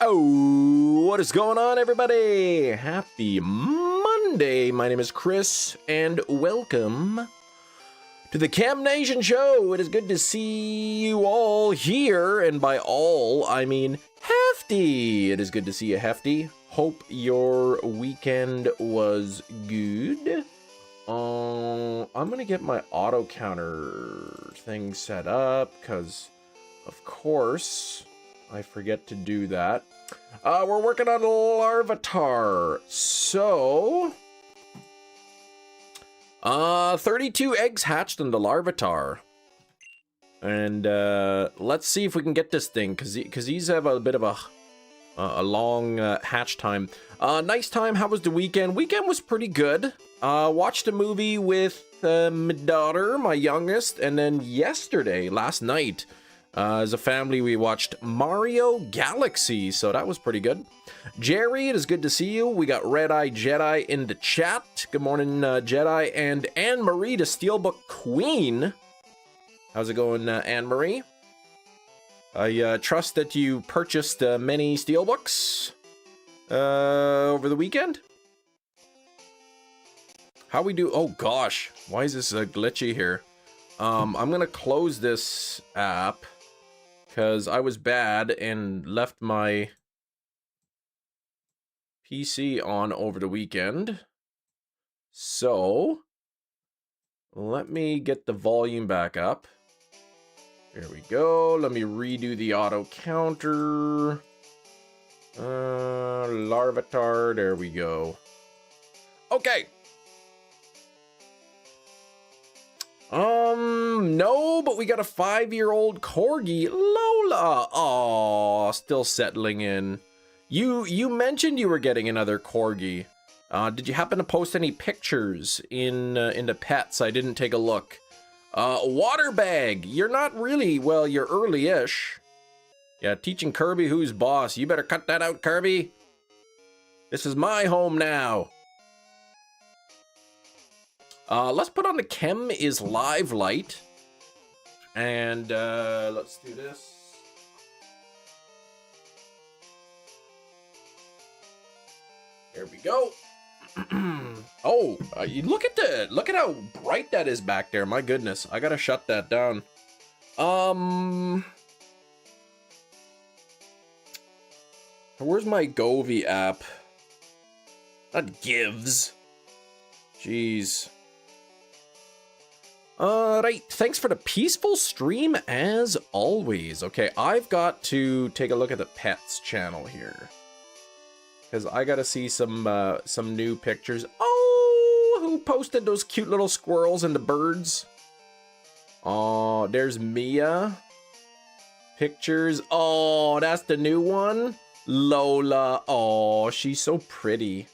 Yo, what is going on, everybody? Happy Monday. My name is Chris, and welcome to the Cam Nation Show. It is good to see you all here, and by all, I mean Hefty. It is good to see you, Hefty. Hope your weekend was good. I'm gonna get my auto counter thing set up, because, of course, I forget to do that. We're working on Larvitar. So, 32 eggs hatched in the Larvitar. And, let's see if we can get this thing, because these have a bit of a long hatch time. Nice time. How was the weekend? Weekend was pretty good. Watched a movie with my daughter, my youngest, and then last night, as a family, we watched Mario Galaxy, so that was pretty good. Jerry, it is good to see you. We got Red Eye Jedi in the chat. Good morning, Jedi. And Anne-Marie, the Steelbook Queen. How's it going, Anne-Marie? I trust that you purchased many Steelbooks over the weekend. How we do? Oh, gosh. Why is this glitchy here? I'm going to close this app, because I was bad and left my PC on over the weekend. So, let me get the volume back up. There we go. Let me redo the auto counter. Larvitar, there we go. Okay. No, but we got a 5-year-old corgi, Lola. Aw, still settling in. You mentioned you were getting another corgi. Did you happen to post any pictures in the pets? I didn't take a look. Water bag. You're not really, well, you're early-ish. Yeah, teaching Kirby who's boss. You better cut that out, Kirby. This is my home now. Let's put on the Chem is live light. And, let's do this. There we go. Oh, you look at how bright that is back there. My goodness, I gotta shut that down. Where's my Govee app? Not GIFs. Jeez. Right, thanks for the peaceful stream as always. Okay, I've got to take a look at the pets channel here, because I gotta see some new pictures. Oh, who posted those cute little squirrels and the birds? Oh, there's Mia. Pictures. Oh, that's the new one. Lola. Oh, she's so pretty.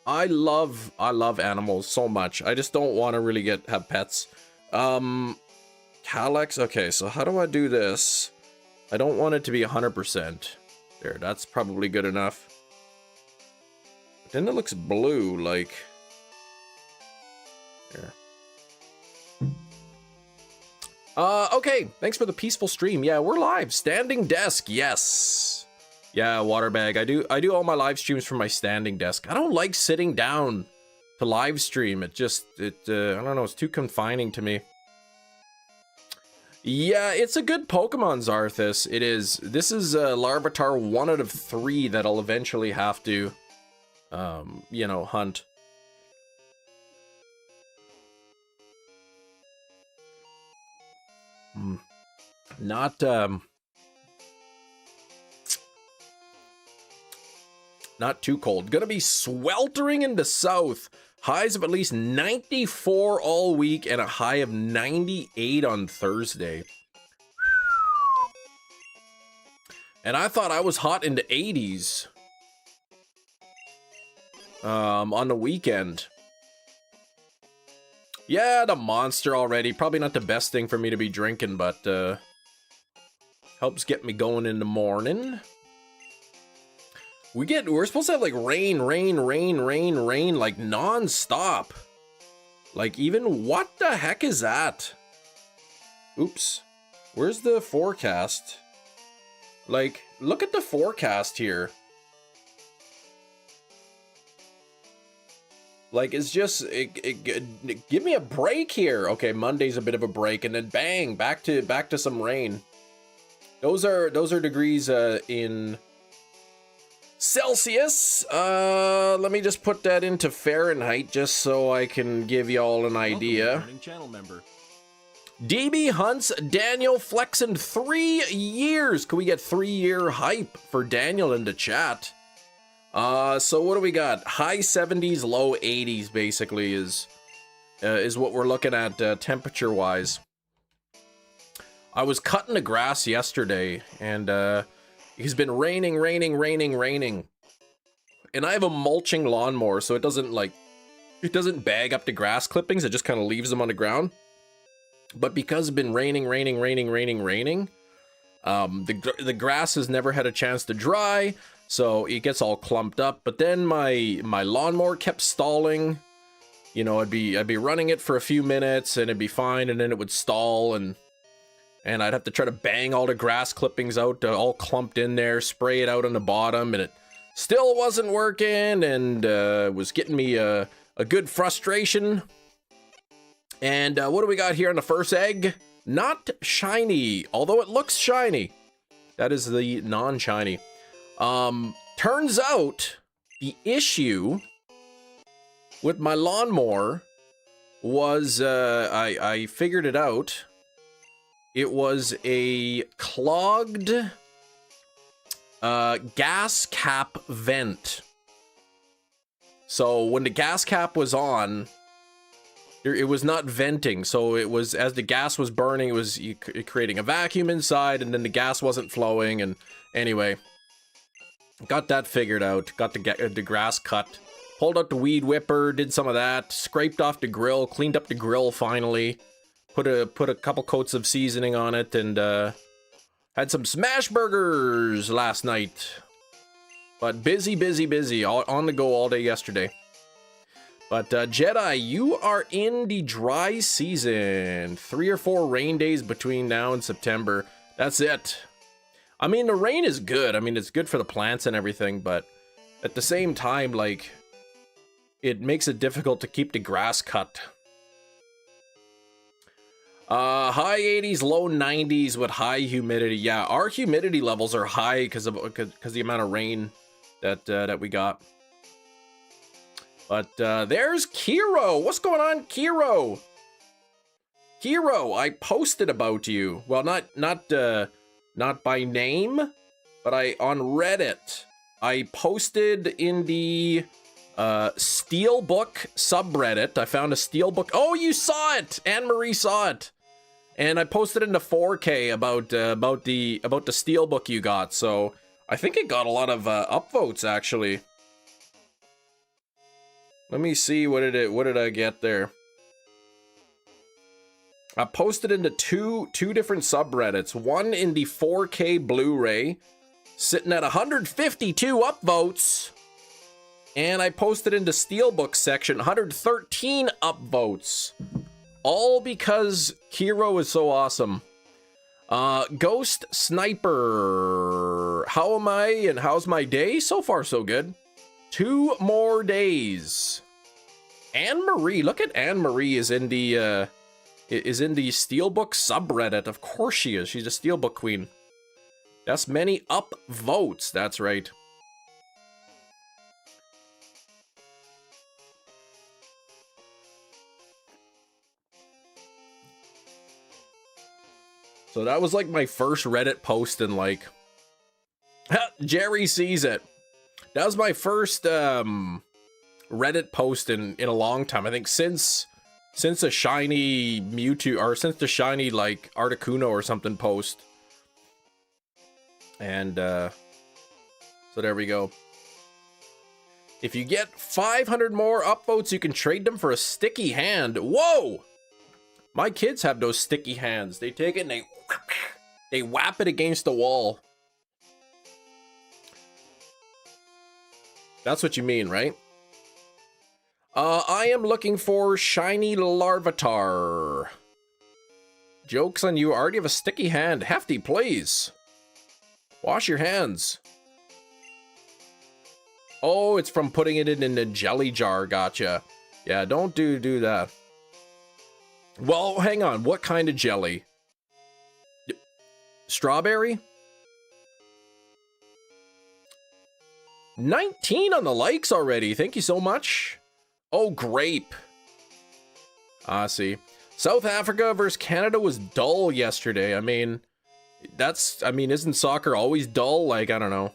I love animals so much. I just don't want to really have pets. Calyx. Okay, so how do I do this? I don't want it to be 100%. There, that's probably good enough. But then it looks blue, like... There. Okay, thanks for the peaceful stream. Yeah, we're live. Standing desk, yes. Yeah, water bag. I do all my live streams from my standing desk. I don't like sitting down to live stream. I don't know, it's too confining to me. Yeah, it's a good Pokemon, Zarthus. It is. This is Larvitar 1 out of 3 that I'll eventually have to, you know, hunt. Not too cold. Gonna be sweltering in the south. Highs of at least 94 all week and a high of 98 on Thursday. And I thought I was hot in the 80s on the weekend. Yeah, the monster already. Probably not the best thing for me to be drinking, but helps get me going in the morning. We're supposed to have like rain like non-stop. Like, even what the heck is that? Oops. Where's the forecast? Like, look at the forecast here. Like, it's just, give me a break here. Okay, Monday's a bit of a break, and then bang, back to some rain. Those are degrees in Celsius. Let me just put that into Fahrenheit just so I can give y'all an idea. Channel member. DB hunts Daniel flexing 3 years. Can we get 3-year hype for Daniel in the chat? So what do we got? High 70s, low 80s basically is what we're looking at temperature wise. I was cutting the grass yesterday, and it's been raining. And I have a mulching lawnmower, so it doesn't bag up the grass clippings. It just kind of leaves them on the ground. But because it's been raining, the grass has never had a chance to dry, so it gets all clumped up. But then my lawnmower kept stalling. You know, I'd be running it for a few minutes and it'd be fine, and then it would stall, and I'd have to try to bang all the grass clippings out, all clumped in there, spray it out on the bottom, and it still wasn't working, and it was getting me a good frustration. And what do we got here on the first egg? Not shiny, although it looks shiny. That is the non-shiny. Turns out the issue with my lawnmower was, I figured it out. It was a clogged gas cap vent. So when the gas cap was on, it was not venting, so it was, as the gas was burning, it was creating a vacuum inside, and then the gas wasn't flowing. And anyway, got that figured out, got the grass cut, pulled out the weed whipper, did some of that, scraped off the grill, cleaned up the grill finally, put a couple coats of seasoning on it, and had some smash burgers last night. But busy, on the go all day yesterday. But Jedi, you are in the dry season. 3 or 4 rain days between now and September. That's it. I mean, the rain is good. I mean, it's good for the plants and everything, but at the same time, like, it makes it difficult to keep the grass cut. High 80s, low 90s with high humidity. Yeah, our humidity levels are high because the amount of rain that we got. But there's Kiro. What's going on, Kiro? Kiro, I posted about you. Well, not by name, but on Reddit. I posted in the Steelbook subreddit. I found a Steelbook. Oh, you saw it. Anne-Marie saw it. And I posted into 4K about the Steelbook you got. So I think it got a lot of upvotes actually. Let me see, what did I get there? I posted into two different subreddits. One in the 4K Blu-ray, sitting at 152 upvotes. And I posted into Steelbook section, 113 upvotes. All because Kiro is so awesome. Ghost Sniper. How am I and how's my day? So far, so good. 2 more days. Anne-Marie, look at Anne-Marie is in the Steelbook subreddit. Of course she is. She's a Steelbook queen. That's many upvotes. That's right. So that was like my first Reddit post in like Jerry sees it. That was my first Reddit post in a long time. I think since a shiny Mewtwo, or since the shiny like Articuno or something post. And so there we go. If you get 500 more upvotes, you can trade them for a sticky hand. Whoa! My kids have those sticky hands. They take it and they whap it against the wall. That's what you mean, right? I am looking for shiny Larvitar. Joke's on you. I already have a sticky hand. Hefty, please. Wash your hands. Oh, it's from putting it in a jelly jar. Gotcha. Yeah, don't do that. Well, hang on. What kind of jelly? Strawberry? 19 on the likes already. Thank you so much. Oh, grape. I see. South Africa versus Canada was dull yesterday. I mean, isn't soccer always dull? Like, I don't know.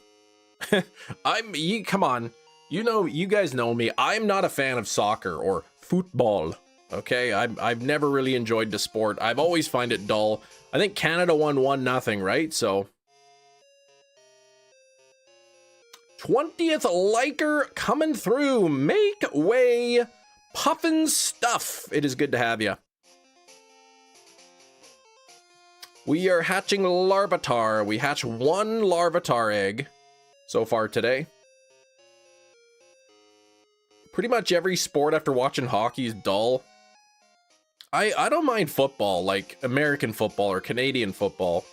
Come on. You know, you guys know me. I'm not a fan of soccer or football. Okay, I've never really enjoyed the sport. I've always find it dull. I think Canada won 1-0, right? So 20th liker coming through. Make way, puffin stuff. It is good to have you. We are hatching Larvitar. We hatch 1 Larvitar egg so far today. Pretty much every sport after watching hockey is dull. I don't mind football, like American football or Canadian football.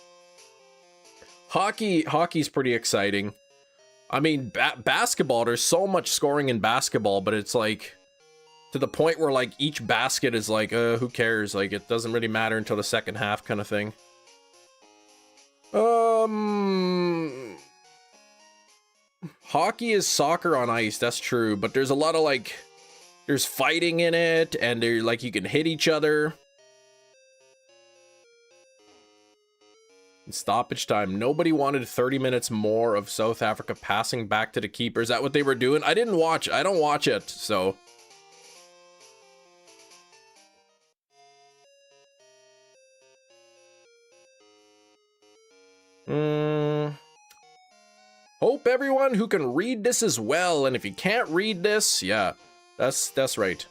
Hockey's pretty exciting. I mean, basketball, there's so much scoring in basketball, but it's like to the point where like each basket is like, who cares? Like it doesn't really matter until the second half kind of thing. Hockey is soccer on ice, that's true, but there's a lot of like, there's fighting in it, and they're like you can hit each other. In stoppage time, nobody wanted 30 minutes more of South Africa passing back to the keeper. Is that what they were doing? I don't watch it, so. Hope everyone who can read this as well, and if you can't read this, yeah, that's right.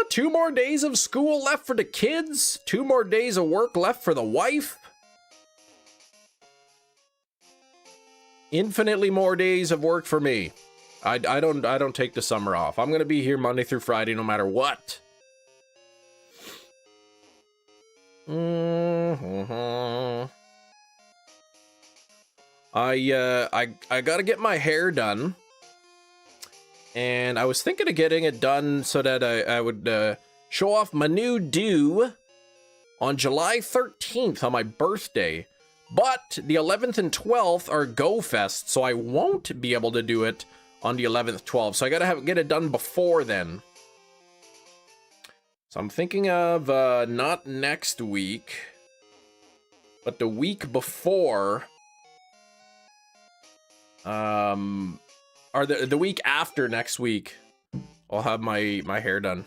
2 more days of school left for the kids. 2 more days of work left for the wife. Infinitely more days of work for me. I don't take the summer off. I'm gonna be here Monday through Friday no matter what. I gotta get my hair done. And I was thinking of getting it done so that I would show off my new do on July 13th on my birthday. But the 11th and 12th are Go Fest, so I won't be able to do it on the 11th, 12th. So I gotta get it done before then. So I'm thinking of not next week, but the week before. Or the week after next week, I'll have my hair done.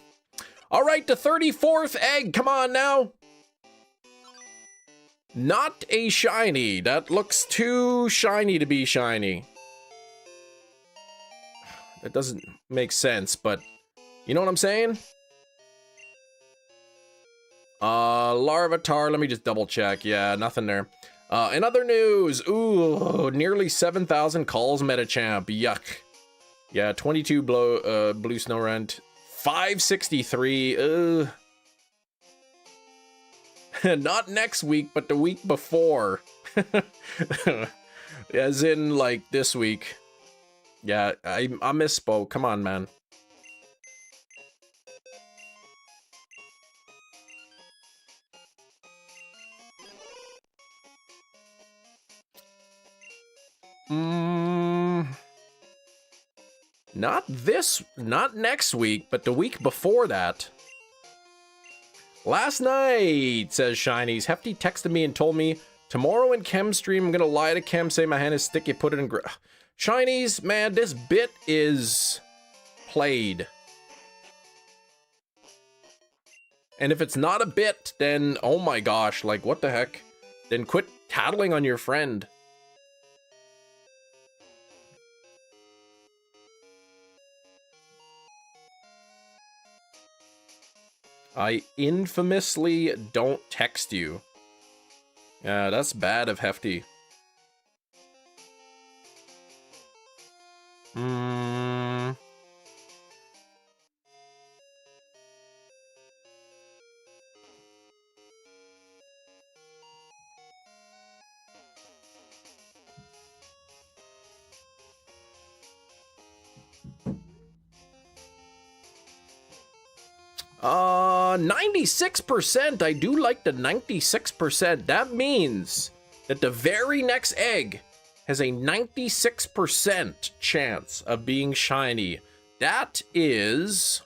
All right, the 34th egg. Come on now. Not a shiny. That looks too shiny to be shiny. That doesn't make sense, but you know what I'm saying? Larvitar, let me just double check. Yeah, nothing there. In other news, ooh, nearly 7,000 calls Metachamp. Yuck. Yeah, 22 blue snow rent. 563. Not next week, but the week before. As in, like, this week. Yeah, I misspoke. Come on, man. Not next week, but the week before that. Last night, says Shinies. Hefty texted me and told me, tomorrow in Chem stream, I'm gonna lie to Chem, say my hand is sticky, put it in Shinies, man, this bit is played. And if it's not a bit, then, oh my gosh, like, what the heck? Then quit tattling on your friend. I infamously don't text you. Yeah, that's bad of Hefty. 96%. I do like the 96%. That means that the very next egg has a 96% chance of being shiny. That is...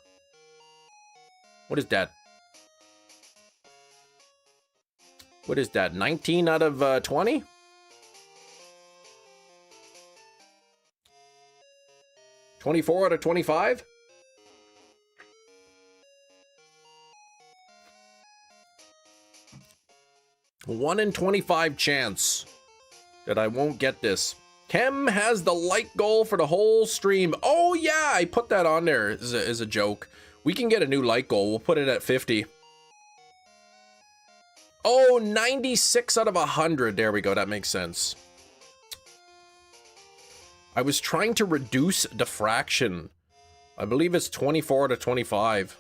What is that? What is that? 19 out of 20? $24 out of 25? One in 25 chance that I won't get this. Kem has the like goal for the whole stream. Oh yeah, I put that on there as a joke. We can get a new like goal. We'll put it at 50. Oh, 96 out of 100. There we go. That makes sense. I was trying to reduce the fraction. I believe it's 24 to 25.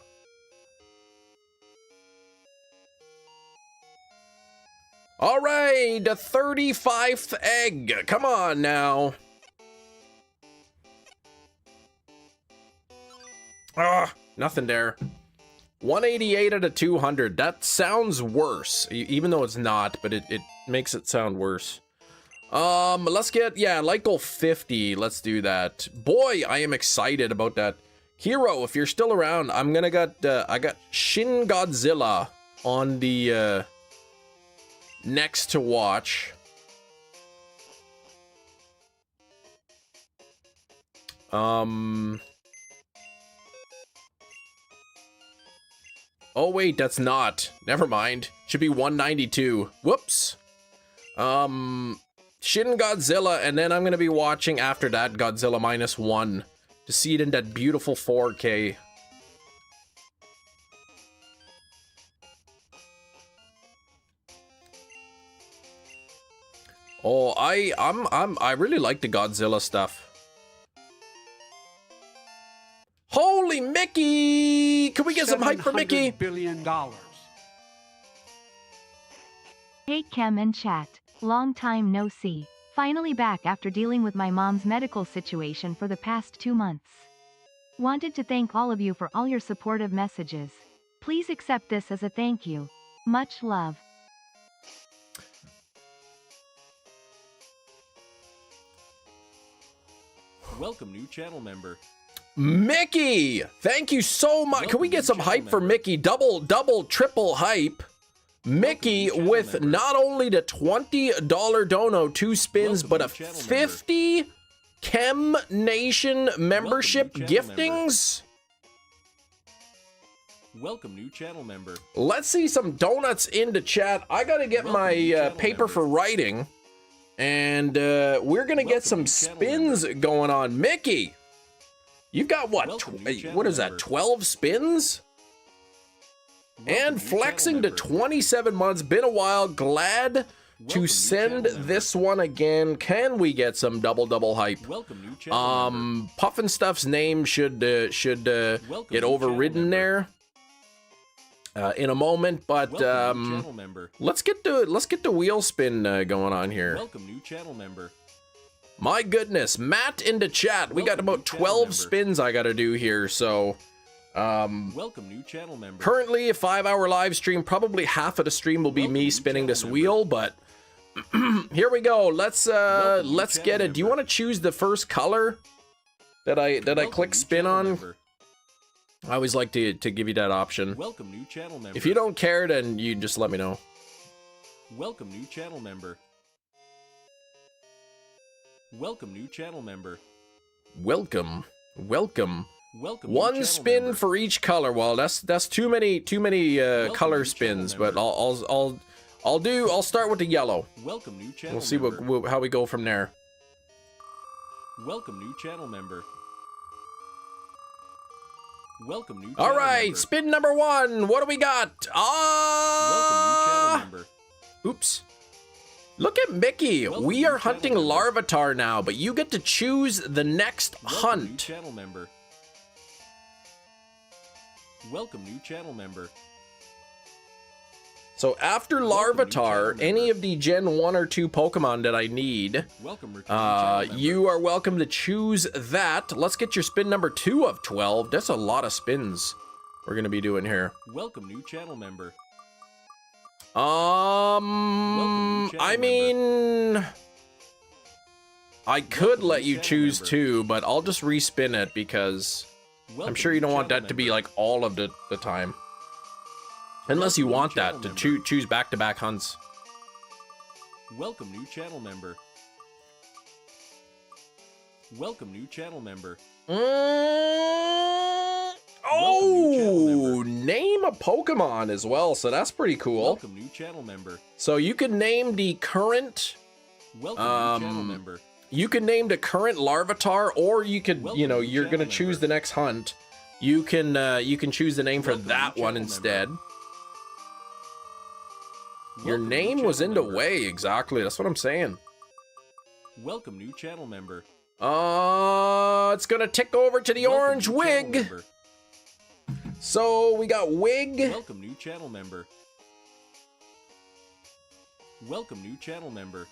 All right, the 35th egg. Come on now. Nothing there. 188 out of 200. That sounds worse, even though it's not, but it makes it sound worse. Let's get, yeah, like goal 50. Let's do that. Boy, I am excited about that. Hero, if you're still around, I got Shin Godzilla on the, next to watch. Oh wait, that's not. Never mind. Should be 192. Whoops. Shin Godzilla, and then I'm gonna be watching after that Godzilla -1 to see it in that beautiful 4K. Oh, I really like the Godzilla stuff. Holy Mickey! Can we get some hype for Mickey? $700 billion. Hey Kem and chat. Long time no see. Finally back after dealing with my mom's medical situation for the past 2 months. Wanted to thank all of you for all your supportive messages. Please accept this as a thank you. Much love. Welcome, new channel member. Mickey! Thank you so much. Can we get some hype for Mickey? Double, triple hype. Mickey with not only the $20 dono, 2 spins, but a 50 Kem Nation membership giftings. Welcome, new channel member. Let's see some donuts in the chat. I gotta get my paper for writing. And we're gonna get some spins going on. Mickey, you've got what? What is that? 12 spins? And flexing to 27 months. Been a while. Glad to send this one again. Can we get some double hype? Puffin Stuff's name should get overridden there in a moment, but let's get the wheel spin going on here. Welcome, new channel member. My goodness, Matt in the chat. We got about 12 spins I gotta do here, so welcome, new channel member. Currently a 5-hour live stream. Probably half of the stream will be me spinning this wheel, but here we go. Let's get it. Do you want to choose the first color that I click spin on? I always like to give you that option. Welcome, new channel member. If you don't care, then you just let me know. Welcome, new channel member. Welcome, new channel member. Welcome. One spin for each color. Well, that's too many color spins, but I'll start with the yellow. Welcome, new channel. We'll see how we go from there. Welcome, new channel member. Welcome, new channel All right, member. spin number 1. What do we got? Welcome, new channel member. Oops. Look at Mickey. We are hunting Larvitar now, but you get to choose the next hunt. New channel member. Welcome, new channel member. So after Larvitar, any of the Gen 1 or 2 Pokemon that I need, you are welcome to choose that. Let's get your spin number 2 of 12. That's a lot of spins. we're gonna be doing here? Welcome new channel member. I mean, I could let you choose two, but I'll just respin it because I'm sure you don't want that to be like all of the time. Unless you want that to choose back-to-back hunts. Welcome new channel member. Welcome new channel member. Oh, name a Pokemon as well, so that's pretty cool. Welcome new channel member. So you can name the current Welcome new channel member. You can name the current Larvitar, or you could, you know, you're gonna choose the next hunt. You can choose the name for that one instead. Your name was in the way, exactly. That's what I'm saying. Welcome new channel member. It's gonna tick over to the orange wig. So we got wig. Welcome new channel member. Welcome new channel member.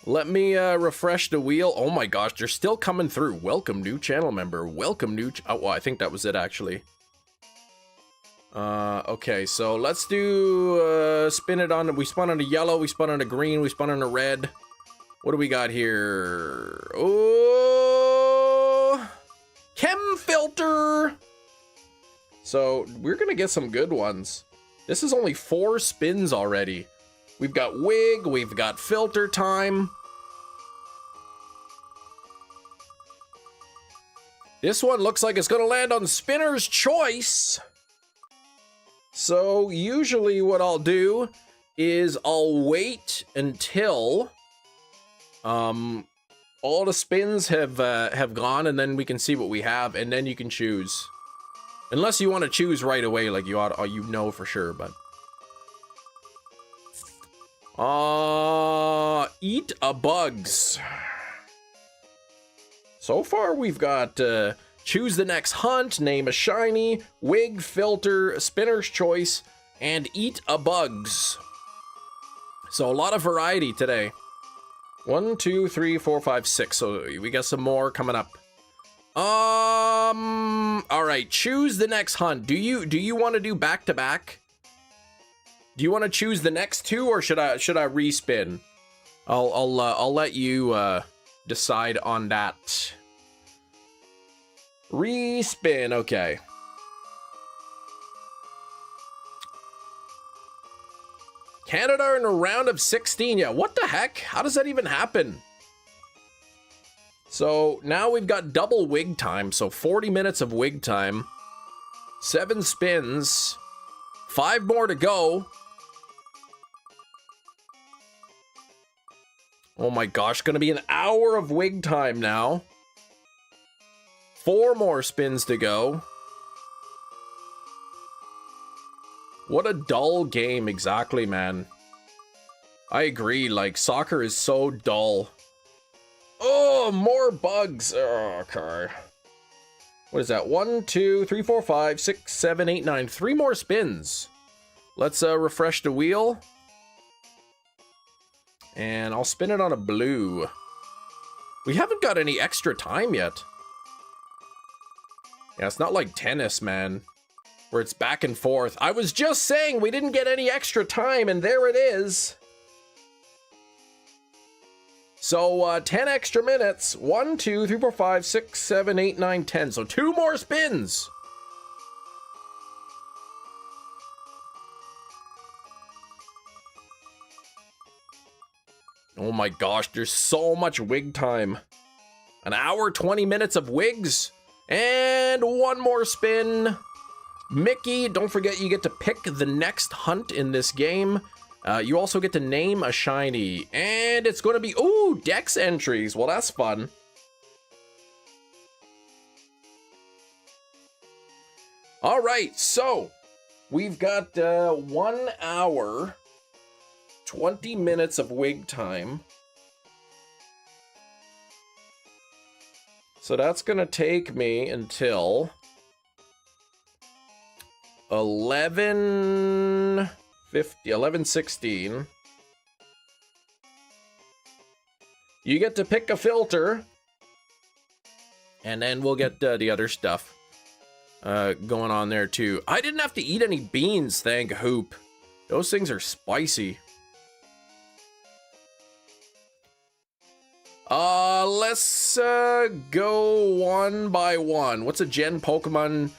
Let me refresh the wheel. Oh my gosh, they're still coming through. Welcome new channel member. Welcome new. Oh, well, I think that was it actually. Okay, so let's do spin it on. We spun on a yellow. We spun on a green. We spun on a red. What do we got here? Oh, chem filter. So we're gonna get some good ones. This is only 4 spins already. We've got wig, we've got filter time. This one looks like it's gonna land on spinner's choice. So usually what I'll do is I'll wait until all the spins have gone, and then we can see what we have, and then you can choose. Unless you want to choose right away, like you ought, you know for sure, but. Eat a bugs. So far we've got choose the next hunt, name a shiny, wig, filter, spinner's choice, and eat a bugs. So a lot of variety today. 1, 2, 3, 4, 5, 6. So we got some more coming up. All right, choose the next hunt. Do you want to do back to back? Do you want to choose the next 2, or should I respin? I'll let you decide on that. Respin, okay. Canada in a round of 16. Yeah, what the heck? How does that even happen? So now we've got double wig time, so 40 minutes of wig time. 7 spins. 5 more to go. Oh my gosh, gonna be an hour of wig time now. 4 more spins to go. What a dull game, exactly, man. I agree, like, soccer is so dull. Oh, more bugs. Oh, okay. What is that? 1, 2, 3, 4, 5, 6, 7, 8, 9. 3 more spins. Let's refresh the wheel. And I'll spin it on a blue. We haven't got any extra time yet. Yeah, it's not like tennis, man, where it's back and forth. I was just saying we didn't get any extra time, and there it is. So, 10 extra minutes. 1, 2, 3, 4, 5, 6, 7, 8, 9, 10. So 2 more spins. Oh my gosh, there's so much wig time. An hour, 20 minutes of wigs. And 1 more spin. Mickey, don't forget you get to pick the next hunt in this game. You also get to name a shiny. And it's going to be, ooh, Dex entries. Well, that's fun. All right, so we've got 1 hour, 20 minutes of wig time. So that's going to take me until 11:16. You get to pick a filter, and then we'll get the other stuff. going on there too. I didn't have to eat any beans, thank Hoop. Those things are spicy. Let's go one by one. What's a Gen Pokemon,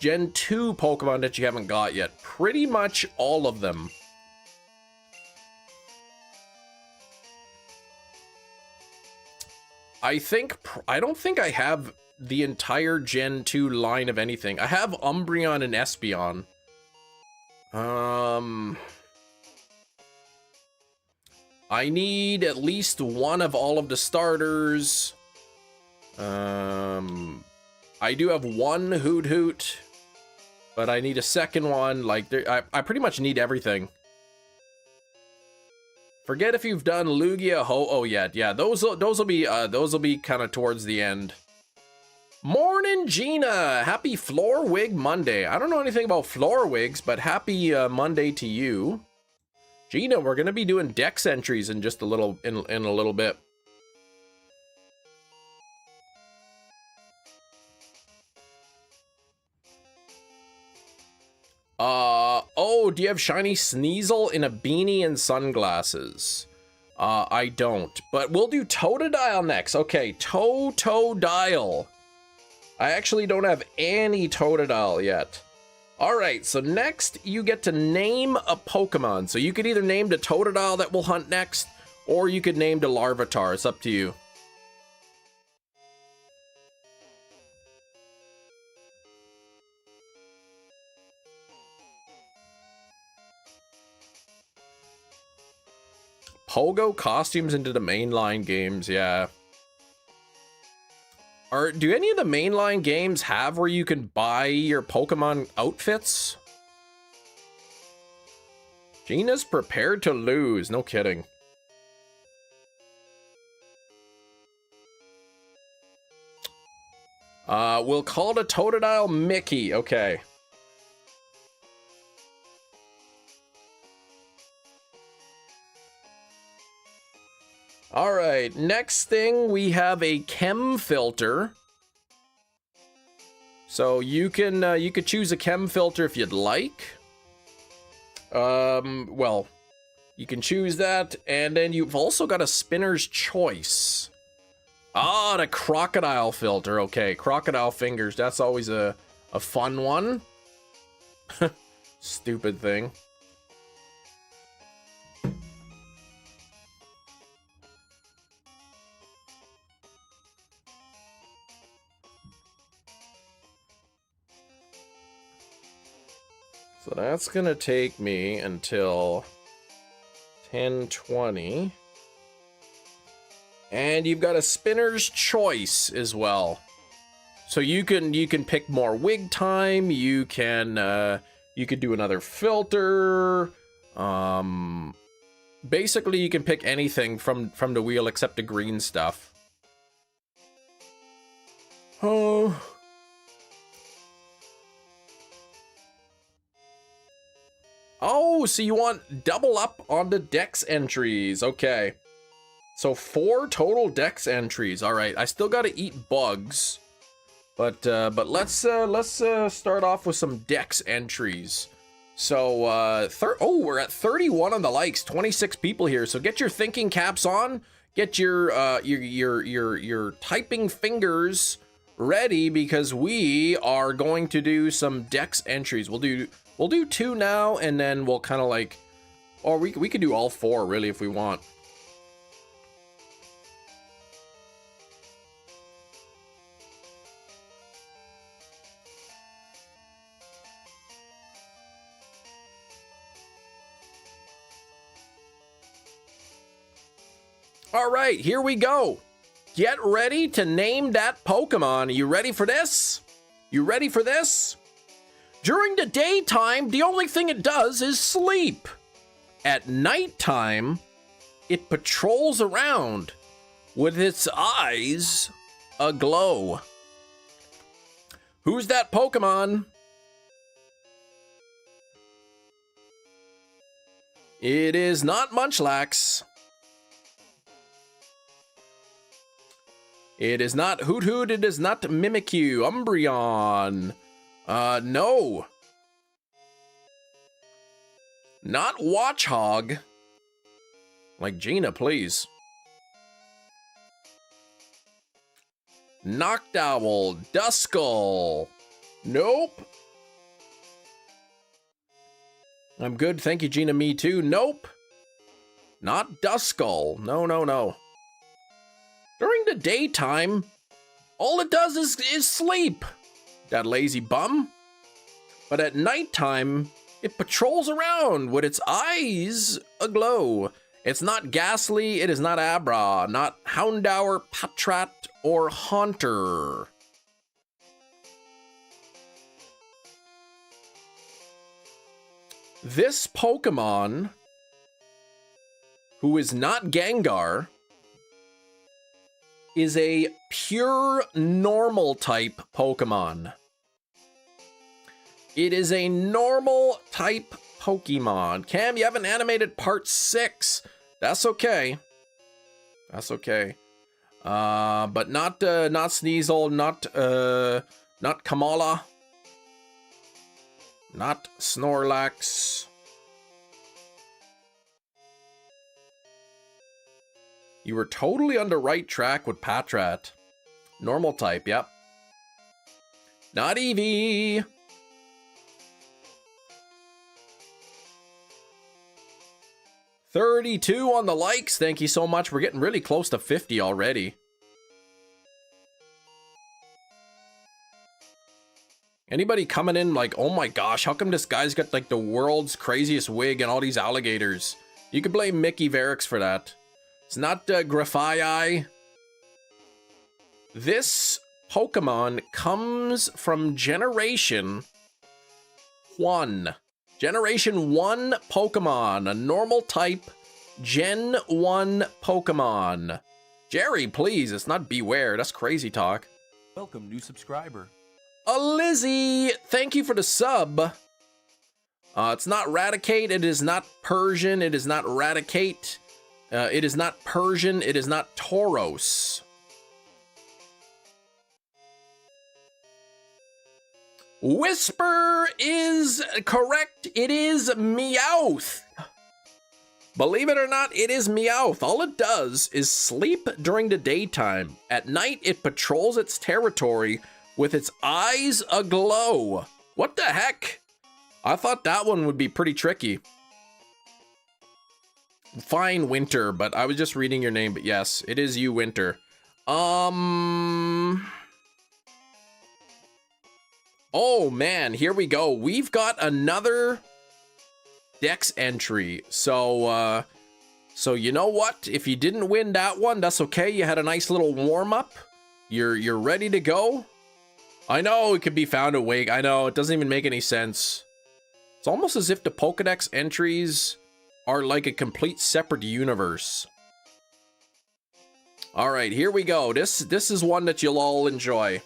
Gen 2 Pokemon that you haven't got yet? Pretty much all of them. I don't think I have the entire Gen 2 line of anything. I have Umbreon and Espeon. I need at least one of all of the starters. I do have one Hoot, but I need a second one. Like, I pretty much need everything. Forget if you've done Lugia, Ho-Oh yet. Yeah, those will be kind of towards the end. Morning, Gina. Happy Floor Wig Monday. I don't know anything about floor wigs, but happy Monday to you. Gina, we're gonna be doing Dex entries in just a little in a little bit. Oh, do you have shiny Sneasel in a beanie and sunglasses? I don't, but we'll do Totodile next. Okay, Totodile. I actually don't have any Totodile yet. All right, so next you get to name a Pokemon. So you could either name the Totodile that we'll hunt next, or you could name the Larvitar. It's up to you. Pogo costumes into the mainline games, yeah. Do any of the mainline games have where you can buy your Pokemon outfits? Gina's prepared to lose, no kidding. We'll call the Totodile Mickey, okay. All right, next thing we have a chem filter. So you could choose a chem filter if you'd like. Well, you can choose that, and then you've also got a spinner's choice. Ah, the crocodile filter. Okay, crocodile fingers. That's always a fun one. Stupid thing. So that's gonna take me until 10:20. And you've got a spinner's choice as well. So you can pick more wig time, you could do another filter. Basically you can pick anything from the wheel except the green stuff. Oh. Oh, so you want double up on the Dex entries. Okay. So 4 total Dex entries. All right. I still got to eat bugs. But let's start off with some Dex entries. So we're at 31 on the likes, 26 people here. So get your thinking caps on, get your typing fingers ready, because we are going to do some Dex entries. We'll do 2 now, and then we'll kind of like, or we could do all 4 really if we want. All right, here we go. Get ready to name that Pokemon. Are you ready for this? You ready for this? During the daytime, the only thing it does is sleep. At nighttime, it patrols around with its eyes aglow. Who's that Pokemon? It is not Munchlax. It is not Hoot. It is not Mimikyu. Umbreon. No. Not Watchhog. Like Gina, please. Noctowl, Duskull. Nope. I'm good, thank you, Gina. Me too. Nope. Not Duskull. No, no, no. During the daytime, all it does is sleep. That lazy bum. But at nighttime, it patrols around with its eyes aglow. It's not Ghastly, it is not Abra, not Houndour, Patrat, or Haunter. This Pokemon, who is not Gengar, is a pure normal type Pokemon. It is a normal type Pokemon. Cam, you haven't animated part 6. That's okay. That's okay. But not Sneasel, not Kamala, not Snorlax. You were totally on the right track with Patrat. Normal type, yep. Not Eevee. $32 on the likes. Thank you so much. We're getting really close to 50 already. Anybody coming in like, oh my gosh, how come this guy's got like the world's craziest wig and all these alligators? You could blame Mickey Varix for that. It's not Grafai. This Pokemon comes from Generation 1. Generation 1 Pokemon, a normal type Gen 1 Pokemon. Jerry, please, it's not Beware, that's crazy talk. Welcome, new subscriber. Lizzie, thank you for the sub. It's not Raticate, it is not Persian, it is not Raticate, it is not Persian, it is not Tauros. Whisper is correct. It is Meowth. Believe it or not, it is Meowth. All it does is sleep during the daytime. At night, it patrols its territory with its eyes aglow. What the heck? I thought that one would be pretty tricky. Fine, Winter, but I was just reading your name, but yes, it is you, Winter. Oh man, here we go. We've got another Dex entry. So you know what? If you didn't win that one, that's okay. You had a nice little warm-up. You're ready to go. I know it could be found awake. I know, it doesn't even make any sense. It's almost as if the Pokedex entries are like a complete separate universe. All right, here we go. This is one that you'll all enjoy.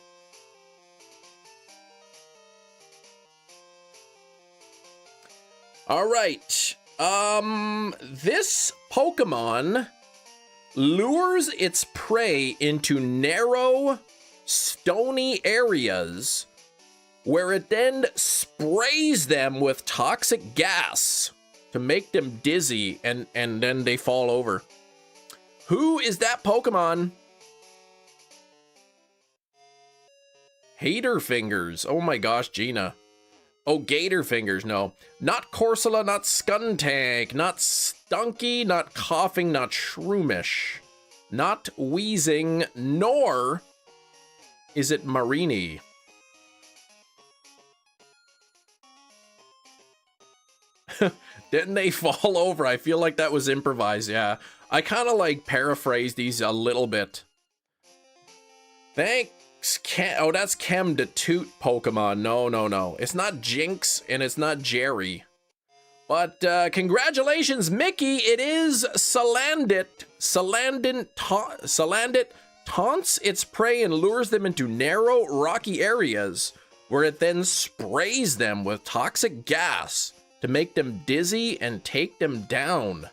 All right, this Pokemon lures its prey into narrow, stony areas where it then sprays them with toxic gas to make them dizzy and then they fall over. Who is that Pokemon? Hater Fingers. Oh my gosh, Gina. Oh, Gator Fingers, no. Not Corsola, not Skuntank, not Stunky, not Coughing, not Shroomish, not Wheezing, nor is it Marini. Didn't they fall over? I feel like that was improvised, yeah. I kind of like paraphrased these a little bit. Thanks. Oh, that's Chem the Toot Pokemon. No. It's not Jinx and it's not Jerry. But congratulations, Mickey. It is Salandit. Salandit taunts its prey and lures them into narrow, rocky areas where it then sprays them with toxic gas to make them dizzy and take them down.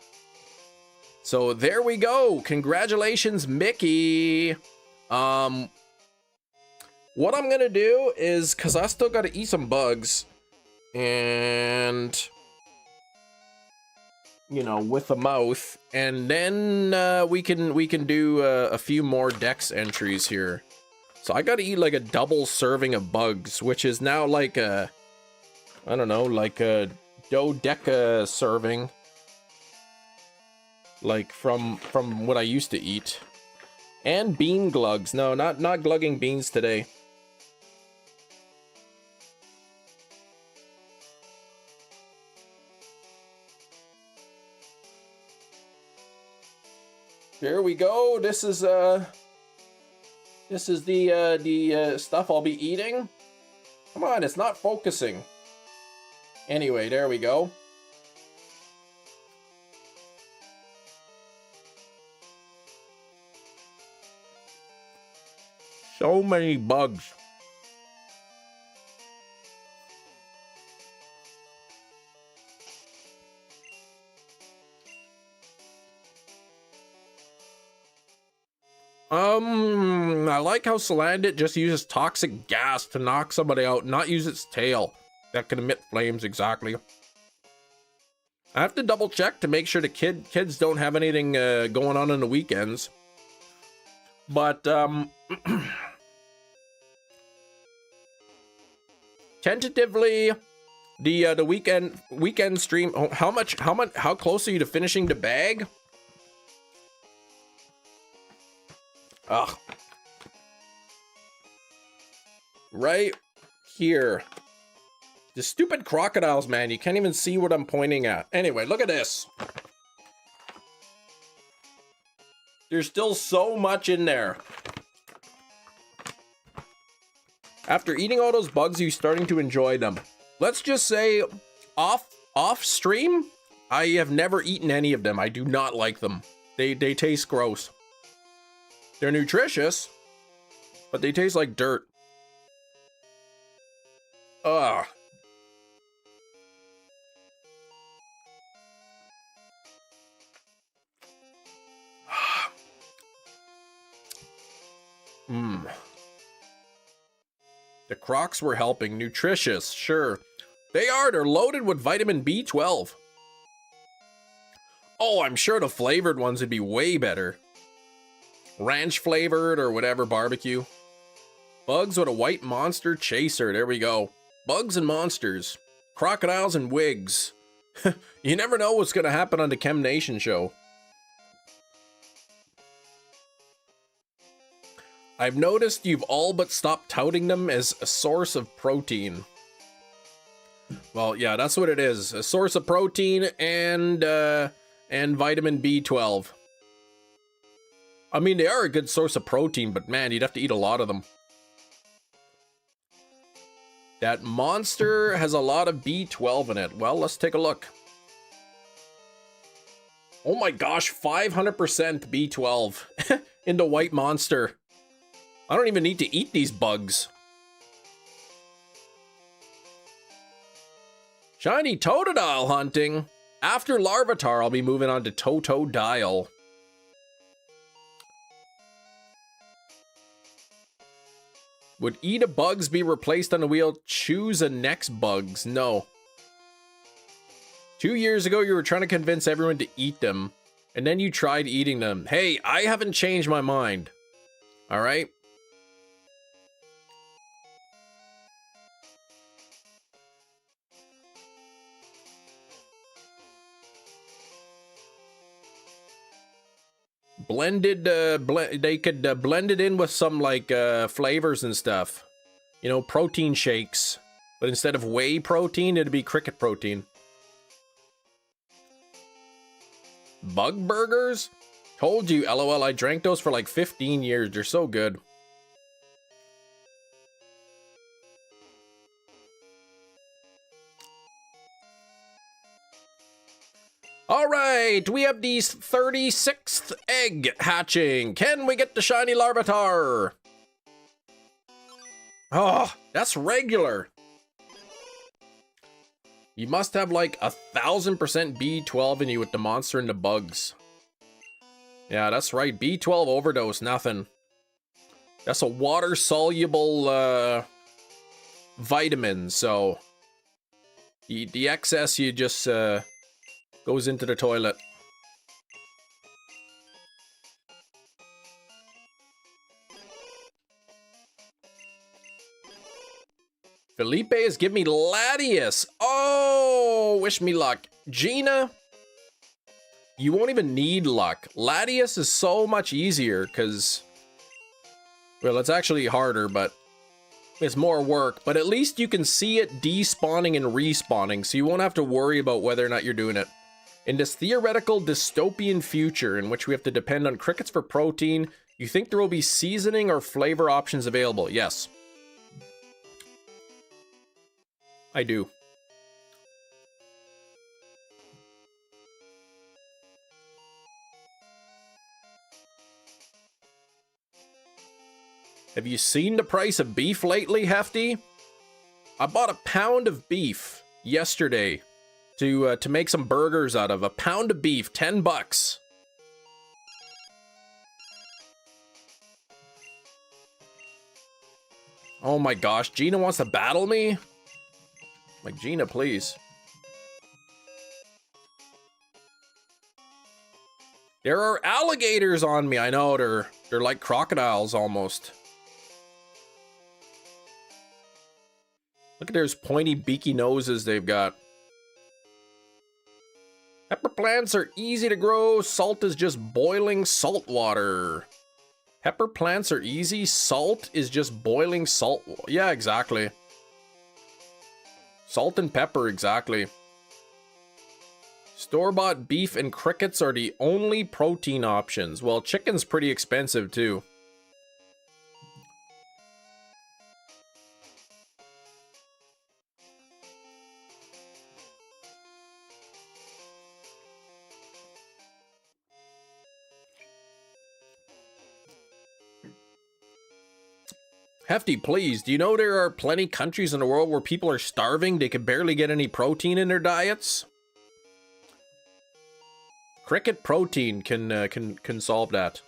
So there we go. Congratulations, Mickey. What I'm gonna do is, cause I still gotta eat some bugs, and you know, with a mouth, and then we can do a few more dex entries here. So I gotta eat like a double serving of bugs, which is now like a, I don't know, like a dodeca serving, like from what I used to eat. And bean glugs. No, not glugging beans today. Here we go. This is the stuff I'll be eating. Come on, it's not focusing. Anyway, there we go. So many bugs. I like how Salandit just uses toxic gas to knock somebody out, not use its tail that can emit flames exactly. I have to double check to make sure the kids don't have anything going on the weekends. But tentatively, the weekend stream. Oh, how close are you to finishing the bag? Ugh. Right here. The stupid crocodiles, man. You can't even see what I'm pointing at. Anyway, look at this. There's still so much in there. After eating all those bugs, you're starting to enjoy them. Let's just say, off stream, I have never eaten any of them. I do not like them. They taste gross. They're nutritious, but they taste like dirt. Ugh. The Crocs were helping. Nutritious, sure. They are. They're loaded with vitamin B12. Oh, I'm sure the flavored ones would be way better. Ranch flavored or whatever barbecue. Bugs with a white monster chaser. There we go. Bugs and monsters. Crocodiles and wigs. You never know what's going to happen on the Chem Nation show. I've noticed you've all but stopped touting them as a source of protein. Well, yeah, that's what it is. A source of protein and vitamin B12. I mean, they are a good source of protein, but man, you'd have to eat a lot of them. That monster has a lot of B12 in it. Well, let's take a look. Oh my gosh, 500% B12 in the white monster. I don't even need to eat these bugs. Shiny Totodile hunting. After Larvitar, I'll be moving on to Totodile. Would eat a bugs be replaced on the wheel? Choose a next bugs. No. 2 years ago, you were trying to convince everyone to eat them, and then you tried eating them. Hey, I haven't changed my mind. All right? Blended, they could blend it in with some like flavors and stuff. You know, protein shakes. But instead of whey protein, it'd be cricket protein. Bug burgers? Told you, LOL, I drank those for like 15 years. They're so good. All right, we have the 36th egg hatching. Can we get the shiny Larvitar? Oh, that's regular. You must have like 1000% B12 in you with the monster and the bugs. Yeah, that's right. B12 overdose, nothing. That's a water-soluble vitamin, so the excess you just goes into the toilet. Felipe is giving me Latias. Oh, wish me luck. Gina, you won't even need luck. Latias is so much easier because, well, it's actually harder, but it's more work. But at least you can see it despawning and respawning, so you won't have to worry about whether or not you're doing it. In this theoretical dystopian future in which we have to depend on crickets for protein, you think there will be seasoning or flavor options available? Yes. I do. Have you seen the price of beef lately, Hefty? I bought a pound of beef yesterday to make some burgers out of. A pound of beef, 10 bucks. Oh my gosh, Gina wants to battle me? Like, Gina, please. There are alligators on me. I know, they're like crocodiles almost. Look at those pointy beaky noses they've got. Pepper plants are easy to grow. Salt is just boiling salt water. Pepper plants are easy. Salt is just boiling salt. Yeah, exactly. Salt and pepper, exactly. Store-bought beef and crickets are the only protein options. Well, chicken's pretty expensive too. Hefty, please, do you know there are plenty countries in the world where people are starving? They can barely get any protein in their diets? Cricket protein can solve that.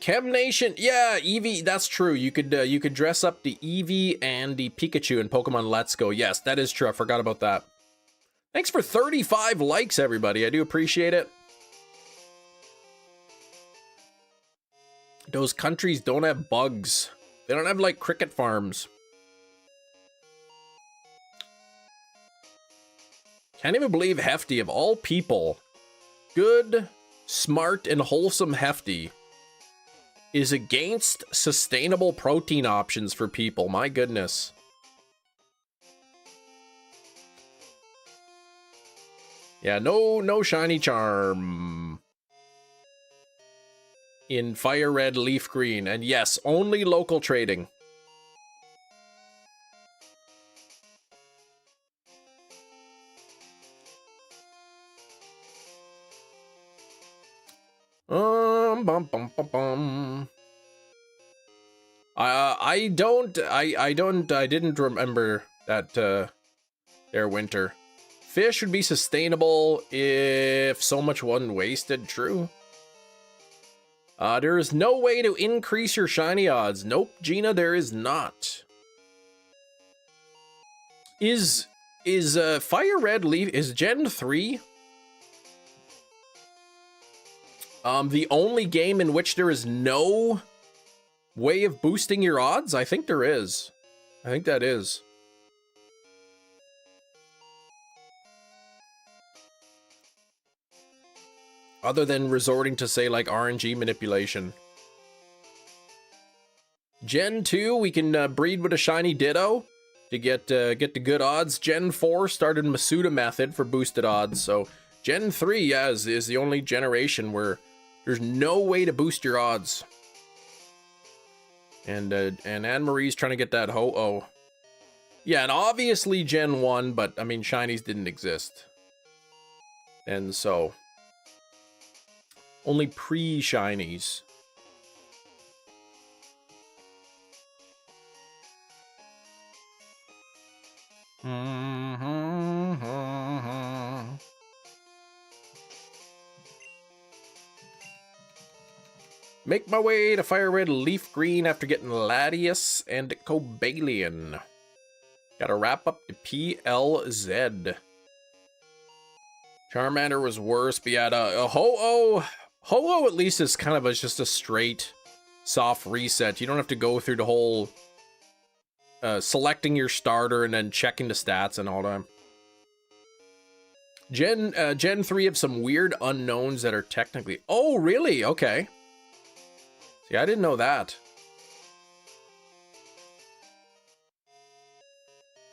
Chem Nation, yeah, Eevee, that's true. You could dress up the Eevee and the Pikachu in Pokemon Let's Go. Yes, that is true. I forgot about that. Thanks for 35 likes, everybody. I do appreciate it. Those countries don't have bugs. They don't have, like, cricket farms. Can't even believe Hefty, of all people, good, smart, and wholesome Hefty is against sustainable protein options for people. My goodness. Yeah, no shiny charm in fire red, leaf green, and yes, only local trading. I didn't remember that their winter. Fish would be sustainable if so much wasn't wasted. True. There is no way to increase your shiny odds. Nope, Gina, there is not. Is Fire Red Leaf, is Gen 3 the only game in which there is no way of boosting your odds? I think there is. I think that is. Other than resorting to, say, like RNG manipulation. Gen 2, we can breed with a shiny Ditto to get the good odds. Gen 4 started Masuda method for boosted odds. So Gen 3, yeah, is the only generation where there's no way to boost your odds. And Anne-Marie's trying to get that Ho-Oh. Yeah, and obviously Gen 1, but I mean, shinies didn't exist. And so only pre-shinies. Make my way to Fire Red Leaf Green after getting Latias and Cobalion. Gotta wrap up the PLZ. Charmander was worse, but yeah, Ho-Oh at least is kind of just a straight, soft reset. You don't have to go through the whole selecting your starter and then checking the stats and all that. Gen 3 have some weird unknowns that are technically... Oh, really? Okay. See, I didn't know that.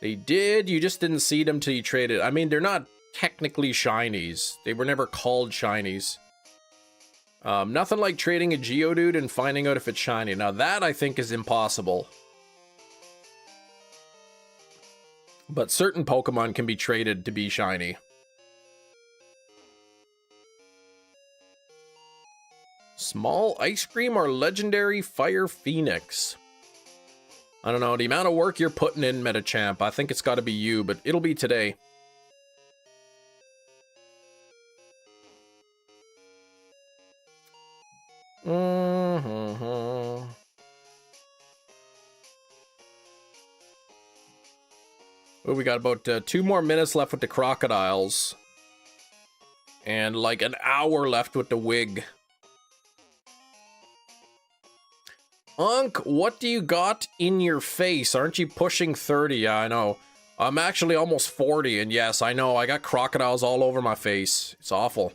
They did, you just didn't see them till you traded. I mean, they're not technically shinies. They were never called shinies. Nothing like trading a Geodude and finding out if it's shiny. Now that, I think, is impossible. But certain Pokemon can be traded to be shiny. Small Ice Cream or Legendary Fire Phoenix? I don't know, the amount of work you're putting in, Metachamp. I think it's got to be you, but it'll be today. Well, we got about 2 more minutes left with the crocodiles. And like an hour left with the wig. Unk, what do you got in your face? Aren't you pushing 30? Yeah, I know. I'm actually almost 40, and yes, I know, I got crocodiles all over my face. It's awful.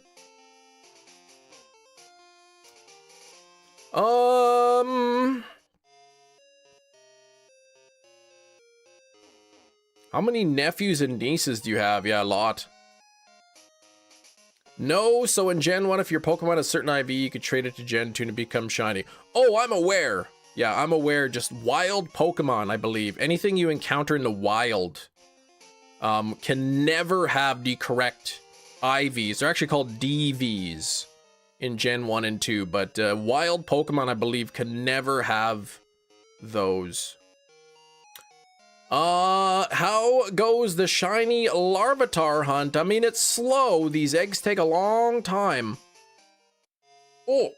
How many nephews and nieces do you have? Yeah, a lot. No, so in Gen 1, if your Pokemon has certain IV, you could trade it to Gen 2 to become shiny. Oh, I'm aware. Yeah, I'm aware. Just wild Pokemon, I believe. Anything you encounter in the wild can never have the correct IVs. They're actually called DVs in Gen 1 and 2, but wild Pokemon, I believe, can never have those. How goes the shiny Larvitar hunt? I mean, it's slow. These eggs take a long time. Oh.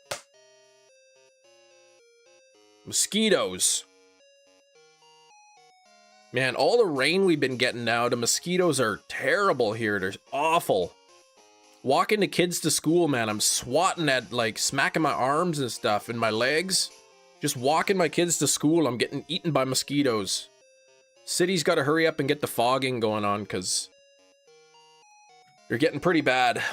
Mosquitoes. Man, all the rain we've been getting now, the mosquitoes are terrible here. They're awful. Walking the kids to school, man, I'm swatting at, like, smacking my arms and stuff and my legs. Just walking my kids to school, I'm getting eaten by mosquitoes. City's got to hurry up and get the fogging going on, because they're getting pretty bad.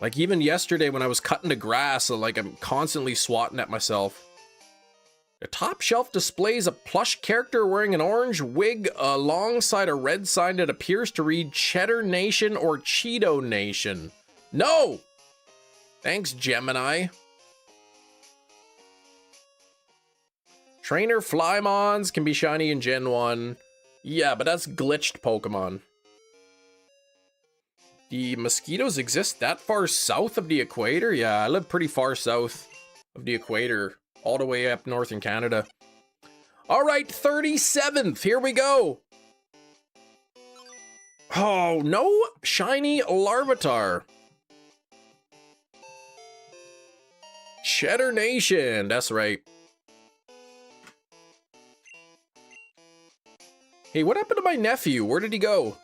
Like, even yesterday when I was cutting the grass, like, I'm constantly swatting at myself. The top shelf displays a plush character wearing an orange wig alongside a red sign that appears to read Cheddar Nation or Cheeto Nation. No! Thanks, Gemini. Trainer Flymons can be shiny in Gen 1. Yeah, but that's glitched Pokemon. The mosquitoes exist that far south of the equator? Yeah, I live pretty far south of the equator, all the way up north in Canada. All right, 37th, here we go. Oh, no shiny Larvitar. Cheddar Nation, that's right. Hey, what happened to my nephew? Where did he go?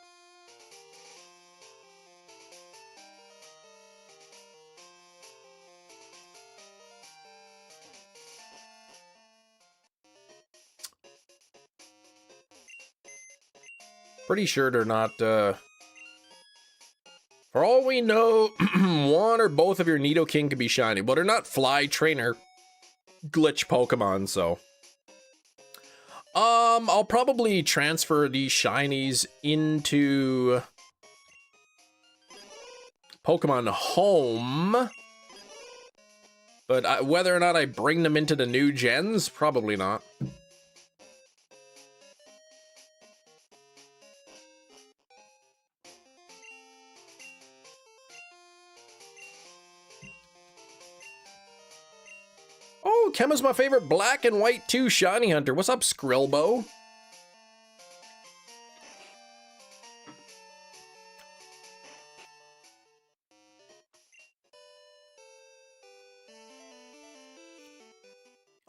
Pretty sure they're not, For all we know, one or both of your Nidoking could be shiny. Well, they're not fly trainer glitch Pokemon, so... I'll probably transfer these shinies into Pokemon Home. But whether or not I bring them into the new gens, probably not. Oh, Kema's my favorite black and white 2 shiny hunter. What's up, Skrillbo?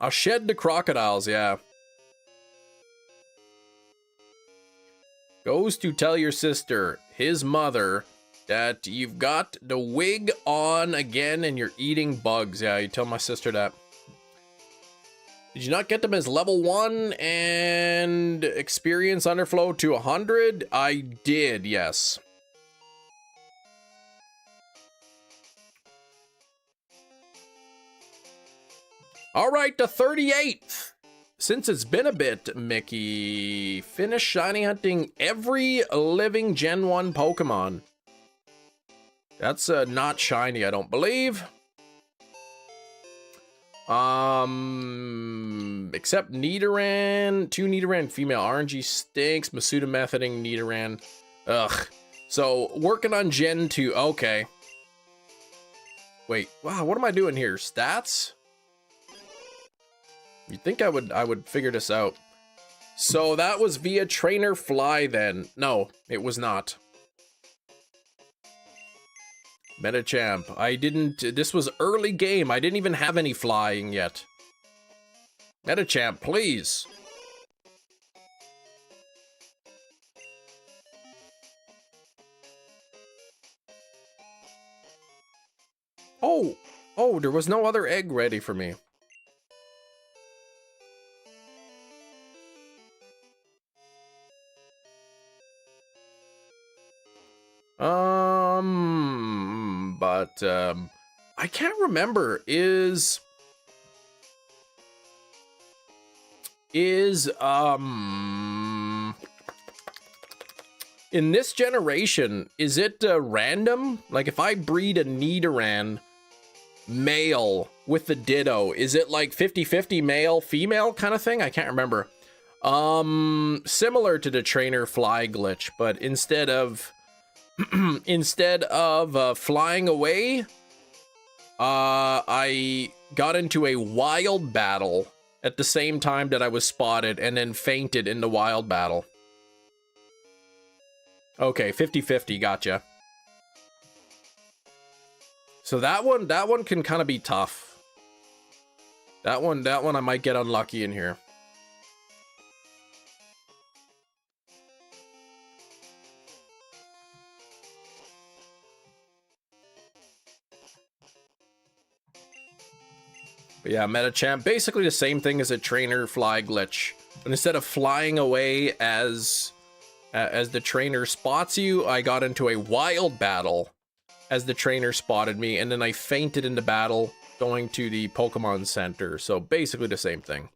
I'll shed the crocodiles, yeah. Goes to tell your sister, his mother, that you've got the wig on again and you're eating bugs. Yeah, you tell my sister that. Did you not get them as level 1 and experience underflow to 100? I did, yes. All right, the 38th. Since it's been a bit, Mickey, finish shiny hunting every living Gen 1 Pokemon. That's not shiny, I don't believe. Except Nidoran, 2 Nidoran female, RNG stinks, Masuda methoding Nidoran. Ugh. So working on Gen 2, okay. Wait, wow, what am I doing here? Stats? You'd think I would figure this out. So that was via Trainer Fly then. No, it was not. Metachamp, I didn't, this was early game. I didn't even have any flying yet. Metachamp, please. Oh, there was no other egg ready for me. I can't remember. Is in this generation, is it random? Like if I breed a Nidoran male with the Ditto, is it like 50-50 male female kind of thing? I can't remember. Similar to the Trainer Fly glitch, but instead of flying away, I got into a wild battle at the same time that I was spotted and then fainted in the wild battle. Okay, 50-50, gotcha. So that one can kind of be tough. That one I might get unlucky in here. But yeah, Metachamp, basically the same thing as a Trainer Fly glitch. But instead of flying away as the trainer spots you, I got into a wild battle as the trainer spotted me, and then I fainted in the battle going to the Pokemon Center. So basically the same thing.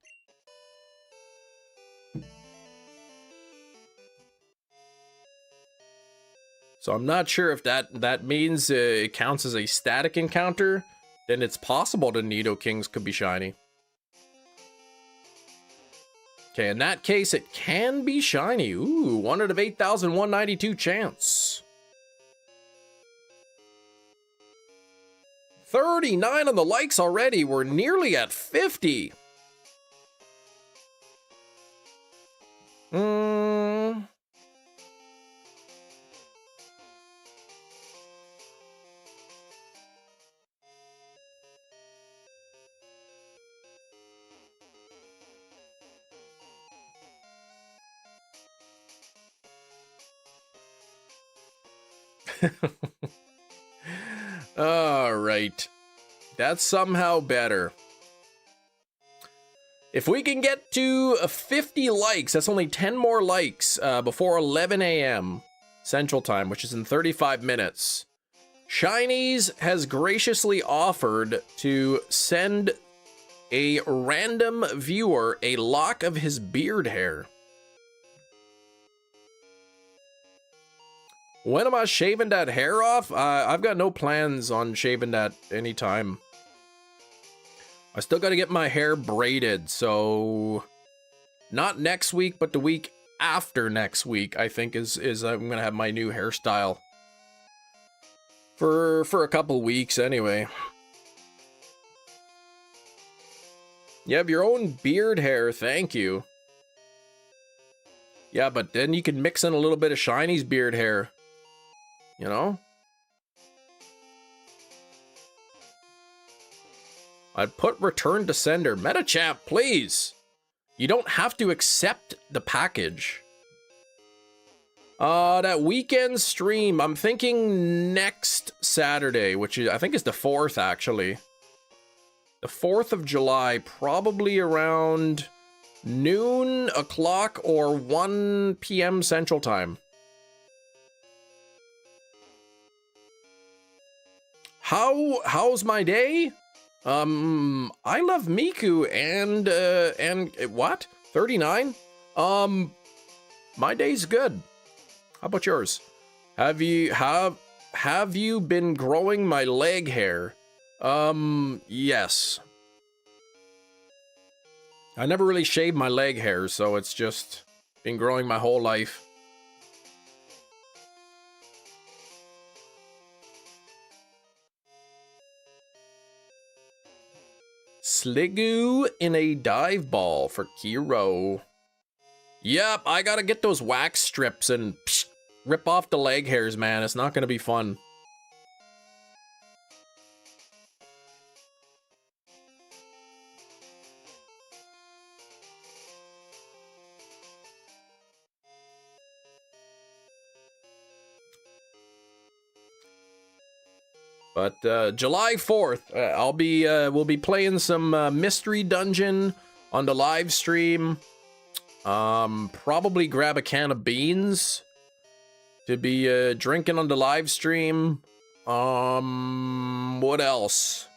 So I'm not sure if that means it counts as a static encounter. Then it's possible the Nidokings could be shiny. Okay, in that case, it can be shiny. Ooh, 1 out of 8,192 chance. 39 on the likes already. We're nearly at 50. All right. That's somehow better. If we can get to 50 likes, that's only 10 more likes before 11 a.m. Central Time, which is in 35 minutes. Shinies has graciously offered to send a random viewer a lock of his beard hair. When am I shaving that hair off? I've got no plans on shaving that anytime. I still got to get my hair braided, so not next week, but the week after next week, I think is I'm gonna have my new hairstyle for a couple weeks anyway. You have your own beard hair, thank you. Yeah, but then you can mix in a little bit of Shiny's beard hair. You know? I'd put return to sender. Metachamp, please. You don't have to accept the package. That weekend stream, I'm thinking next Saturday, which is, I think is the 4th, actually. The 4th of July, probably around noon, o'clock, or 1 p.m. Central Time. How's my day? I love Miku and what? 39? My day's good. How about yours? Have you been growing my leg hair? Yes. I never really shaved my leg hair, so it's just been growing my whole life. Sliggoo in a dive ball for Kiro. Yep, I gotta get those wax strips and rip off the leg hairs, man. It's not gonna be fun. But July 4th, we'll be playing some Mystery Dungeon on the live stream. Probably grab a can of beans to be drinking on the live stream. What else?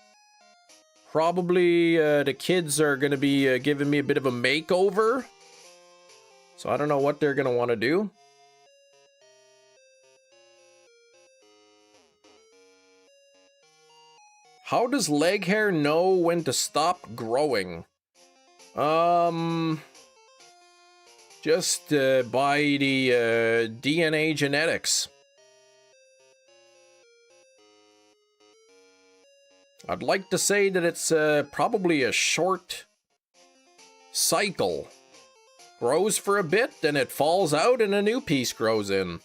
Probably the kids are gonna be giving me a bit of a makeover. So I don't know what they're gonna want to do. How does leg hair know when to stop growing? Just by the DNA genetics. I'd like to say that it's probably a short cycle. Grows for a bit, then it falls out and a new piece grows in.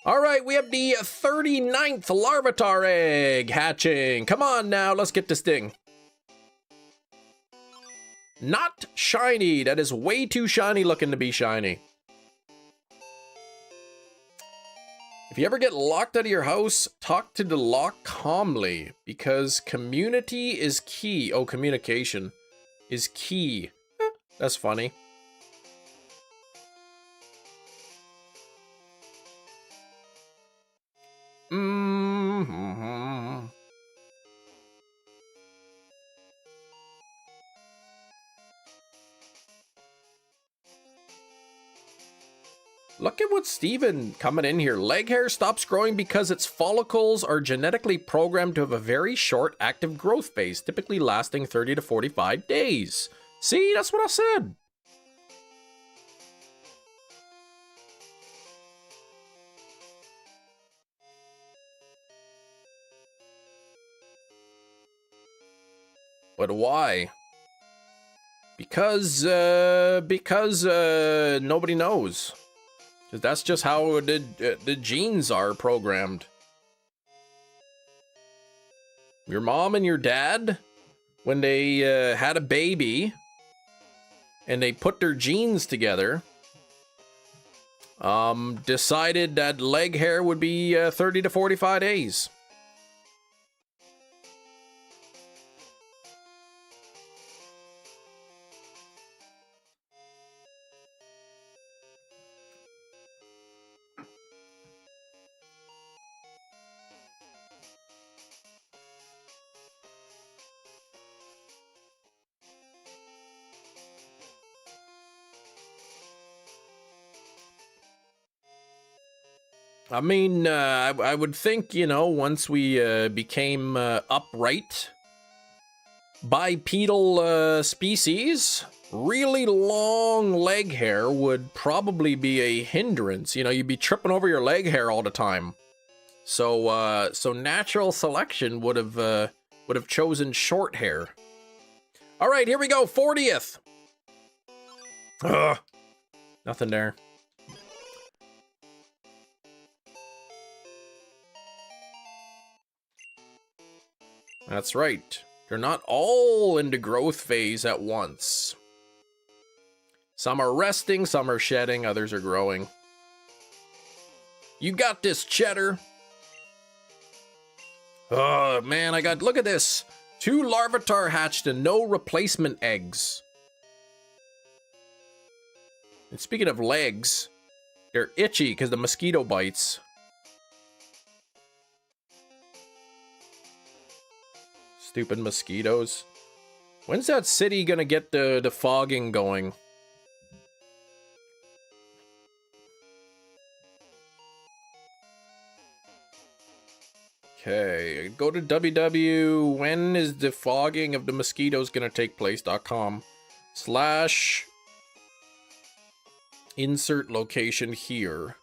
Alright, we have the 39th Larvitar egg hatching. Come on now, let's get this thing. Not shiny. That is way too shiny looking to be shiny. If you ever get locked out of your house, talk to the lock calmly, because community is key. Oh, communication is key. That's funny. Look at what Steven coming in here. Leg hair stops growing because its follicles are genetically programmed to have a very short active growth phase, typically lasting 30 to 45 days. See, that's what I said. But why? Because nobody knows. Because that's just how the genes are programmed. Your mom and your dad, when they had a baby and they put their genes together, decided that leg hair would be 30 to 45 days. I mean, I would think, you know, once we became upright bipedal species, really long leg hair would probably be a hindrance. You know, you'd be tripping over your leg hair all the time. So, so natural selection would have chosen short hair. All right, here we go. 40th. Ugh, nothing there. That's right. They're not all in the growth phase at once. Some are resting, some are shedding, others are growing. You got this, Cheddar. Oh, man, look at this. 2 Larvitar hatched and no replacement eggs. And speaking of legs, they're itchy because the mosquito bites. Stupid mosquitoes. When's that city gonna get the fogging going? Okay, go to www. When is the fogging of the mosquitoes gonna take place.com / insert location here.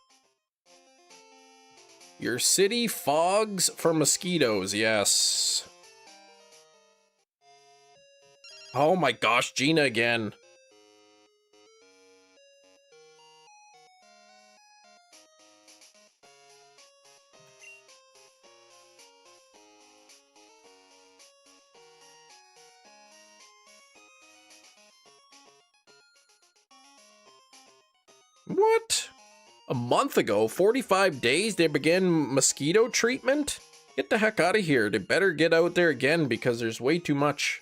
Your city fogs for mosquitoes, yes. Oh my gosh, Gina again. What? A month ago, 45 days, they began mosquito treatment? Get the heck out of here. They better get out there again because there's way too much.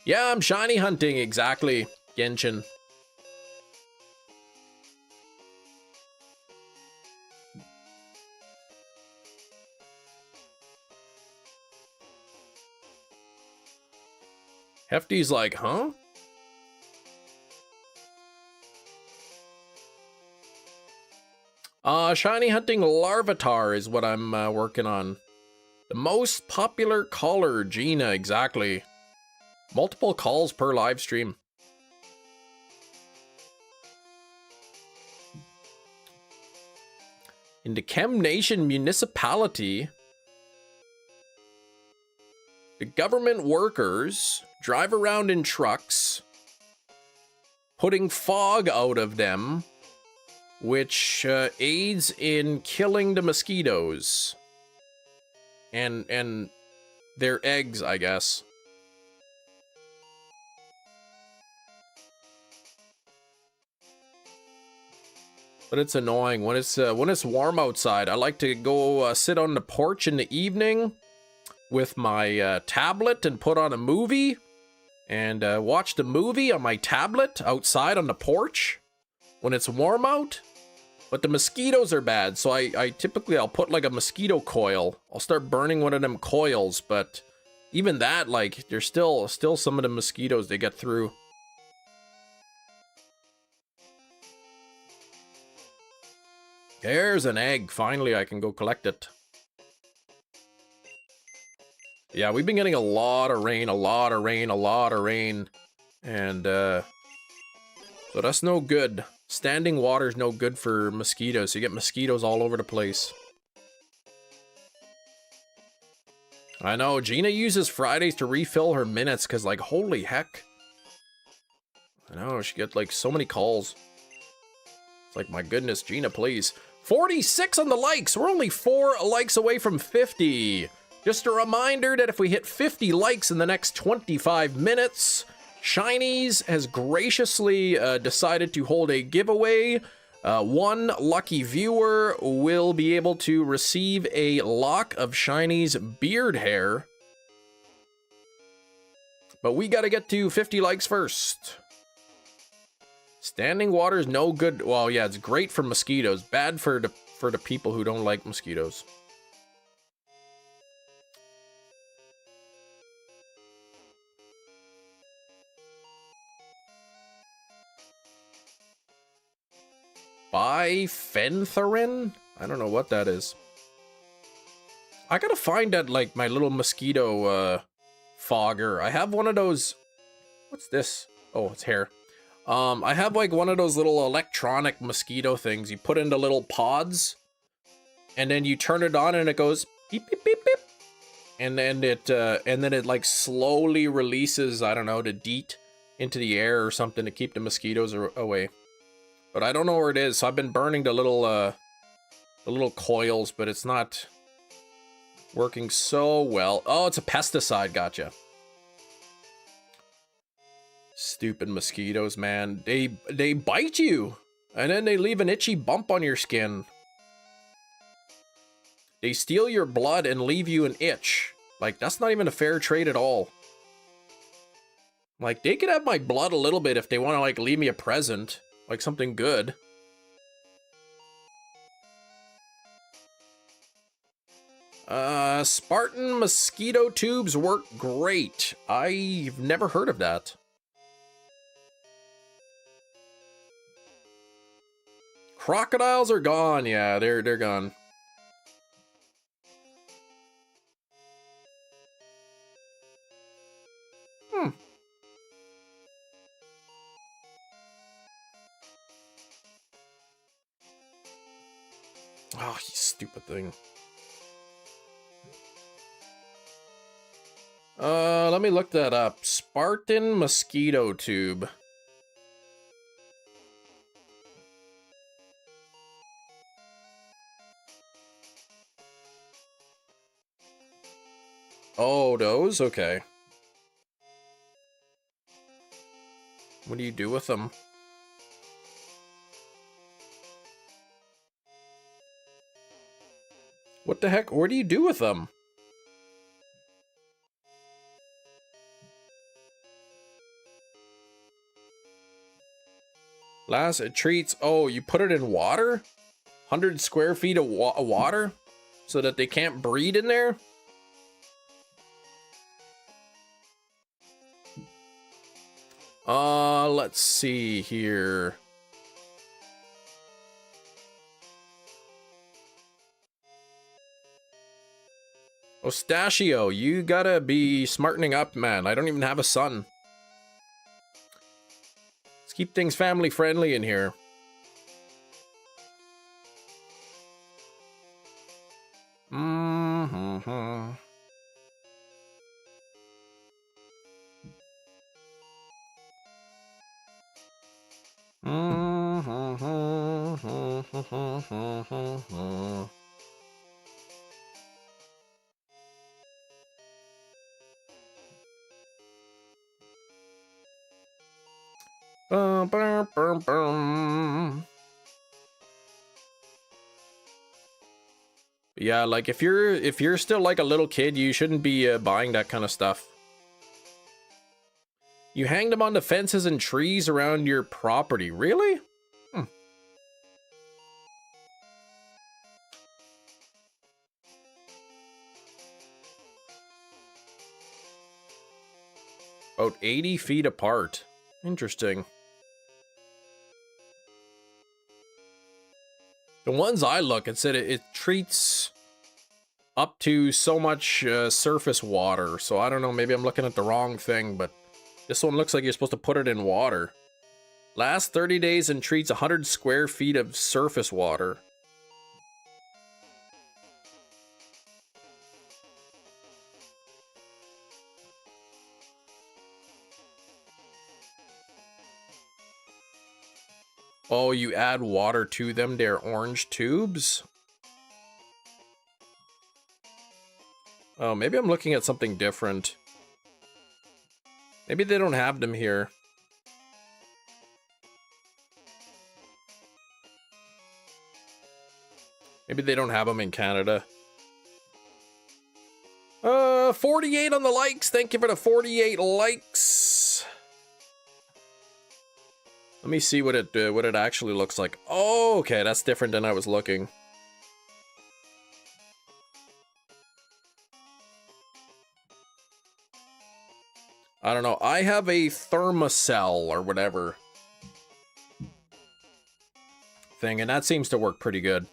Yeah, I'm shiny hunting, exactly, Genshin. Hefty's like, huh? Shiny hunting Larvitar is what I'm working on. The most popular caller, Gina, exactly. Multiple calls per live stream. In the Chem Nation municipality, the government workers drive around in trucks, putting fog out of them, which aids in killing the mosquitoes and their eggs, I guess. But it's annoying when it's warm outside. I like to go sit on the porch in the evening with my tablet and put on a movie and watch the movie on my tablet outside on the porch when it's warm out. But the mosquitoes are bad, so I typically I'll put like a mosquito coil. I'll start burning one of them coils, but even that, like, there's still some of the mosquitoes they get through. There's an egg. Finally, I can go collect it. Yeah, we've been getting a lot of rain, a lot of rain, a lot of rain. And, so that's no good. Standing water's no good for mosquitoes. You get mosquitoes all over the place. I know, Gina uses Fridays to refill her minutes, because, like, holy heck. I know, she gets, like, so many calls. It's like, my goodness, Gina, please. 46 on the likes! We're only 4 likes away from 50. Just a reminder that if we hit 50 likes in the next 25 minutes, Shinies has graciously decided to hold a giveaway. One lucky viewer will be able to receive a lock of Shiny's beard hair. But we gotta get to 50 likes first. Standing water is no good. Well, yeah, it's great for mosquitoes. Bad for the people who don't like mosquitoes. Bifenthrin? I don't know what that is. I gotta find that, like, my little mosquito fogger. I have one of those. What's this? Oh, it's hair. I have like one of those little electronic mosquito things. You put into little pods, and then you turn it on, and it goes beep beep beep beep, and then it like slowly releases, I don't know, the DEET into the air or something to keep the mosquitoes away. But I don't know where it is. So I've been burning the little coils, but it's not Working so well. Oh, it's a pesticide. Gotcha. Stupid mosquitoes, man. They bite you. And then they leave an itchy bump on your skin. They steal your blood and leave you an itch. Like, that's not even a fair trade at all. Like, they could have my blood a little bit if they want to, like, leave me a present. Like, something good. Spartan mosquito tubes work great. I've never heard of that. Crocodiles are gone. Yeah, they're gone. Oh, you stupid thing. Let me look that up. Spartan mosquito tube. Oh, those? Okay. What do you do with them? What the heck? What do you do with them? Last, it treats... Oh, you put it in water? 100 square feet of water? So that they can't breed in there? Let's see here. Ostachio, you gotta be smartening up, man. I don't even have a son. Let's keep things family friendly in here. Mm-hmm. Yeah, like if you're still like a little kid, you shouldn't be buying that kind of stuff. You hang them on the fences and trees around your property. Really? About 80 feet apart. Interesting. The ones I look, it said it treats up to so much surface water. So I don't know, maybe I'm looking at the wrong thing, but this one looks like you're supposed to put it in water. Lasts 30 days and treats 100 square feet of surface water. Oh, you add water to them, they're orange tubes? Oh, maybe I'm looking at something different. Maybe they don't have them here. Maybe they don't have them in Canada. 48 on the likes. Thank you for the 48 likes. Let me see what it actually looks like. Oh, okay, that's different than I was looking. I don't know. I have a thermocell or whatever thing, and that seems to work pretty good.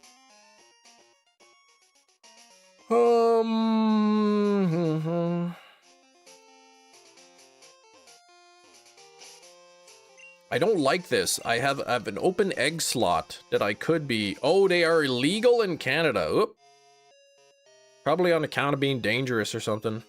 I don't like this. I have an open egg slot that I could be... Oh, they are illegal in Canada. Oop. Probably on account of being dangerous or something.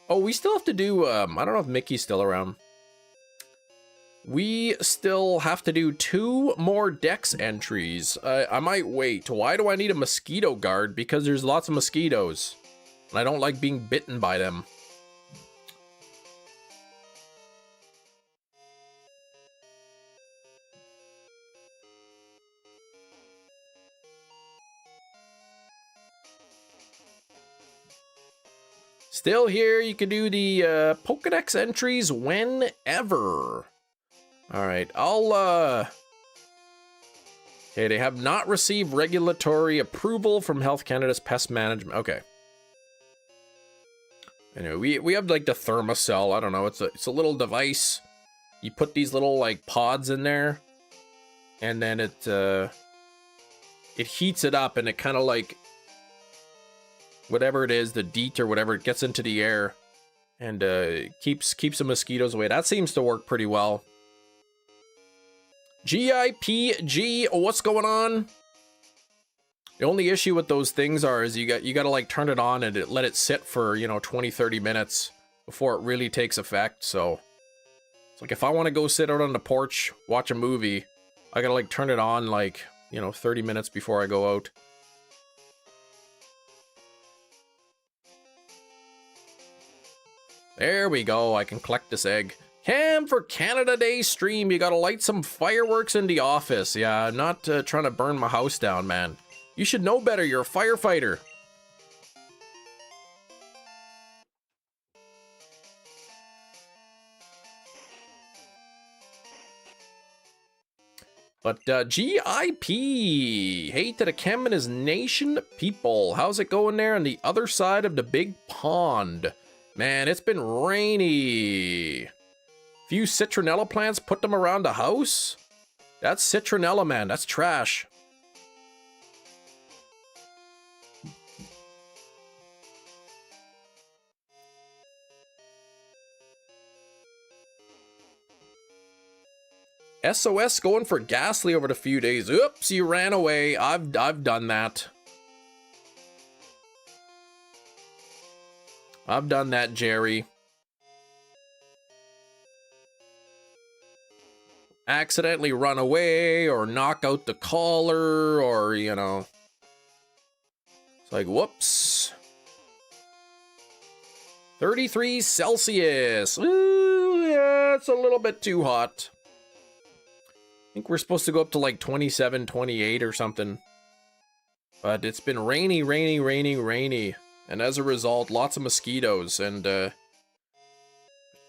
Oh, we still have to do... I don't know if Mickey's still around. We still have to do 2 more dex entries. I might wait. Why do I need a mosquito guard? Because there's lots of mosquitoes. And I don't like being bitten by them. Still here, you can do the Pokédex entries whenever. Alright, okay, they have not received regulatory approval from Health Canada's pest management. Okay. Anyway, we have like the thermocell. I don't know, it's a little device. You put these little like pods in there, and then it heats it up, and it kind of like, whatever it is, the DEET or whatever, it gets into the air and keeps the mosquitoes away. That seems to work pretty well. GIPG, what's going on? The only issue with those things is you got to like turn it on and let it sit for, 20-30 minutes before it really takes effect. So it's like if I want to go sit out on the porch, watch a movie, I got to like turn it on like, 30 minutes before I go out. There we go, I can collect this egg. Cam for Canada Day stream, you gotta light some fireworks in the office. Yeah, I'm not trying to burn my house down, man. You should know better, you're a firefighter. But GIP, hey to the Cam and his nation people. How's it going there on the other side of the big pond? Man, it's been rainy. Few citronella plants, put them around the house? That's citronella, man. That's trash. SOS going for Ghastly over the few days. Oops, you ran away. I've done that. I've done that, Jerry. Accidentally run away or knock out the collar or, It's like, whoops. 33 Celsius. Ooh, yeah, it's a little bit too hot. I think we're supposed to go up to like 27, 28 or something. But it's been rainy, rainy, rainy, rainy. And as a result, lots of mosquitoes, and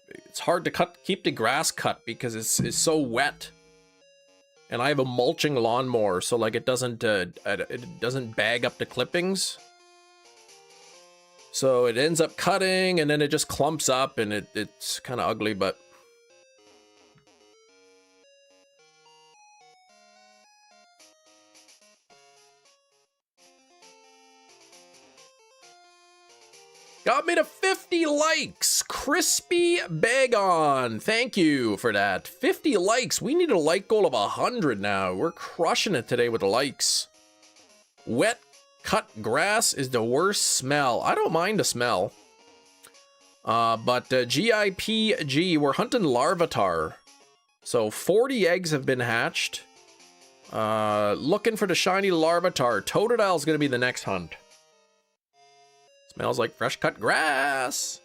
it's hard to keep the grass cut because it's so wet. And I have a mulching lawnmower, so like it doesn't bag up the clippings. So it ends up cutting, and then it just clumps up, and it's kind of ugly, but. Got me to 50 likes. Crispy Bagon. Thank you for that. 50 likes. We need a like goal of 100 now. We're crushing it today with the likes. Wet cut grass is the worst smell. I don't mind the smell. But GIPG, we're hunting Larvitar. So 40 eggs have been hatched. Looking for the shiny Larvitar. Totodile is going to be the next hunt. Smells like fresh cut grass.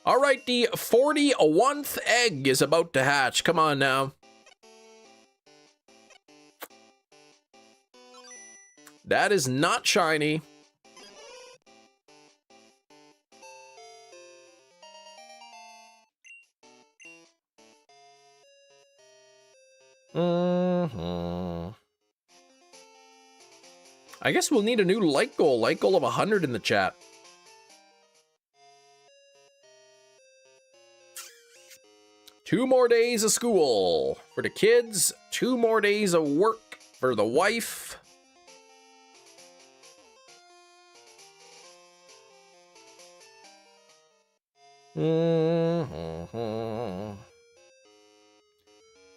All right, the 41st egg is about to hatch. Come on now. That is not shiny. I guess we'll need a new like goal of 100 in the chat. Two more days of school for the kids, 2 more days of work for the wife.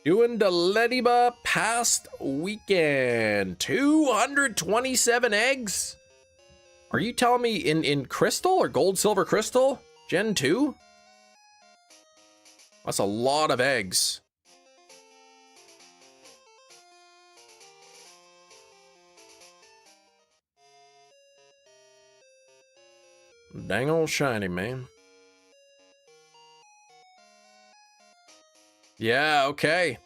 Doing the Lediba past weekend. 227 eggs? Are you telling me in crystal or gold, silver, crystal? Gen 2? That's a lot of eggs. Dang old shiny, man. Yeah, okay.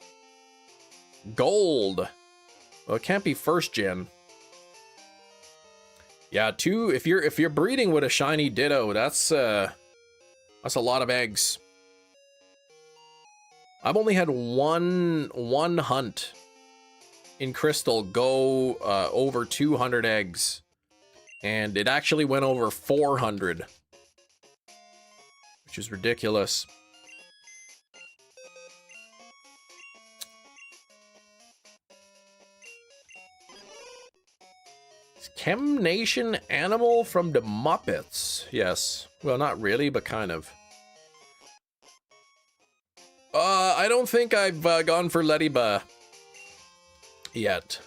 Gold. Well, it can't be first gen. Yeah, two. If you're breeding with a shiny Ditto, that's a lot of eggs. I've only had one hunt in Crystal go over 200 eggs, and it actually went over 400, which is ridiculous. Chem Nation animal from the Muppets. Yes. Well, not really, but kind of. I don't think I've gone for Lettyba yet.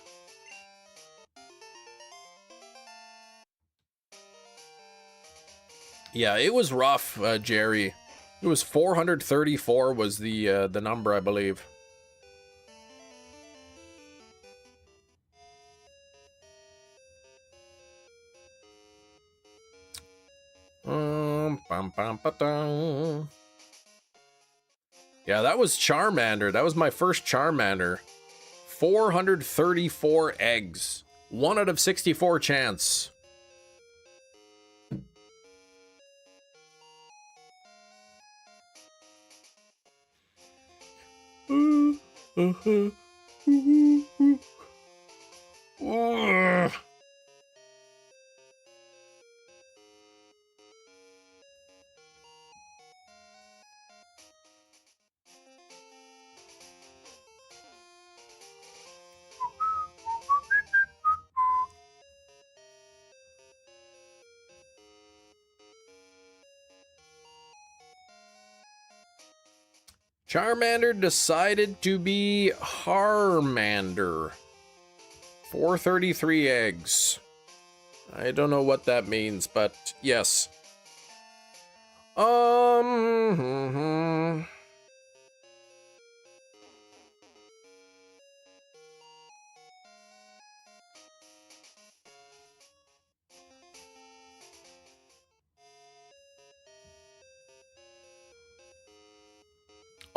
Yeah, it was rough, Jerry. It was 434 was the number, I believe. Yeah, that was Charmander. That was my first Charmander. 434 eggs. 1 out of 64 chance. Charmander decided to be Harmander. 433 eggs. I don't know what that means, but yes.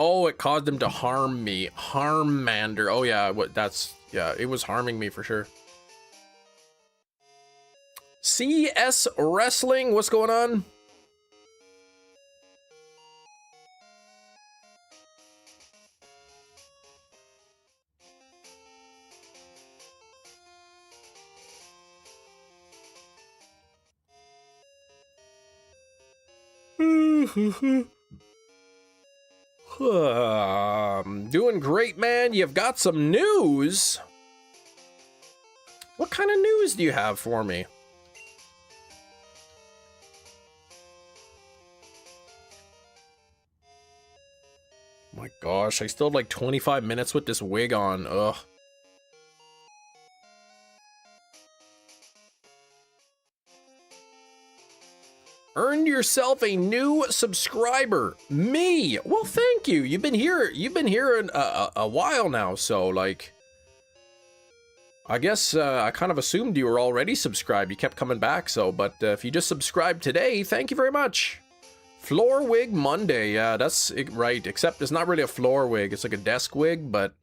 Oh, it caused him to harm me. Harmander. Oh yeah, yeah, it was harming me for sure. CS Wrestling, what's going on? Doing great, man. You've got some news. What kind of news do you have for me? My gosh, I still have like 25 minutes with this wig on. Ugh. Earned yourself a new subscriber. Me. Well, thank you. You've been here a while now, so like I guess I kind of assumed you were already subscribed. You kept coming back, so but if you just subscribed today, thank you very much. Floor wig Monday. Yeah, that's right. Except it's not really a floor wig. It's like a desk wig, but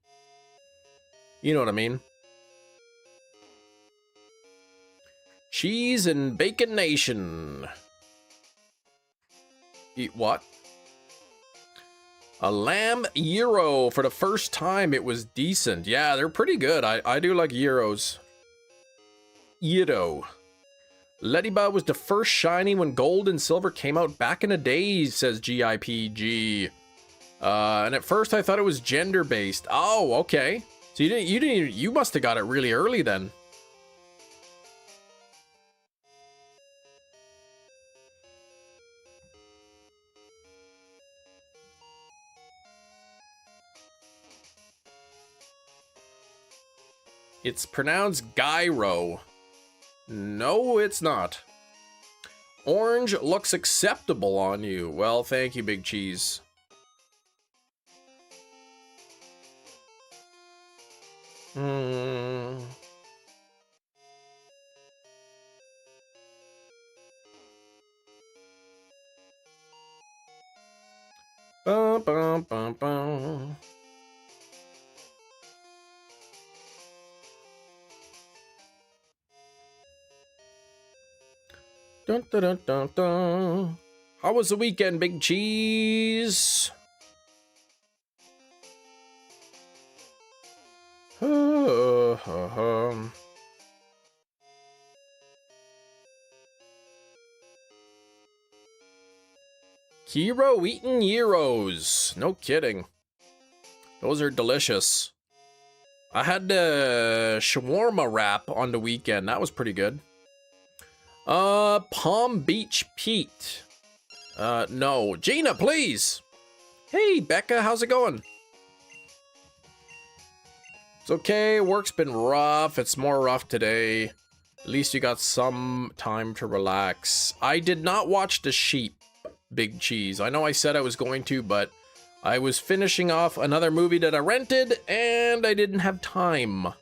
you know what I mean. Cheese and Bacon Nation. Eat what? A lamb gyro for the first time. It was decent. Yeah, they're pretty good. I do like gyros. Gyro. Lettyba was the first shiny when gold and silver came out back in the days, says GIPG. And at first I thought it was gender based. Oh, okay. So you must have got it really early then. It's pronounced gyro. No, it's not. Orange looks acceptable on you. Well, thank you, Big Cheese. Bum, bum, bum, bum. Dun, dun, dun, dun, dun. How was the weekend, Big Cheese? Hero eating gyros. No kidding. Those are delicious. I had the shawarma wrap on the weekend. That was pretty good. Palm Beach Pete. No. Gina, please. Hey, Becca, how's it going? It's okay. Work's been rough. It's more rough today. At least you got some time to relax. I did not watch The Sheep, Big Cheese. I know I said I was going to, but I was finishing off another movie that I rented, and I didn't have time.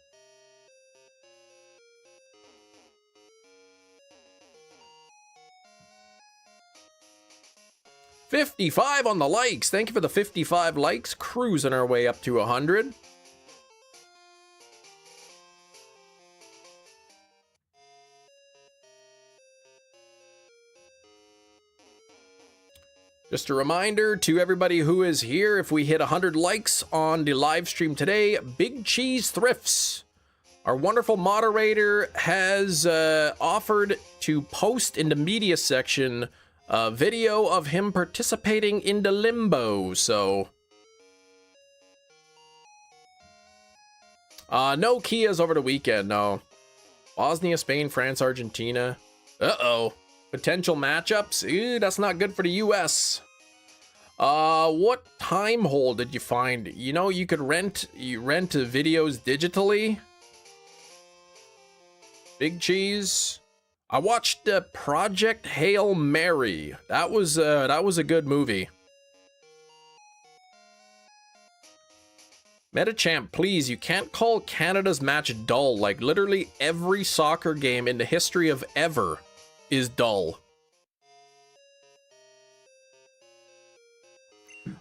$55 on the likes. Thank you for the 55 likes. Cruising our way up to 100. Just a reminder to everybody who is here, if we hit 100 likes on the live stream today, Big Cheese Thrifts, our wonderful moderator, has offered to post in the media section a video of him participating in the limbo. So, no Kias over the weekend, no. Bosnia, Spain, France, Argentina. Uh-oh. Potential matchups? Ew, that's not good for the US. What time hole did you find? You know, you could rent videos digitally. Big Cheese. I watched Project Hail Mary. That was a good movie. Metachamp, please, you can't call Canada's match dull. Like, literally every soccer game in the history of ever is dull.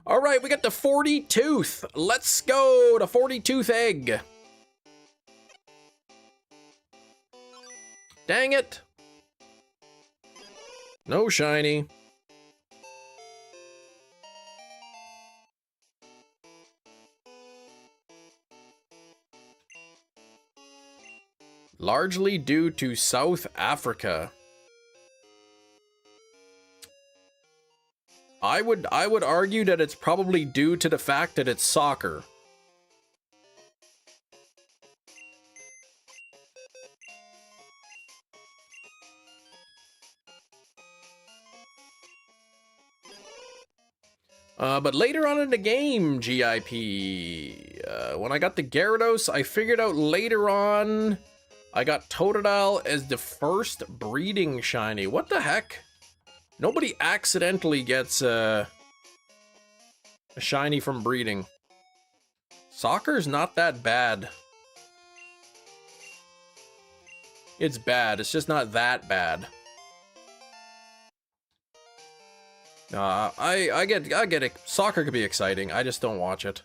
All right, we got the 40 tooth. Let's go to 40 tooth egg. Dang it. No shiny. Largely due to South Africa. I would argue that it's probably due to the fact that it's soccer. But later on in the game, GIP, when I got the Gyarados, I figured out later on I got Totodile as the first breeding shiny. What the heck? Nobody accidentally gets a shiny from breeding. Soccer's not that bad. It's bad, it's just not that bad. I get it. Soccer could be exciting. I just don't watch it.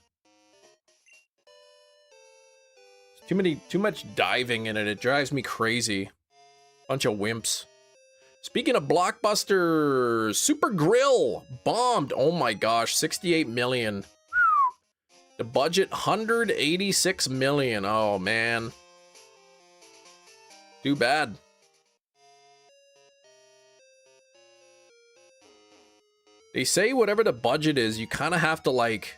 Too much diving in it. It drives me crazy. Bunch of wimps. Speaking of blockbuster, Super Grill bombed. Oh my gosh, 68 million. The budget 186 million. Oh man. Too bad. They say whatever the budget is, you kind of have to like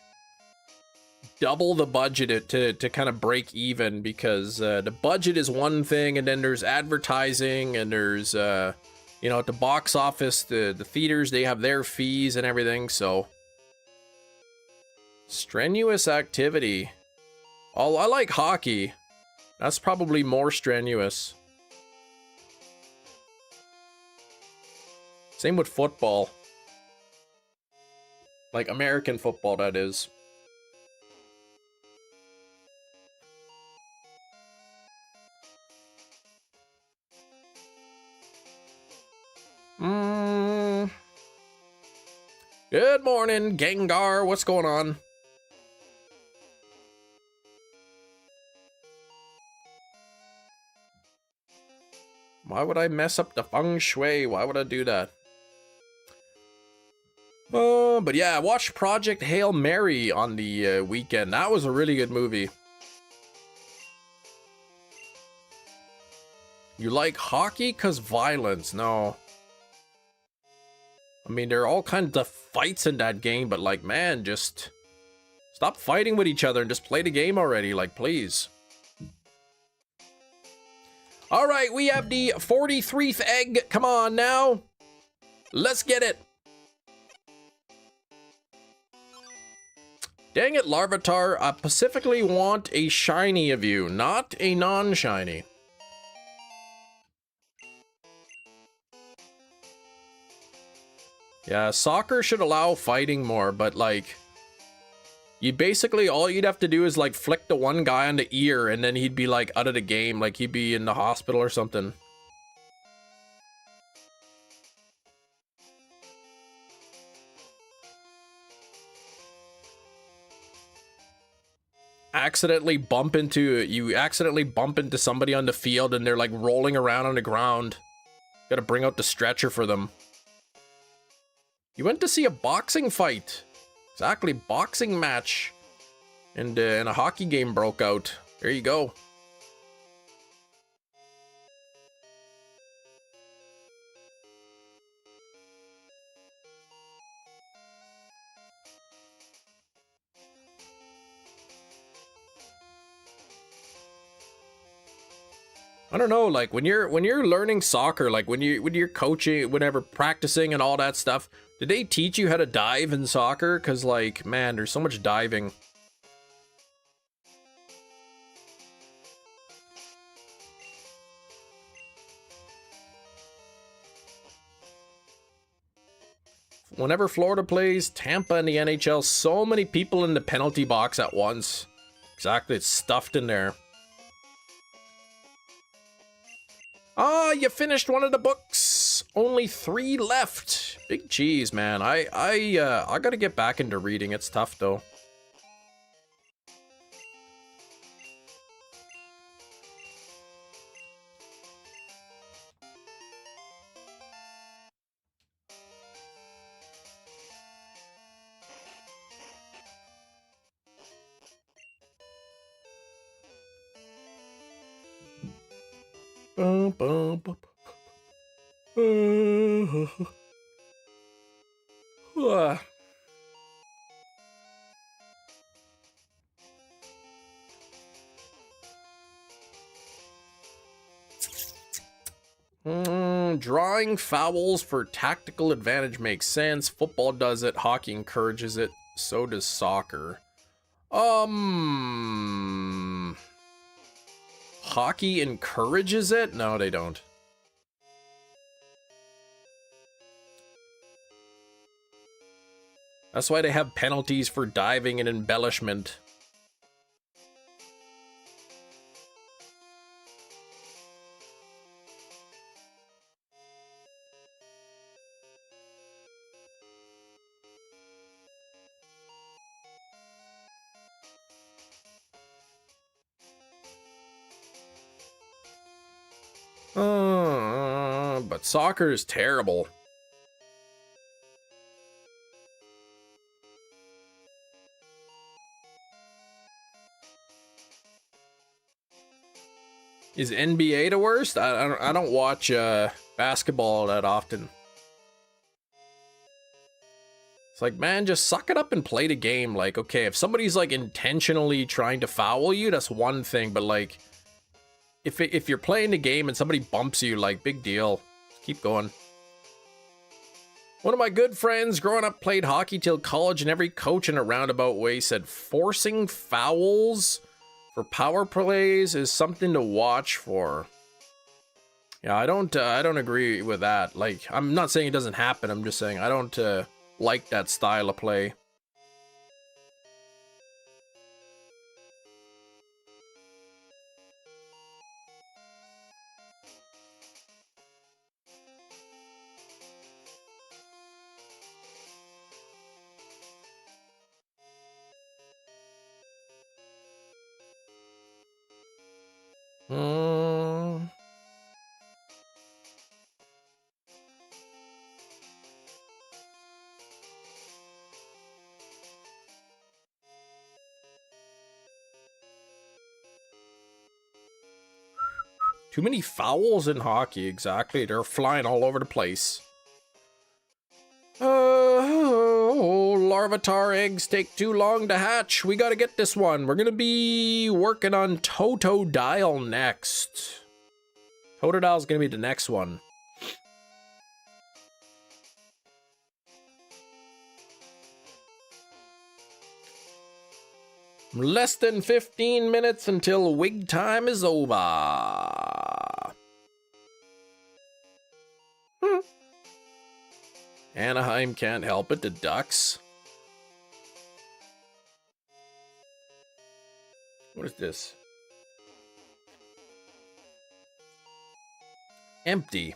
double the budget to kind of break even, because the budget is one thing, and then there's advertising, and there's you know, at the box office, the theaters, they have their fees and everything. So strenuous activity. Oh, I like hockey. That's probably more strenuous. Same with football. Like American football, that is. Good morning, Gengar. What's going on? Why would I mess up the feng shui? Why would I do that? But yeah, I watched Project Hail Mary on the weekend. That was a really good movie. You like hockey? 'Cause violence? No. I mean, there are all kinds of fights in that game, but like, man, just stop fighting with each other and just play the game already. Like, please. All right, we have the 43th egg. Come on now. Let's get it. Dang it, Larvitar. I specifically want a shiny of you, not a non-shiny. Yeah, soccer should allow fighting more, but like, you basically, all you'd have to do is like flick the one guy on the ear and then he'd be like out of the game, like he'd be in the hospital or something. You accidentally bump into somebody on the field and they're like rolling around on the ground. Gotta bring out the stretcher for them. You went to see a boxing fight. Exactly, boxing match. And a hockey game broke out. There you go. I don't know, like when you're learning soccer, like when you're coaching, whenever practicing and all that stuff, did they teach you how to dive in soccer? 'Cause like, man, there's so much diving. Whenever Florida plays Tampa in the NHL, so many people in the penalty box at once. Exactly, it's stuffed in there. Ah, you finished one of the books. Only 3 left. Big cheese, man. I gotta get back into reading. It's tough though. Bum, bum, bum. Drawing fouls for tactical advantage makes sense. Football does it. Hockey encourages it. So does soccer. Hockey encourages it? No, they don't. That's why they have penalties for diving and embellishment. But soccer is terrible. Is NBA the worst? I don't watch basketball that often. It's like, man, just suck it up and play the game. Like, okay, if somebody's like intentionally trying to foul you, that's one thing. But like, if you're playing the game and somebody bumps you, like, big deal. Keep going. One of my good friends growing up played hockey till college, and every coach in a roundabout way said forcing fouls for power plays is something to watch for. Yeah, I don't agree with that. Like, I'm not saying it doesn't happen. I'm just saying I don't like that style of play. Too many fouls in hockey, exactly. They're flying all over the place. Larvitar eggs take too long to hatch. We gotta get this one. We're gonna be working on Totodile next. Totodile's gonna be the next one. Less than 15 minutes until wig time is over. Anaheim can't help it, the Ducks. What is this? Empty.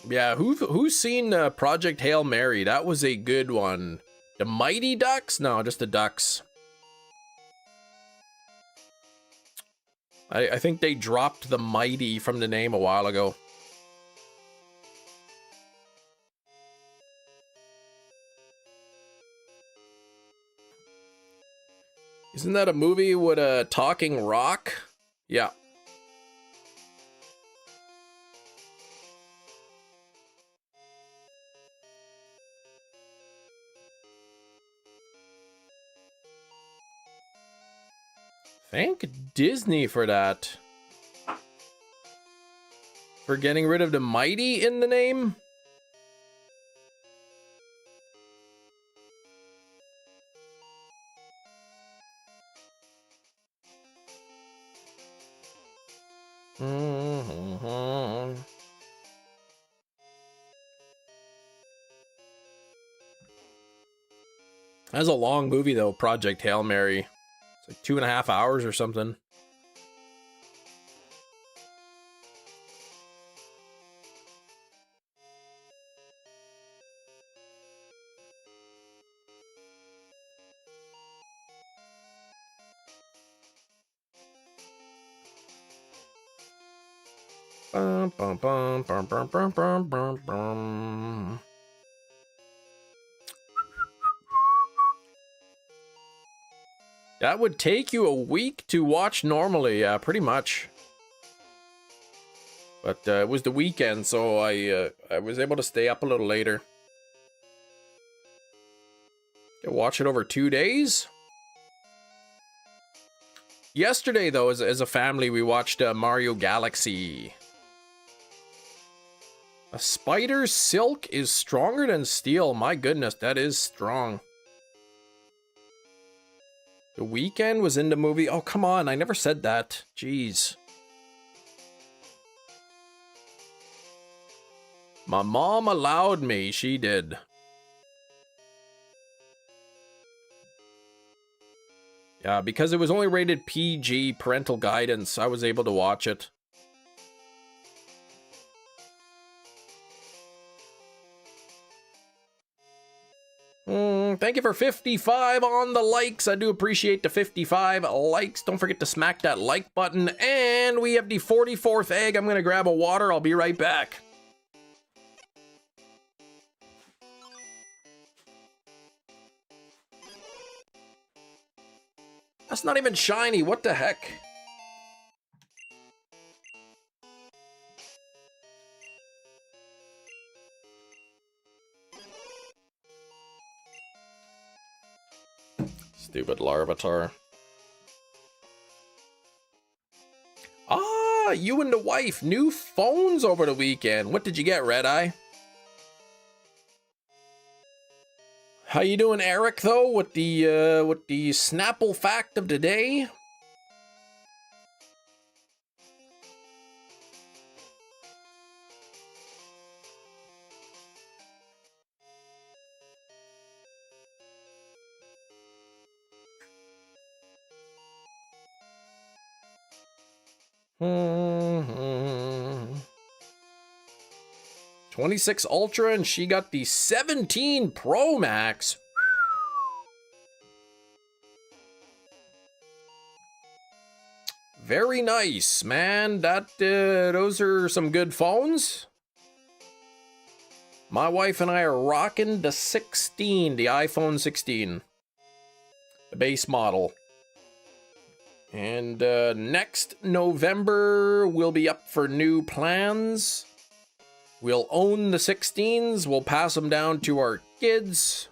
Yeah, who's seen Project Hail Mary? That was a good one. The Mighty Ducks? No, just the Ducks. I think they dropped the Mighty from the name a while ago. Isn't that a movie with a talking rock? Yeah. Thank Disney for that. For getting rid of the Mighty in the name? That's a long movie though, Project Hail Mary. It's like 2.5 hours or something. Bum, bum, bum, bum, bum, bum, bum, bum, bum. That would take you a week to watch normally, yeah, pretty much. But it was the weekend, so I was able to stay up a little later. Watch it over 2 days. Yesterday, though, as a family, we watched Mario Galaxy. A spider's silk is stronger than steel. My goodness, that is strong. The Weeknd was in the movie. Oh, come on. I never said that. Jeez. My mom allowed me. She did. Yeah, because it was only rated PG, parental guidance, I was able to watch it. Thank you for 55 on the likes. I do appreciate the 55 likes. Don't forget to smack that like button. And we have the 44th egg. I'm going to grab a water. I'll be right back. That's not even shiny. What the heck? Stupid Larvitar. Ah, you and the wife. New phones over the weekend. What did you get, Red Eye? How you doing, Eric, though, with the Snapple fact of the day? Mm-hmm. 26 Ultra, and she got the 17 Pro Max. Very nice, man. Those are some good phones. My wife and I are rocking the 16, the iPhone 16, the base model. And next November, we'll be up for new plans. We'll own the 16s. We'll pass them down to our kids.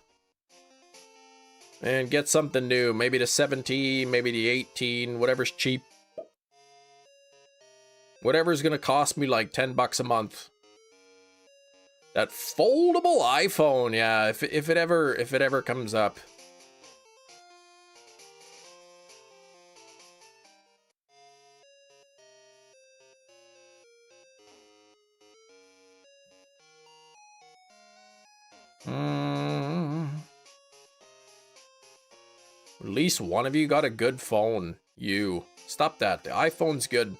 And get something new. Maybe the 17, maybe the 18, whatever's cheap. Whatever's going to cost me like $10 a month. That foldable iPhone, yeah, if it ever comes up. At least one of you got a good phone. You. Stop that. The iPhone's good.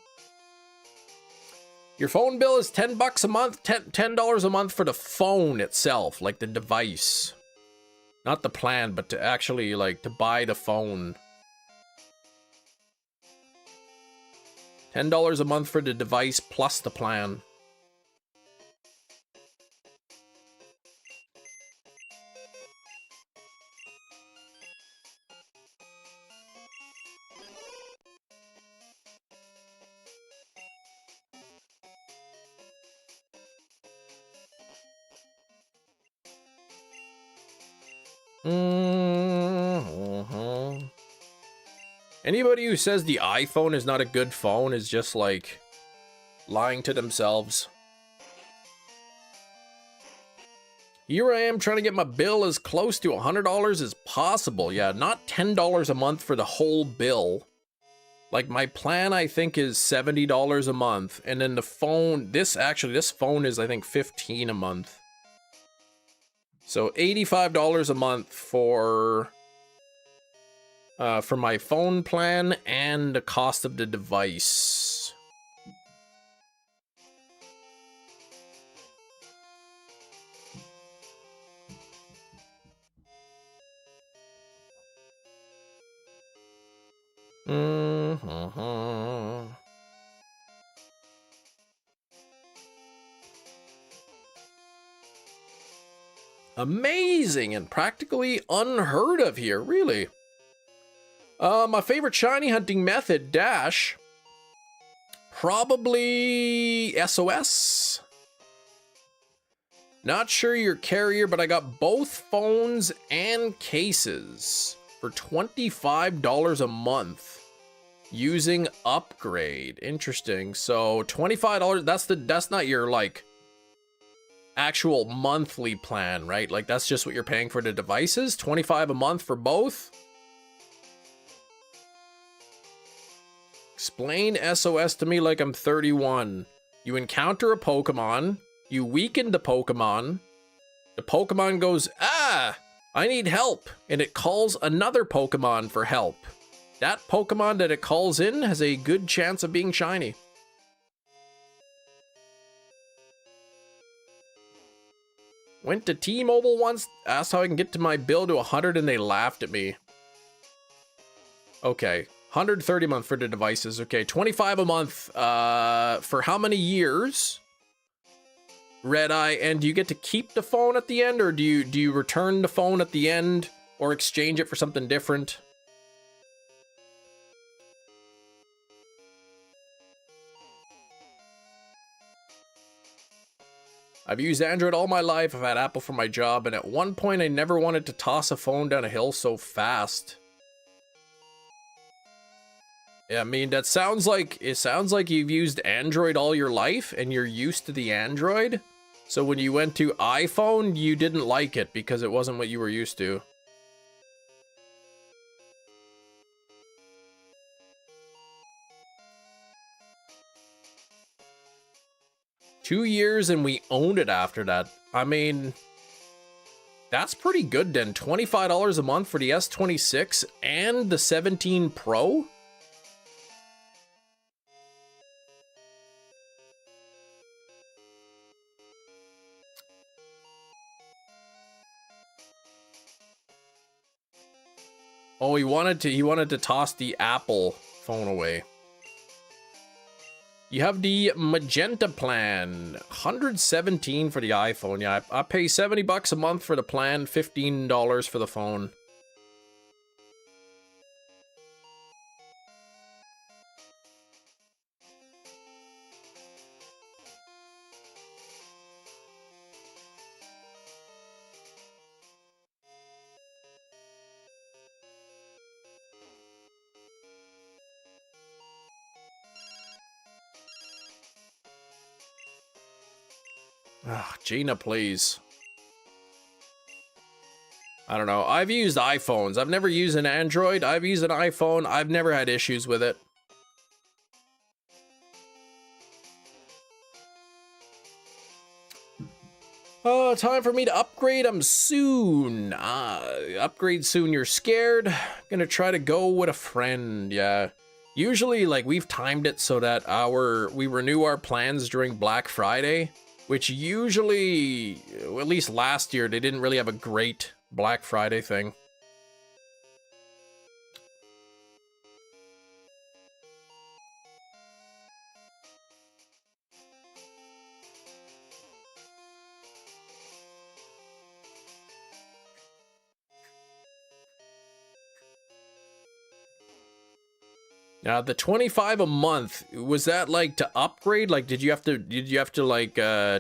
Your phone bill is $10 a month, $10 a month for the phone itself, like the device. Not the plan, but to actually, like, to buy the phone. $10 a month for the device plus the plan. Anybody who says the iPhone is not a good phone is just like lying to themselves. Here I am trying to get my bill as close to $100 as possible. Yeah, not $10 a month for the whole bill. Like my plan I think is $70 a month, and then the phone, this phone is I think $15 a month. So $85 a month for my phone plan and the cost of the device. Amazing and practically unheard of here, really. My favorite shiny hunting method, Dash. Probably SOS. Not sure your carrier, but I got both phones and cases for $25 a month using upgrade. Interesting. So $25, that's not your like actual monthly plan, right? Like that's just what you're paying for the devices. $25 a month for both. Explain SOS to me like I'm 31. You encounter a Pokemon, you weaken the Pokemon goes, ah, I need help, and it calls another Pokemon for help. That Pokemon that it calls in has a good chance of being shiny. Went to T-Mobile once, asked how I can get to my bill to 100 and they laughed at me. Okay. 130 a month for the devices. Okay, 25 a month for how many years? Red Eye, and do you get to keep the phone at the end, or do you return the phone at the end or exchange it for something different? I've used Android all my life. I've had Apple for my job, and at one point I never wanted to toss a phone down a hill so fast. Yeah, I mean, it sounds like you've used Android all your life and you're used to the Android. So when you went to iPhone, you didn't like it because it wasn't what you were used to. Two years and we owned it after that. I mean, that's pretty good then. $25 a month for the S26 and the 17 Pro? Oh, he wanted to toss the Apple phone away. You have the magenta plan, 117 for the iPhone. Yeah, I pay $70 a month for the plan, $15 for the phone. Ah, Gina, please. I don't know. I've used iPhones. I've never used an Android. I've used an iPhone. I've never had issues with it. Oh, time for me to upgrade. I'm soon. Upgrade soon. You're scared? Gonna try to go with a friend. Yeah. Usually, like, we've timed it so that we renew our plans during Black Friday, which usually, well, at least last year, they didn't really have a great Black Friday thing. Now, the 25 a month, was that like to upgrade? Like, did you have to like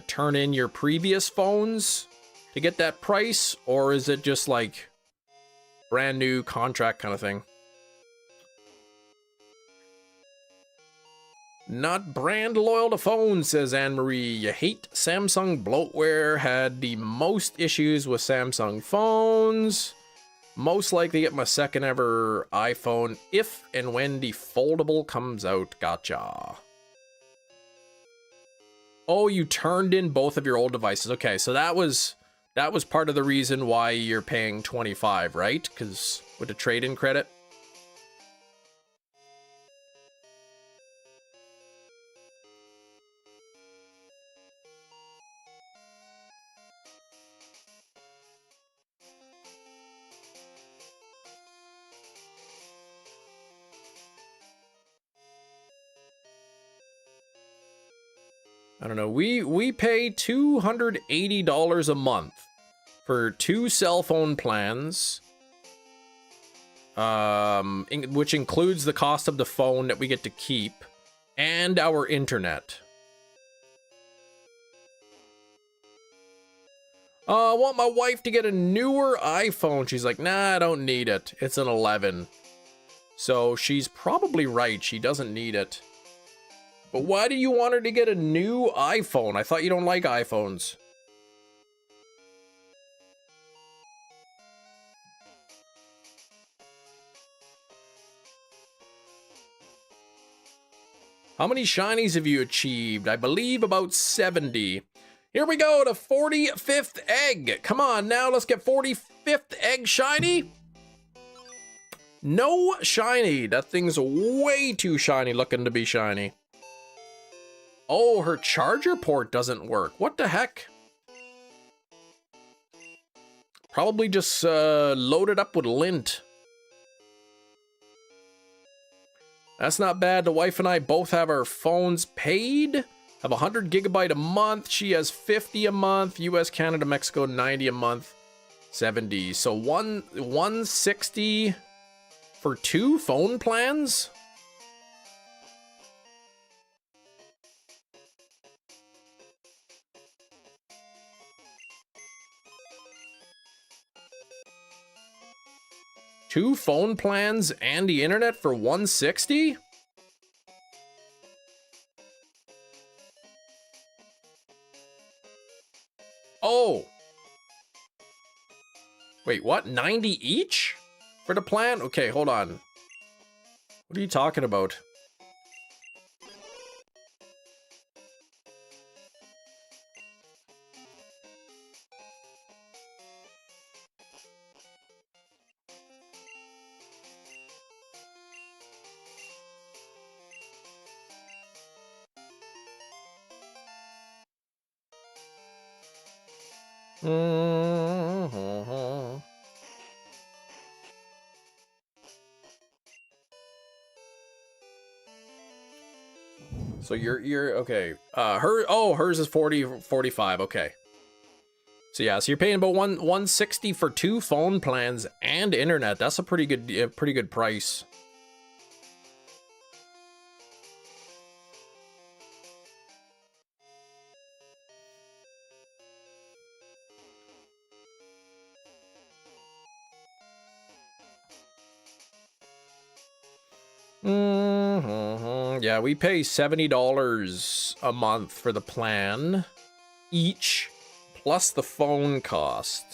turn in your previous phones to get that price, or is it just like brand new contract kind of thing? Not brand loyal to phones, says Anne-Marie. You hate Samsung bloatware. Had the most issues with Samsung phones. Most likely get my second ever iPhone if and when the foldable comes out. Gotcha. Oh, you turned in both of your old devices. Okay, so that was part of the reason why you're paying 25, right? Because with the trade-in credit. I don't know. We pay $280 a month for 2 cell phone plans, which includes the cost of the phone that we get to keep and our internet. I want my wife to get a newer iPhone. She's like, nah, I don't need it. It's an 11. So she's probably right. She doesn't need it. But why do you want her to get a new iPhone? I thought you don't like iPhones. How many shinies have you achieved? I believe about 70. Here we go, to 45th egg. Come on, now let's get 45th egg shiny. No shiny. That thing's way too shiny looking to be shiny. Oh, her charger port doesn't work. What the heck? Probably just loaded up with lint. That's not bad. The wife and I both have our phones paid. Have 100 gigabyte a month. She has 50 a month. US, Canada, Mexico, 90 a month. 70. So 160 for 2 phone plans? Two phone plans and the internet for 160? Oh! Wait, what? 90 each? For the plan? Okay, hold on. What are you talking about? So you're okay. Hers is 45, okay. So yeah, so you're paying about 160 for 2 phone plans and internet. That's a pretty good price. Yeah, we pay $70 a month for the plan each, plus the phone cost.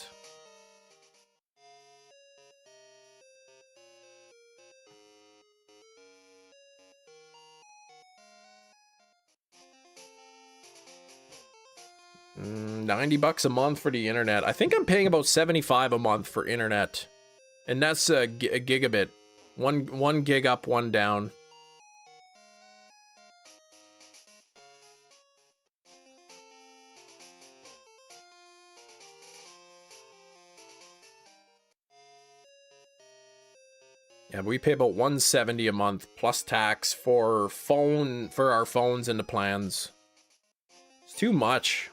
$90 a month for the internet. I think I'm paying about 75 a month for internet, and that's a gigabit. One gig up, one down. Yeah, we pay about 170 a month plus tax for our phones and the plans. It's too much.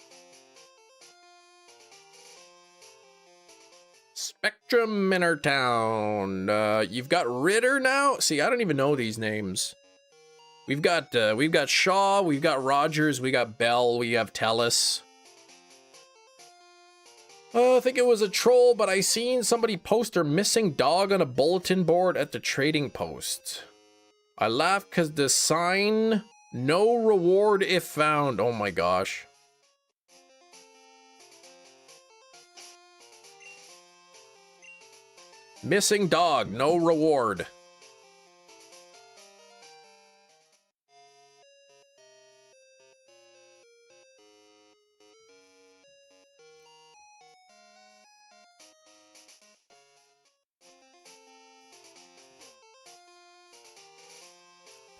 Spectrum Innertown. You've got Ritter now? See, I don't even know these names. We've got Shaw, we've got Rogers, we got Bell, we have Telus. I think it was a troll, but I seen somebody post their missing dog on a bulletin board at the trading post. I laughed because the sign, no reward if found. Oh my gosh. Missing dog, no reward.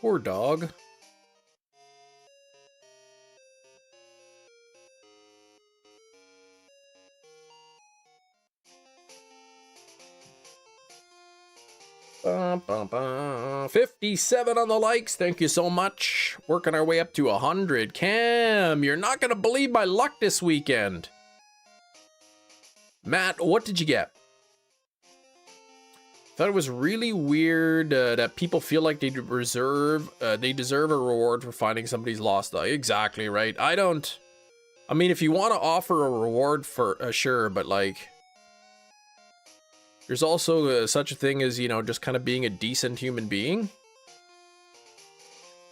Poor dog. Bum, bum, bum. 57 on the likes. Thank you so much. Working our way up to 100. Cam, you're not going to believe my luck this weekend. Matt, what did you get? Thought it was really weird that people feel like they deserve a reward for finding somebody's lost dog. Exactly, right? I mean, if you want to offer a reward for sure, but like there's also such a thing as, you know, just kind of being a decent human being.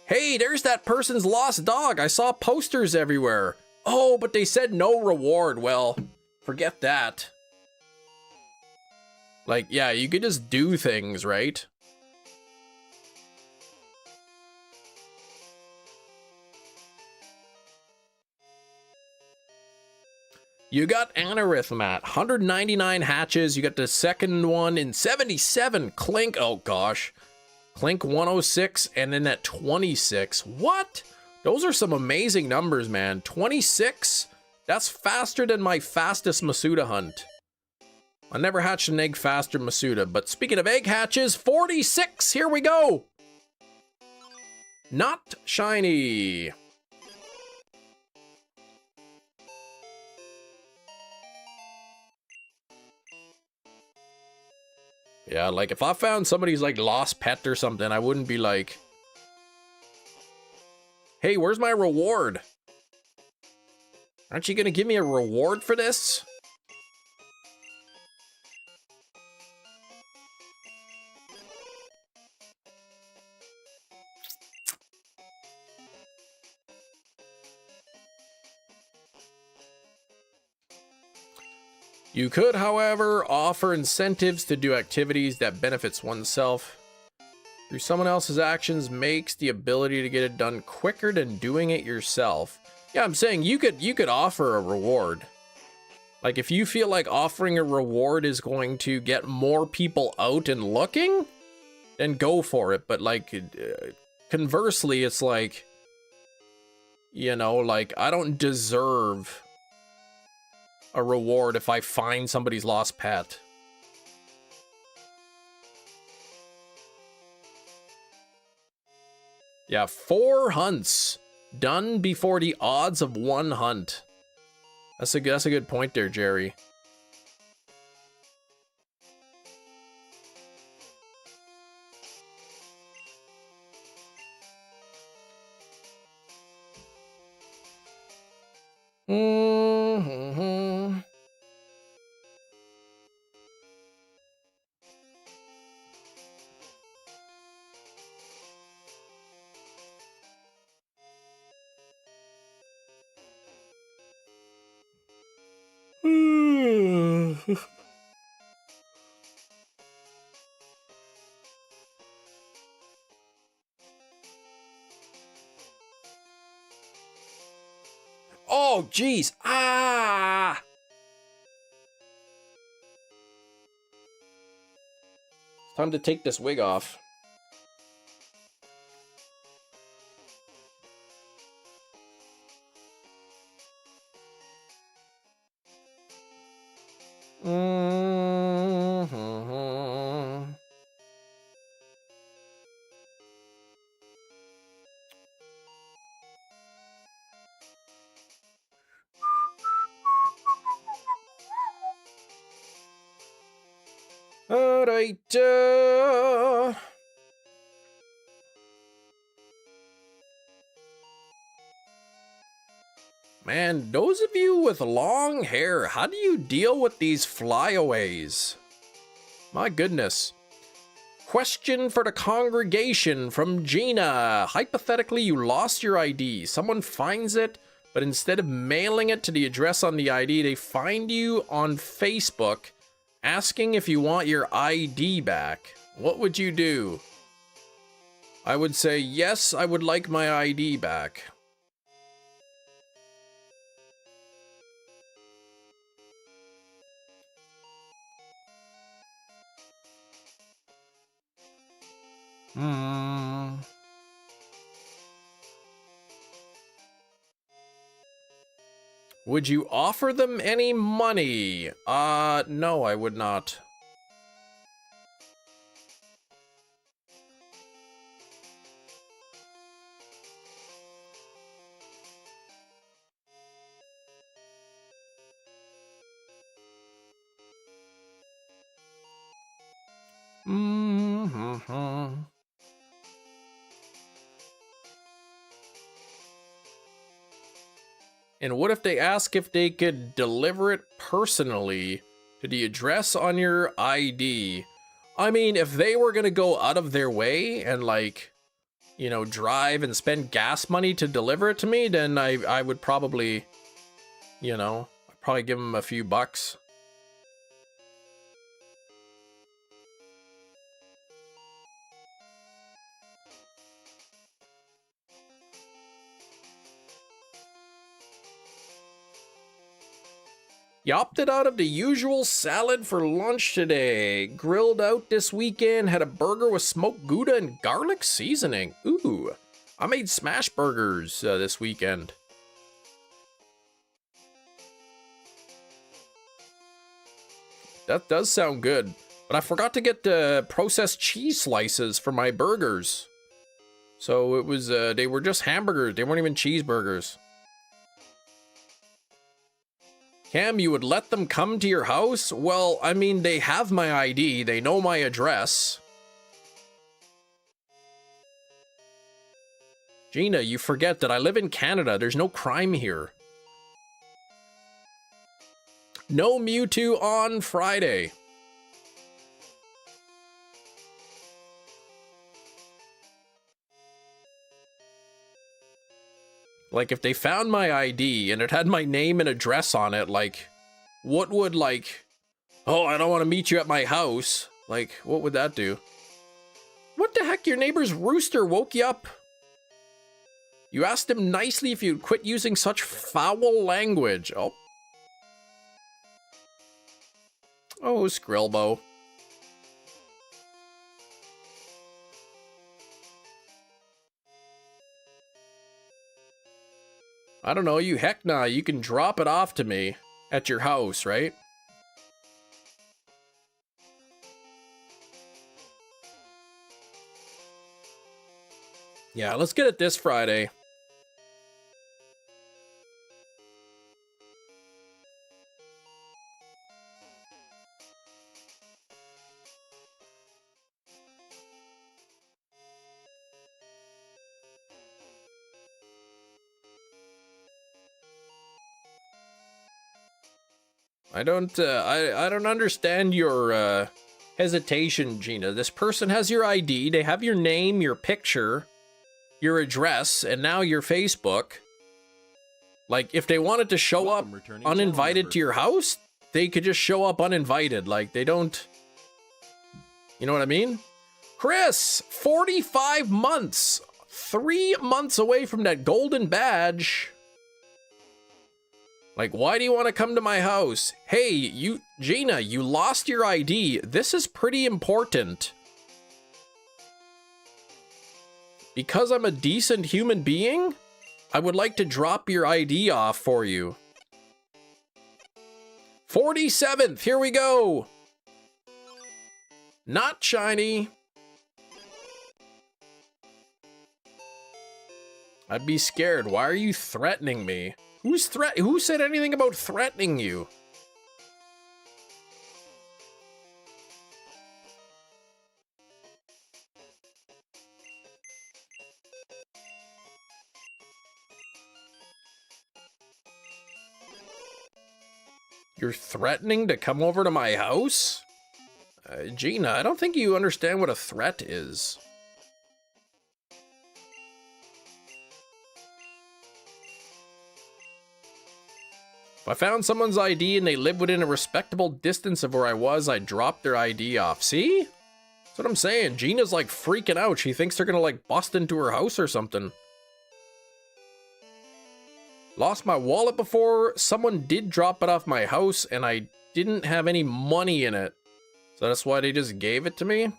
Hey, there's that person's lost dog. I saw posters everywhere. Oh, but they said no reward. Well, forget that. Like, yeah, you could just do things, right? You got Anorith, Matt. 199 hatches. You got the second one in 77. Clink, oh gosh. Clink 106, and then at 26. What? Those are some amazing numbers, man. 26? That's faster than my fastest Masuda hunt. I never hatched an egg faster than Masuda, but speaking of egg hatches, 46! Here we go! Not shiny. Yeah, like if I found somebody's like lost pet or something, I wouldn't be like, hey, where's my reward? Aren't you gonna give me a reward for this? You could, however, offer incentives to do activities that benefits oneself through someone else's actions makes the ability to get it done quicker than doing it yourself. Yeah, I'm saying you could offer a reward. Like if you feel like offering a reward is going to get more people out and looking, then go for it. But like conversely, it's like, you know, like I don't deserve a reward if I find somebody's lost pet. Yeah, 4 hunts done before the odds of 1 hunt. That's a good point there, Jerry. Mm-hmm. Oh, jeez. Ah! Time to take this wig off. Mm-hmm. All right. Man, those of you with long hair, how do you deal with these flyaways? My goodness. Question for the congregation from Gina. Hypothetically, you lost your ID. Someone finds it, but instead of mailing it to the address on the ID, they find you on Facebook asking if you want your ID back. What would you do? I would say, yes, I would like my ID back. Would you offer them any money? No, I would not. Mm-hmm. And what if they ask if they could deliver it personally to the address on your ID? I mean, if they were gonna go out of their way and like, you know, drive and spend gas money to deliver it to me, then I would probably, you know, I'd probably give them a few bucks. You opted out of the usual salad for lunch today. Grilled out this weekend, had a burger with smoked Gouda and garlic seasoning. Ooh, I made smash burgers this weekend. That does sound good, but I forgot to get the processed cheese slices for my burgers. So it was, they were just hamburgers. They weren't even cheeseburgers. Cam, you would let them come to your house? Well, I mean, they have my ID. They know my address. Gina, you forget that I live in Canada. There's no crime here. No Mewtwo on Friday. Like, if they found my ID and it had my name and address on it, like, What would, like, oh, I don't want to meet you at my house. Like, what would that do? What the heck? Your neighbor's rooster woke you up. You asked him nicely if you'd quit using such foul language. Oh. Oh, Skrillbo. I don't know, you heck nah, you can drop it off to me at your house, right? Yeah, let's get it this Friday. I don't understand your hesitation, Gina. This person has your ID, they have your name, your picture, your address, and now your Facebook. Like, if they wanted to show up uninvited to your house, they could just show up uninvited. Like, they don't... You know what I mean? Chris, 45 months. 3 months away from that golden badge. Like, why do you want to come to my house? Hey, Gina, you lost your ID. This is pretty important. Because I'm a decent human being, I would like to drop your ID off for you. 47th, here we go. Not shiny. I'd be scared. Why are you threatening me? Who said anything about threatening you? You're threatening to come over to my house? Gina, I don't think you understand what a threat is. If I found someone's ID and they lived within a respectable distance of where I was, I'd drop their ID off. See? That's what I'm saying. Gina's like freaking out. She thinks they're gonna like bust into her house or something. Lost my wallet before. Someone did drop it off my house and I didn't have any money in it. So that's why they just gave it to me.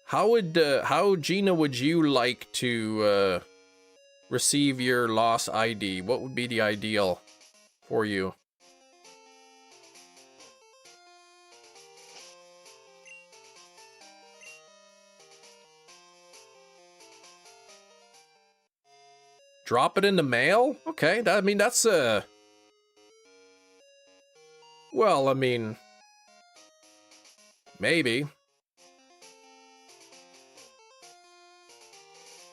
How Gina would you like to receive your lost ID? What would be the ideal for you? Drop it in the mail? Okay, I mean, that's well, I mean, maybe.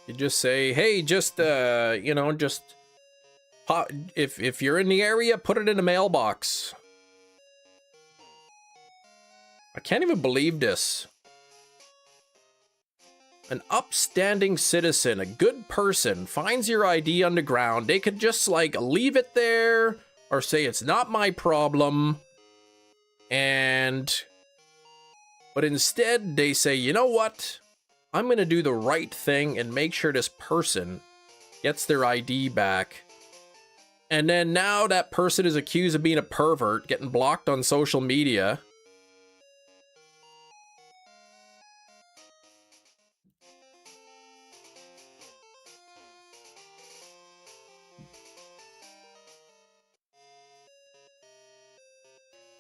You just say, hey, just, you know, just, if you're in the area, put it in the mailbox. I can't even believe this. An upstanding citizen, a good person, finds your ID on the ground. They could just, like, leave it there or say it's not my problem. But instead, they say, you know what? I'm gonna do the right thing and make sure this person gets their ID back. And then now that person is accused of being a pervert, getting blocked on social media.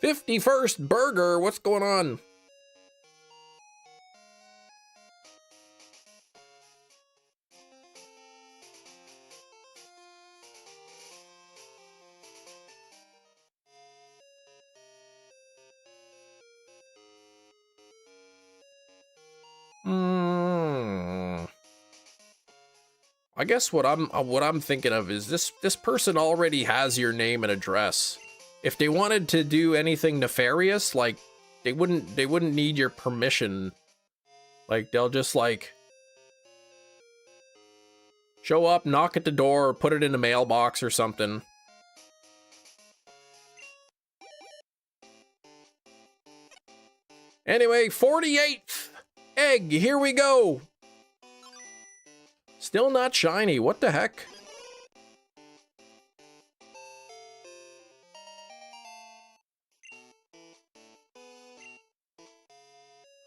"51st Burger, what's going on?" I guess what I'm thinking of is this person already has your name and address. If they wanted to do anything nefarious, like they wouldn't need your permission. Like, they'll just, like, show up, knock at the door, or put it in the mailbox or something. Anyway, 48th egg, here we go. Still not shiny, what the heck?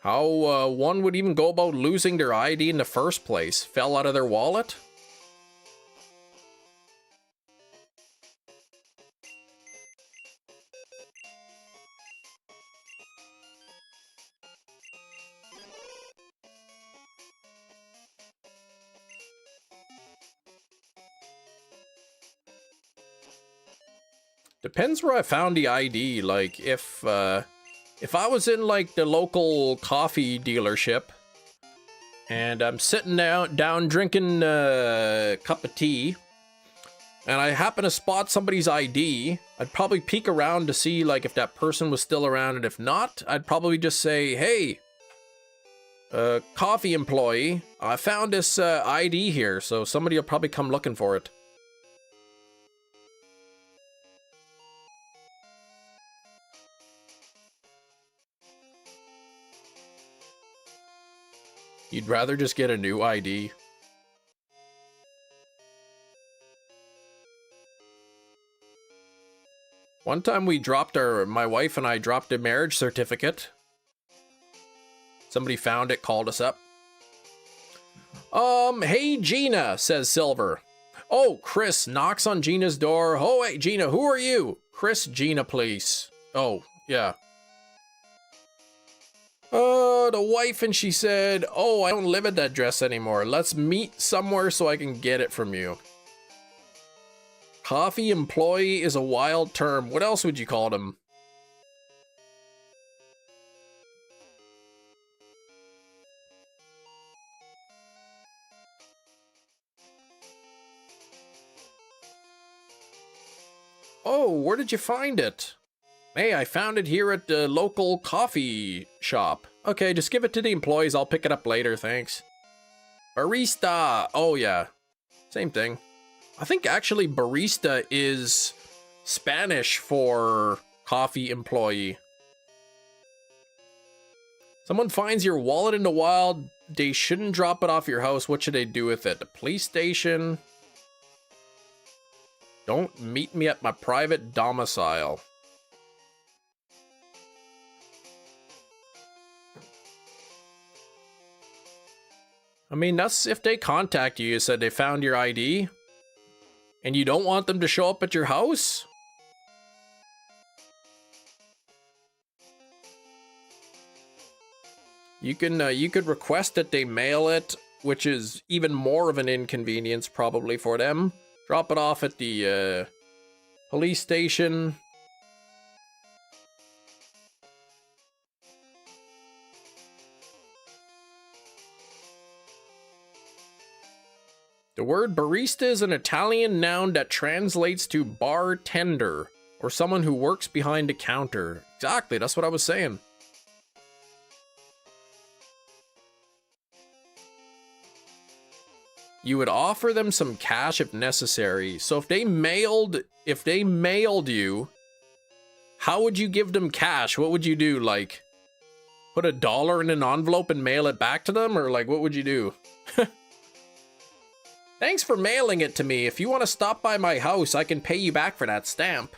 How one would even go about losing their ID in the first place? Fell out of their wallet? Depends where I found the ID. Like, if I was in, like, the local coffee dealership, and I'm sitting down drinking a cup of tea, and I happen to spot somebody's ID, I'd probably peek around to see, like, if that person was still around, and if not, I'd probably just say, hey, coffee employee, I found this ID here, so somebody will probably come looking for it. You'd rather just get a new ID. One time we dropped my wife and I dropped a marriage certificate. Somebody found it, called us up. Hey Gina, says Silver. Oh, Chris knocks on Gina's door. Oh, hey Gina, who are you? Chris, Gina, please. Oh, yeah. The wife, and she said, oh, I don't live at that address anymore. Let's meet somewhere so I can get it from you. Coffee employee is a wild term. What else would you call them? Oh, where did you find it? Hey, I found it here at the local coffee shop. Okay, just give it to the employees. I'll pick it up later, thanks. Barista. Oh, yeah. Same thing. I think actually barista is Spanish for coffee employee. Someone finds your wallet in the wild. They shouldn't drop it off your house. What should they do with it? The police station. Don't meet me at my private domicile. I mean, that's if they contact you, you said they found your ID, and you don't want them to show up at your house? You could request that they mail it, which is even more of an inconvenience probably for them. Drop it off at the police station. The word barista is an Italian noun that translates to bartender, or someone who works behind a counter. Exactly, that's what I was saying. You would offer them some cash if necessary. So if they mailed you, how would you give them cash? What would you do? Like, put $1 in an envelope and mail it back to them? Or like, what would you do? Thanks for mailing it to me. If you want to stop by my house, I can pay you back for that stamp.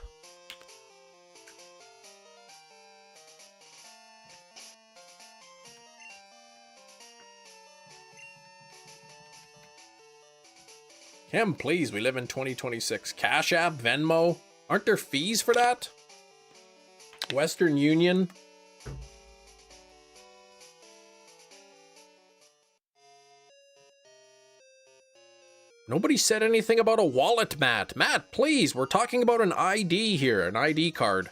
Kim, please, we live in 2026. Cash App, Venmo. Aren't there fees for that? Western Union. Nobody said anything about a wallet, Matt. Matt, please, we're talking about an ID here, an ID card.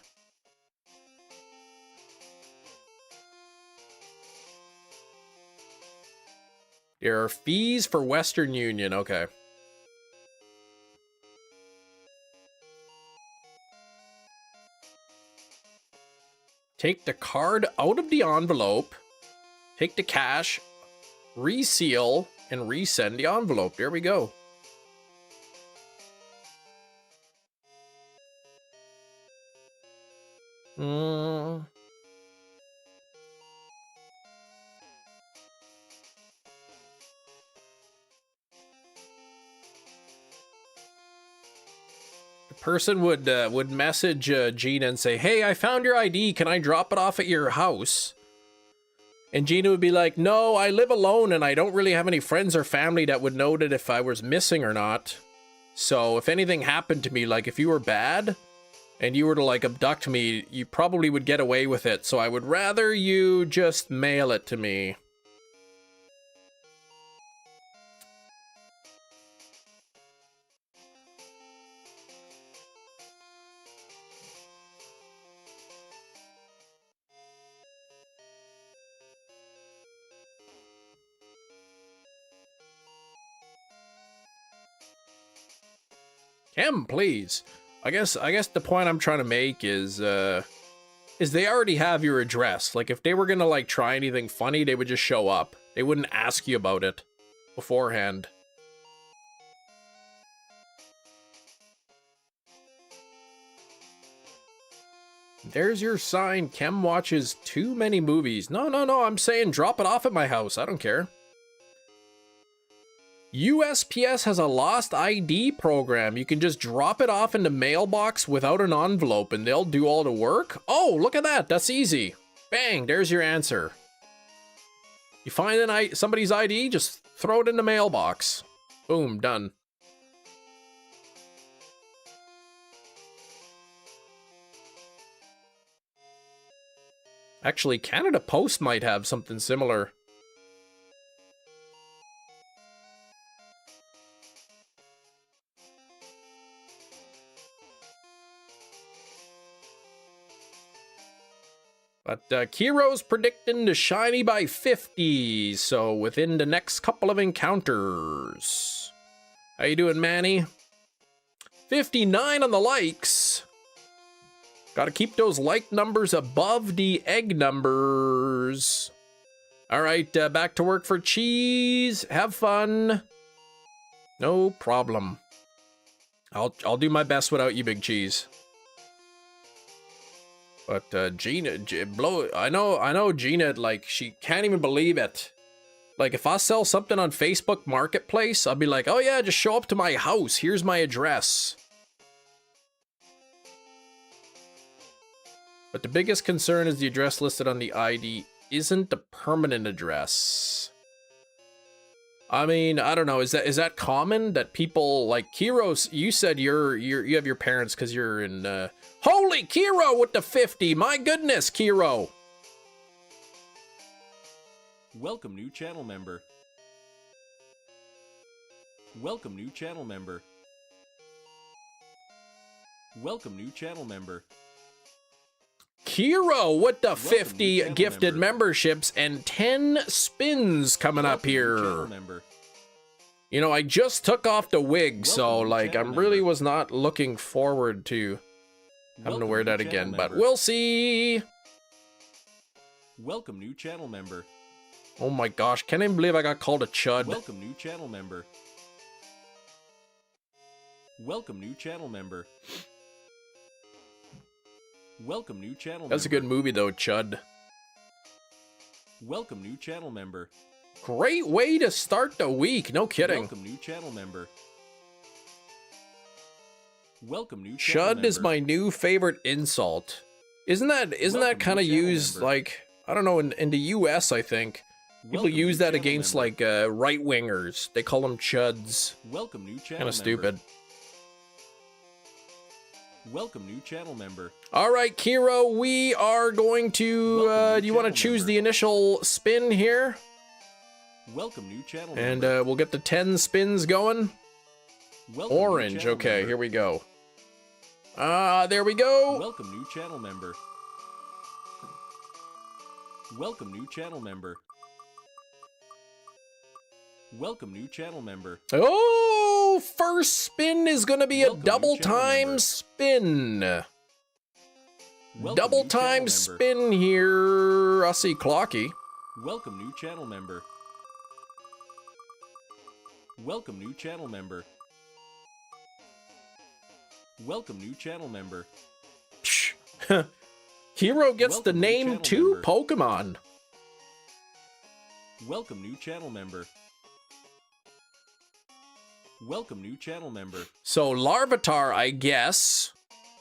There are fees for Western Union, okay. Take the card out of the envelope. Take the cash reseal, and resend the envelope. There we go. Person would message Gina and say, "Hey, I found your ID. Can I drop it off at your house?" And Gina would be like, "No, I live alone and I don't really have any friends or family that would know that if I was missing or not. So if anything happened to me, like if you were bad and you were to like abduct me, you probably would get away with it. So I would rather you just mail it to me." Kim, please. I guess the point I'm trying to make is they already have your address. Like if they were gonna like try anything funny, they would just show up. They wouldn't ask you about it beforehand. There's your sign. Kim watches too many movies. No, I'm saying drop it off at my house. I don't care. USPS has a lost ID program. You can just drop it off in the mailbox without an envelope and they'll do all the work. Oh, look at that. That's easy. Bang, there's your answer. You find somebody's ID, just throw it in the mailbox. Boom, done. Actually, Canada Post might have something similar. But Kiro's predicting the shiny by 50, so within the next couple of encounters. How you doing, Manny? 59 on the likes. Gotta keep those like numbers above the egg numbers. All right, back to work for Cheese. Have fun. No problem. I'll do my best without you, Big Cheese. But Gina, I know Gina, like, she can't even believe it. Like, if I sell something on Facebook Marketplace, I'll be like, oh yeah, just show up to my house. Here's my address. But the biggest concern is the address listed on the ID isn't the permanent address. I mean, I don't know. Is that common that people like Kiros? You said you have your parents because you're in. Holy Kiro with the 50! My goodness, Kiro. Welcome, new channel member. Welcome, new channel member. Welcome, new channel member. Kiro with the 50 Welcome, gifted memberships and 10 spins coming up here. You know, I just took off the wig, so like I really was not looking forward to having to wear that again, but we'll see. Welcome, new channel member. Oh my gosh, can't even believe I got called a chud. Welcome, new channel member. Welcome, new channel member. Welcome, new channel member. That's a good movie though, chud. Welcome, new channel member. Great way to start the week, no kidding. Welcome, new channel member. Welcome, new channel member. Chud is my new favorite insult. Isn't that kind of used like, I don't know, in the US, I think. People use that against like right-wingers. They call them chuds. Welcome, new channel Kind of stupid. Welcome, new channel member. All right, Kiro, we are going to, do you want to choose the initial spin here? Welcome, new channel and member. we'll get the 10 spins going. Welcome, Orange, okay, here we go. There we go. Welcome, new channel member. Welcome, new channel member. Welcome, new channel member. Oh, first spin is going to be a Welcome, double new channel time member. spin. Welcome, Double new time channel member. spin here. I see Clocky. Welcome, new channel member. Welcome new channel member. Welcome new channel member. Psh. Hero gets to Welcome new name channel 2 member. Pokemon. Welcome new channel member. Welcome new channel member. So Larvitar, I guess.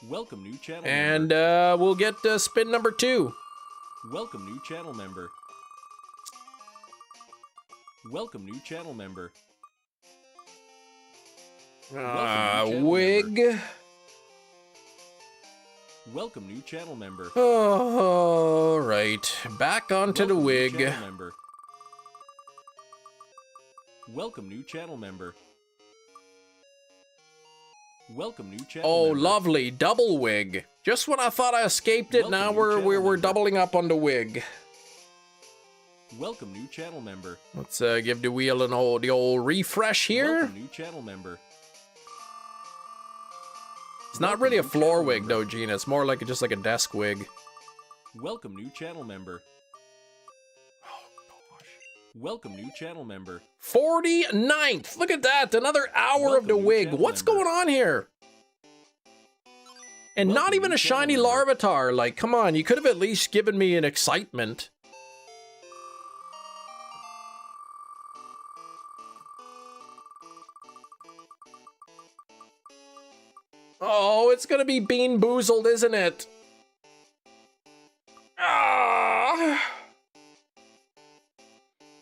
Welcome new channel And member. we'll get spin number 2. Welcome new channel member. Welcome new channel member. channel Wig. Welcome new channel member. All right, back onto the Welcome new wig. channel member. Welcome new channel member. Welcome new channel Oh, member. lovely, double wig. Just when I thought I escaped it, Welcome now new we're channel we're member. doubling up on the wig. Welcome new channel member. Let's give the wheel the old refresh here. Welcome new channel member. It's not really a floor wig though, Gina. It's more like just like a desk wig. Welcome new channel member. Welcome new channel member. 49th. Look at that. Another hour of the Welcome, new wig. channel What's member. going on here? And not Welcome, even new a channel shiny member. Larvitar. Like, come on. You could have at least given me an excitement. Oh, it's gonna be Bean Boozled, isn't it? Ah.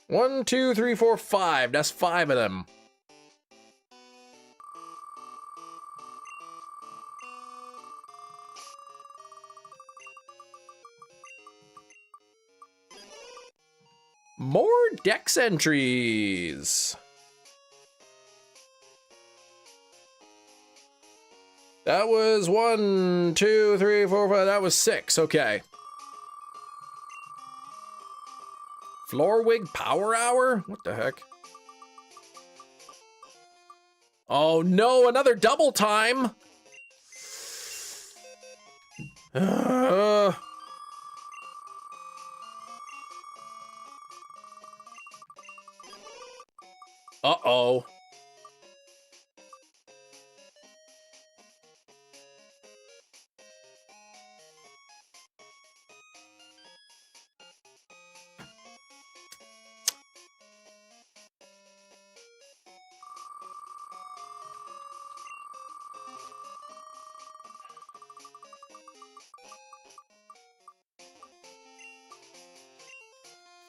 1, 2, 3, 4, 5. That's 5 of them. More dex entries. That was 1, 2, 3, 4, 5. That was 6. Okay. Floor wig power hour? What the heck? Oh no, another double time. Uh-oh.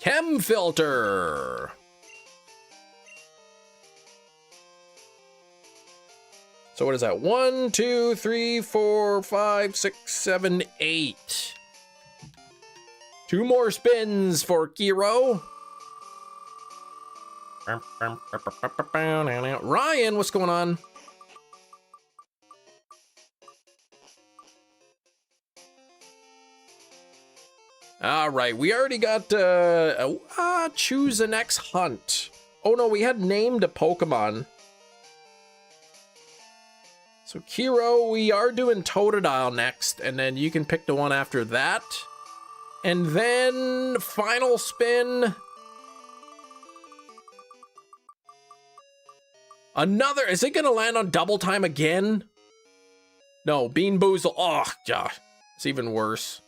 Chem filter. So what is that? 1, 2, 3, 4, 5, 6, 7, 8. 2 more spins for Kiro. Ryan, what's going on? All right, we already got choose the next hunt. Oh no, we had named a Pokemon. So Kiro, we are doing Totodile next, and then you can pick the one after that. And then final spin. Another, is it gonna land on double time again? No, Bean Boozle, oh gosh, it's even worse.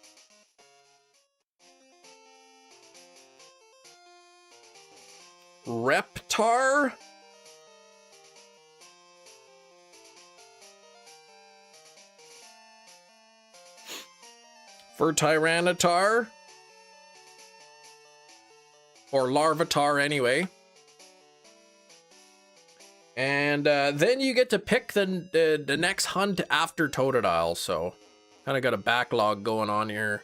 Reptar? For Tyranitar? Or Larvitar anyway. And then you get to pick the next hunt after Totodile, so kind of got a backlog going on here.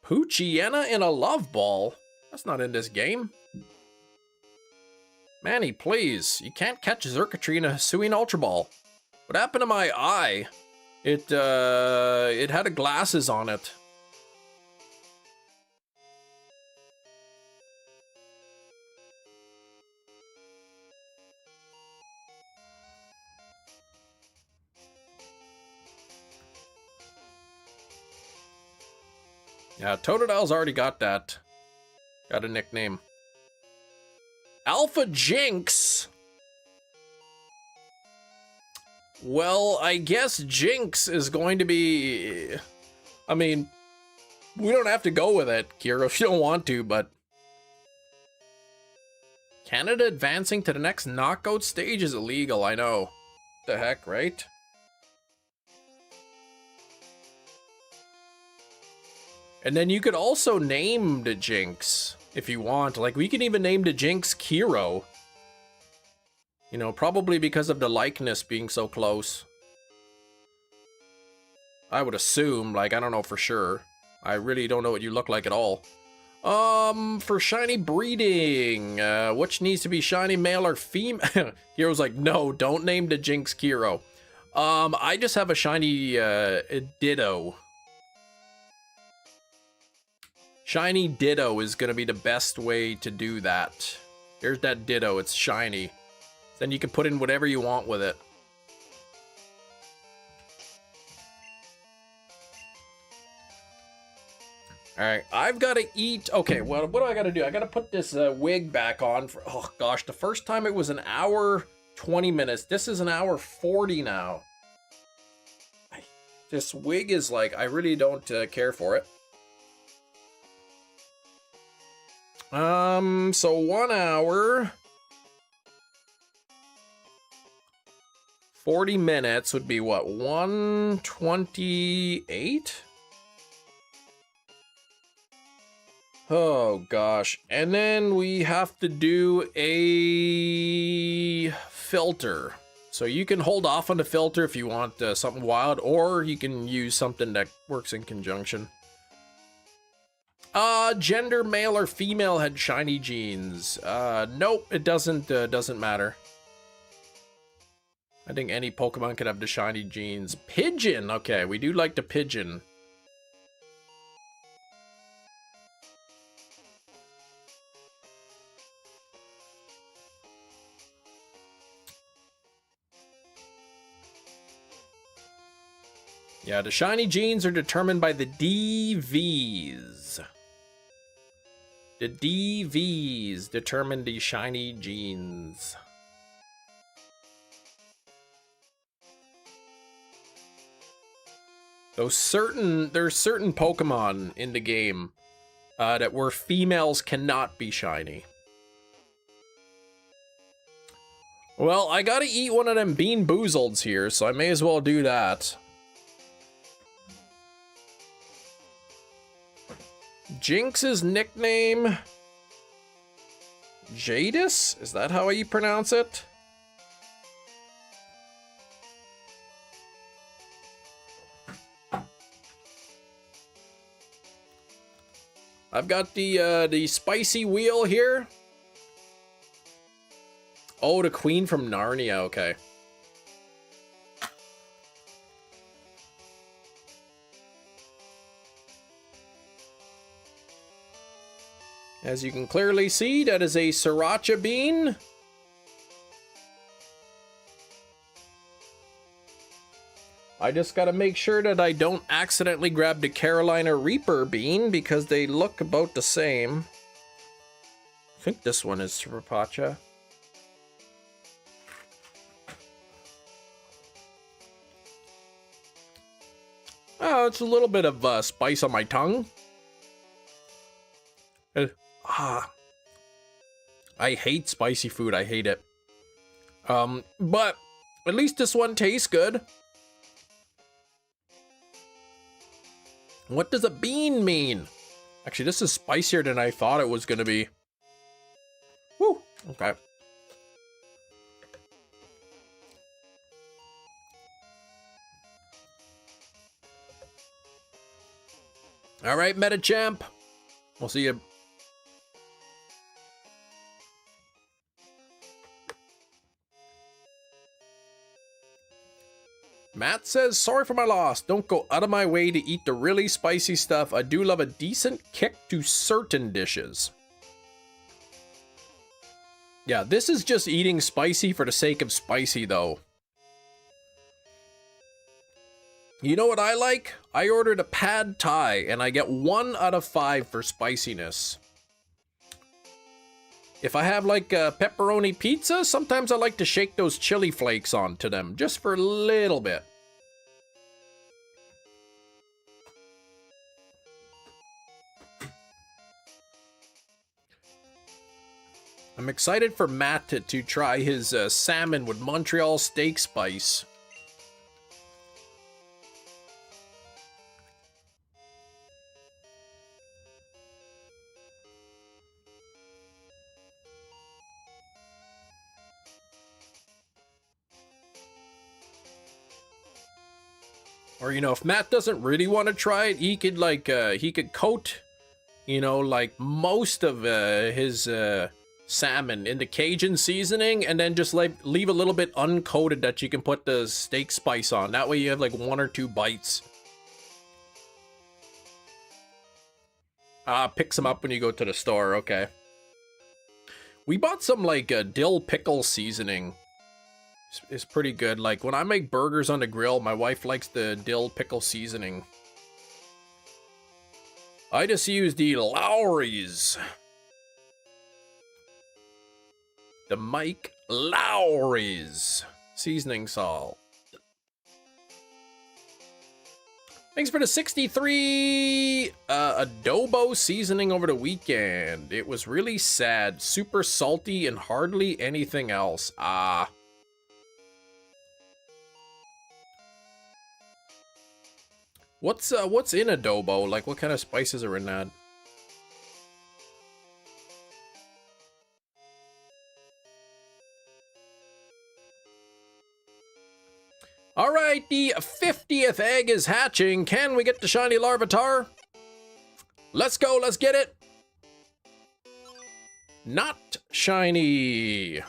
Poochiena in a love ball? That's not in this game. Manny, please. You can't catch Xurkitree in a Hisuian Ultra Ball. What happened to my eye? It had a glasses on it. Yeah, Totodil's already got that. Got a nickname. Alpha Jinx. Well, I guess Jinx is going to be... I mean, we don't have to go with it, Kira, if you don't want to, but... Canada advancing to the next knockout stage is illegal, I know. What the heck, right? And then you could also name the Jinx if you want. Like, we can even name the Jinx Kiro. You know, probably because of the likeness being so close. I would assume, like, I don't know for sure. I really don't know what you look like at all. For shiny breeding, which needs to be shiny male or female? Kiro's like, no, don't name the Jinx Kiro. I just have a shiny, Ditto. Shiny Ditto is gonna be the best way to do that. There's that Ditto, it's shiny. Then you can put in whatever you want with it. Alright, I've got to eat... Okay, well, what do I got to do? I got to put this wig back on. For, oh, gosh, the first time it was an hour 20 minutes. This is an hour 40 now. This wig is like... I really don't care for it. So 1 hour... 40 minutes would be what, 128? Oh gosh, and then we have to do a filter. So you can hold off on the filter if you want something wild, or you can use something that works in conjunction. Gender male or female had shiny genes. Nope, it doesn't matter. I think any Pokemon could have the shiny genes. Pigeon! Okay, we do like the pigeon. Yeah, the shiny genes are determined by the DVs. The DVs determine the shiny genes. There's certain Pokemon in the game that where females cannot be shiny. Well, I gotta eat one of them Bean Boozleds here, so I may as well do that. Jinx's nickname... Jadis? Is that how you pronounce it? I've got the spicy wheel here. Oh, the Queen from Narnia, okay. As you can clearly see, that is a Sriracha bean. I just gotta make sure that I don't accidentally grab the Carolina Reaper bean because they look about the same. I think this one is Sriracha. Oh, it's a little bit of spice on my tongue. I hate spicy food. I hate it. But at least this one tastes good. What does a bean mean? Actually, this is spicier than I thought it was gonna be. Woo! Okay. All right, Metachamp. We'll see you. Matt says, sorry for my loss. Don't go out of my way to eat the really spicy stuff. I do love a decent kick to certain dishes. Yeah, this is just eating spicy for the sake of spicy, though. You know what I like? I ordered a pad thai, and I get 1 out of 5 for spiciness. If I have like a pepperoni pizza, sometimes I like to shake those chili flakes onto them, just for a little bit. I'm excited for Matt to try his salmon with Montreal steak spice. Or, you know, if Matt doesn't really want to try it, he could like, he could coat, you know, like most of his salmon in the Cajun seasoning, and then just like leave a little bit uncoated that you can put the steak spice on. That way you have like 1 or 2 bites. Pick some up when you go to the store, okay. We bought some like dill pickle seasoning. It's pretty good. Like when I make burgers on the grill, my wife likes the dill pickle seasoning. I just use the Lowry's. The Mike Lowry's seasoning salt. Thanks for the 63 adobo seasoning over the weekend. It was really sad, super salty, and hardly anything else. What's in adobo? Like, what kind of spices are in that? All right, the 50th egg is hatching. Can we get the shiny Larvitar? Let's go, let's get it. Not shiny.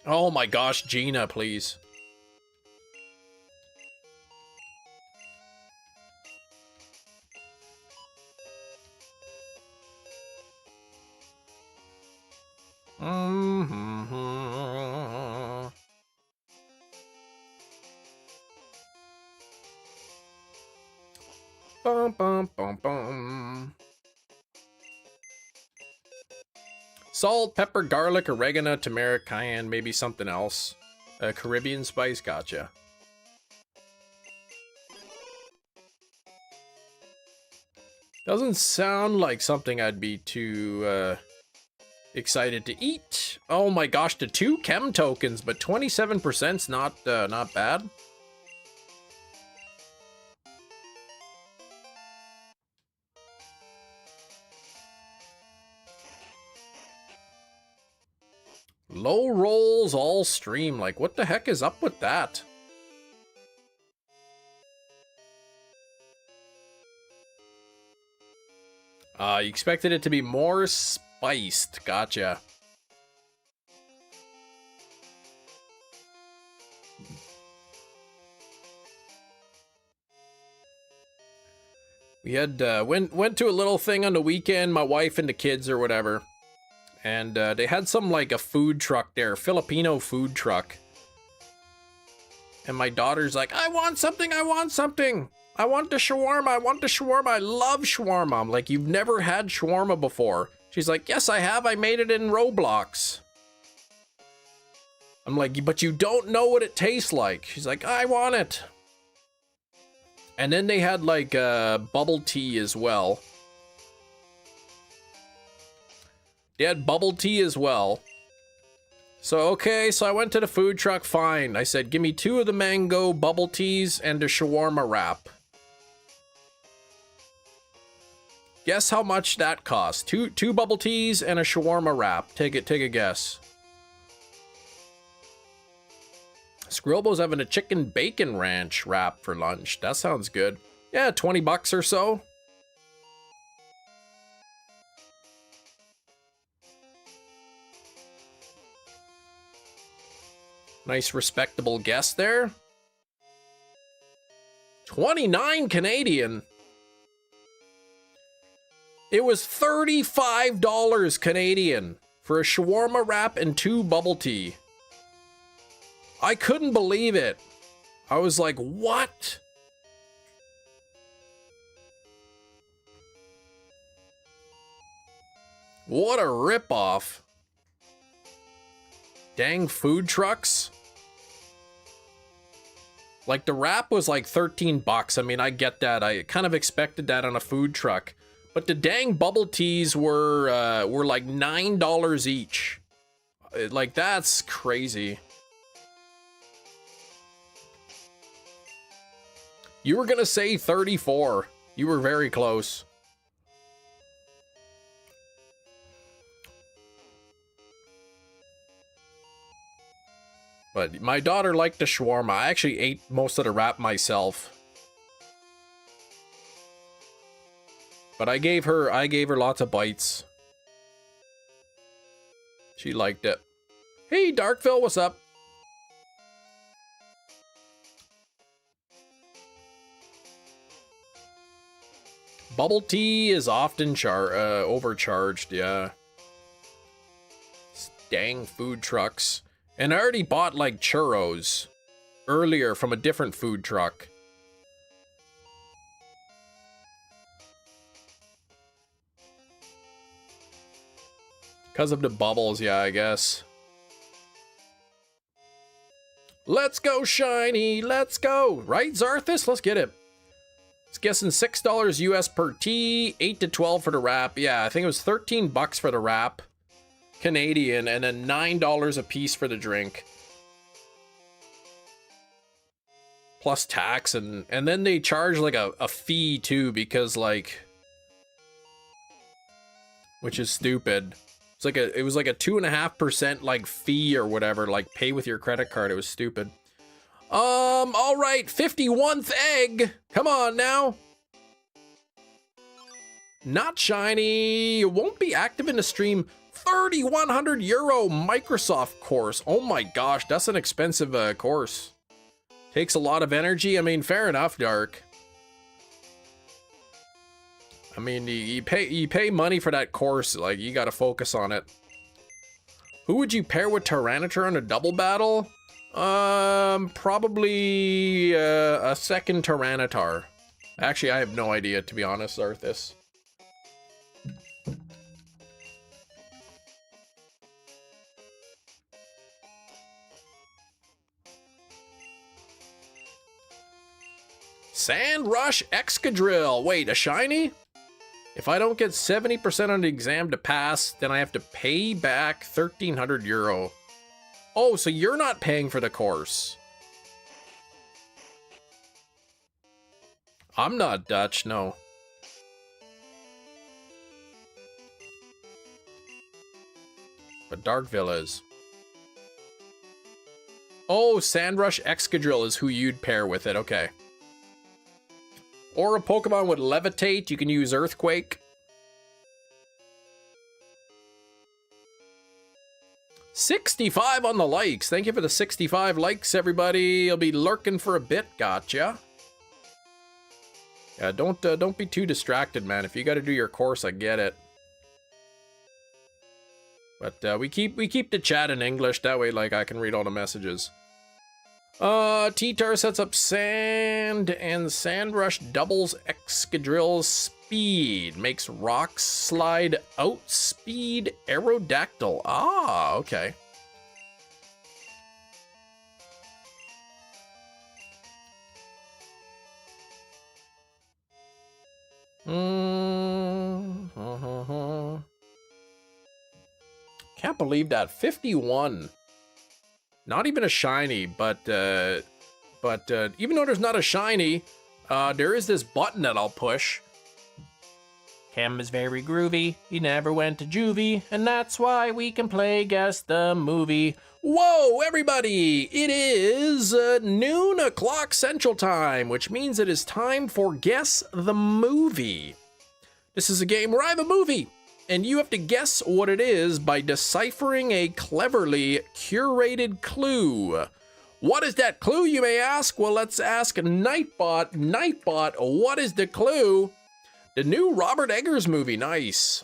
Oh my gosh, Gina, please. Bum, bum, bum, bum. Salt, pepper, garlic, oregano, turmeric, cayenne, maybe something else. Caribbean spice, gotcha. Doesn't sound like something I'd be too excited to eat. Oh my gosh, the 2 chem tokens, but 27%'s not bad. Low rolls all stream. Like, what the heck is up with that? You expected it to be more spiced. Gotcha. We had went to a little thing on the weekend, my wife and the kids or whatever. And they had some like a food truck there, Filipino food truck. And my daughter's like, I want something, I want something. I want the shawarma, I want the shawarma. I love shawarma. I'm like, you've never had shawarma before. She's like, yes, I have. I made it in Roblox. I'm like, but you don't know what it tastes like. She's like, I want it. And then they had like bubble tea as well. They had bubble tea as well. So, okay, so I went to the food truck, fine. I said, give me 2 of the mango bubble teas and a shawarma wrap. Guess how much that cost? Two bubble teas and a shawarma wrap. Take a guess. Scribbo's having a chicken bacon ranch wrap for lunch. That sounds good. Yeah, 20 bucks or so. Nice respectable guess there. 29 Canadian. It was $35 Canadian for a shawarma wrap and 2 bubble tea. I couldn't believe it. I was like, what? What a ripoff. Dang food trucks. Like, the wrap was like 13 bucks. I mean, I get that. I kind of expected that on a food truck. But the dang bubble teas were like $9 each. Like, that's crazy. You were gonna say 34. You were very close. But my daughter liked the shawarma. I actually ate most of the wrap myself. But I gave her lots of bites. She liked it. Hey, Darkville, what's up? Bubble tea is often overcharged, yeah. Dang food trucks. And I already bought like churros earlier from a different food truck. Because of the bubbles, yeah, I guess. Let's go, Shiny, let's go. Right, Zarthus? Let's get it. It's guessing $6 US per tea, 8 to 12 for the wrap. Yeah, I think it was 13 bucks for the wrap. Canadian, and then $9 a piece for the drink. Plus tax, and then they charge like a fee too, because like, which is stupid. It's like it was like a 2.5% like fee or whatever, like pay with your credit card. It was stupid. All right, 51th egg. Come on now. Not shiny. It won't be active in the stream. 3,100 euro Microsoft course. Oh my gosh, that's an expensive course. Takes a lot of energy. I mean, fair enough, Dark. I mean, you pay money for that course. Like, you gotta focus on it. Who would you pair with Tyranitar in a double battle? Probably a second Tyranitar. Actually, I have no idea, to be honest, Arthas. Sand Rush Excadrill. Wait, a shiny? If I don't get 70% on the exam to pass, then I have to pay back 1,300 euro. Oh, so you're not paying for the course. I'm not Dutch, no. But Darkville is. Oh, Sandrush Excadrill is who you'd pair with it, okay. Or a Pokemon would levitate, you can use Earthquake. 65 on the likes. Thank you for the 65 likes, everybody. I'll be lurking for a bit. Gotcha. Yeah, don't be too distracted, man. If you got to do your course, I get it. But we keep the chat in English. That way, like, I can read all the messages. T-Tar sets up Sand, and Sandrush doubles Excadrill's speed. Makes Rocks slide outspeed Aerodactyl. Ah, okay. Can't believe that. 51. Not even a shiny, but even though there's not a shiny, there is this button that I'll push. Cam is very groovy, he never went to juvie, and that's why we can play Guess the Movie. Whoa, everybody! It is noon o'clock Central Time, which means it is time for Guess the Movie. This is a game where I have a movie, and you have to guess what it is by deciphering a cleverly curated clue. What is that clue, you may ask? Well, let's ask Nightbot. Nightbot, what is the clue? The new Robert Eggers movie, nice.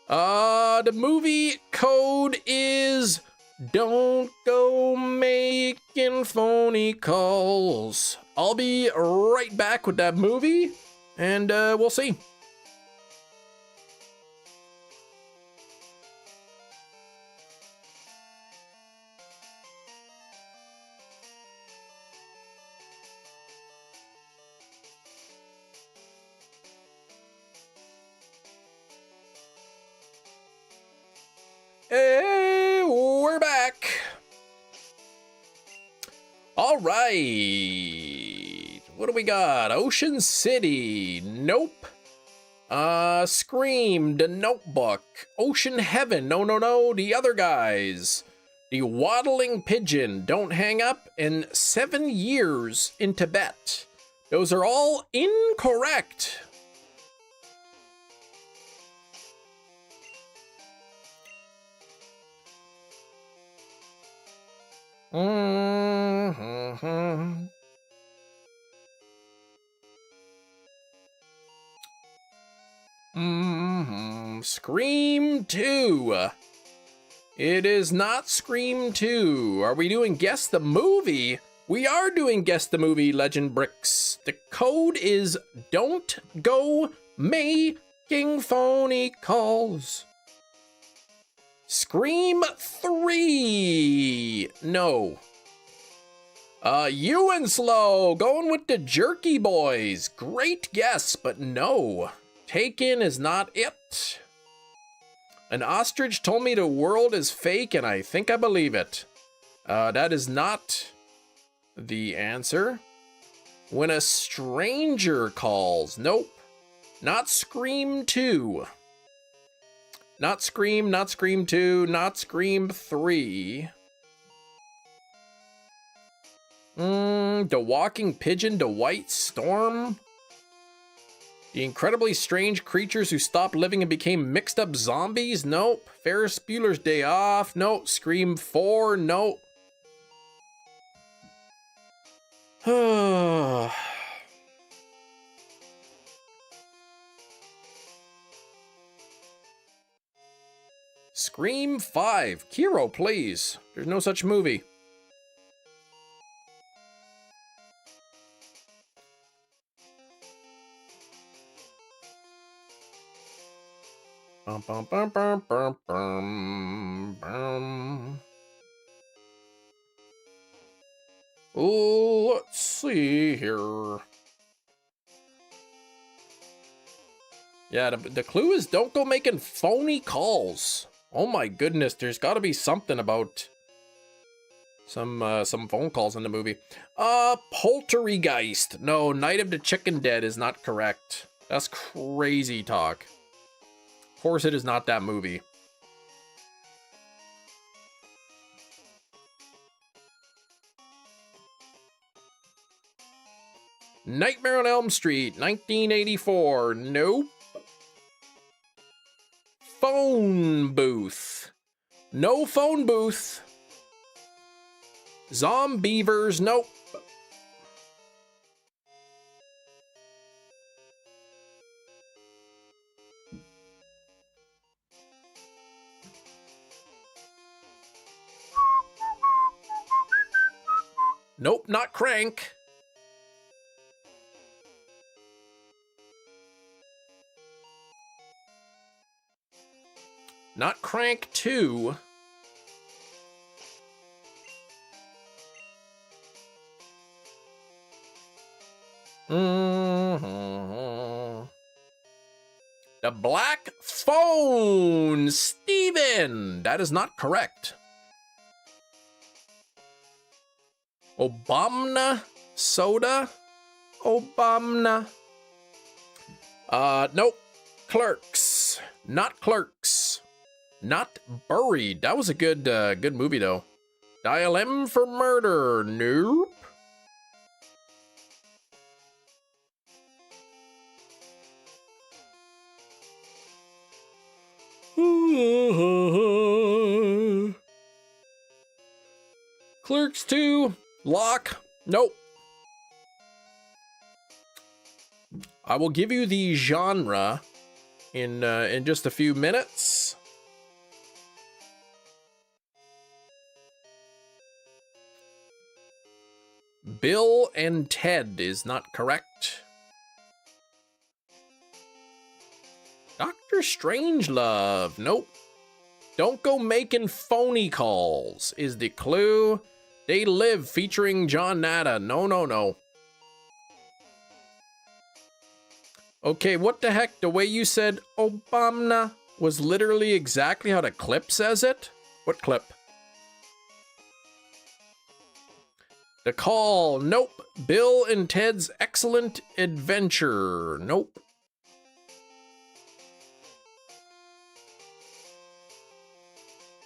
The movie code is don't go making phony calls. I'll be right back with that movie, and we'll see. Hey, we're back. All right. What do we got? Ocean City. Nope. Scream, The Notebook. Ocean Heaven. No, no, no. The other guys. The Waddling Pigeon. Don't Hang Up. And 7 Years in Tibet. Those are all incorrect. Scream 2. It is not Scream 2. Are we doing Guess the Movie? We are doing Guess the Movie, Legend Bricks. The code is don't go making phony calls. Scream 3. No. Ewan Slow going with the Jerky Boys. Great guess, but no. Taken is not it. An ostrich told me the world is fake, and I think I believe it. That is not the answer. When a stranger calls. Nope. Not Scream 2. Not Scream, not Scream 2, not Scream 3. The Walking Pigeon, The White Storm. The Incredibly Strange Creatures Who Stopped Living and Became Mixed Up Zombies. Nope. Ferris Bueller's Day Off. Nope. Scream 4. Nope. Scream 5. Kiro, please. There's no such movie. Bum, bum, bum, bum, bum, bum, bum. Let's see here. Yeah, the clue is don't go making phony calls. Oh my goodness, there's got to be something about some phone calls in the movie. Poltergeist. No, Night of the Chicken Dead is not correct. That's crazy talk. Of course it is not that movie. Nightmare on Elm Street, 1984. Nope. Phone booth. No phone booth. Zombievers. Nope. Nope, not Crank. Not Crank 2. The Black Phone. Steven. That is not correct. Obama soda. Obama. Nope. Clerks. Not Clerks. Not Buried. That was a good good movie though. Dial M for Murder. Nope. Clerks 2. Lock. Nope. I will give you the genre in just a few minutes. Bill and Ted is not correct. Dr. Strangelove, nope. Don't go making phony calls is the clue. They Live featuring John Nada, no. Okay, what the heck? The way you said Obama was literally exactly how the clip says it? What clip? The Call, nope. Bill and Ted's Excellent Adventure, nope.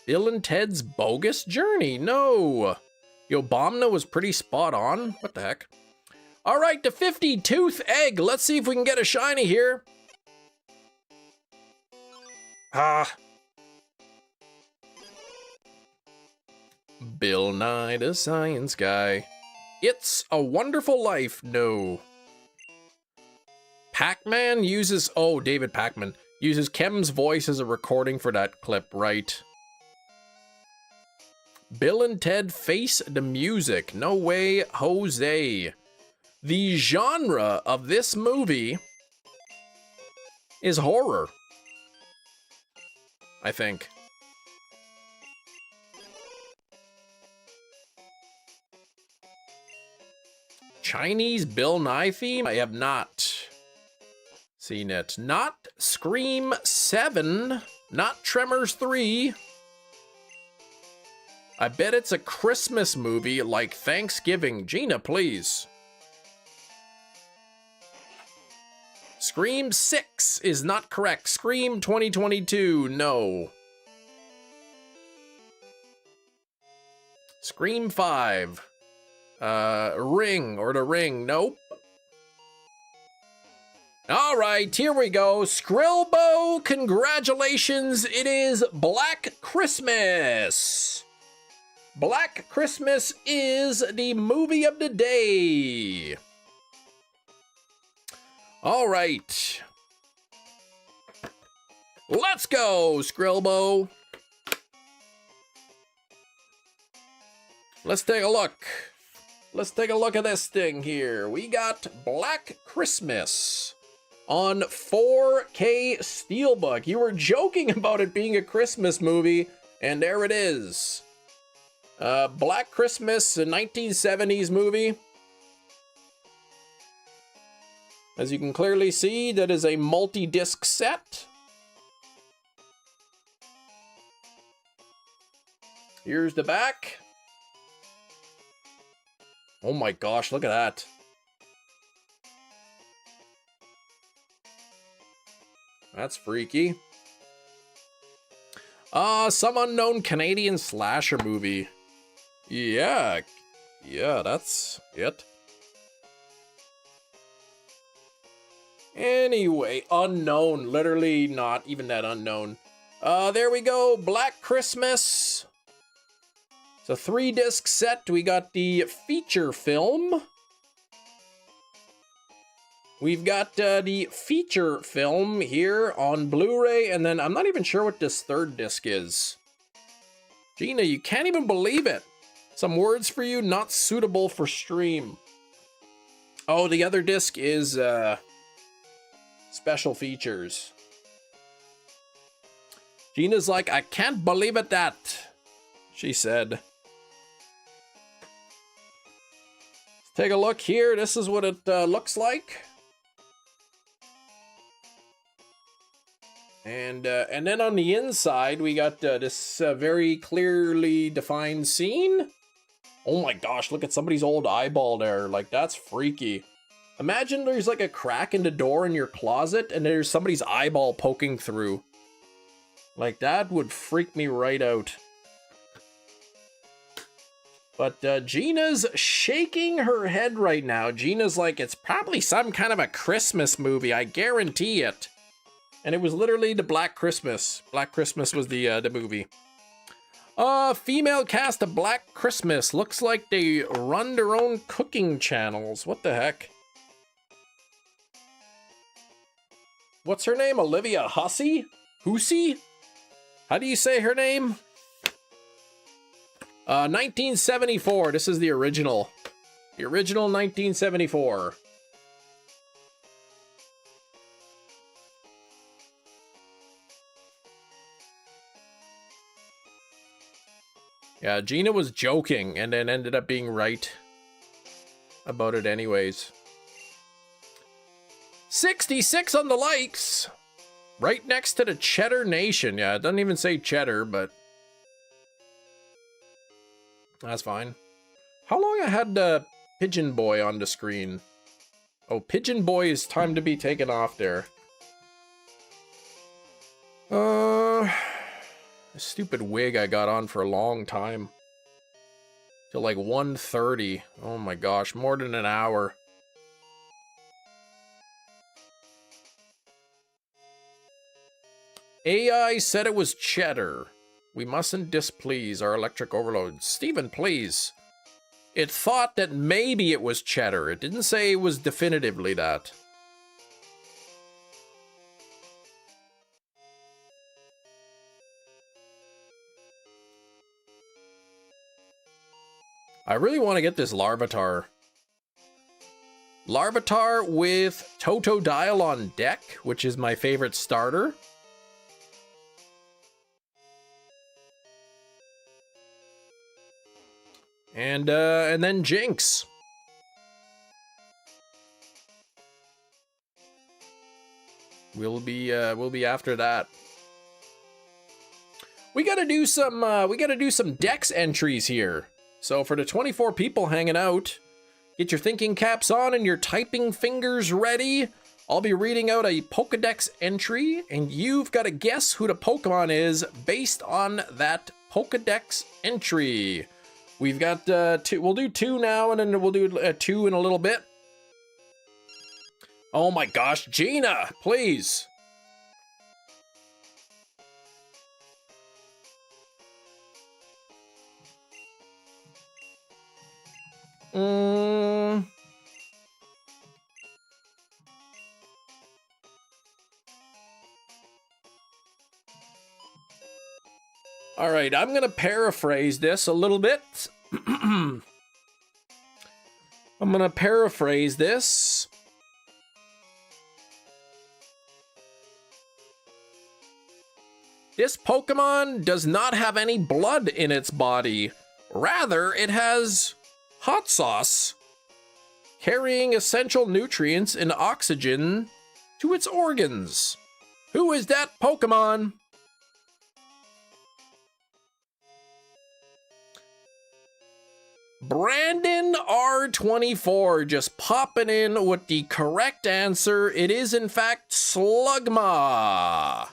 Bill and Ted's Bogus Journey, no. Obama was pretty spot on. What the heck? All right, the 50-tooth egg. Let's see if we can get a shiny here. Bill Nye the Science Guy. It's a Wonderful Life, no. Pac-Man uses, David Pac-Man uses Kem's voice as a recording for that clip, right? Bill and Ted Face the Music, no way, Jose. The genre of this movie is horror, I think. Chinese Bill Nye theme? I have not seen it. Not Scream 7, not Tremors 3. I bet it's a Christmas movie like Thanksgiving. Gina, please. Scream 6 is not correct. Scream 2022, no. Scream 5. Ring or The Ring, nope. All right, here we go. Skrillbo, congratulations. It is Black Christmas. Black Christmas is the movie of the day. All right. Let's go, Skrillbo. Let's take a look. Let's take a look at this thing here. We got Black Christmas on 4K Steelbook. You were joking about it being a Christmas movie, and there it is. Black Christmas, a 1970s movie. As you can clearly see, that is a multi-disc set. Here's the back. Oh my gosh, look at that. That's freaky. Some unknown Canadian slasher movie. Yeah, that's it. Anyway, unknown, literally not even that unknown. There we go, Black Christmas. It's a 3-disc set. We got the feature film. We've got the feature film here on Blu-ray, and then I'm not even sure what this 3rd disc is. Gina, you can't even believe it. Some words for you, not suitable for stream. Oh, the other disc is special features. Gina's like, I can't believe it that, she said. Let's take a look here. This is what it looks like. And then on the inside, we got this very clearly defined scene. Oh my gosh, look at somebody's old eyeball there. Like, that's freaky. Imagine there's like a crack in the door in your closet and there's somebody's eyeball poking through. Like, that would freak me right out. But Gina's shaking her head right now. Gina's like, it's probably some kind of a Christmas movie, I guarantee it. And it was literally the Black Christmas. Black Christmas was the movie. Female cast of Black Christmas. Looks like they run their own cooking channels. What the heck? What's her name? Olivia Hussey? Hussey? How do you say her name? 1974. This is the original. The original 1974. Yeah, Gina was joking and then ended up being right about it anyways. 66 on the likes. Right next to the Cheddar Nation. Yeah, it doesn't even say Cheddar, but that's fine. How long I had Pigeon Boy on the screen? Oh, Pigeon Boy is time to be taken off there. Stupid wig I got on for a long time. Till like 1:30. Oh my gosh, more than an hour. AI said it was Cheddar. We mustn't displease our electric overload. Steven, please. It thought that maybe it was Cheddar. It didn't say it was definitively that. I really want to get this Larvitar. Larvitar with Totodile on deck, which is my favorite starter. And then Jinx. We'll be after that. We gotta do some Dex entries here. So for the 24 people hanging out, get your thinking caps on and your typing fingers ready. I'll be reading out a Pokedex entry, and you've got to guess who the Pokemon is based on that Pokedex entry. We've got two. We'll do two now, and then we'll do two in a little bit. Oh my gosh, Gina, please. All right, I'm going to paraphrase this a little bit. I'm going to paraphrase this. This Pokemon does not have any blood in its body. Rather, it has hot sauce, carrying essential nutrients and oxygen to its organs. Who is that Pokemon? Brandon R24 just popping in with the correct answer. It is in fact Slugma.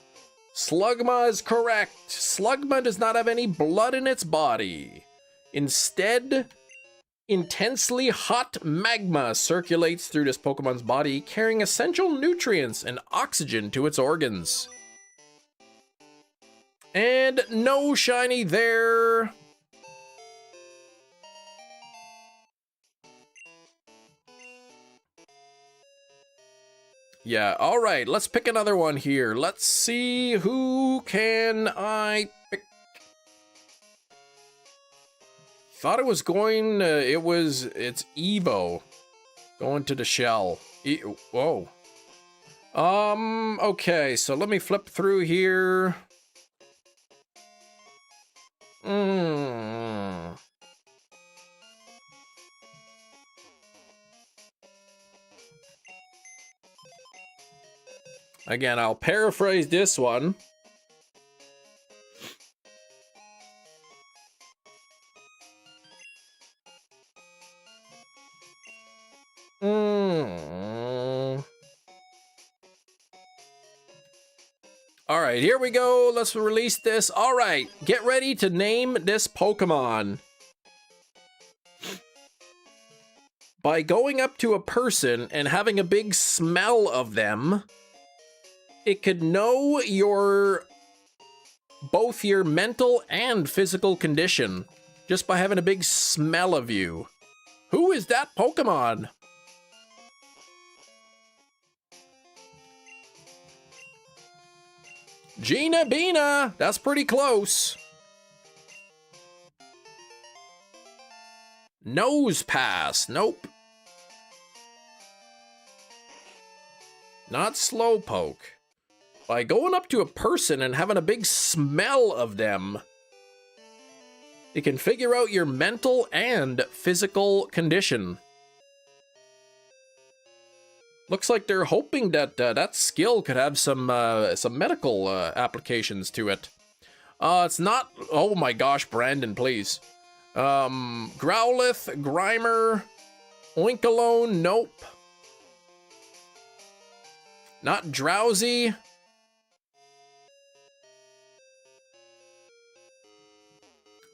Slugma is correct. Slugma does not have any blood in its body. Instead, intensely hot magma circulates through this Pokemon's body, carrying essential nutrients and oxygen to its organs. And no shiny there. Yeah, all right, let's pick another one here. Let's see, who can I pick? Thought it was going, it's Evo going to the shell. Whoa. Okay, so let me flip through here. Again, I'll paraphrase this one. All right, here we go. Let's release this. All right, get ready to name this Pokemon. By going up to a person and having a big smell of them, it could know both your mental and physical condition just by having a big smell of you. Who is that Pokemon? Gina Bina! That's pretty close. Nose pass. Nope. Not slowpoke. By going up to a person and having a big smell of them, it can figure out your mental and physical condition. Looks like they're hoping that that skill could have some medical applications to it. It's not. Oh my gosh, Brandon, please. Growlithe, Grimer, Oinkalone, nope. Not Drowsy.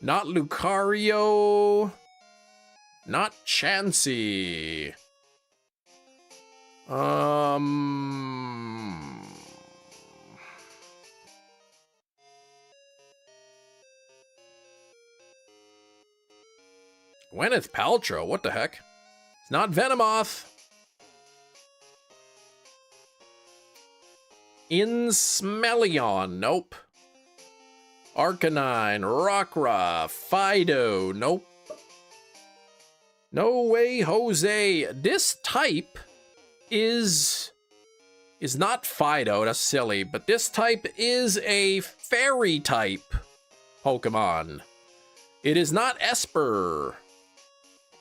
Not Lucario. Not Chansey. Gwyneth Paltrow, what the heck? It's not Venomoth. Insmelion, nope. Arcanine, Rockruff, Fido, nope. No way, Jose. This type is not Fido, that's silly, but this type is a fairy type Pokemon. It is not Esper.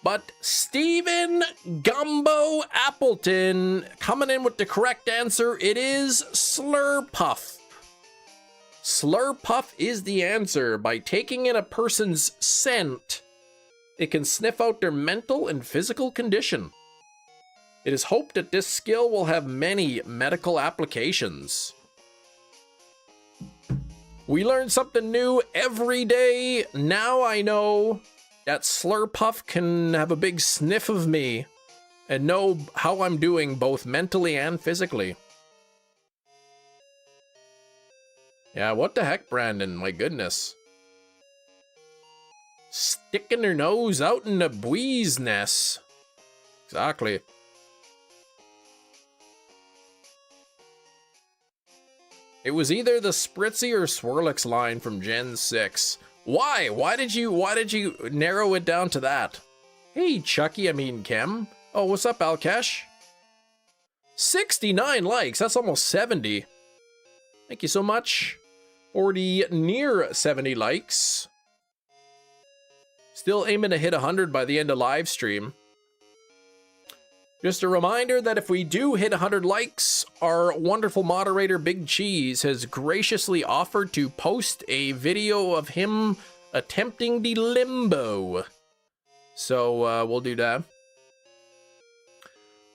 But Stephen Gumbo Appleton coming in with the correct answer. It is Slurpuff. Slurpuff is the answer. By taking in a person's scent, it can sniff out their mental and physical condition. It is hoped that this skill will have many medical applications. We learn something new every day. Now I know that Slurpuff can have a big sniff of me and know how I'm doing both mentally and physically. Yeah, what the heck, Brandon? My goodness. Sticking their nose out in the bee's nest. Exactly. It was either the Spritzy or Swirlix line from Gen 6. Why? Why did you narrow it down to that? Hey, Chucky, I mean Kem. Oh, what's up, Alkesh? 69 likes, that's almost 70. Thank you so much. Already near 70 likes. Still aiming to hit 100 by the end of live stream. Just a reminder that if we do hit 100 likes, our wonderful moderator Big Cheese has graciously offered to post a video of him attempting the limbo. So we'll do that.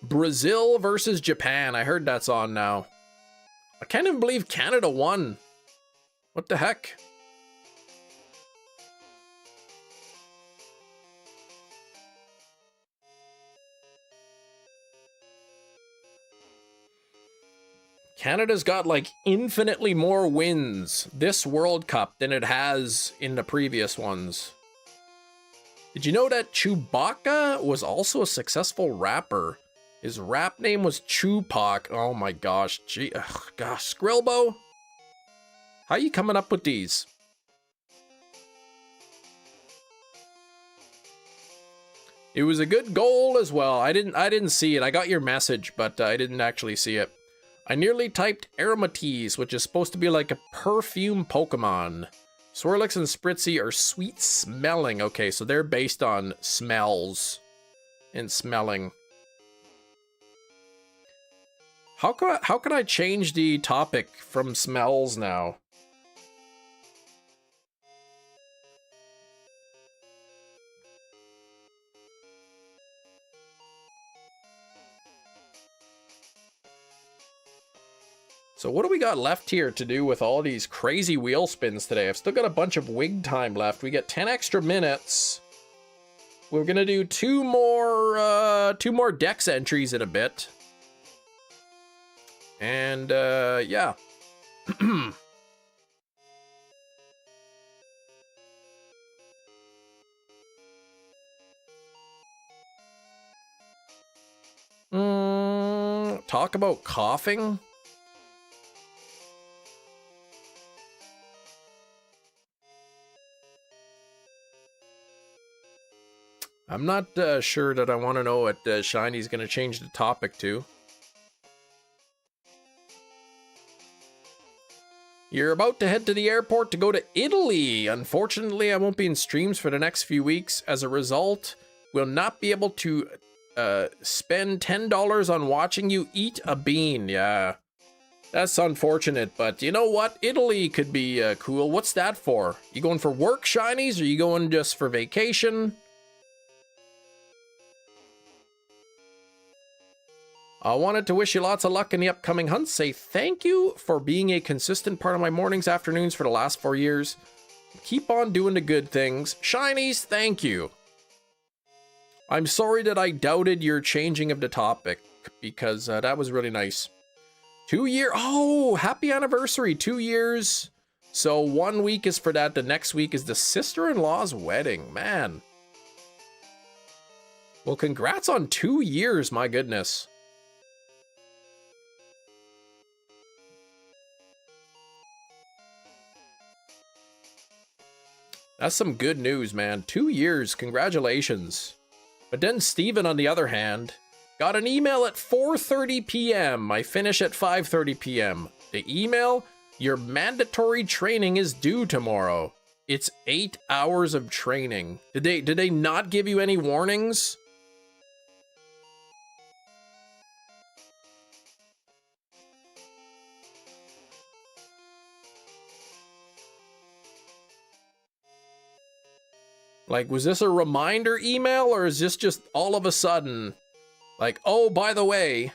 Brazil versus Japan. I heard that's on now. I can't even believe Canada won. What the heck? Canada's got like infinitely more wins this World Cup than it has in the previous ones. Did you know that Chewbacca was also a successful rapper? His rap name was Chupac. Oh my gosh, gee, gosh, Skrillbo? How you coming up with these? It was a good goal as well. I didn't see it. I got your message, but I didn't actually see it. I nearly typed Aromatisse, which is supposed to be like a perfume Pokemon. Swirlix and Spritzy are sweet smelling. Okay, so they're based on smells and smelling. How could I change the topic from smells now? So what do we got left here to do with all these crazy wheel spins today? I've still got a bunch of wig time left. We get 10 extra minutes. We're gonna do two more Dex entries in a bit. And yeah. Talk about coughing. I'm not sure that I want to know what Shiny's going to change the topic to. You're about to head to the airport to go to Italy. Unfortunately, I won't be in streams for the next few weeks. As a result, we'll not be able to spend $10 on watching you eat a bean. Yeah, that's unfortunate, but you know what? Italy could be cool. What's that for? You going for work, Shinies, or you going just for vacation? I wanted to wish you lots of luck in the upcoming hunts. Say thank you for being a consistent part of my mornings, afternoons for the last 4 years. Keep on doing the good things. Shinies, thank you. I'm sorry that I doubted your changing of the topic, because that was really nice. 2 year, oh, happy anniversary, 2 years. So 1 week is for that, the next week is the sister-in-law's wedding, man. Well, congrats on 2 years, my goodness. That's some good news, man. 2 years, congratulations. But then Steven, on the other hand, got an email at 4:30 p.m. I finish at 5:30 p.m. The email, your mandatory training is due tomorrow. It's 8 hours of training. Did they not give you any warnings? Like, was this a reminder email, or is this just all of a sudden, like, oh, by the way,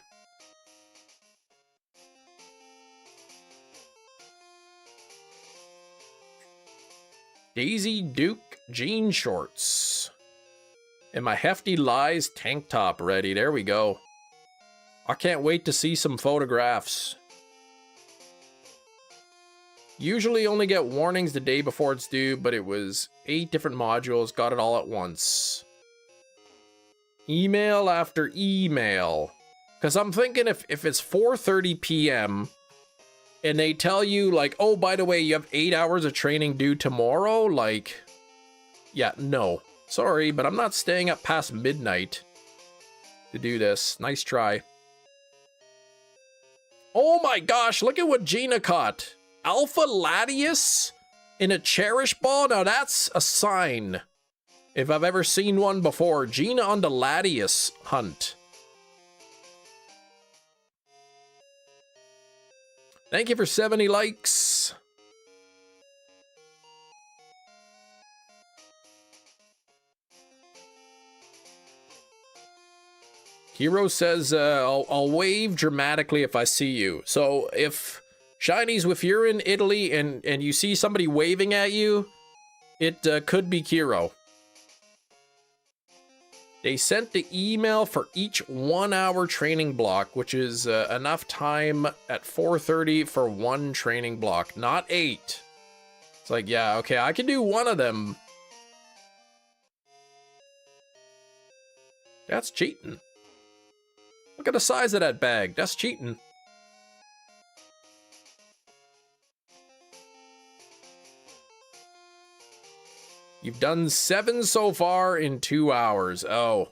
Daisy Duke jean shorts and my Hefty Lies tank top ready. There we go. I can't wait to see some photographs. Usually only get warnings the day before it's due, but it was 8 different modules, got it all at once. Email after email. Because I'm thinking if it's 4:30 p.m. and they tell you, like, oh, by the way, you have 8 hours of training due tomorrow, like, yeah, no. Sorry, but I'm not staying up past midnight to do this. Nice try. Oh my gosh, look at what Gina caught. Alpha Latius in a Cherish Ball? Now that's a sign. If I've ever seen one before. Gina on the Latius hunt. Thank you for 70 likes. Hero says, I'll wave dramatically if I see you. So if Shinies, if you're in Italy and you see somebody waving at you, it could be Kiro. They sent the email for each 1 hour training block, which is enough time at 4:30 for 1 training block, not 8. It's like, yeah, okay, I can do 1 of them. That's cheating. Look at the size of that bag. That's cheating. You've done 7 so far in 2 hours. Oh.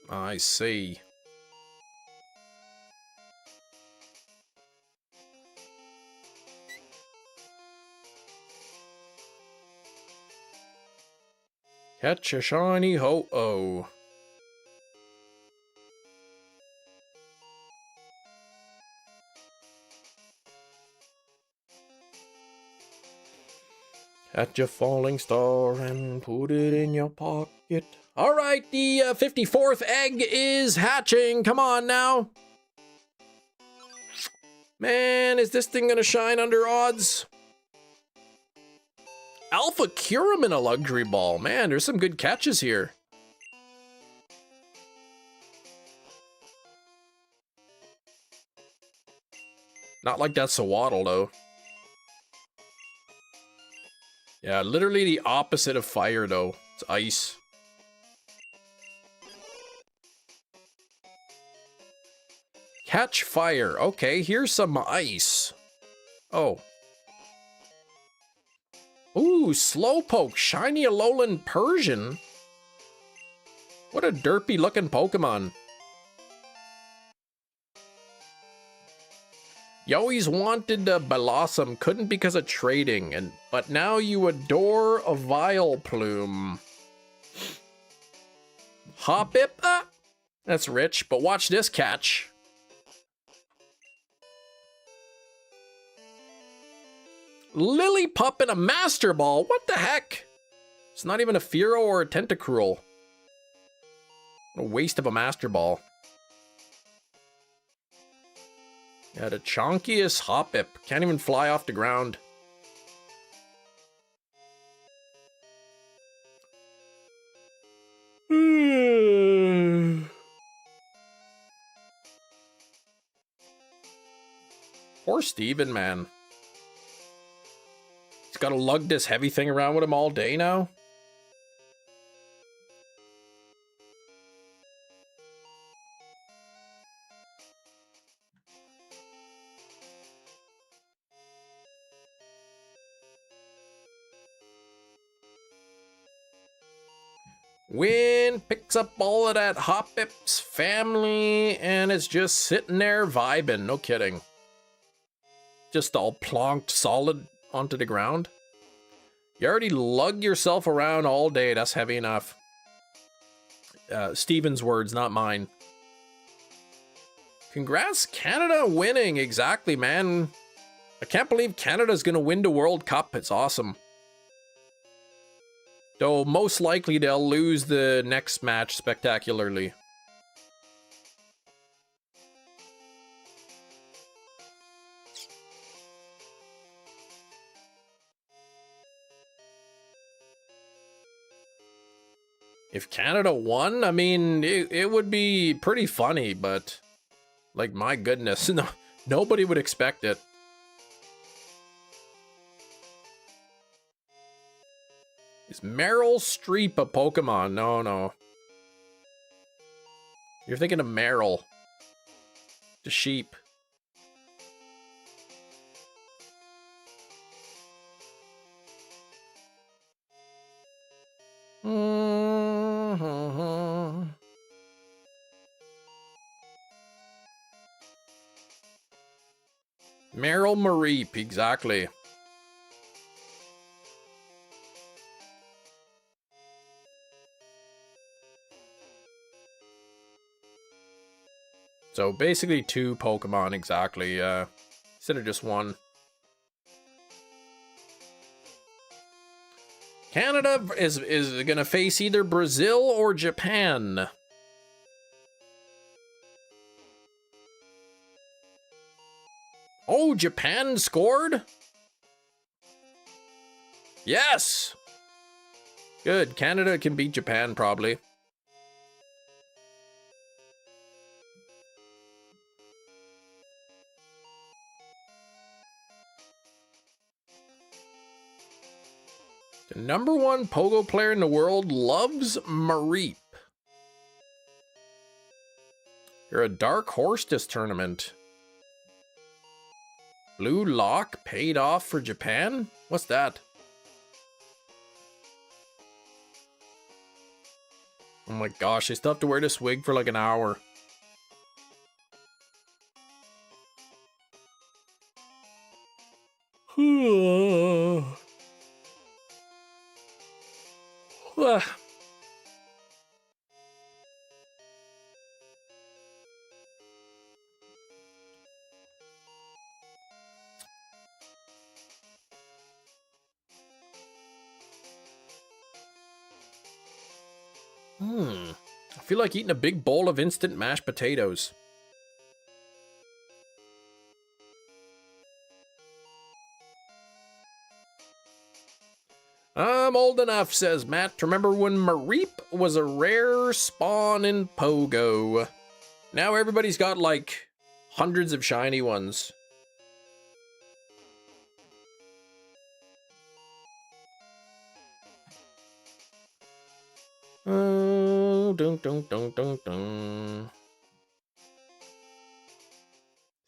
I see. Catch a shiny ho-oh. Catch a falling star and put it in your pocket. All right, the 54th egg is hatching. Come on now. Man, is this thing gonna shine under odds? Alpha Curum in a luxury ball. Man, there's some good catches here. Not like that Sawaddle, though. Yeah, literally the opposite of fire, though. It's ice. Catch fire. Okay, here's some ice. Oh. Ooh, Slowpoke, shiny Alolan Persian. What a derpy looking Pokemon. You always wanted a Blossom, couldn't because of trading, but now you adore a Vileplume. Hoppip? That's rich, but watch this catch. Lillipup and a Master Ball? What the heck? It's not even a Fearow or a Tentacruel. What a waste of a Master Ball. Yeah, the chonkiest Hoppip. Can't even fly off the ground. Poor Steven, man. He's gotta lug this heavy thing around with him all day now. Wind picks up all of that Hoppip's family and it's just sitting there vibing. No kidding. Just all plonked solid onto the ground. You already lug yourself around all day. That's heavy enough. Steven's words, not mine. Congrats, Canada winning. Exactly, man. I can't believe Canada's gonna win the World Cup. It's awesome. Though most likely they'll lose the next match spectacularly. If Canada won, I mean, it would be pretty funny, but like, my goodness, no, nobody would expect it. Is Meryl Streep a Pokemon? No, no. You're thinking of Meryl. The sheep. Meryl Mareep, exactly. So basically 2 Pokemon exactly, instead of just 1. Canada is gonna face either Brazil or Japan. Oh, Japan scored? Yes! Good, Canada can beat Japan probably. The #1 Pogo player in the world loves Mareep. You're a dark horse this tournament. Blue Lock paid off for Japan? What's that? Oh my gosh, I still have to wear this wig for like an hour. I feel like eating a big bowl of instant mashed potatoes. I'm old enough, says Matt, to remember when Mareep was a rare spawn in Pogo. Now everybody's got like hundreds of shiny ones. Oh, dun dun dun dun dun.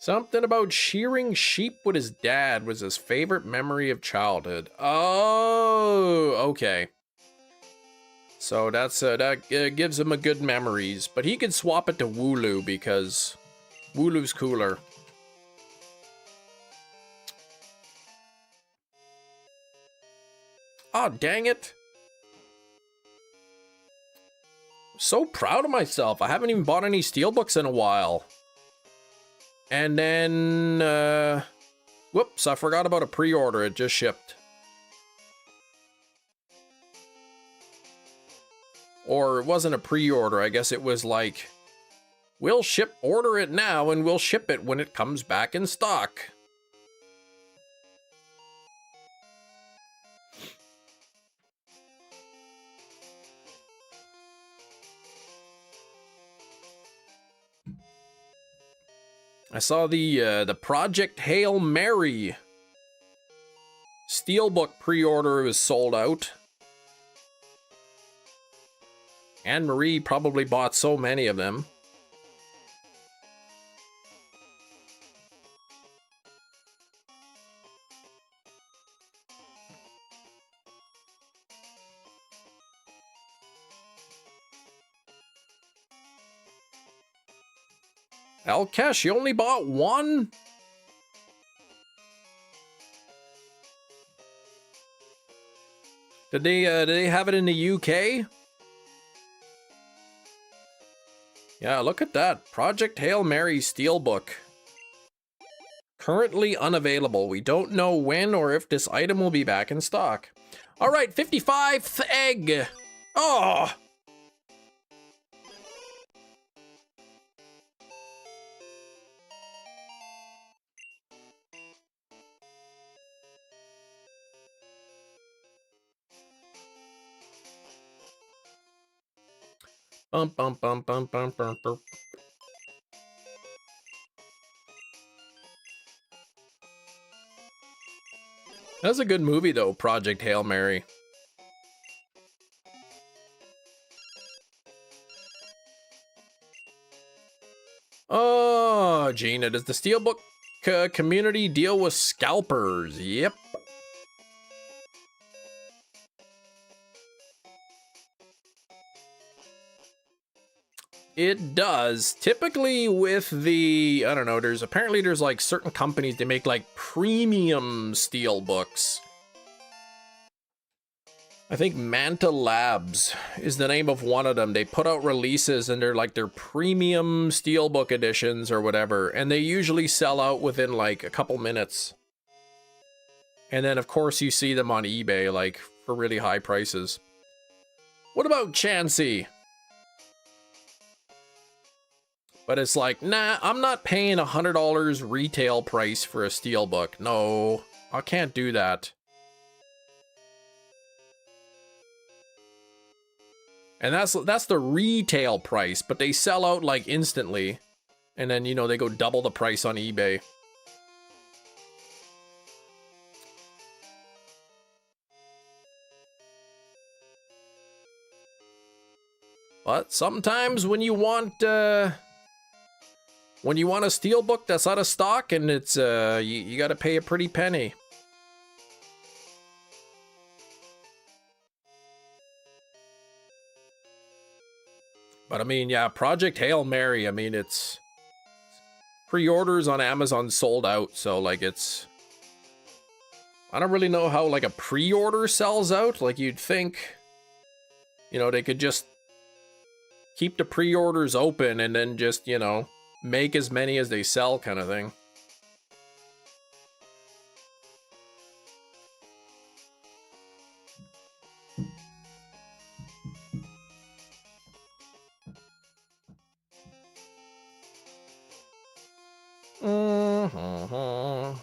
Something about shearing sheep with his dad was his favorite memory of childhood. Oh, okay. So that gives him a good memories, but he could swap it to Wooloo because Wooloo's cooler. Oh, dang it. So proud of myself. I haven't even bought any steelbooks in a while. And then, whoops, I forgot about a pre-order. It just shipped. Or it wasn't a pre-order. I guess it was like, we'll order it now and we'll ship it when it comes back in stock. I saw the Project Hail Mary Steelbook pre-order was sold out. Anne-Marie probably bought so many of them. Alkesh, you only bought one? Did they have it in the UK? Yeah, look at that. Project Hail Mary Steelbook. Currently unavailable. We don't know when or if this item will be back in stock. All right, 55th egg. Oh! Bum, bum, bum, bum, bum, bum, bum. That's a good movie, though, Project Hail Mary. Oh, Gina, does the Steelbook community deal with scalpers? Yep. It does. Typically with the, I don't know, there's like certain companies that make like premium steel books. I think Manta Labs is the name of one of them. They put out releases and they're like their premium steelbook editions or whatever. And they usually sell out within like a couple minutes. And then of course you see them on eBay like for really high prices. What about Chansey? But it's like, nah, I'm not paying $100 retail price for a steelbook. No, I can't do that. And that's the retail price, but they sell out like instantly. And then, you know, they go double the price on eBay. But sometimes when you want a steelbook that's out of stock and it's you got to pay a pretty penny. But I mean, yeah, Project Hail Mary, I mean, it's pre-orders on Amazon sold out, so like it's, I don't really know how like a pre-order sells out. Like you'd think, you know, they could just keep the pre-orders open and then just, you know, make as many as they sell kind of thing. Mm-hmm.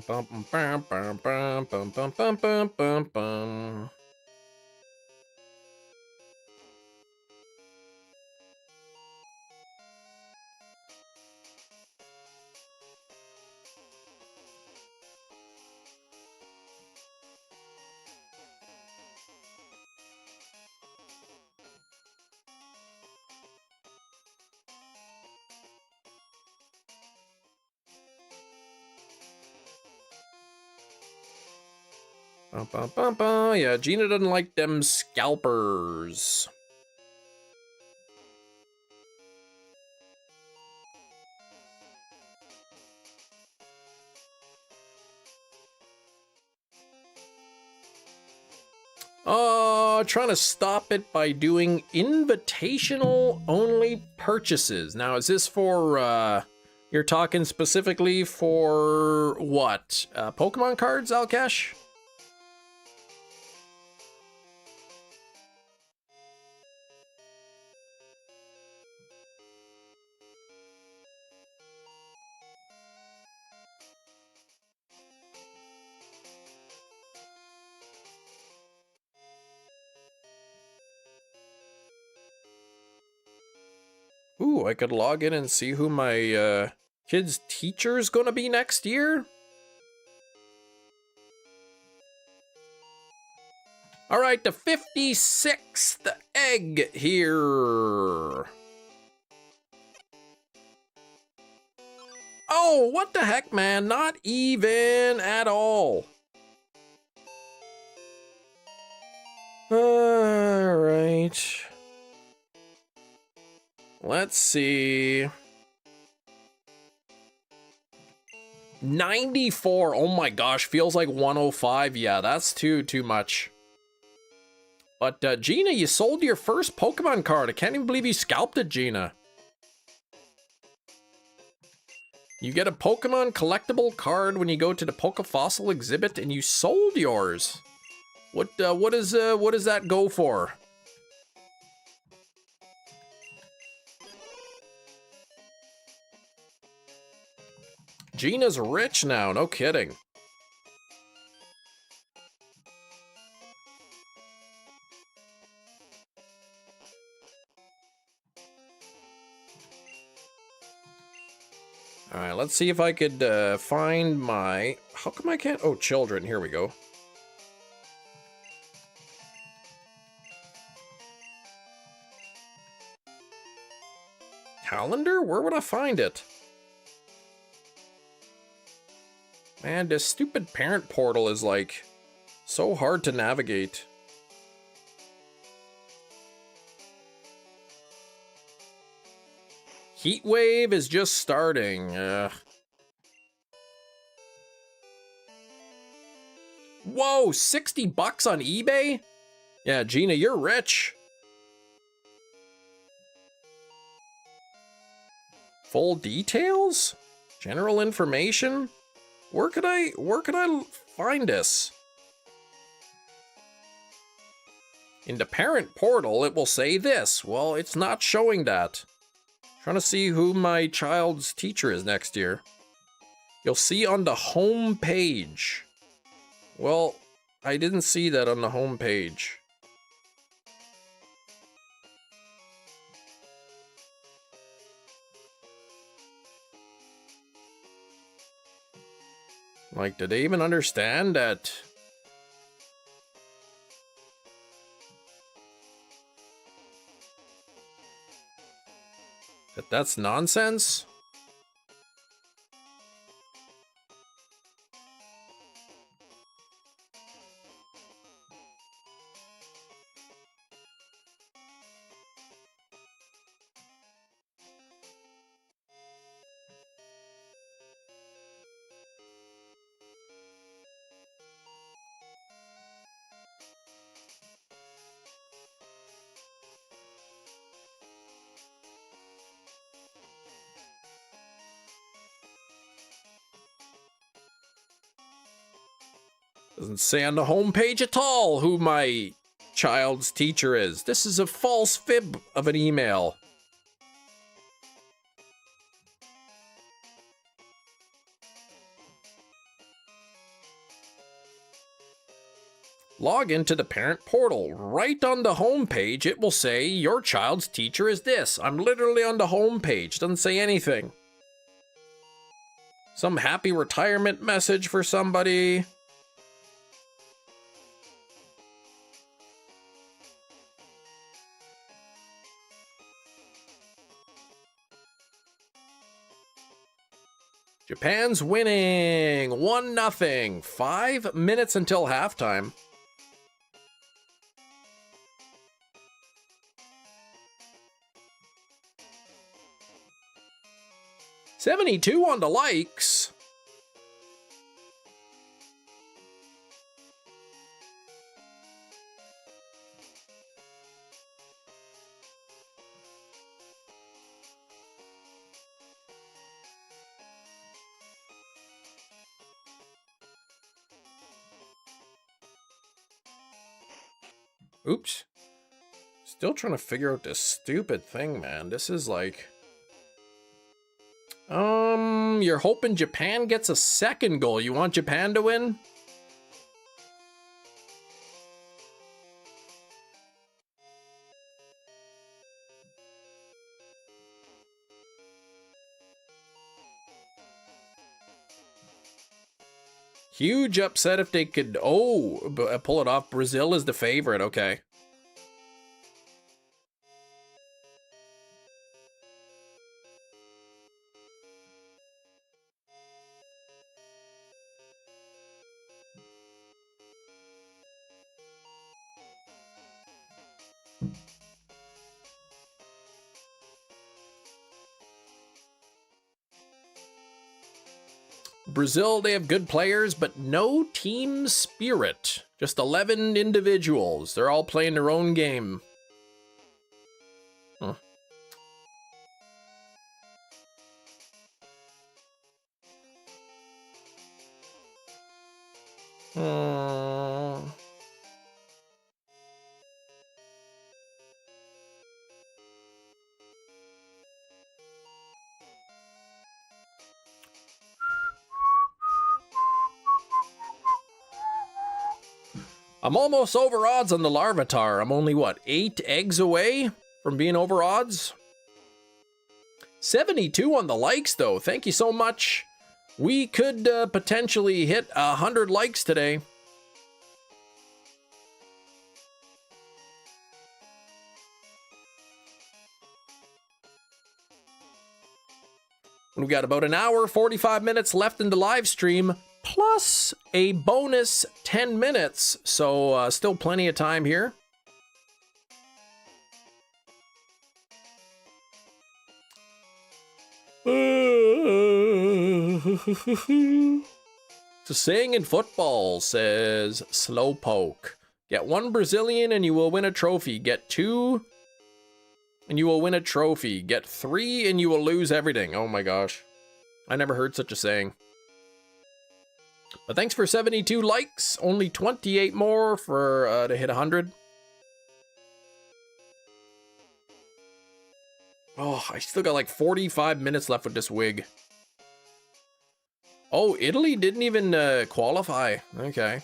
Bum, bum, bum, bum, bum, bum, bum, bum, bum, bum, bum. Bum, bum, bum, bum. Yeah, Gina doesn't like them scalpers. Trying to stop it by doing invitational only purchases. Now, is this for, you're talking specifically for what? Pokemon cards, Alkesh? Ooh, I could log in and see who my kid's teacher is gonna be next year? All right, the 56th egg here. Oh, what the heck, man? Not even at all. All right. Let's see. 94. Oh my gosh, feels like 105. Yeah, that's too much. But Gina, you sold your first Pokemon card. I can't even believe you scalped it, Gina. You get a Pokemon collectible card when you go to the Pokefossil exhibit, and you sold yours. What does that go for? Gina's rich now, no kidding. All right, let's see if I could find my... How come I can't... Oh, children, here we go. Calendar? Where would I find it? Man, this stupid parent portal is like so hard to navigate. Heat wave is just starting. Whoa, 60 bucks on eBay? Yeah, Gina, you're rich. Full details? General information? Where could I find this? In the parent portal, it will say this. Well, it's not showing that. Trying to see who my child's teacher is next year. You'll see on the home page. Well, I didn't see that on the home page. Like, did they even understand that? That's nonsense? Doesn't say on the home page at all who my child's teacher is. This is a false fib of an email. Log into the parent portal. Right on the home page, it will say your child's teacher is this. I'm literally on the home page. Doesn't say anything. Some happy retirement message for somebody. Japan's winning 1-0. 5 minutes until halftime. $72 on the likes. Oops. Still trying to figure out this stupid thing, man. This is like... You're hoping Japan gets a second goal. You want Japan to win? Huge upset if they could... Oh, pull it off. Brazil is the favorite. Okay. Brazil, they have good players, but no team spirit. Just 11 individuals. They're all playing their own game. Huh. I'm almost over odds on the Larvitar. I'm only, what, 8 eggs away from being over odds? 72 on the likes, though. Thank you so much. We could potentially hit 100 likes today. We've got about an hour, 45 minutes left in the live stream, plus a bonus 10 minutes. So still plenty of time here. It's a saying in football, says Slowpoke. Get 1 Brazilian and you will win a trophy. Get 2 and you will win a trophy. Get 3 and you will lose everything. Oh my gosh. I never heard such a saying. But thanks for 72 likes. Only 28 more for to hit 100. Oh, I still got like 45 minutes left with this wig. Oh, Italy didn't even qualify. Okay.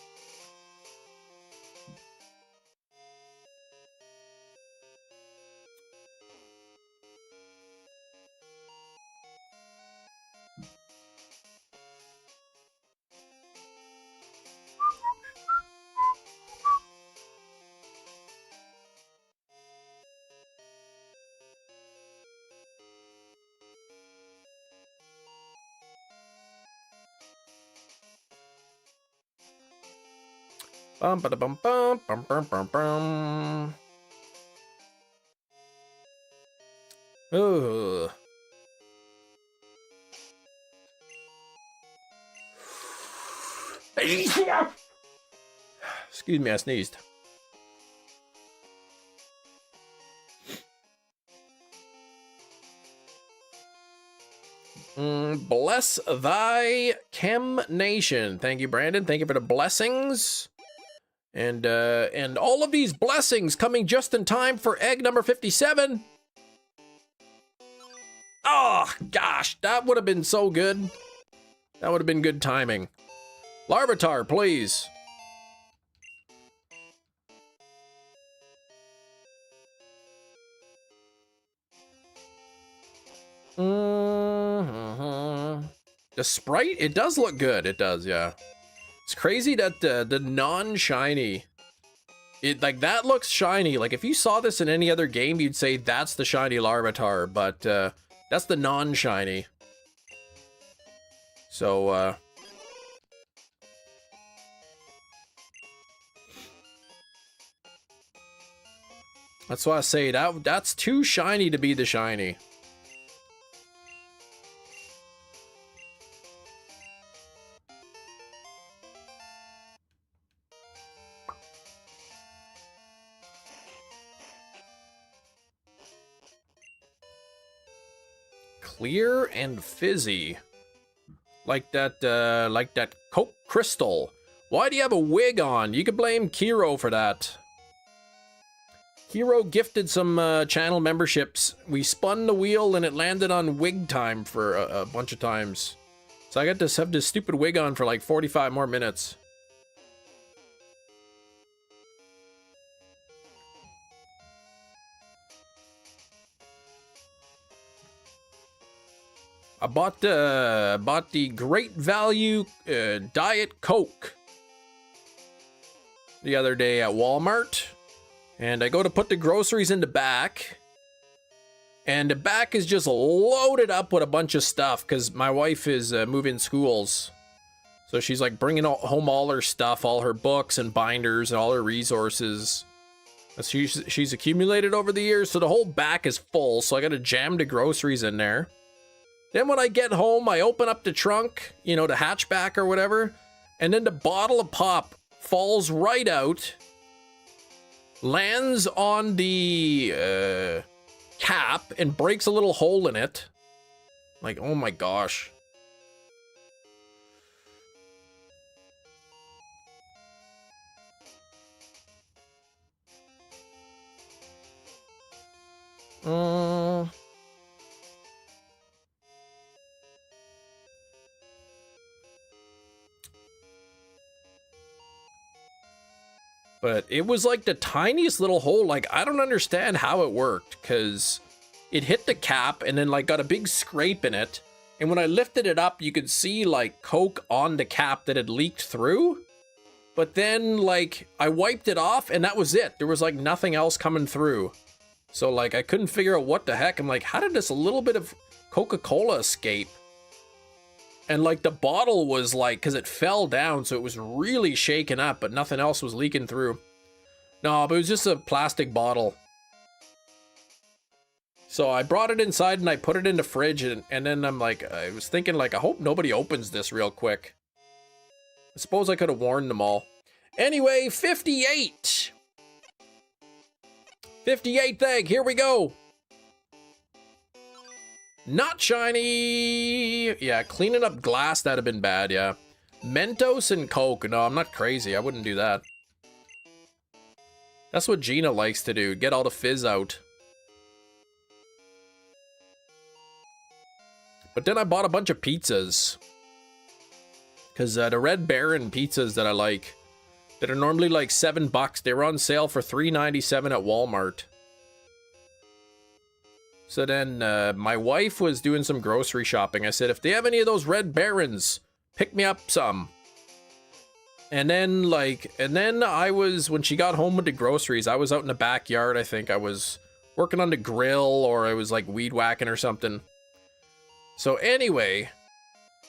Bum ba da bum bum bum bum bum bum. Ugh. Excuse me, I sneezed. Bless thy Chem Nation. Thank you, Brandon. Thank you for the blessings. And all of these blessings coming just in time for egg number 57. Oh, gosh, that would have been so good. That would have been good timing. Larvitar, please. The sprite, it does look good. It does, yeah. It's crazy that the non-shiny, it like that looks shiny. Like if you saw this in any other game, you'd say that's the shiny Larvitar, but that's the non-shiny. So that's why I say that's too shiny to be the shiny. Clear and fizzy. Like that Coke Crystal. Why do you have a wig on? You could blame Kiro for that. Kiro gifted some channel memberships. We spun the wheel and it landed on wig time for a bunch of times. So I got to have this stupid wig on for like 45 more minutes. I bought the Great Value Diet Coke the other day at Walmart, and I go to put the groceries in the back, and the back is just loaded up with a bunch of stuff because my wife is moving schools, so she's like bringing home all her stuff, all her books and binders and all her resources that she's accumulated over the years. So the whole back is full, so I got to jam the groceries in there. Then when I get home, I open up the trunk, you know, the hatchback or whatever, and then the bottle of pop falls right out, lands on the cap, and breaks a little hole in it. Like, oh my gosh. But it was like the tiniest little hole. Like, I don't understand how it worked, because it hit the cap and then like got a big scrape in it. And when I lifted it up, you could see like Coke on the cap that had leaked through. But then like I wiped it off and that was it. There was like nothing else coming through. So like I couldn't figure out what the heck. I'm like, how did this little bit of Coca-Cola escape? And like the bottle was like, because it fell down, so it was really shaken up, but nothing else was leaking through. No, but it was just a plastic bottle. So I brought it inside and I put it in the fridge, and then I'm like, I was thinking like, I hope nobody opens this real quick. I suppose I could have warned them all. Anyway, 58. 58th egg, here we go. Not shiny. Yeah, cleaning up glass, that'd have been bad, yeah. Mentos and Coke. No, I'm not crazy. I wouldn't do that. That's what Gina likes to do. Get all the fizz out. But then I bought a bunch of pizzas. Because the Red Baron pizzas that I like, that are normally like $7, they were on sale for $3.97 at Walmart. So then my wife was doing some grocery shopping. I said, if they have any of those Red Barons, pick me up some. And then I was, when she got home with the groceries, I was out in the backyard. I think I was working on the grill, or I was like weed whacking or something. So anyway,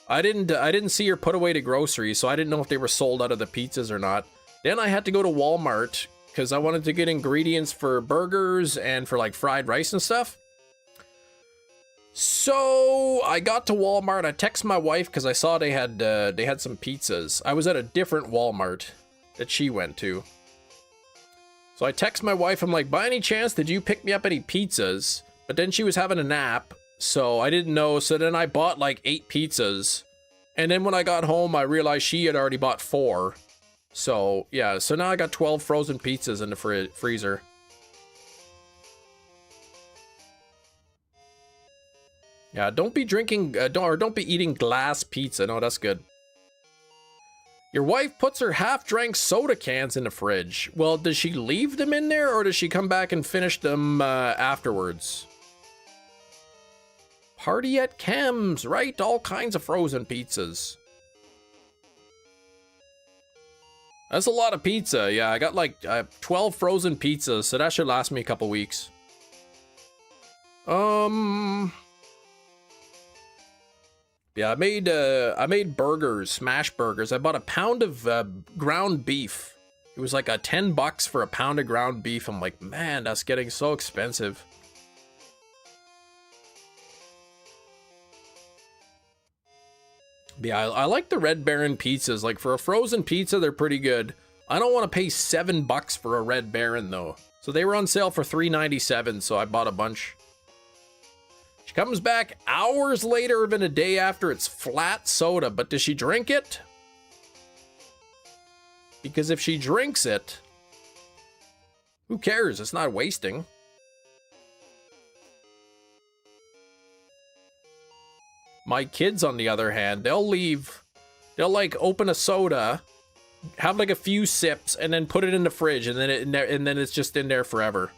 I didn't see her put away the groceries, so I didn't know if they were sold out of the pizzas or not. Then I had to go to Walmart because I wanted to get ingredients for burgers and for like fried rice and stuff. So I got to Walmart. I texted my wife because I saw they had some pizzas. I was at a different Walmart that she went to. So I text my wife. I'm like, by any chance, did you pick me up any pizzas? But then she was having a nap, so I didn't know. So then I bought like 8 pizzas. And then when I got home, I realized she had already bought 4. So yeah, so now I got 12 frozen pizzas in the freezer. Yeah, don't be drinking, don't be eating glass pizza. No, that's good. Your wife puts her half-drank soda cans in the fridge. Well, does she leave them in there, or does she come back and finish them afterwards? Party at Cam's, right? All kinds of frozen pizzas. That's a lot of pizza. Yeah, I got like 12 frozen pizzas, so that should last me a couple weeks. Yeah, I made burgers, smash burgers. I bought a pound of ground beef. It was like $10 for a pound of ground beef. I'm like, man, that's getting so expensive. Yeah, I like the Red Baron pizzas. Like, for a frozen pizza, they're pretty good. I don't want to pay $7 for a Red Baron, though. So they were on sale for $3.97, so I bought a bunch. She comes back hours later, even a day after. It's flat soda, but does she drink it? Because if she drinks it, who cares? It's not wasting. My kids, on the other hand, they'll like open a soda, have like a few sips, and then put it in the fridge, and then it's just in there forever.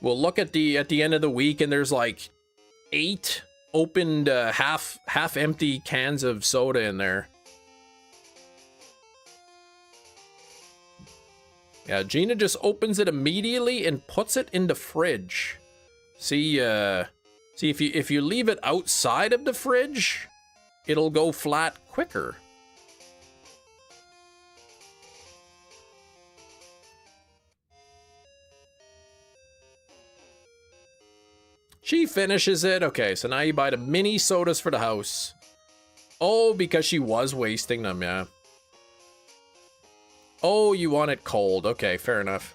We'll look at the end of the week, and there's like 8 opened half empty cans of soda in there. Yeah, Gina just opens it immediately and puts it in the fridge. See if you leave it outside of the fridge, it'll go flat quicker. She finishes it. Okay, so now you buy the mini sodas for the house. Oh, because she was wasting them, yeah. Oh, you want it cold. Okay, fair enough.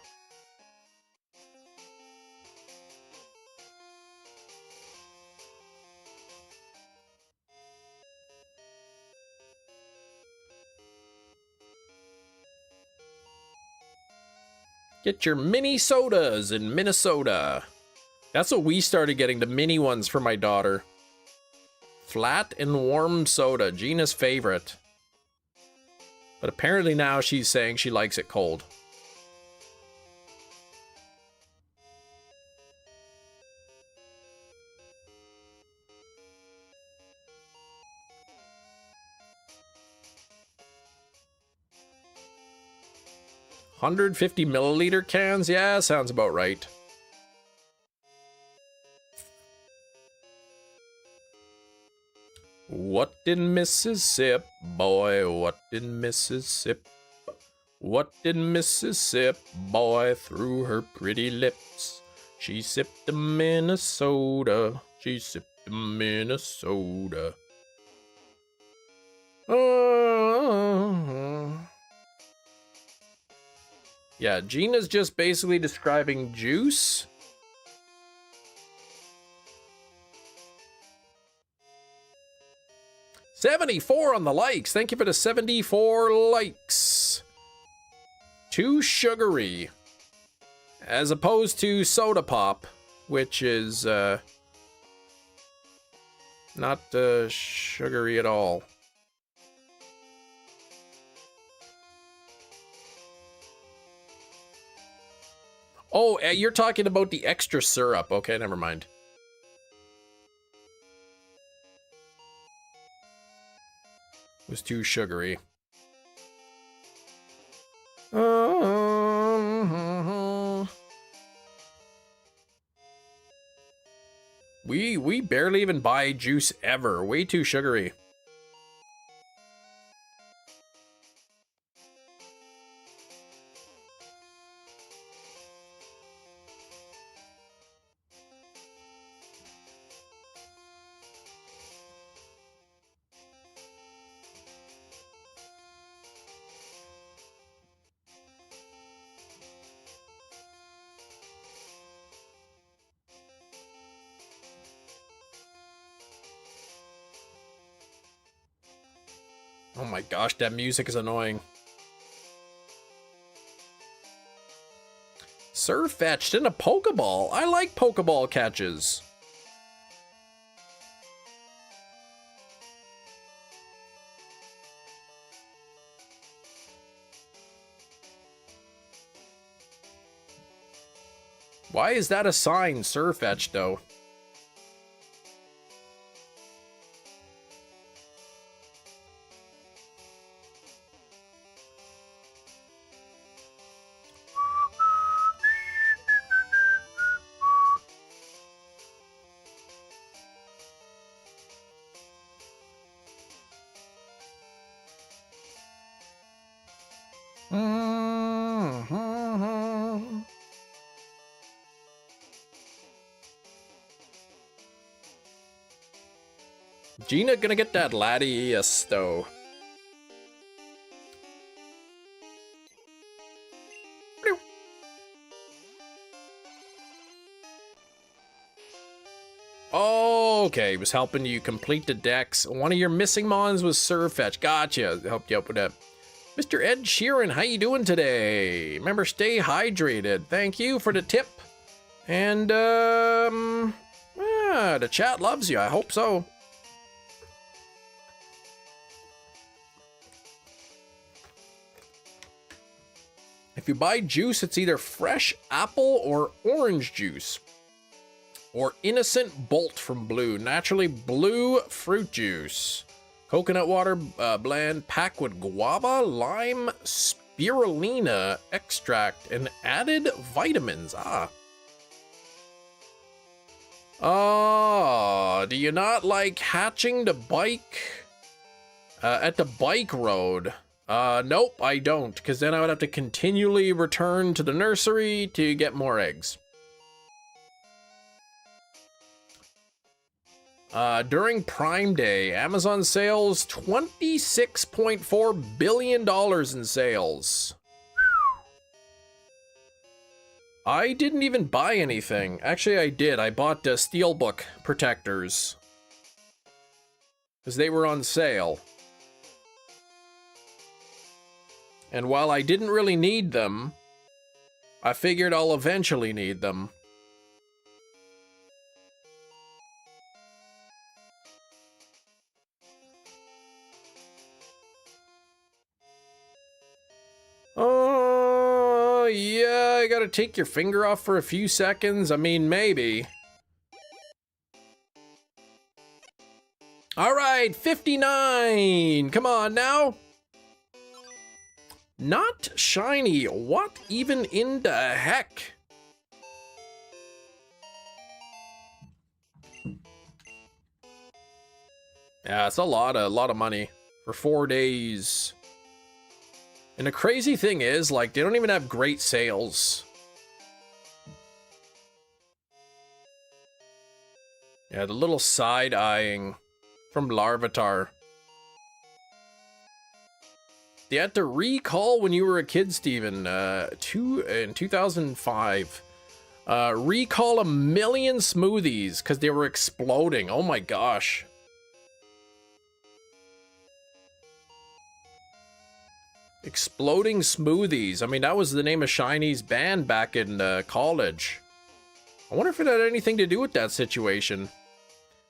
Get your mini sodas in Minnesota. That's what we started getting, the mini ones for my daughter. Flat and warm soda, Gina's favorite. But apparently now she's saying she likes it cold. $150ml cans? Yeah, sounds about right. What did Mrs. Sip, boy, what did Mrs. Sip? What did Mrs. Sip, boy, through her pretty lips? She sipped a Minnesota, she sipped a Minnesota. Yeah, Gina's just basically describing juice. $74 on the likes. Thank you for the 74 likes. Too sugary. As opposed to soda pop, which is not sugary at all. Oh, you're talking about the extra syrup. Okay, never mind. It was too sugary. We barely even buy juice ever. Way too sugary. Oh my gosh, that music is annoying. Surfetched in a Pokeball. I like Pokeball catches. Why is that a sign, Surfetch, though? Gina gonna get that Latias, though. Oh, okay, was helping you complete the decks. One of your missing mons was Surfetch. Gotcha, helped you out with that. Mr. Ed Sheeran, how you doing today? Remember, stay hydrated. Thank you for the tip. And, the chat loves you. I hope so. If you buy juice, it's either fresh apple or orange juice. Or Innocent Bolt from Blue. Naturally blue fruit juice. Coconut water blend packed with guava, lime, spirulina extract, and added vitamins. Do you not like hatching the bike at the bike road? Nope, I don't, because then I would have to continually return to the nursery to get more eggs. During Prime Day, Amazon sales $26.4 billion in sales. I didn't even buy anything. Actually, I did. I bought Steelbook protectors. Because they were on sale. And while I didn't really need them, I figured I'll eventually need them. Oh, yeah, I gotta take your finger off for a few seconds. I mean, maybe. All right, 59. Come on now. Not shiny. What even in the heck? Yeah, it's a lot of money for 4 days. And the crazy thing is, like, they don't even have great sales. Yeah, the little side-eyeing from Larvitar. They had to recall when you were a kid, Steven, in 2005. Recall 1 million smoothies because they were exploding. Oh my gosh. Exploding smoothies. I mean, that was the name of Shiny's band back in college. I wonder if it had anything to do with that situation.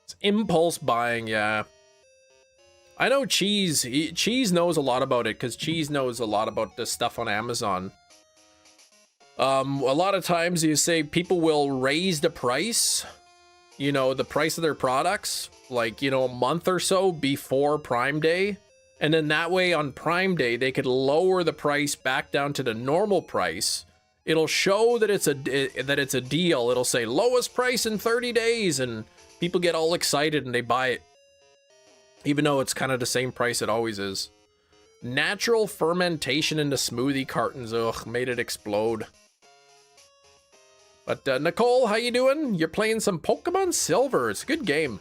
It's impulse buying, yeah. I know Cheese. Cheese knows a lot about it because Cheese knows a lot about this stuff on Amazon. A lot of times you say people will raise the price, you know, the price of their products, like, you know, a month or so before Prime Day. And then that way on Prime Day, they could lower the price back down to the normal price. It'll show that it's a deal. It'll say lowest price in 30 days and people get all excited and they buy it. Even though it's kind of the same price it always is. Natural fermentation in the smoothie cartons, ugh, made it explode. But Nicole, how you doing? You're playing some Pokemon Silver. It's a good game.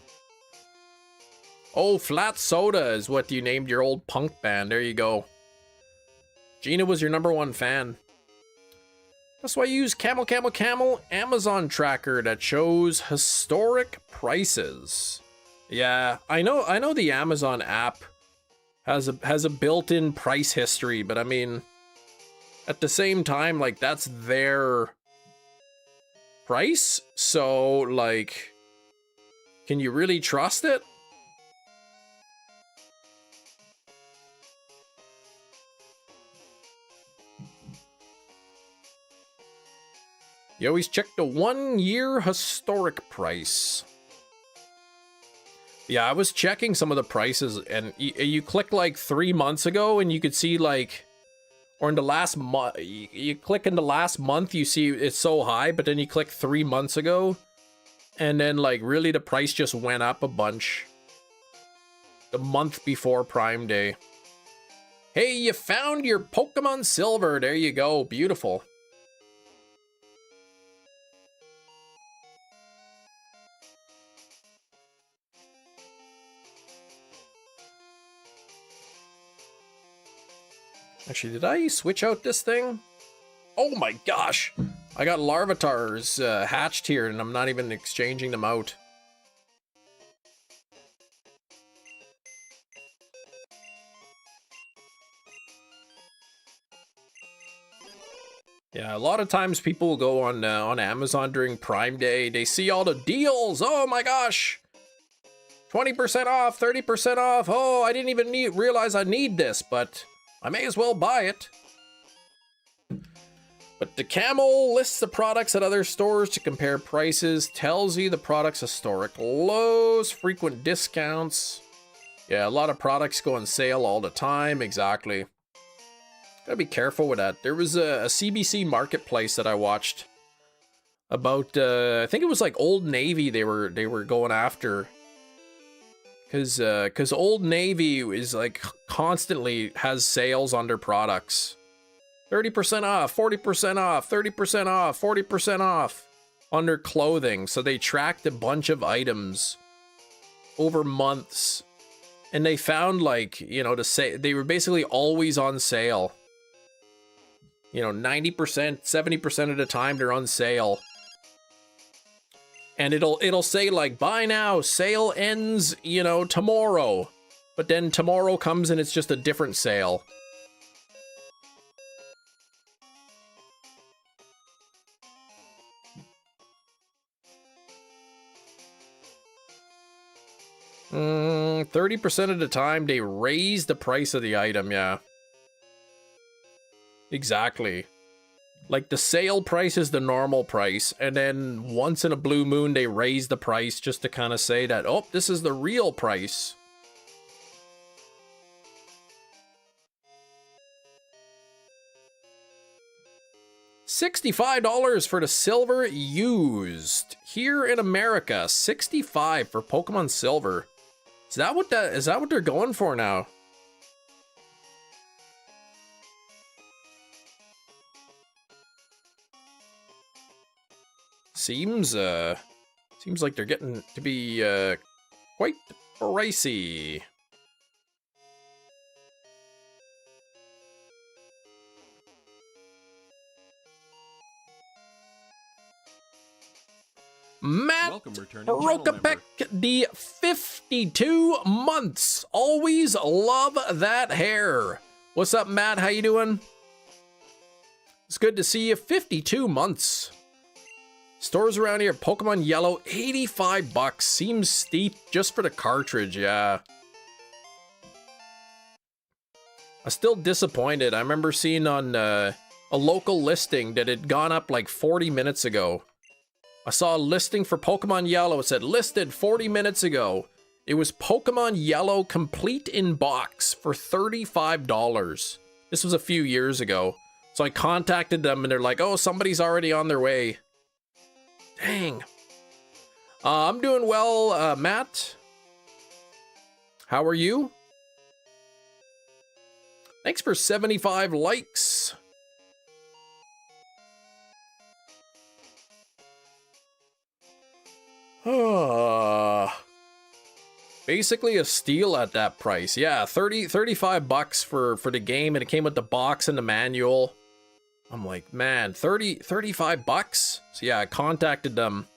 Oh, Flat Soda is what you named your old punk band. There you go. Gina was your #1 fan. That's why you use Camel Amazon tracker that shows historic prices. Yeah, I know the Amazon app has a built-in price history, but I mean, at the same time, like, that's their price, so, like, can you really trust it? You always check the 1-year historic price. Yeah, I was checking some of the prices, and you click like 3 months ago, and you could see like, or in the last month, you click in the last month, you see it's so high, but then you click 3 months ago, and then like really the price just went up a bunch. The month before Prime Day. Hey, you found your Pokemon Silver. There you go. Beautiful. Actually, did I switch out this thing? Oh my gosh. I got Larvitars hatched here, and I'm not even exchanging them out. Yeah, a lot of times people will go on Amazon during Prime Day. They see all the deals. Oh my gosh. 20% off, 30% off. Oh, I didn't even realize I need this, but I may as well buy it. But the Camel lists the products at other stores to compare prices, tells you the product's historic lows, frequent discounts. Yeah, a lot of products go on sale all the time, exactly. Gotta be careful with that. There was a CBC marketplace that I watched about, I think it was like Old Navy they were going after. Cause Old Navy is like constantly has sales on their products. 30% off, 40% off, 30% off, 40% off on their clothing. So they tracked a bunch of items over months. And they found like, you know, they were basically always on sale. You know, 90%, 70% of the time they're on sale. And it'll say like, buy now, sale ends, you know, tomorrow. But then tomorrow comes and it's just a different sale. Mm, 30% of the time they raise the price of the item, yeah. Exactly. Like the sale price is the normal price, and then once in a blue moon they raise the price just to kind of say that, oh, this is the real price. $65 for the silver used. Here in America, $65 for Pokemon Silver. Is that what they're going for now? Seems like they're getting to be quite pricey. Matt Welcome, returning channel member. Rokapek, the 52 months. Always love that hair. What's up, Matt? How you doing? It's good to see you. 52 months. Stores around here, Pokemon Yellow, $85. Seems steep just for the cartridge, yeah. I'm still disappointed. I remember seeing on a local listing that had gone up like 40 minutes ago. I saw a listing for Pokemon Yellow. It said listed 40 minutes ago. It was Pokemon Yellow complete in box for $35. This was a few years ago. So I contacted them and they're like, oh, somebody's already on their way. Dang. I'm doing well, Matt. How are you? Thanks for 75 likes. Basically a steal at that price. Yeah, $35 for the game, and it came with the box and the manual. I'm like, man, $35? So yeah, I contacted them.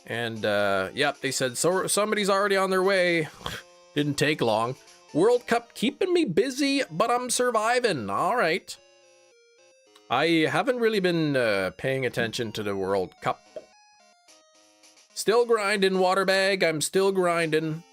And yep, they said so somebody's already on their way. Didn't take long. World Cup keeping me busy, but I'm surviving. All right. I haven't really been paying attention to the World Cup. Still grinding, Waterbag. I'm still grinding.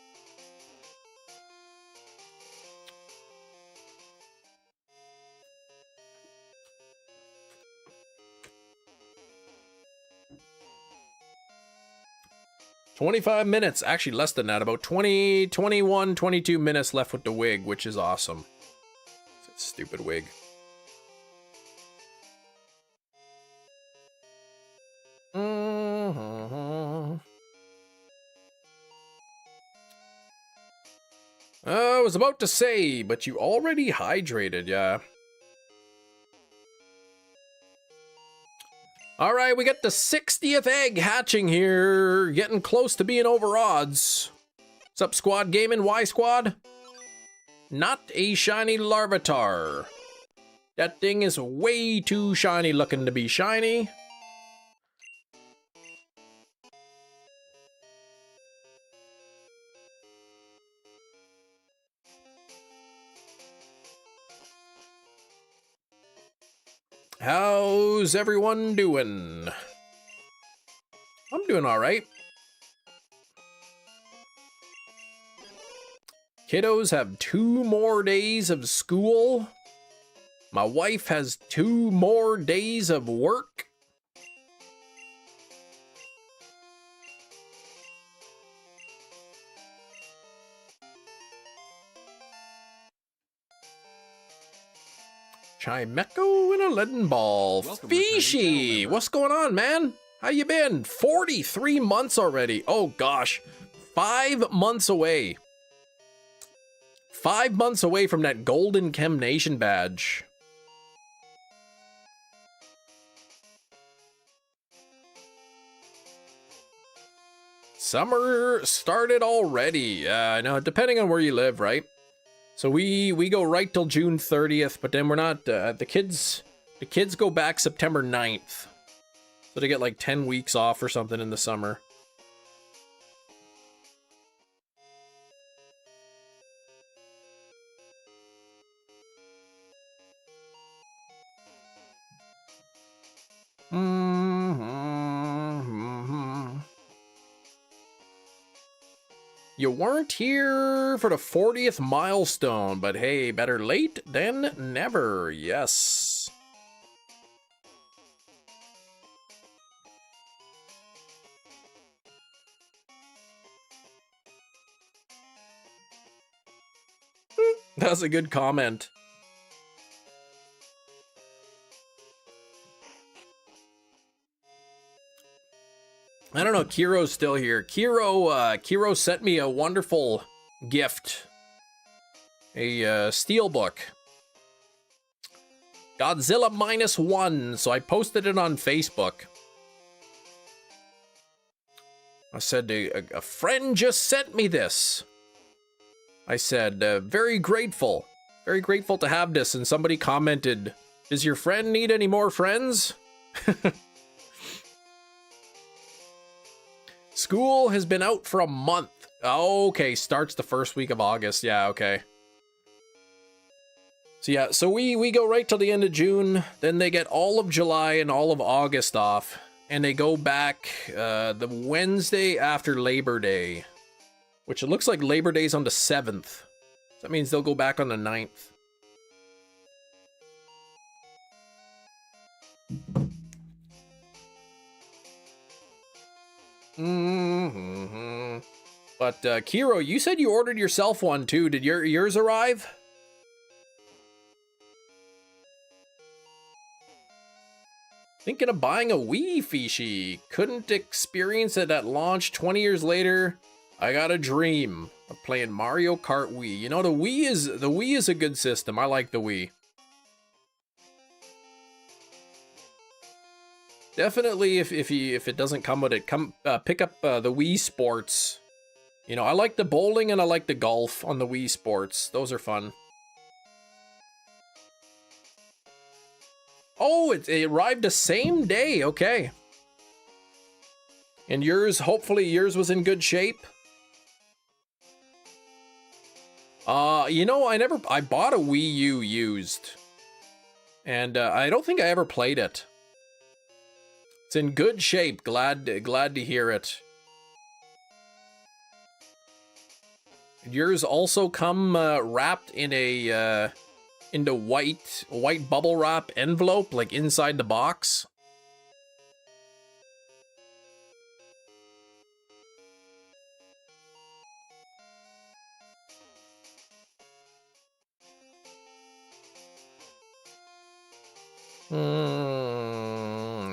25 minutes. Actually, less than that. About 20, 21, 22 minutes left with the wig, which is awesome. It's a stupid wig. I was about to say, but you already hydrated, yeah. All right, we got the 60th egg hatching here, getting close to being over odds. What's up, Squad Gaming? Y Squad? Not a shiny Larvitar. That thing is way too shiny looking to be shiny. How's everyone doing? I'm doing all right. Kiddos have 2 more days of school. My wife has 2 more days of work. Chimeco and a leaden ball. Welcome, Fishy, what's going on, man? How you been? 43 months already. Oh gosh, 5 months away. 5 months away from that golden Chem Nation badge. Summer started already. I know, depending on where you live, right? So we go right till June 30th, but then we're not, the kids go back September 9th. So they get like 10 weeks off or something in the summer. You weren't here for the 40th milestone, but hey, better late than never, yes. That's a good comment. I don't know, Kiro's still here. Kiro sent me a wonderful gift. A steelbook. Godzilla -1, so I posted it on Facebook. I said, a friend just sent me this. I said, very grateful to have this, and somebody commented, does your friend need any more friends? School has been out for a month. Okay, starts the first week of August. Yeah, okay. So yeah, so we go right till the end of June. Then they get all of July and all of August off. And they go back the Wednesday after Labor Day. Which it looks like Labor Day's on the 7th. That means they'll go back on the 9th. But Kiro, you said you ordered yourself one too. Did yours arrive? Thinking of buying a Wii, Fishy. Couldn't experience it at launch. 20 years later, I got a dream of playing Mario Kart Wii. You know, the Wii is a good system. I like the Wii. Definitely, if it doesn't come with it, pick up the Wii Sports. You know, I like the bowling and I like the golf on the Wii Sports. Those are fun. Oh, it arrived the same day. Okay. And yours, hopefully yours was in good shape. You know, I bought a Wii U used. And I don't think I ever played it. It's in good shape. Glad to hear it. Yours also come wrapped in a into white bubble wrap envelope, like inside the box.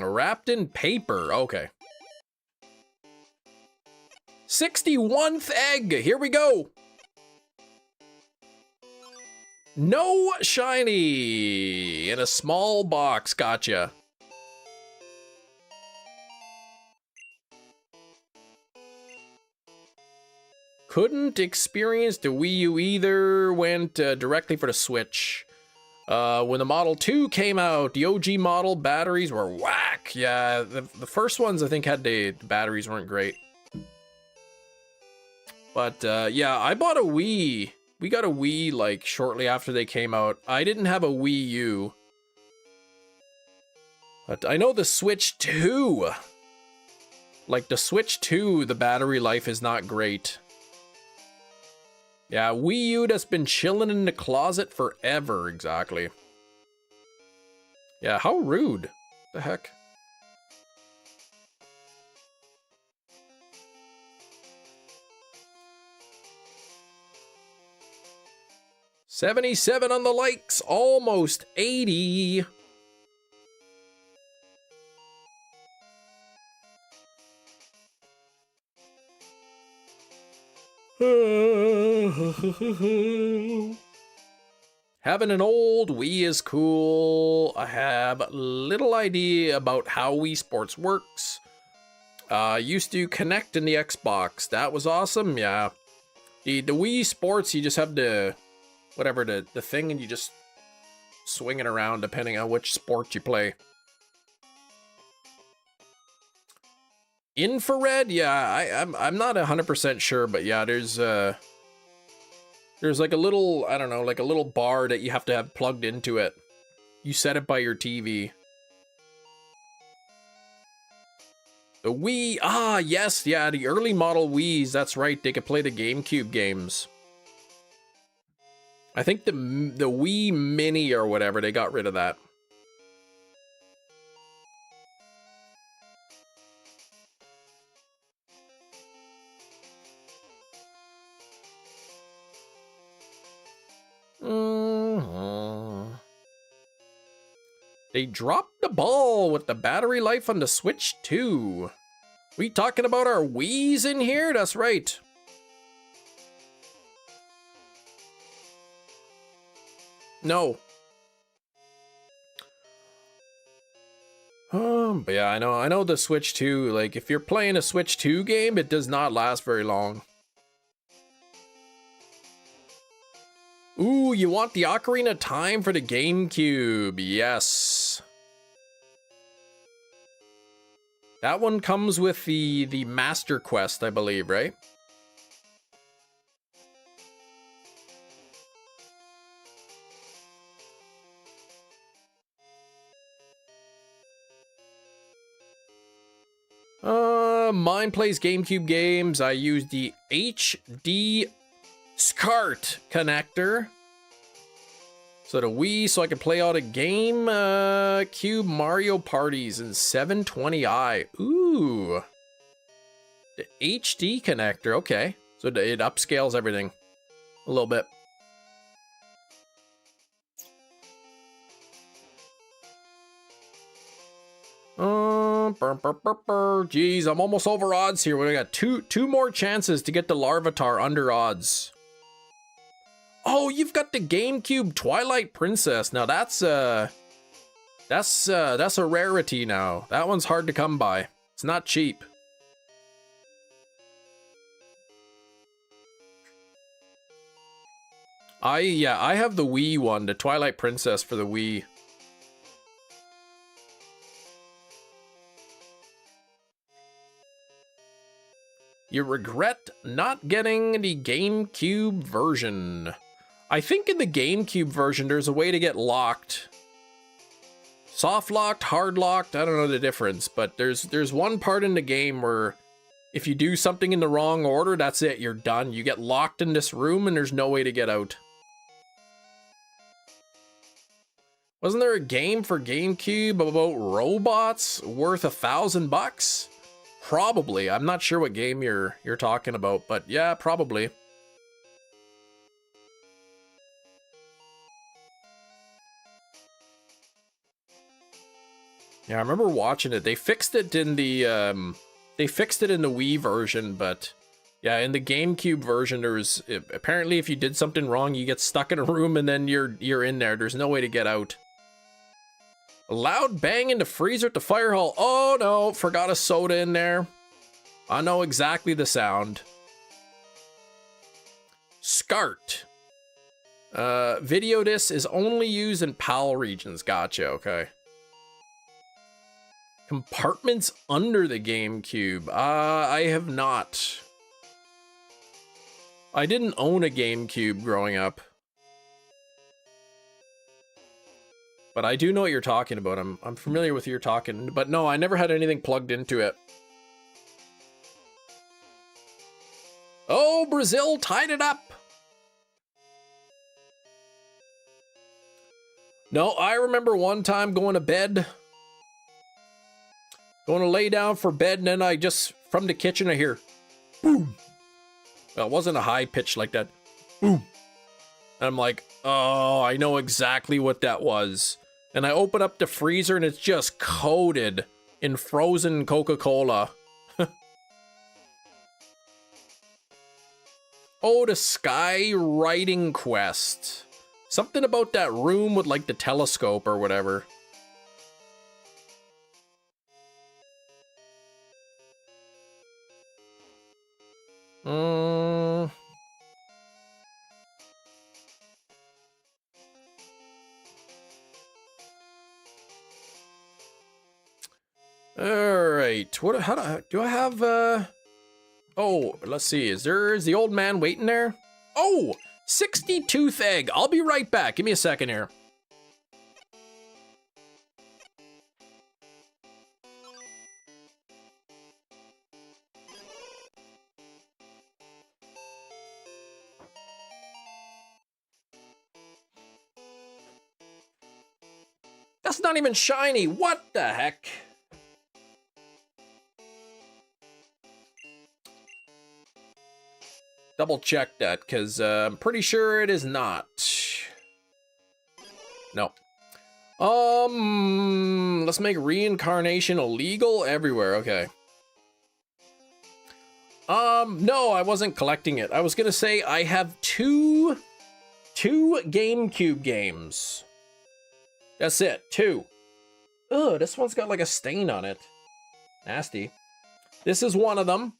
Wrapped in paper. Okay. 61th egg. Here we go. No shiny in a small box. Gotcha. Couldn't experience the Wii U either. Went directly for the Switch. When the Model 2 came out, the OG model batteries were whack. Yeah, the first ones I think had the batteries weren't great. But yeah, I bought a Wii. We got a Wii like shortly after they came out. I didn't have a Wii U. But I know the Switch 2. Like the Switch 2, the battery life is not great. Yeah, Wii U that's been chilling in the closet forever, exactly. Yeah, how rude. The heck? $77 on the likes, almost 80. Having an old Wii is cool. I have little idea about how Wii Sports works. Used to connect in the Xbox. That was awesome, yeah. The Wii Sports, you just have the, whatever, the thing, and you just swing it around depending on which sport you play. Infrared, yeah, I'm not 100% sure, but yeah, there's like a little, I don't know, like a little bar that you have to have plugged into it. You set it by your TV. The Wii, yes, yeah, the early model Wiis, that's right, they could play the GameCube games. I think the Wii Mini or whatever, they got rid of that. They dropped the ball with the battery life on the Switch 2. We talking about our Wiis in here? That's right. No. But yeah, I know the Switch 2, like if you're playing a Switch 2 game, it does not last very long. Ooh, you want the Ocarina of Time for the GameCube? Yes. That one comes with the Master Quest, I believe, right? Mine plays GameCube games. I use the HD SCART connector. So the Wii, so I can play all the GameCube Mario parties in 720i. Ooh. The HD connector, okay. So it upscales everything a little bit. Jeez, I'm almost over odds here. We got two more chances to get the Larvitar under odds. Oh, you've got the GameCube Twilight Princess. Now that's a rarity now. That one's hard to come by. It's not cheap. I have the Wii one, the Twilight Princess for the Wii. You regret not getting the GameCube version. I think in the GameCube version, there's a way to get locked. Soft locked, hard locked, I don't know the difference, but there's one part in the game where if you do something in the wrong order, that's it, you're done. You get locked in this room and there's no way to get out. Wasn't there a game for GameCube about robots worth $1,000? Probably. I'm not sure what game you're talking about, but yeah, probably. Yeah, I remember watching it. They fixed it in the Wii version, but yeah, in the GameCube version, apparently if you did something wrong, you get stuck in a room and then you're in there. There's no way to get out. A loud bang in the freezer at the fire hall. Oh no, forgot a soda in there. I know exactly the sound. SCART. Video disc is only used in PAL regions. Gotcha, okay. Compartments under the GameCube. I have not. I didn't own a GameCube growing up. But I do know what you're talking about. I'm familiar with what you're talking, but no, I never had anything plugged into it. Oh, Brazil tied it up. No, I remember one time going to bed. Going to lay down for bed, and then I just, from the kitchen, I hear, boom. Well, it wasn't a high pitch like that. Boom. And I'm like, oh, I know exactly what that was. And I open up the freezer, and it's just coated in frozen Coca-Cola. Oh, the skywriting quest. Something about that room with, like, the telescope or whatever. Alright, do I have, oh, let's see, is the old man waiting there? Oh, 60-tooth egg, I'll be right back, give me a second here. That's not even shiny, what the heck? Double check that, because I'm pretty sure it is not. No. Let's make reincarnation illegal everywhere, okay. No, I wasn't collecting it. I was gonna say I have two GameCube games. That's it, 2. Ugh, this one's got like a stain on it. Nasty. This is one of them.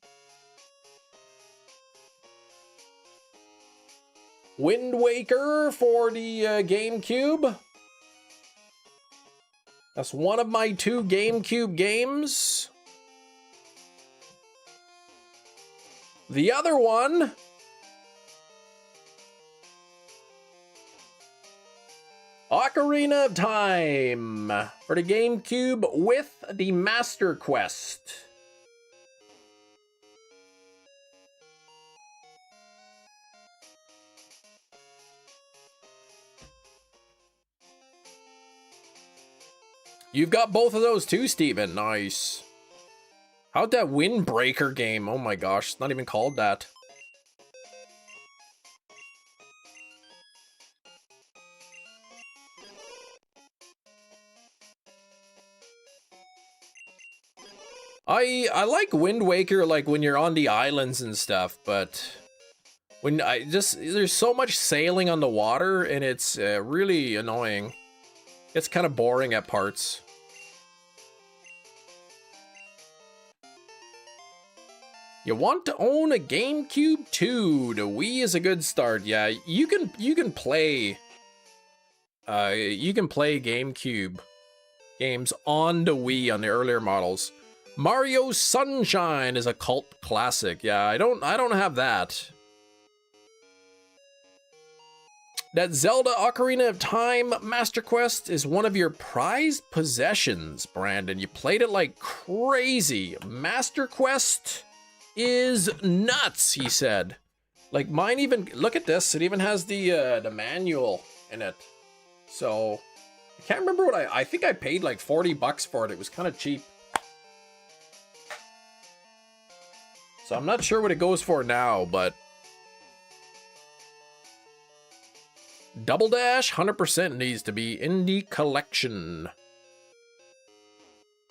Wind Waker for the GameCube. That's one of my 2 GameCube games. The other one Ocarina of Time for the GameCube with the Master Quest. You've got both of those too, Steven. Nice. How'd that Windbreaker game? Oh my gosh, it's not even called that. I like Wind Waker, like when you're on the islands and stuff, but when there's so much sailing on the water and it's really annoying. It's kind of boring at parts. You want to own a GameCube too. The Wii is a good start. Yeah, you can play GameCube games on the Wii on the earlier models. Mario Sunshine is a cult classic. Yeah, I don't have that. That Zelda Ocarina of Time Master Quest is one of your prized possessions, Brandon. You played it like crazy. Master Quest is nuts, he said. Like mine even, look at this, it even has the manual in it. So, I can't remember what I think I paid like 40 bucks for it. It was kind of cheap. So I'm not sure what it goes for now, but Double Dash 100% needs to be in the collection.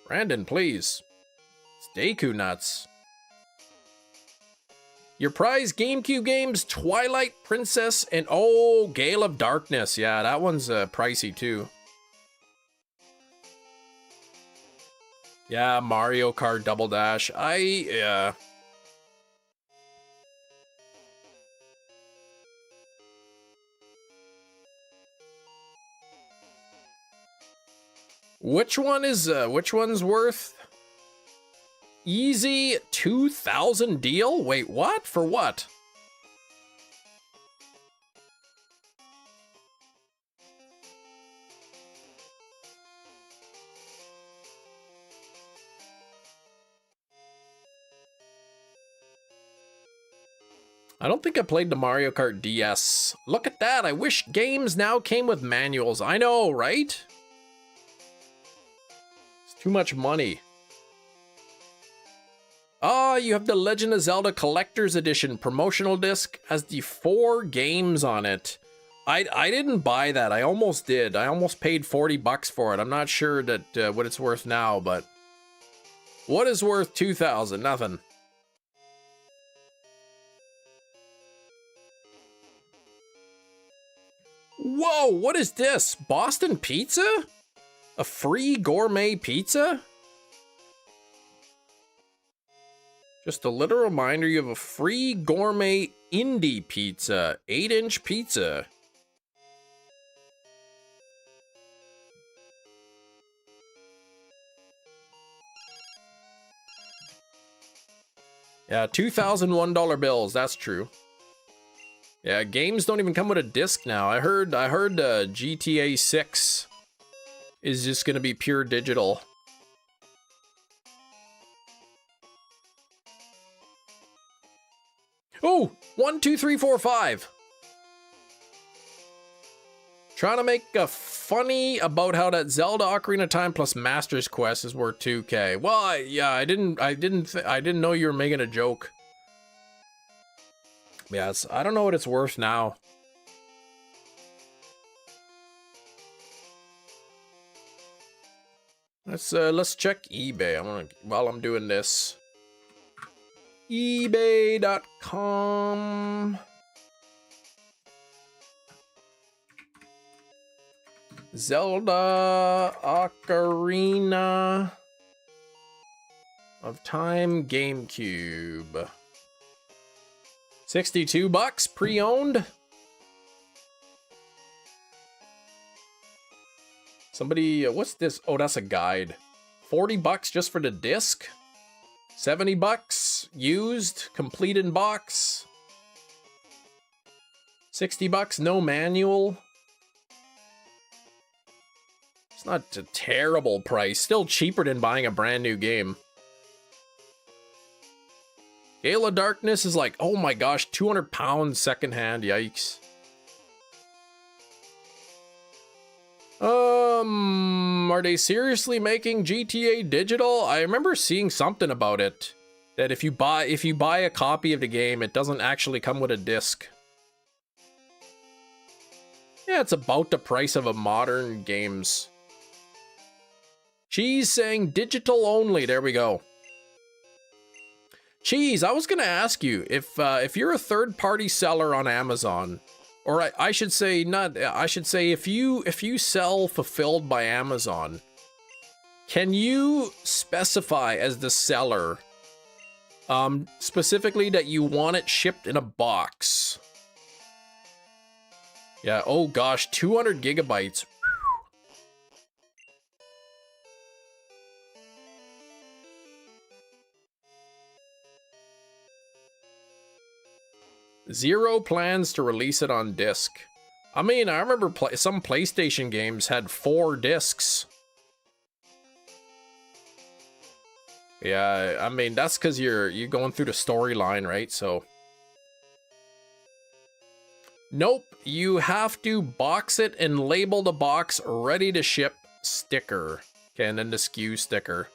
Brandon, please. It's Deku nuts. Your prize GameCube games, Twilight Princess and oh, Gale of Darkness. Yeah, that one's pricey too. Yeah, Mario Kart Double Dash. Which one's worth? Easy 2,000 deal? Wait, what? For what? I don't think I played the Mario Kart DS. Look at that. I wish games now came with manuals. I know, right? It's too much money. Ah, you have the Legend of Zelda Collector's Edition promotional disc has the 4 games on it. I didn't buy that. I almost did. I almost paid $40 for it. I'm not sure that what it's worth now, but what is worth 2,000? Nothing. Whoa, what is this? Boston Pizza? A free gourmet pizza? Just a little reminder, you have a free gourmet indie pizza, 8-inch pizza. Yeah, $2,001 bills, that's true. Yeah, games don't even come with a disc now. I heard GTA 6 is just gonna be pure digital. Oh, 1, 2, 3, 4, 5. Trying to make a funny about how that Zelda Ocarina of Time plus Master's Quest is worth 2K. Well, I didn't know you were making a joke. Yeah, I don't know what it's worth now. Let's check eBay. While I'm doing this. eBay.com. Zelda Ocarina of Time GameCube. $62 pre-owned. Somebody, what's this? Oh, that's a guide. $40 just for the disc. $70 used, complete in box. $60 no manual. It's not a terrible price. Still cheaper than buying a brand new game. Gale of Darkness is like, oh my gosh, 200 pounds secondhand. Yikes. Are they seriously making GTA digital? I remember seeing something about it. That if you buy a copy of the game, it doesn't actually come with a disc. Yeah, it's about the price of a modern games. Cheese saying digital only. There we go. Cheese, I was gonna ask you if you're a third-party seller on Amazon, or I should say if you sell fulfilled by Amazon, can you specify as the seller specifically that you want it shipped in a box? Yeah, oh gosh, 200 gigabytes. Zero plans to release it on disc. I mean, I remember some PlayStation games had 4 discs. Yeah, I mean, that's because you're going through the storyline, right? So, nope, you have to box it and label the box ready to ship sticker. Okay, and then the SKU sticker.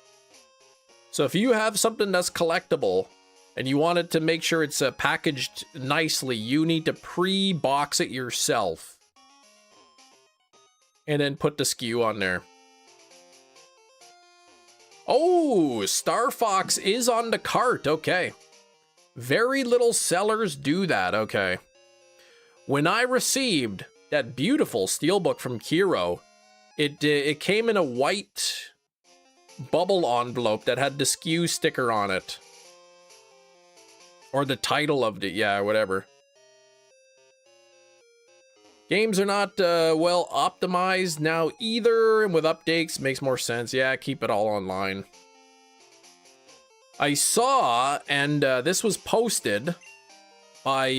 So if you have something that's collectible and you want it to make sure it's packaged nicely, you need to pre-box it yourself. And then put the SKU on there. Oh, Star Fox is on the cart. Okay. Very little sellers do that. Okay. When I received that beautiful steelbook from Kiro, it came in a white bubble envelope that had the SKU sticker on it. Or the title of it, yeah, whatever. Games are not well optimized now either, and with updates makes more sense. Yeah, keep it all online. I saw, and this was posted by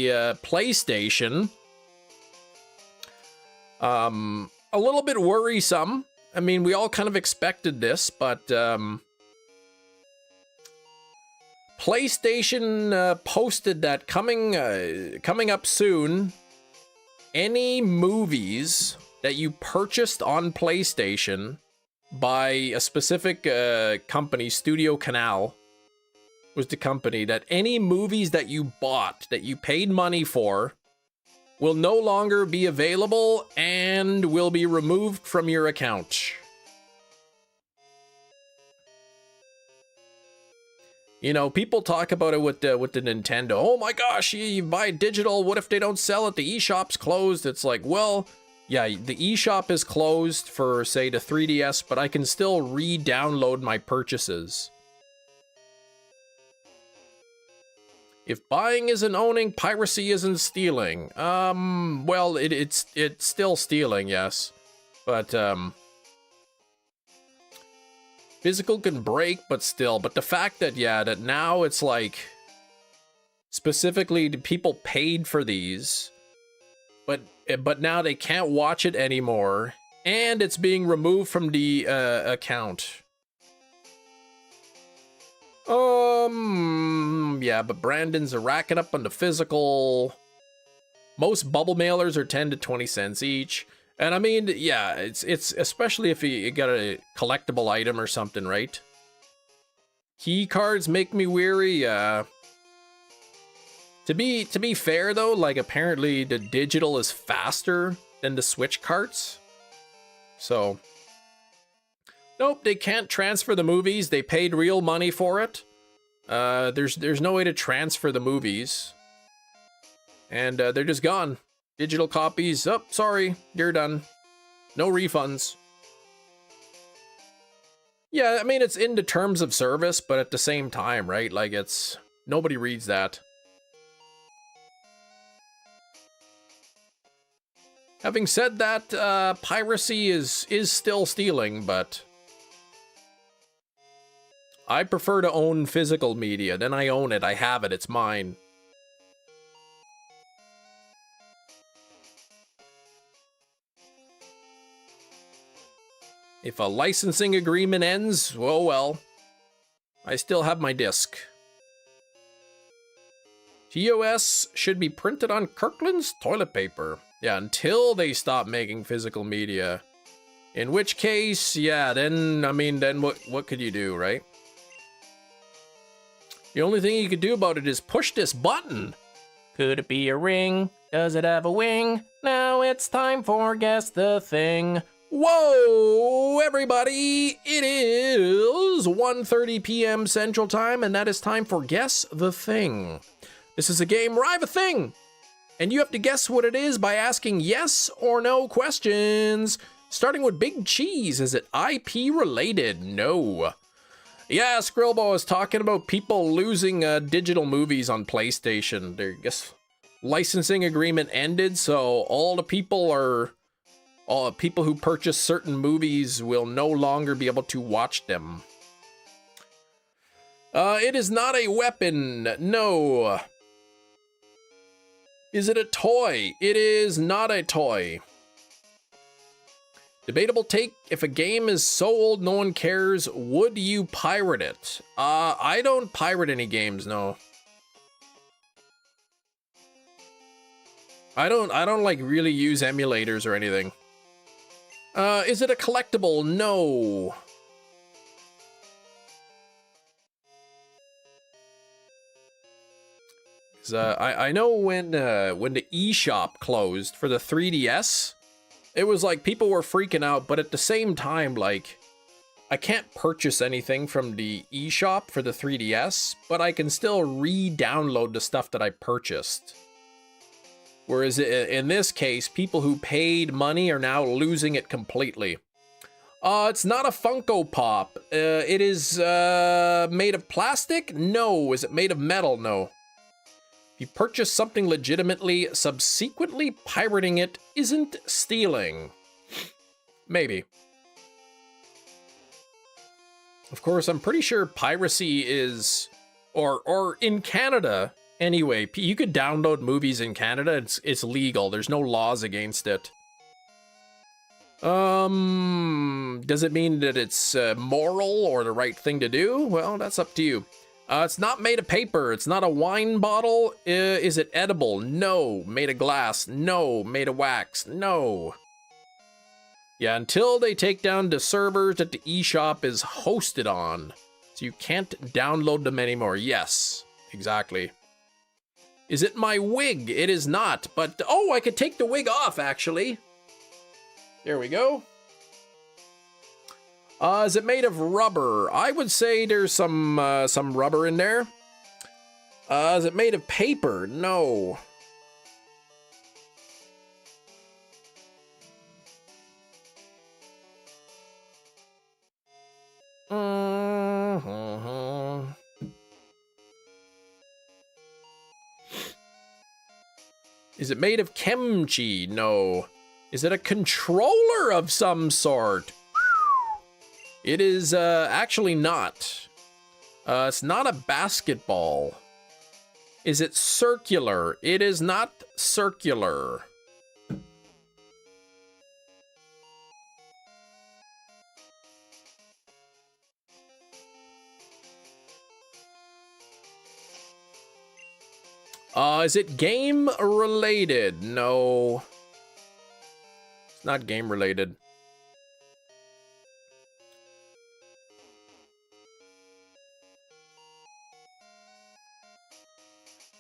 PlayStation. A little bit worrisome. I mean, we all kind of expected this, but PlayStation posted that coming up soon, any movies that you purchased on PlayStation by a specific company, Studio Canal was the company, that any movies that you bought, that you paid money for, will no longer be available and will be removed from your account. You know, people talk about it with the Nintendo. Oh my gosh, you buy digital, what if they don't sell it? The eShop's closed. It's like, well, yeah, the eShop is closed for, say, the 3DS, but I can still re-download my purchases. If buying isn't owning, piracy isn't stealing. Well, it's still stealing, yes. But, physical can break, but still. But the fact that, yeah, that now it's like, specifically, the people paid for these, but now they can't watch it anymore, and it's being removed from the account. Yeah, but Brandon's are racking up on the physical. Most bubble mailers are 10 to 20 cents each. And I mean, yeah, it's especially if you got a collectible item or something, right? Key cards make me weary. To be fair though, like apparently the digital is faster than the Switch carts. So nope, they can't transfer the movies. They paid real money for it. There's no way to transfer the movies. And they're just gone. Digital copies, oh, sorry, you're done. No refunds. Yeah, I mean, it's in the terms of service, but at the same time, right? Like, it's... nobody reads that. Having said that, piracy is still stealing, but... I prefer to own physical media. Then I own it, I have it, it's mine. If a licensing agreement ends, oh well. I still have my disc. TOS should be printed on Kirkland's toilet paper. Yeah, until they stop making physical media. In which case, yeah, then, I mean, then what could you do, right? The only thing you could do about it is push this button. Could it be a ring? Does it have a wing? Now it's time for Guess the Thing. Whoa, everybody, it is 1:30 p.m. Central Time, and that is time for Guess the Thing. This is a game where I have a thing, and you have to guess what it is by asking yes or no questions. Starting with Big Cheese, is it IP related? No. Yeah, Skrillbo is talking about people losing digital movies on PlayStation. Their licensing agreement ended, so all the people who purchase certain movies will no longer be able to watch them. It is not a weapon. No. Is it a toy? It is not a toy. Debatable take, if a game is so old no one cares, would you pirate it? I don't pirate any games, no. I don't like really use emulators or anything. Is it a collectible? No. I know when the eShop closed for the 3DS, it was like people were freaking out, but at the same time, like, I can't purchase anything from the eShop for the 3DS, but I can still re-download the stuff that I purchased. Whereas in this case, people who paid money are now losing it completely. It's not a Funko Pop. It is made of plastic? No. Is it made of metal? No. If you purchase something legitimately, subsequently pirating it isn't stealing. Maybe. Of course, I'm pretty sure piracy is, or in Canada, anyway, you could download movies in Canada. It's legal. There's no laws against it. Does it mean that it's moral or the right thing to do? Well, that's up to you. It's not made of paper. It's not a wine bottle. Is it edible? No. Made of glass? No. Made of wax? No. Yeah, until they take down the servers that the eShop is hosted on. So you can't download them anymore. Yes, exactly. Is it my wig? It is not, but oh, I could take the wig off, actually. There we go. Is it made of rubber? I would say there's some rubber in there. Is it made of paper? No. Is it made of kimchi? No. Is it a controller of some sort? It is actually not. It's not a basketball. Is it circular? It is not circular. Is it game related? No. It's not game related.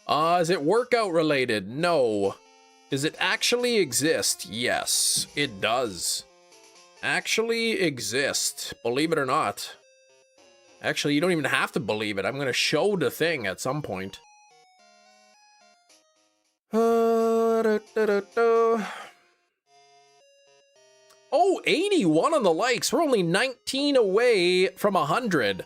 Is it workout related? No. Does it actually exist? Yes, it does. Actually exist. Believe it or not. Actually, you don't even have to believe it. I'm going to show the thing at some point. Oh, 81 on the likes. We're only 19 away from 100.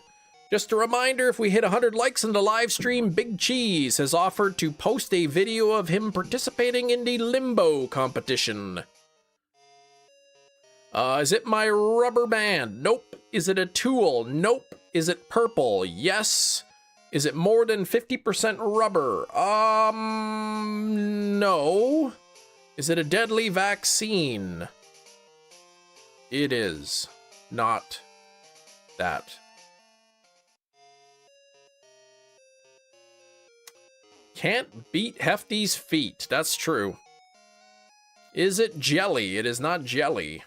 Just a reminder, if we hit 100 likes in the live stream, Big Cheese has offered to post a video of him participating in the Limbo competition. Is it my rubber band? Nope. Is it a tool? Nope. Is it purple? Yes. Is it more than 50% rubber? No. Is it a deadly vaccine? It is not that. Can't beat Hefty's feet. That's true. Is it jelly? It is not jelly.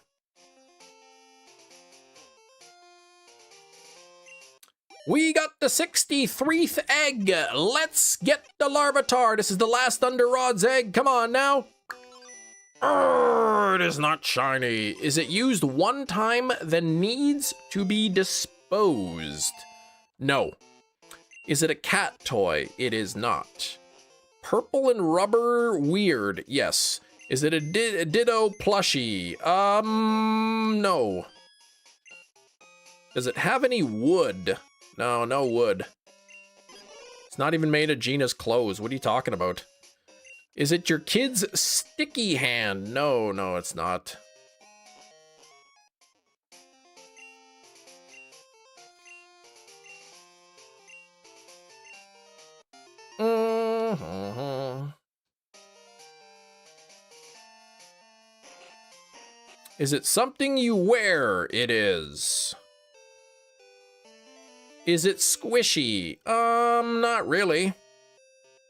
We got the 63rd egg. Let's get the Larvitar. This is the last Under Rod's egg. Come on now. It is not shiny. Is it used one time, then needs to be disposed? No. Is it a cat toy? It is not. Purple and rubber, weird. Yes. Is it a Ditto plushie? No. Does it have any wood? No, no wood. It's not even made of Gina's clothes. What are you talking about? Is it your kid's sticky hand? No, no, it's not. Is it something you wear? It is. Is it squishy? Not really.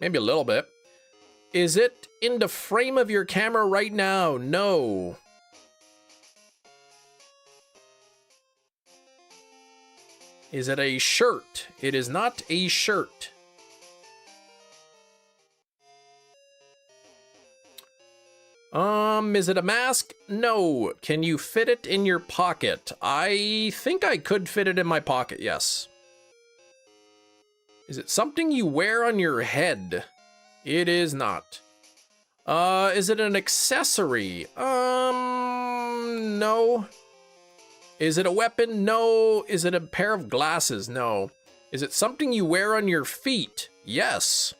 Maybe a little bit. Is it in the frame of your camera right now? No. Is it a shirt? It is not a shirt. Is it a mask? No. Can you fit it in your pocket? I think I could fit it in my pocket, yes. Is it something you wear on your head? It is not. Is it an accessory? No. Is it a weapon? No. Is it a pair of glasses? No. Is it something you wear on your feet? Yes.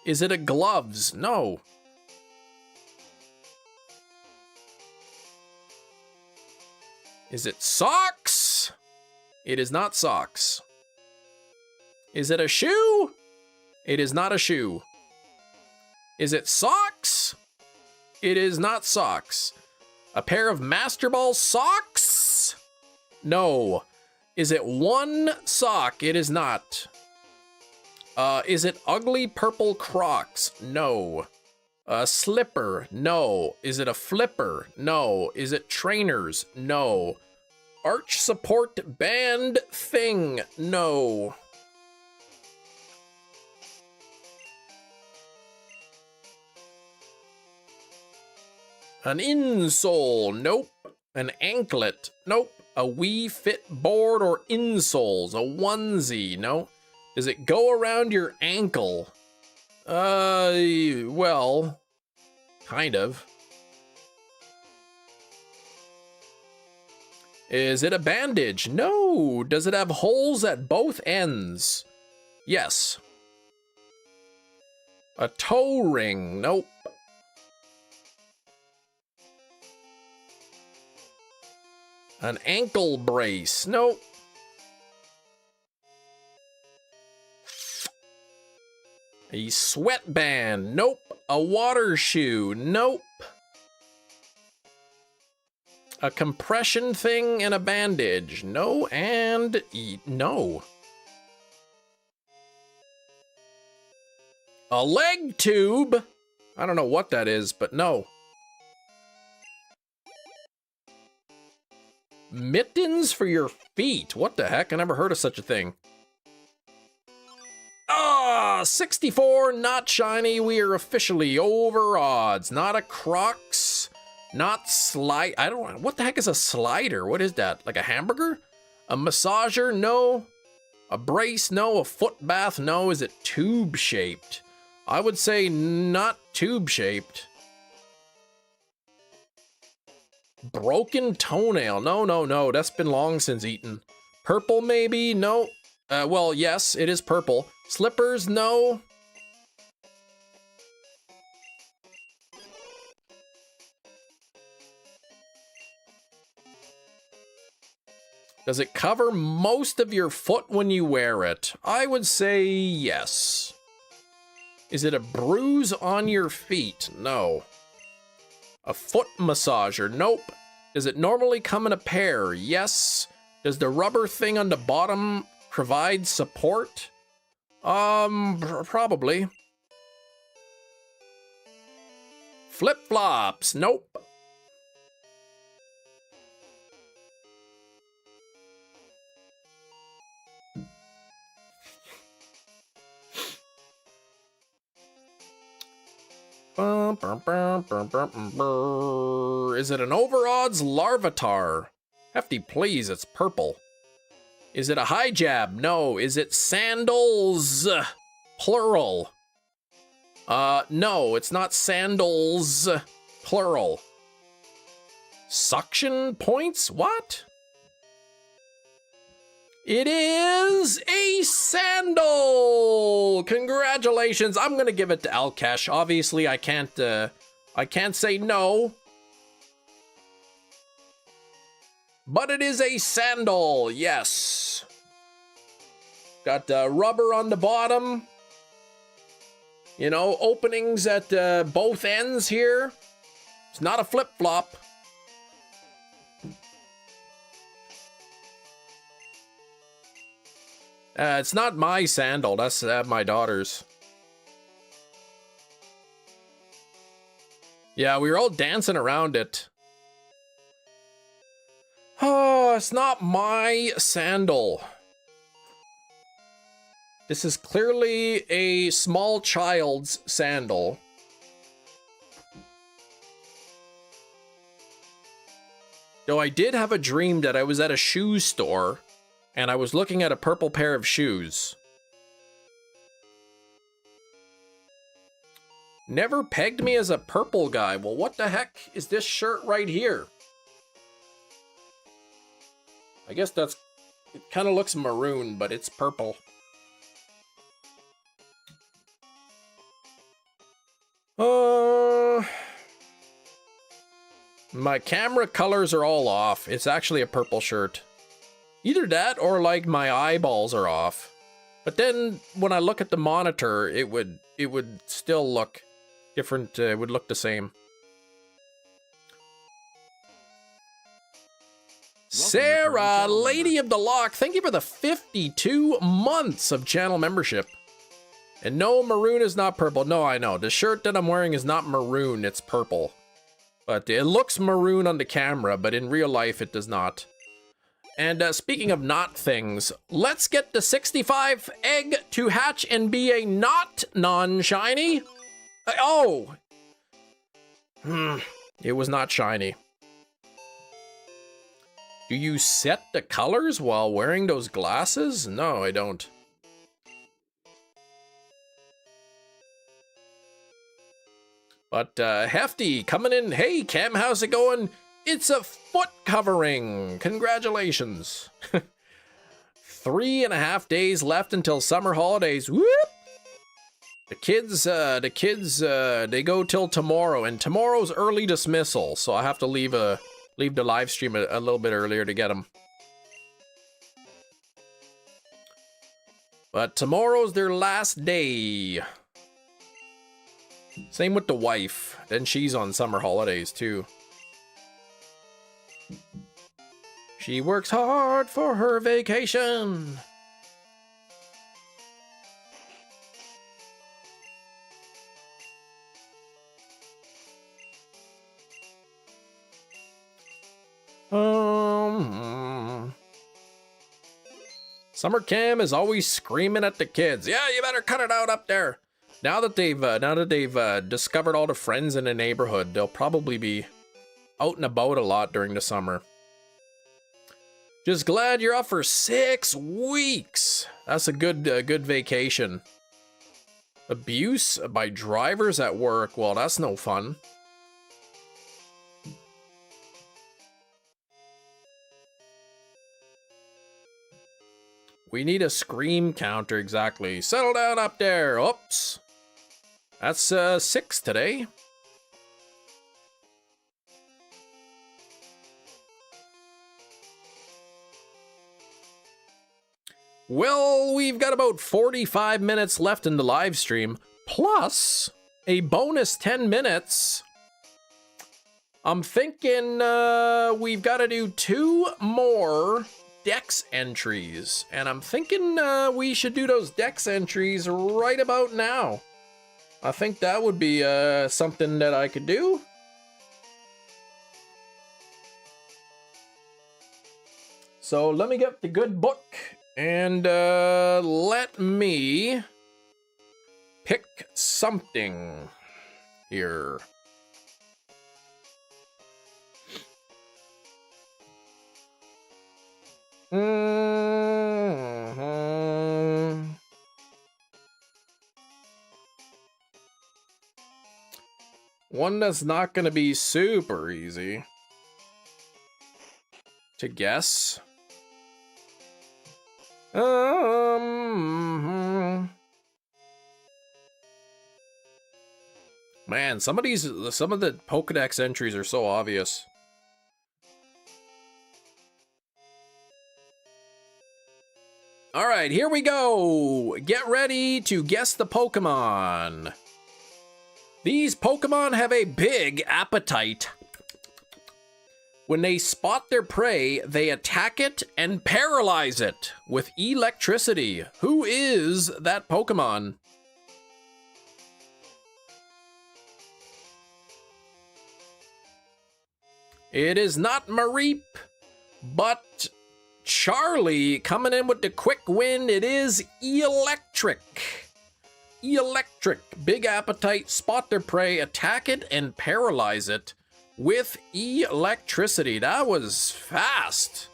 Is it a gloves? No. Is it socks? It is not socks. Is it a shoe? It is not a shoe. Is it socks? It is not socks. A pair of Master Ball socks? No. Is it one sock? It is not. Is it ugly purple Crocs? No. A slipper? No. Is it a flipper? No. Is it trainers? No. Arch support band thing? No. An insole? Nope. An anklet? Nope. A Wii Fit board or insoles? A onesie? No. Does it go around your ankle? Well, kind of. Is it a bandage? No. Does it have holes at both ends? Yes. A toe ring? Nope. An ankle brace? Nope. A sweatband? Nope. A water shoe? Nope. A compression thing and a bandage? No and no. A leg tube? I don't know what that is, but no. Mittens for your feet? What the heck? I never heard of such a thing. Ah, 64, not shiny. We are officially over odds. Not a Crocs, not slide. I don't know. What the heck is a slider? What is that? Like a hamburger? A massager? No. A brace? No. A foot bath? No. Is it tube shaped? I would say not tube shaped. Broken toenail? No, no, no. That's been long since eaten. Purple maybe? No. Well, yes, it is purple. Slippers? No. Does it cover most of your foot when you wear it? I would say yes. Is it a bruise on your feet? No. A foot massager? Nope. Does it normally come in a pair? Yes. Does the rubber thing on the bottom provide support? Probably. Flip-flops? Nope. Is it an overodds Larvitar? Hefty, please, it's purple. Is it a high jab? No. Is it sandals? Plural. No, it's not sandals. Plural. Suction points? What? It is a sandal! Congratulations! I'm gonna give it to Alkesh. Obviously, I can't say no. But it is a sandal, yes. Got rubber on the bottom. You know, openings at both ends here. It's not a flip-flop. It's not my sandal, that's my daughter's. Yeah, we were all dancing around it. Oh, it's not my sandal. This is clearly a small child's sandal. Though I did have a dream that I was at a shoe store and I was looking at a purple pair of shoes. Never pegged me as a purple guy. Well, what the heck is this shirt right here? I guess it kind of looks maroon, but it's purple. My camera colors are all off. It's actually a purple shirt. Either that or like my eyeballs are off. But then when I look at the monitor, it would still look different. It would look the same. Sarah, Lady of the Lock, thank you for the 52 months of channel membership. And no, maroon is not purple. No, I know. The shirt that I'm wearing is not maroon, it's purple. But it looks maroon on the camera, but in real life it does not. And speaking of not things, let's get the 65 egg to hatch and be a not non-shiny. Oh! It was not shiny. Do you set the colors while wearing those glasses? No, I don't. But Hefty coming in. Hey, Cam, how's it going? It's a foot covering. Congratulations. 3.5 days left until summer holidays. Whoop! The kids, they go till tomorrow, and tomorrow's early dismissal, so I have to leave the live stream a little bit earlier to get them. But tomorrow's their last day. Same with the wife. Then she's on summer holidays too. She works hard for her vacation. Summer Cam is always screaming at the kids. Yeah, you better cut it out up there. Now that they've discovered all the friends in the neighborhood, they'll probably be out and about a lot during the summer. Just glad you're off for 6 weeks. That's a good vacation. Abuse by drivers at work. Well, that's no fun. We need a scream counter, exactly. Settle down up there. Oops. That's 6 today. Well, we've got about 45 minutes left in the live stream, plus a bonus 10 minutes. I'm thinking we've got to do 2 more Dex entries, and I'm thinking we should do those Dex entries right about now. I think that would be something that I could do. So let me get the good book and let me pick something here. One that's not going to be super easy to guess. Man, some of the Pokédex entries are so obvious. All right, here we go. Get ready to guess the Pokemon. These Pokemon have a big appetite. When they spot their prey, they attack it and paralyze it with electricity. Who is that Pokemon? It is not Mareep, but Charlie coming in with the quick win. It is Electric. Electric. Big appetite, spot their prey, attack it, and paralyze it. with electricity. That was fast.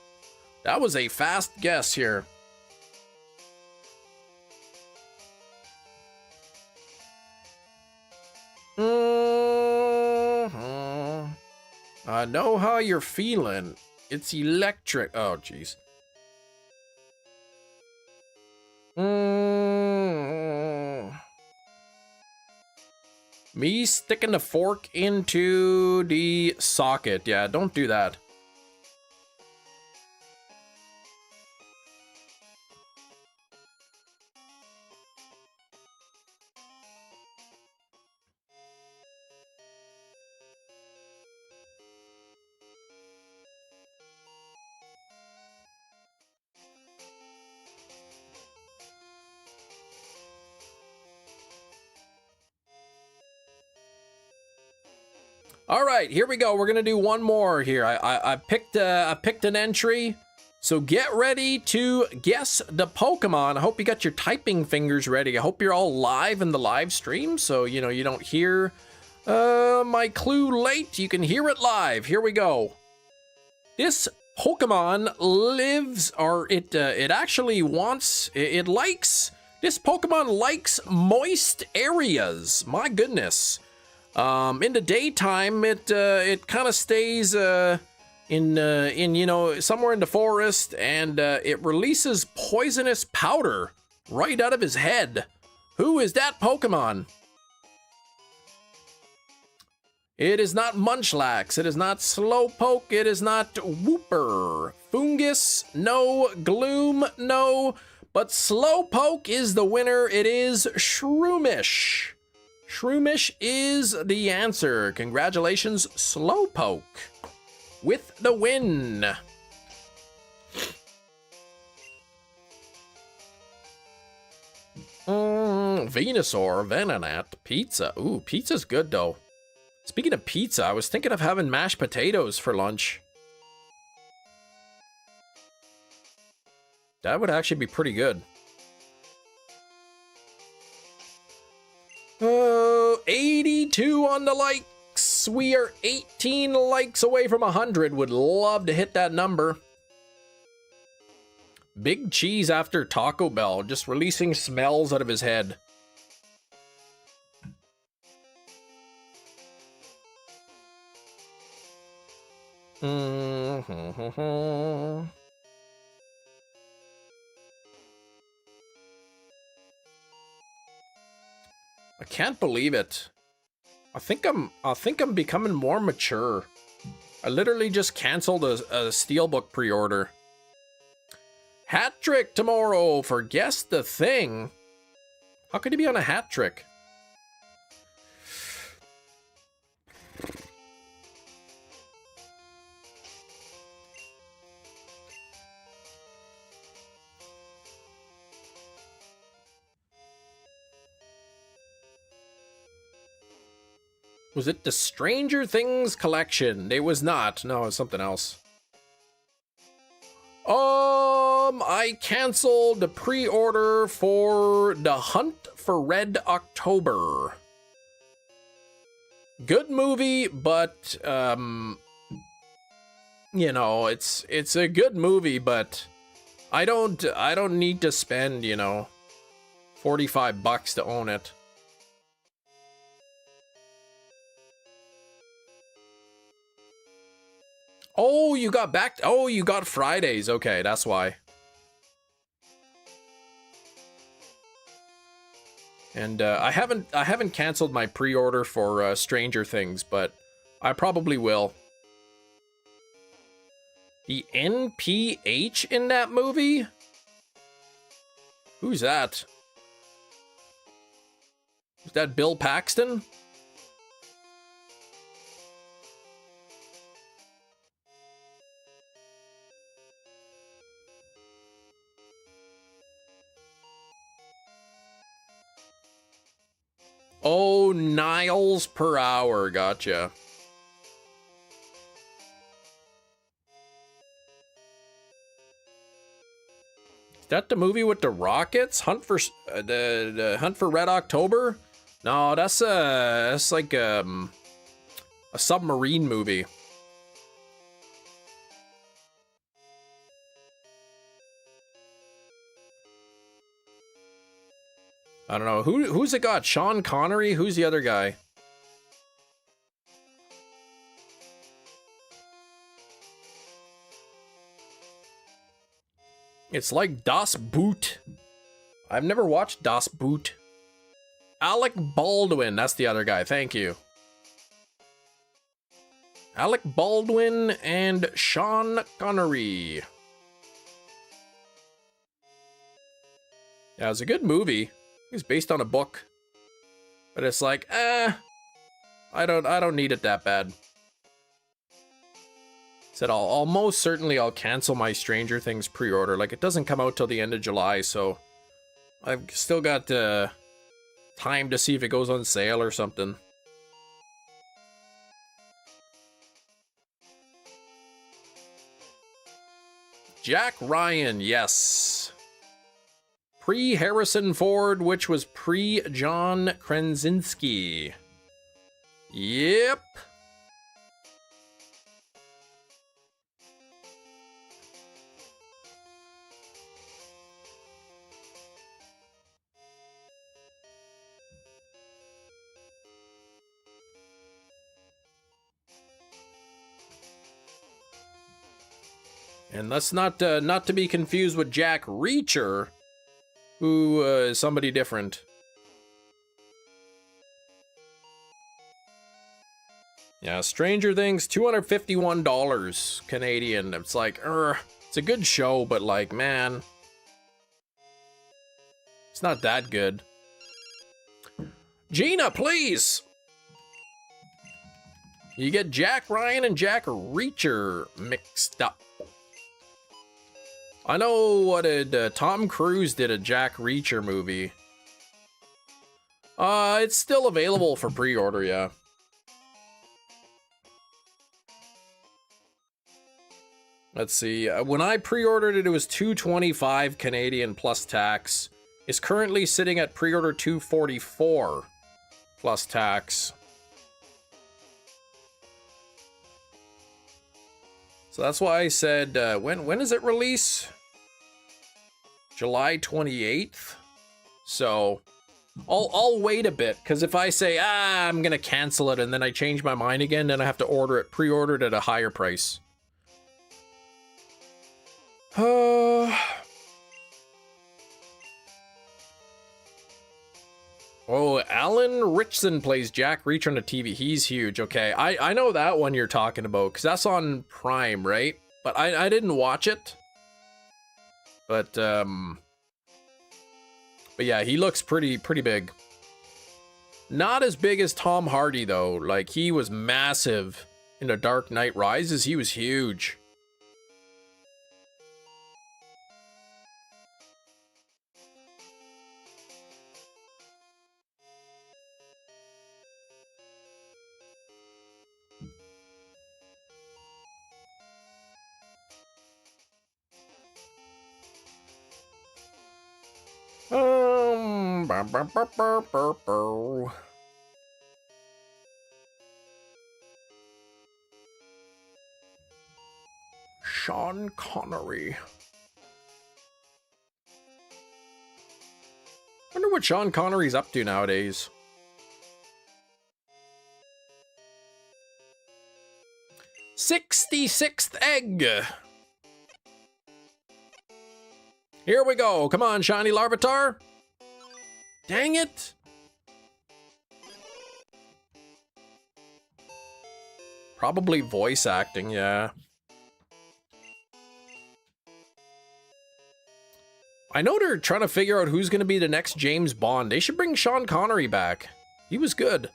That was a fast guess here. I know how you're feeling. It's electric. Oh, jeez. Me sticking the fork into the socket. Yeah, don't do that. All right, here we go. We're gonna do one more here. I picked an entry, so get ready to guess the Pokemon. I hope you got your typing fingers ready. I hope you're all live in the live stream, so you know you don't hear my clue late. You can hear it live. Here we go. This Pokemon lives, or it actually wants, it likes. This Pokemon likes moist areas. My goodness. In the daytime, it kind of stays in you know, somewhere in the forest, and it releases poisonous powder right out of his head. Who is that Pokemon? It is not Munchlax. It is not Slowpoke. It is not Wooper. Fungus, no. Gloom, no. But Slowpoke is the winner. It is Shroomish. Shroomish is the answer. Congratulations, Slowpoke, with the win. Venusaur, Venonat, pizza. Ooh, pizza's good though. Speaking of pizza, I was thinking of having mashed potatoes for lunch. That would actually be pretty good. 82 on the likes. We are 18 likes away from 100. Would love to hit that number. Big Cheese after Taco Bell, just releasing smells out of his head. I can't believe it. I think I'm becoming more mature. I literally just canceled a Steelbook pre-order. Hat trick tomorrow for Guess the Thing. How could he be on a hat trick? Was it the Stranger Things collection? It was not. No, it was something else. I canceled the pre-order for The Hunt for Red October. Good movie, but you know, it's a good movie, but I don't need to spend, you know, $45 to own it. Oh, you got back. Oh, you got Fridays. Okay, that's why. And I haven't canceled my pre-order for Stranger Things, but I probably will. The NPH in that movie? Who's that? Is that Bill Paxton? Oh, Niles per hour. Gotcha. Is that the movie with the rockets? Hunt for the Hunt for Red October? No, that's like a submarine movie. I don't know. Who's it got? Sean Connery? Who's the other guy? It's like Das Boot. I've never watched Das Boot. Alec Baldwin. That's the other guy. Thank you. Alec Baldwin and Sean Connery. Yeah, it was a good movie. It's based on a book. But it's like, I don't need it that bad. Said I'll most certainly I'll cancel my Stranger Things pre-order. Like, it doesn't come out till the end of July, so I've still got time to see if it goes on sale or something. Jack Ryan, yes. Pre-Harrison Ford, which was pre-John Krasinski. Yep. And that's not to be confused with Jack Reacher, who is somebody different. Yeah, Stranger Things, $251 Canadian. It's like, it's a good show, but like, man, it's not that good. Gina, please! You get Jack Ryan and Jack Reacher mixed up. I know what did Tom Cruise did a Jack Reacher movie. It's still available for pre-order, yeah. Let's see. When I pre-ordered it, it was $225 Canadian plus tax. It's currently sitting at pre-order $244 plus tax. So that's why I said, when does it release? July 28th. So I'll wait a bit, because if I say, I'm gonna cancel it and then I change my mind again, then I have to order it pre-ordered at a higher price. Oh, Alan Richson plays Jack Reacher on the TV. He's huge. Okay, I know that one you're talking about, because that's on Prime, right? But I didn't watch it. But yeah, he looks pretty big. Not as big as Tom Hardy, though. Like, he was massive in The Dark Knight Rises. He was huge. Sean Connery. Wonder what Sean Connery's up to nowadays. '66th egg. Here we go. Come on, shiny Larvitar. Dang it. Probably voice acting, yeah. I know they're trying to figure out who's going to be the next James Bond. They should bring Sean Connery back. He was good.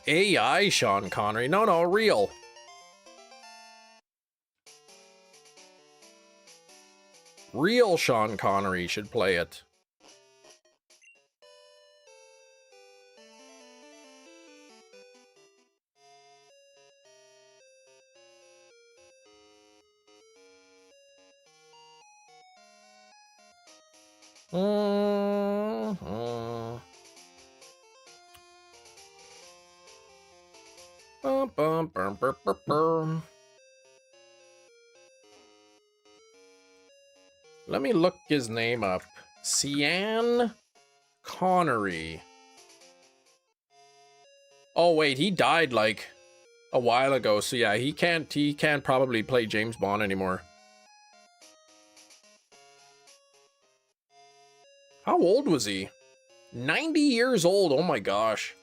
AI Sean Connery. No, no, real. Real Sean Connery should play it. Bum, bum, bum, bum, bum, bum. Let me look his name up. Sean Connery. Oh wait, he died like a while ago, so yeah, he can't probably play James Bond anymore. How old was he? 90 years old, oh my gosh.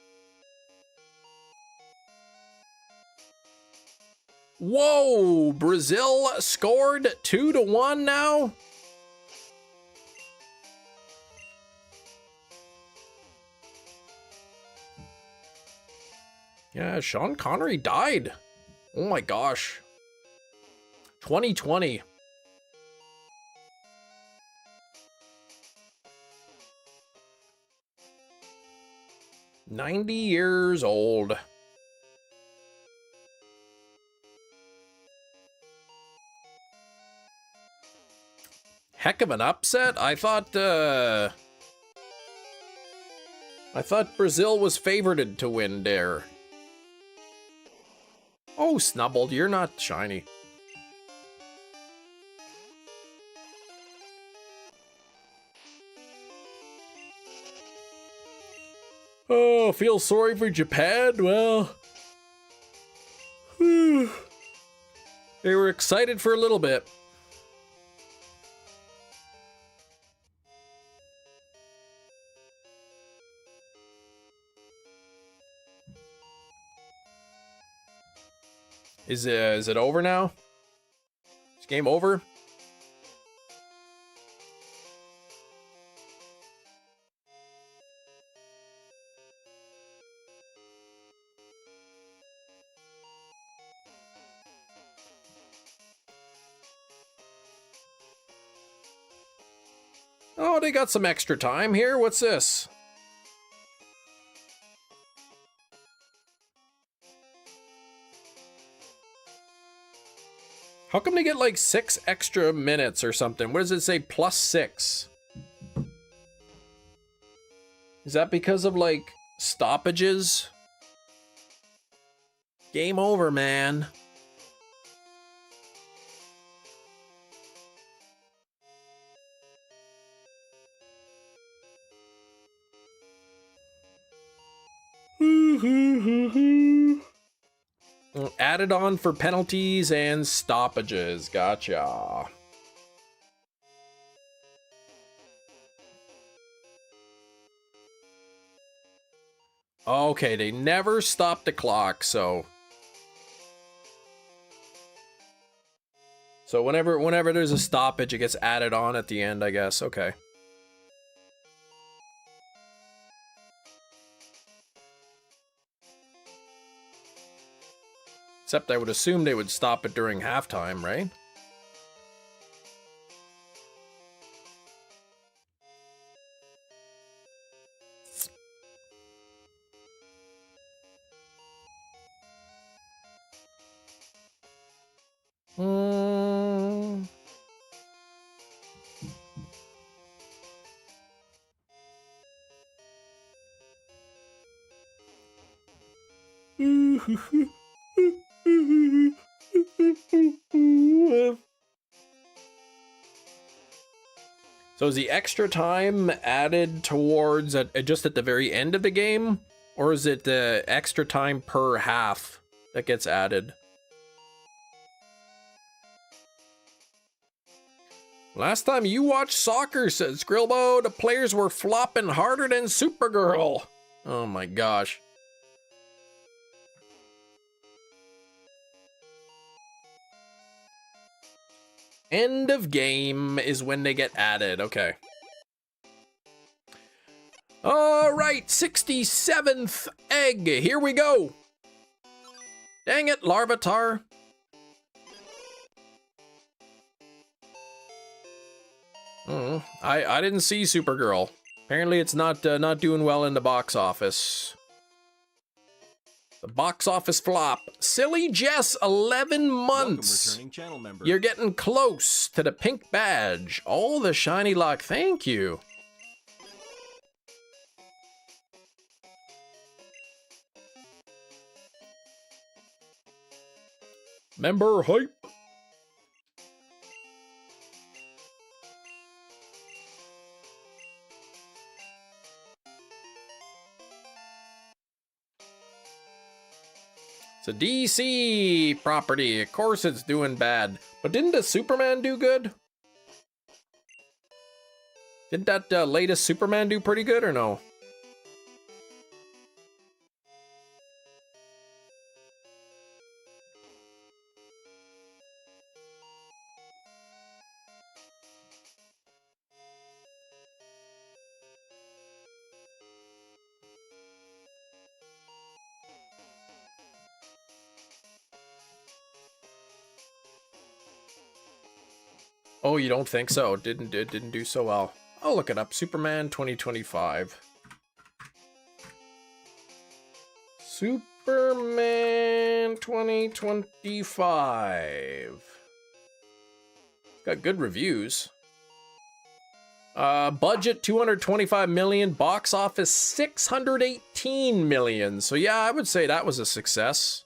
Whoa, Brazil scored 2-1 now? Yeah, Sean Connery died. Oh my gosh. 2020. "90 years old. Heck of an upset. I thought Brazil was favored to win there. Oh, Snubbled, you're not shiny. Oh, feel sorry for Japan? Well, they were excited for a little bit. Is it over now? Is game over? Oh, they got some extra time here. What's this? How come they get like 6 extra minutes or something? What does it say? +6. Is that because of like stoppages? Game over, man. Added on for penalties and stoppages. Gotcha. Okay, they never stopped the clock, so whenever there's a stoppage, it gets added on at the end, I guess. Okay. Except I would assume they would stop it during halftime, right? So is the extra time added towards just at the very end of the game? Or is it the extra time per half that gets added? Last time you watched soccer, says Grillbo, the players were flopping harder than Supergirl. Oh my gosh. End of game is when they get added. Okay. All right, 67th egg egg. Here we go. Dang it, Larvitar. I didn't see Supergirl. Apparently it's not doing well in the box office. The box office flop. Silly Jess, 11 months. Welcome, returning channel member. You're getting close to the pink badge. Oh, the shiny lock. Thank you. Member hype. It's a DC property. Of course it's doing bad. But didn't the Superman do good? Didn't that latest Superman do pretty good or no? Oh, you don't think so? It didn't do so well. I'll look it up. Superman 2025. Superman 2025. Got good reviews. Budget 225 million, box office 618 million. So yeah, I would say that was a success.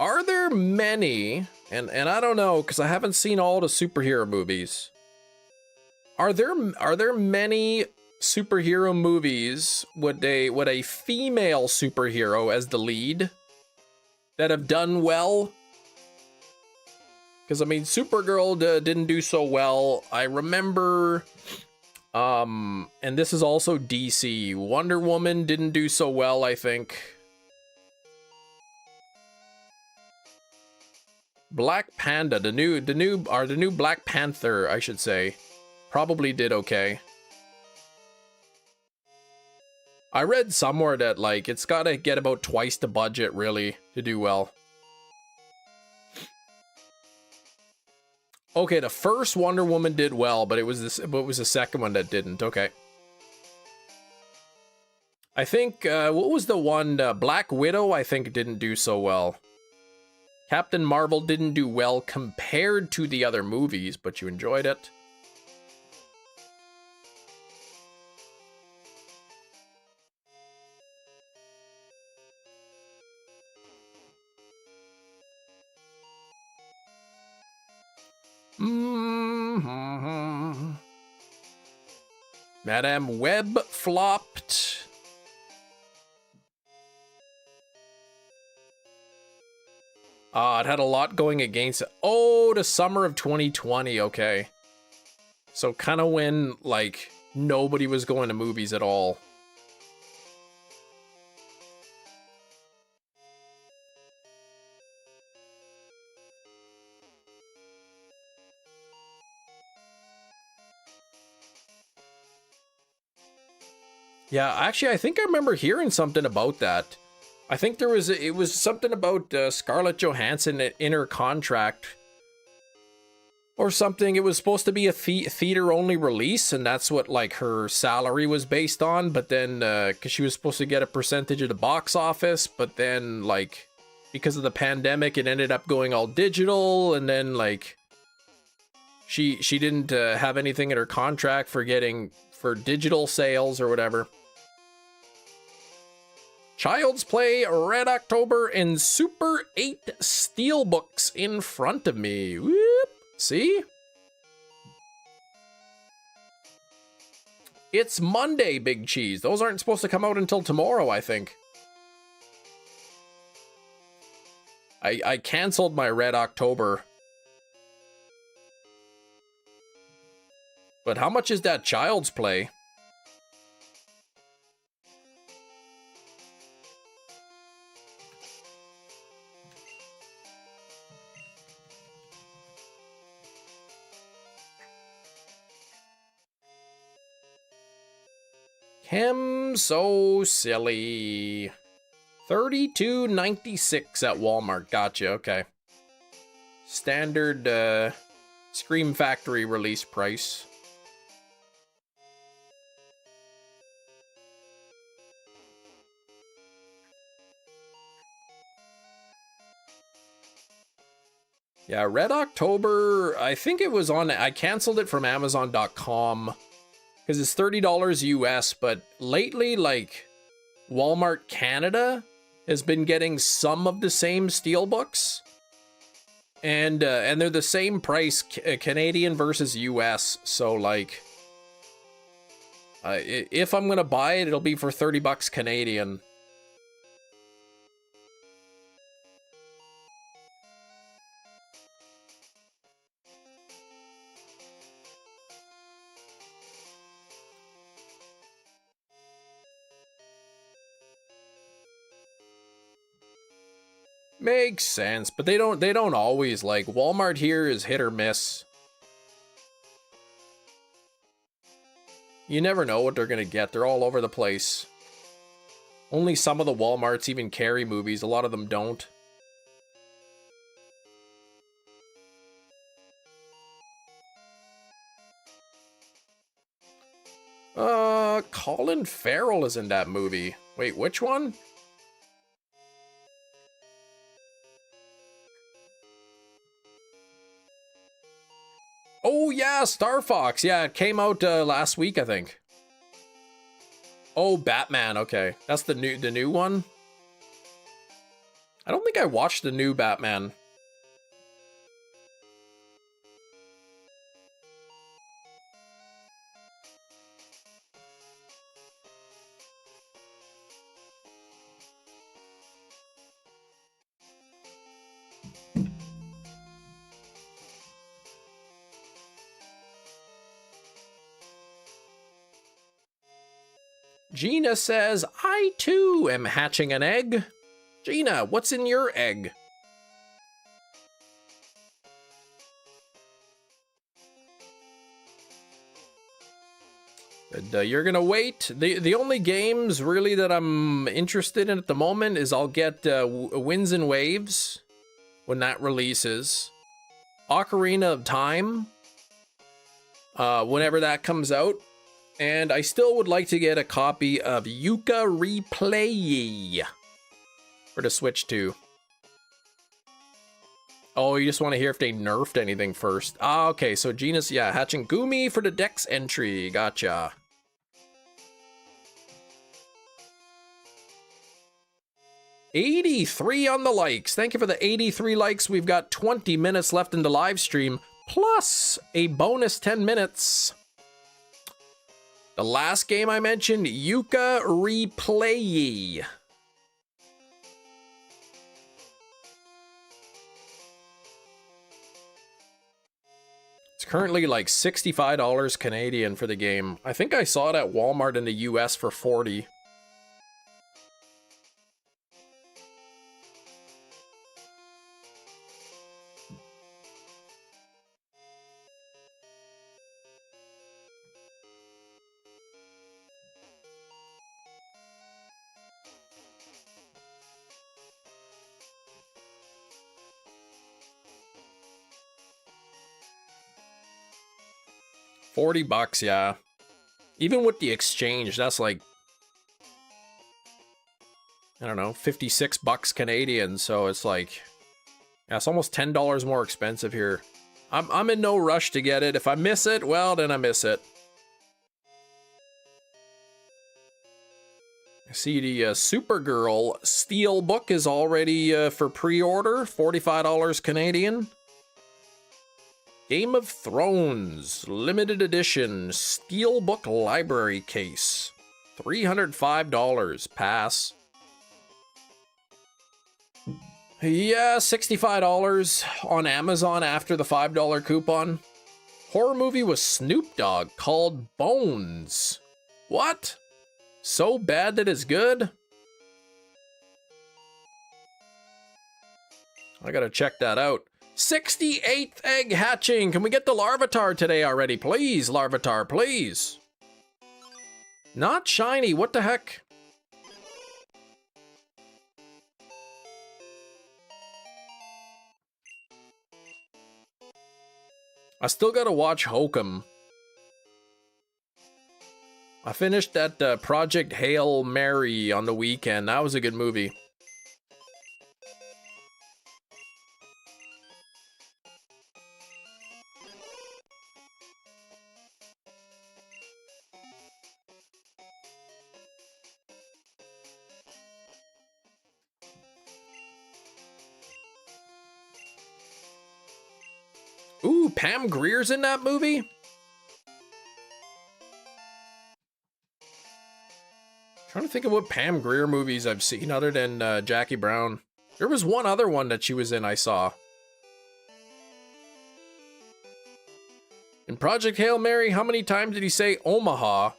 Are there many, and I don't know because I haven't seen all the superhero movies. Are there many superhero movies with a female superhero as the lead that have done well? Because I mean, Supergirl didn't do so well. I remember, and this is also DC. Wonder Woman didn't do so well, I think. Black Panda, the new Black Panther, I should say, probably did okay. I read somewhere that like it's gotta get about twice the budget really to do well. Okay, the first Wonder Woman did well, but it was the second one that didn't. Okay. I think what was the one Black Widow? I think didn't do so well. Captain Marvel didn't do well compared to the other movies, but you enjoyed it. Madame Web flopped. It had a lot going against it. Oh, the summer of 2020, okay. So kind of when, like, nobody was going to movies at all. Yeah, actually, I think I remember hearing something about that. I think it was something about Scarlett Johansson in her contract or something. It was supposed to be a theater-only release, and that's what like her salary was based on. But then, because she was supposed to get a percentage of the box office, but then like because of the pandemic, it ended up going all digital, and then like she didn't have anything in her contract for digital sales or whatever. Child's Play, Red October, and Super 8 Steelbooks in front of me. Whoop. See? It's Monday, Big Cheese. Those aren't supposed to come out until tomorrow, I think. I canceled my Red October. But how much is that Child's Play? Him so silly. $32.96 at Walmart. Gotcha, okay. Standard Scream Factory release price. Yeah, Red October, I think it was on, I canceled it from Amazon.com because it's $30 US, but lately, like, Walmart Canada has been getting some of the same steelbooks, and they're the same price, Canadian versus US, so, like, if I'm gonna buy it, it'll be for 30 bucks Canadian. Makes sense, but they don't always, like, Walmart here is hit or miss. You never know what they're gonna get. They're all over the place. Only some of the Walmarts even carry movies. A lot of them don't. Colin Farrell is in that movie. Wait, which one? Oh yeah, Star Fox. Yeah, it came out last week, I think. Oh, Batman. Okay, that's the new one. I don't think I watched the new Batman. Gina says, I too am hatching an egg. Gina, what's in your egg? And, you're gonna wait. The only games really that I'm interested in at the moment is I'll get Winds and Waves when that releases. Ocarina of Time, whenever that comes out. And I still would like to get a copy of Yuka Replay for the Switch 2. Oh, you just want to hear if they nerfed anything first. Ah, okay, so Gina's, yeah, hatching Gumi for the Dex entry. Gotcha. $83 on the likes. Thank you for the 83 likes. We've got 20 minutes left in the live stream, plus a bonus 10 minutes. The last game I mentioned, Yuka Replay. It's currently like $65 Canadian for the game. I think I saw it at Walmart in the US for $40. $40, yeah. Even with the exchange, that's like, I don't know, $56 Canadian. So it's like, yeah, it's almost $10 more expensive here. I'm in no rush to get it. If I miss it, well, then I miss it. I see the Supergirl Steelbook is already for pre-order, $45 Canadian. Game of Thrones Limited Edition Steelbook Library Case, $305. Pass. Yeah, $65 on Amazon after the $5 coupon. Horror movie with Snoop Dogg called Bones. What? So bad that it's good? I gotta check that out. 68th egg hatching. Can we get the Larvitar today already? Please, Larvitar, please. Not shiny, what the heck? I still gotta watch Hokum. I finished that Project Hail Mary on the weekend. That was a good movie. Ooh, Pam Grier's in that movie? Trying to think of what Pam Grier movies I've seen other than Jackie Brown. There was one other one that she was in I saw. In Project Hail Mary, how many times did he say Omaha?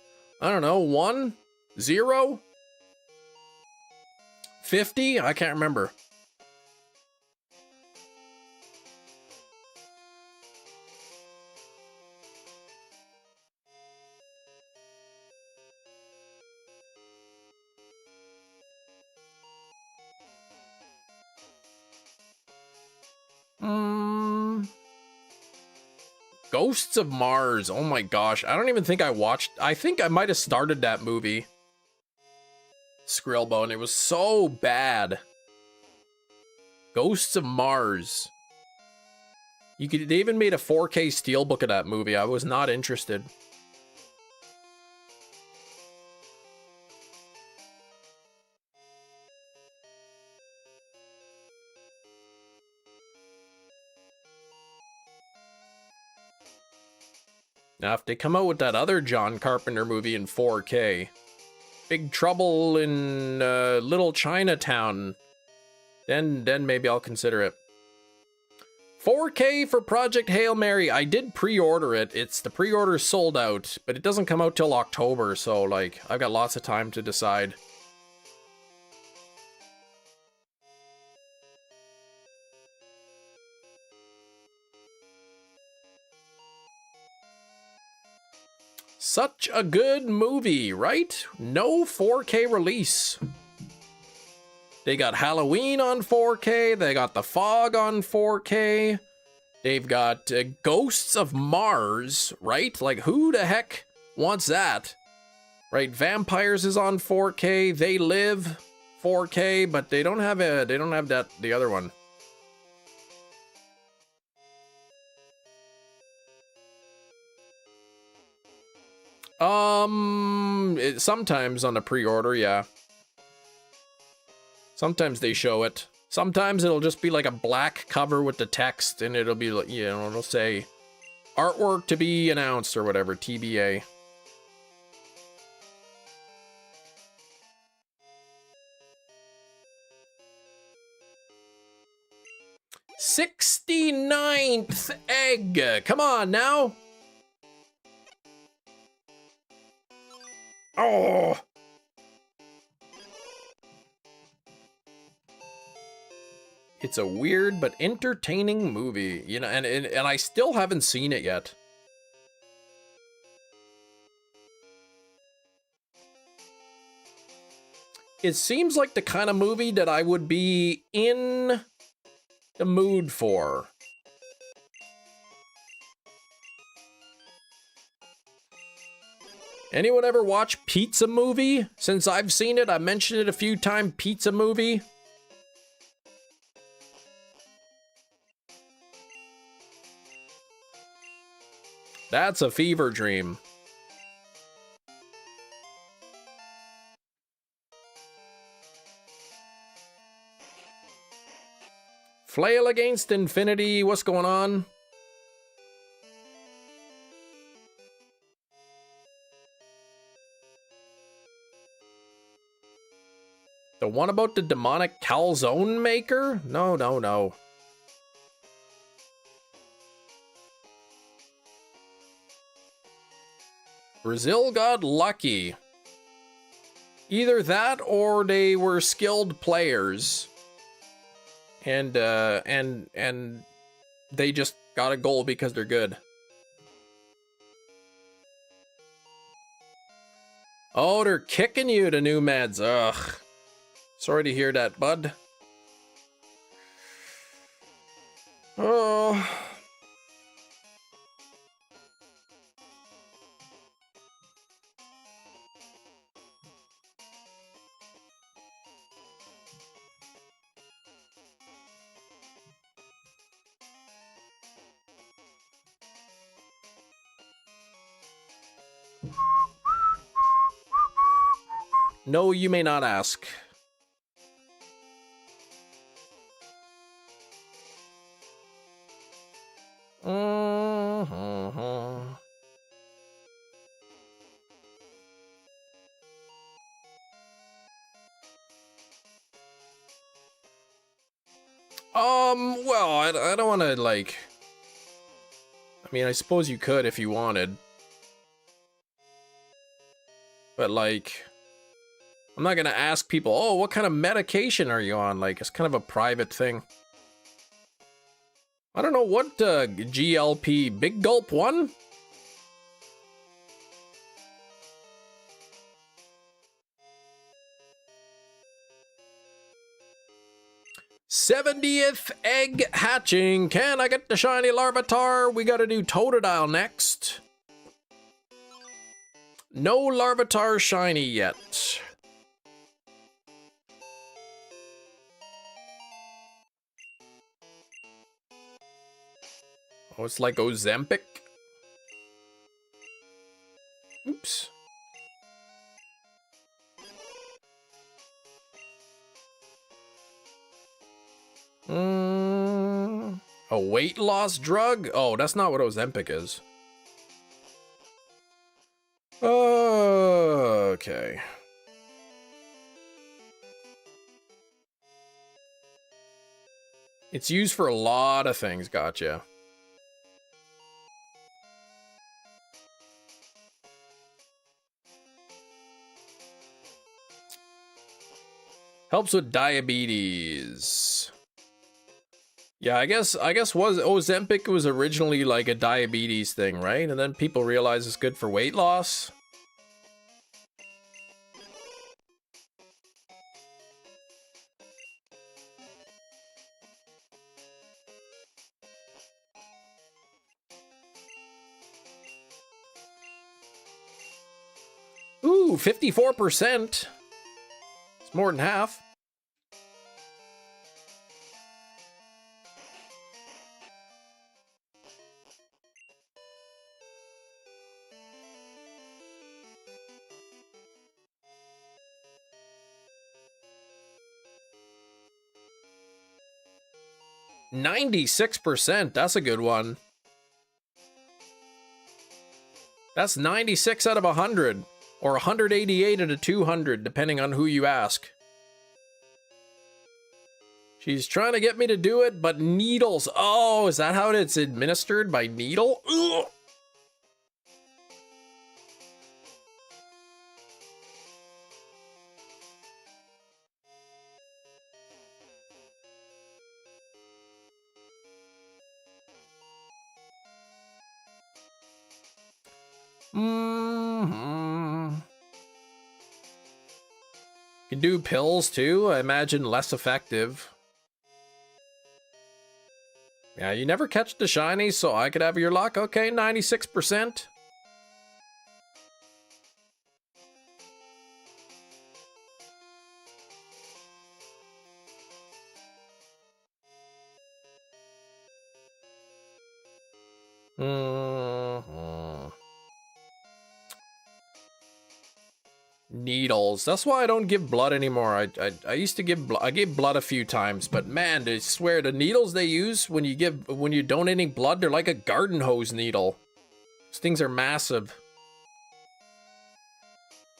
I don't know, 1? 0? 50? I can't remember. Ghosts of Mars. Oh my gosh. I don't even think I watched. I think I might have started that movie. Skrillbone. It was so bad. Ghosts of Mars. They even made a 4K steelbook of that movie. I was not interested. Now, if they come out with that other John Carpenter movie in 4K, Big Trouble in Little Chinatown, then maybe I'll consider it. 4K for Project Hail Mary. I did pre-order it. The pre-order sold out, but it doesn't come out till October, so like I've got lots of time to decide. Such a good movie, right? No 4K release. They got Halloween on 4K. They got The Fog on 4K. They've got Ghosts of Mars, right? Like, who the heck wants that? Right? Vampires is on 4K. They Live 4K, but they don't have the other one. Sometimes on the pre-order, yeah. Sometimes they show it. Sometimes it'll just be like a black cover with the text, and it'll be like, you know, it'll say artwork to be announced or whatever, TBA. '69th egg. Come on now. Oh. It's a weird but entertaining movie, you know, and I still haven't seen it yet. It seems like the kind of movie that I would be in the mood for. Anyone ever watch Pizza Movie? Since I've seen it, I mentioned it a few times, Pizza Movie. That's a fever dream. Flail Against Infinity, what's going on? The one about the demonic calzone maker? No, no, no. Brazil got lucky. Either that or they were skilled players. And they just got a goal because they're good. Oh, they're kicking you to new meds. Ugh. Sorry to hear that, bud. Oh. No, you may not ask. Well, I don't want to, like... I mean, I suppose you could if you wanted. But, like... I'm not gonna ask people, oh, what kind of medication are you on? Like, it's kind of a private thing. I don't know, what, GLP, Big Gulp 1? '70th egg hatching. Can I get the shiny Larvitar? We gotta do Totodile next. No Larvitar shiny yet. Oh, it's like Ozempic. Oops. A weight loss drug? Oh, that's not what Ozempic is. Okay. It's used for a lot of things, gotcha. Helps with diabetes. Yeah, I guess was Ozempic was originally like a diabetes thing, right? And then people realize it's good for weight loss. Ooh, 54%. It's more than half. %. That's a good one. That's 96 out of 100. Or 188 out of 200, depending on who you ask. She's trying to get me to do it, but needles. Oh, is that how it's administered? By needle? Ugh. You can do pills too. I imagine less effective. Yeah, you never catch the shiny, so I could have your luck. Okay, 96%. Needles. That's why I don't give blood anymore. I used to give I gave blood a few times, but man, I swear the needles they use when you're donating blood, they're like a garden hose needle. These things are massive.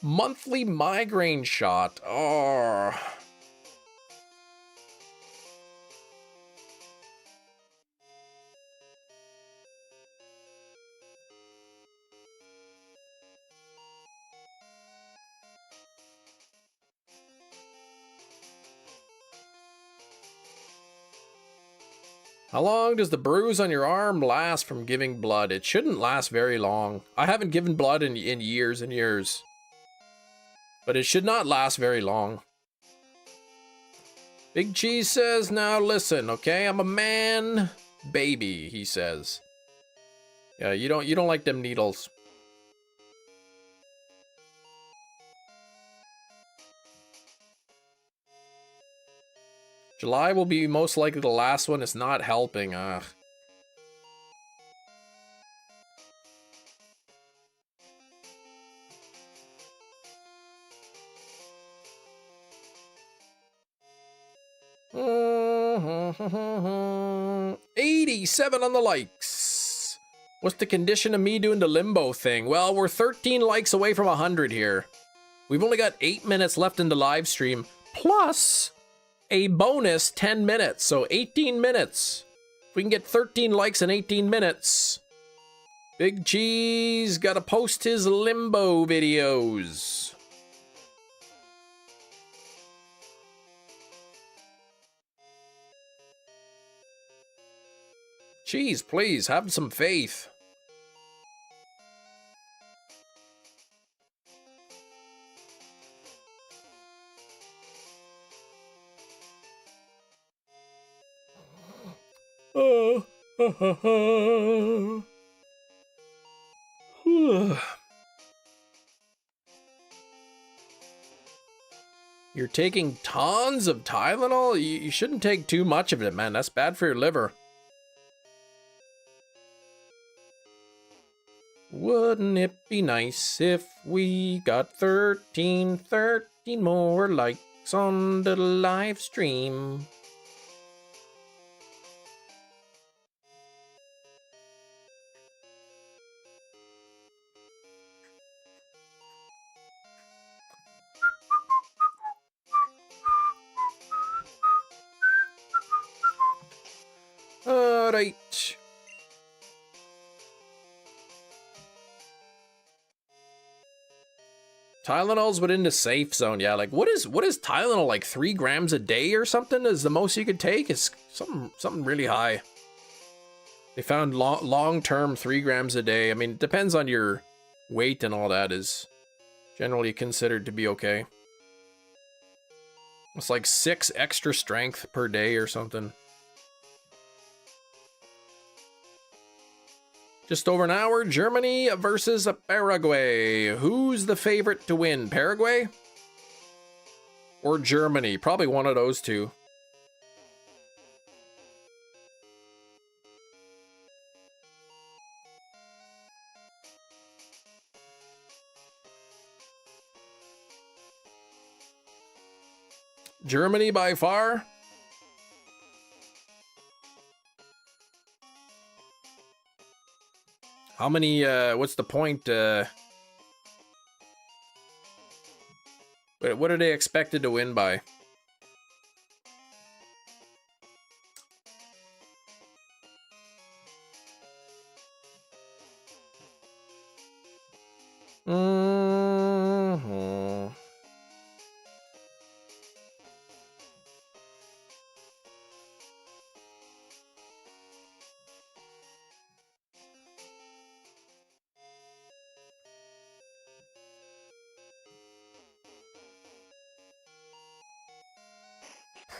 Monthly migraine shot. Oh. How long does the bruise on your arm last from giving blood? It shouldn't last very long. I haven't given blood in years and years. But it should not last very long. Big Cheese says, now listen, okay? I'm a man baby, he says. Yeah, you don't like them needles. July will be most likely the last one. It's not helping. Ugh. Mm-hmm. 87 on the likes. What's the condition of me doing the limbo thing? Well, we're 13 likes away from 100 here. We've only got 8 minutes left in the live stream, plus a bonus 10 minutes, so 18 minutes. If we can get 13 likes in 18 minutes, Big Cheese gotta post his limbo videos. Cheese, please, have some faith. You're taking tons of Tylenol? You shouldn't take too much of it, man. That's bad for your liver. Wouldn't it be nice if we got 13 more likes on the live stream? Alright. Tylenol's within the safe zone, yeah. Like, what is Tylenol, like 3 grams a day or something? Is the most you could take? Is something really high. They found long-term 3 grams a day. I mean, it depends on your weight and all that, is generally considered to be okay. It's like 6 extra strength per day or something. Just over an hour, Germany versus Paraguay. Who's the favorite to win, Paraguay or Germany? Probably one of those two. Germany by far. How many, what's the point, what are they expected to win by?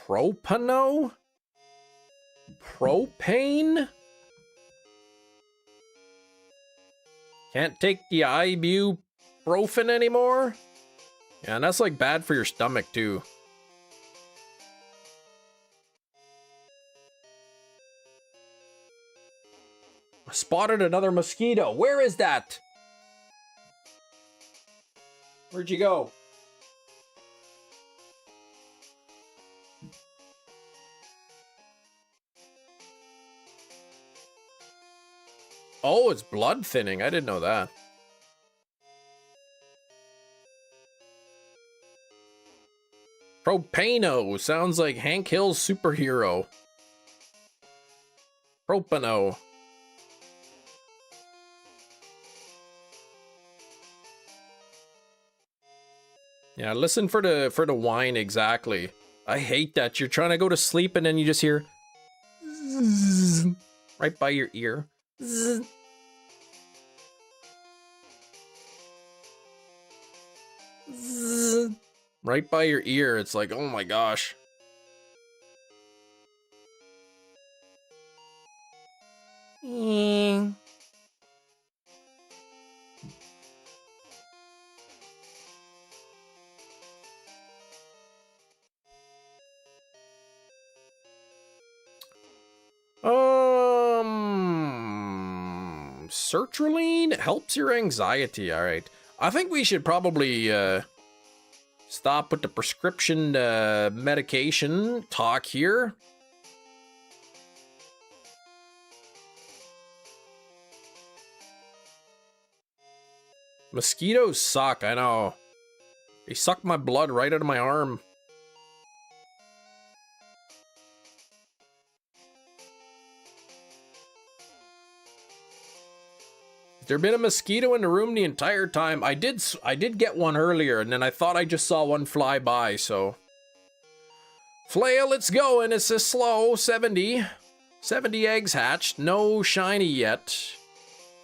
Propano? Propane? Can't take the ibuprofen anymore? Yeah, and that's like bad for your stomach too. I spotted another mosquito. Where is that? Where'd you go? Oh, it's blood thinning. I didn't know that. Propano sounds like Hank Hill's superhero. Propano. Yeah, listen for the whine exactly. I hate that. You're trying to go to sleep and then you just hear zzz, right by your ear. Zzz. buzz right by your ear. It's like, oh my gosh. Sertraline helps your anxiety. All right. I think we should probably stop with the prescription medication talk here. Mosquitoes suck, I know. They suck my blood right out of my arm. Has there been a mosquito in the room the entire time? I did get one earlier, and then I thought I just saw one fly by, so. Flail, it's going. It's a slow 70. 70 eggs hatched. No shiny yet.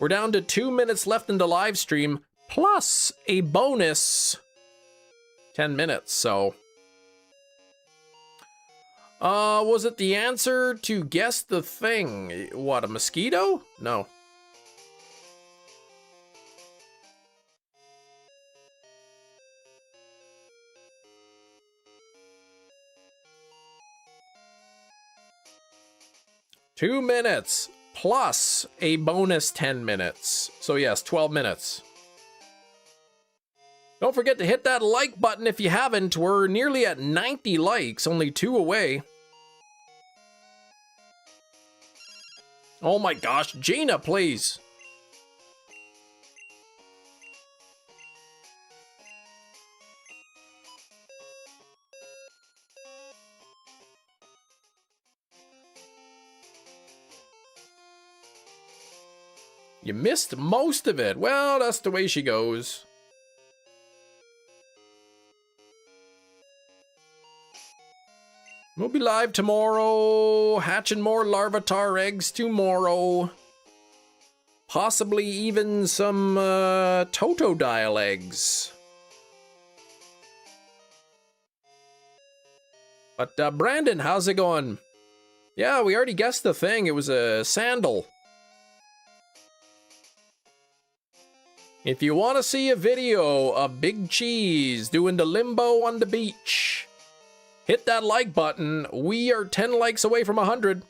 We're down to 2 minutes left in the live stream, plus a bonus 10 minutes, so. Was it the answer to guess the thing? What, a mosquito? No. Two minutes plus a bonus 10 minutes. So yes, 12 minutes. Don't forget to hit that like button if you haven't. We're nearly at 90 likes, only 2 away. Oh my gosh, Gina, please. You missed most of it. Well, that's the way she goes. We'll be live tomorrow, hatching more Larvitar eggs tomorrow. Possibly even some Totodile eggs. But Brandon, how's it going? Yeah, we already guessed the thing. It was a sandal. If you want to see a video of Big Cheese doing the limbo on the beach, hit that like button. We are 10 likes away from 100.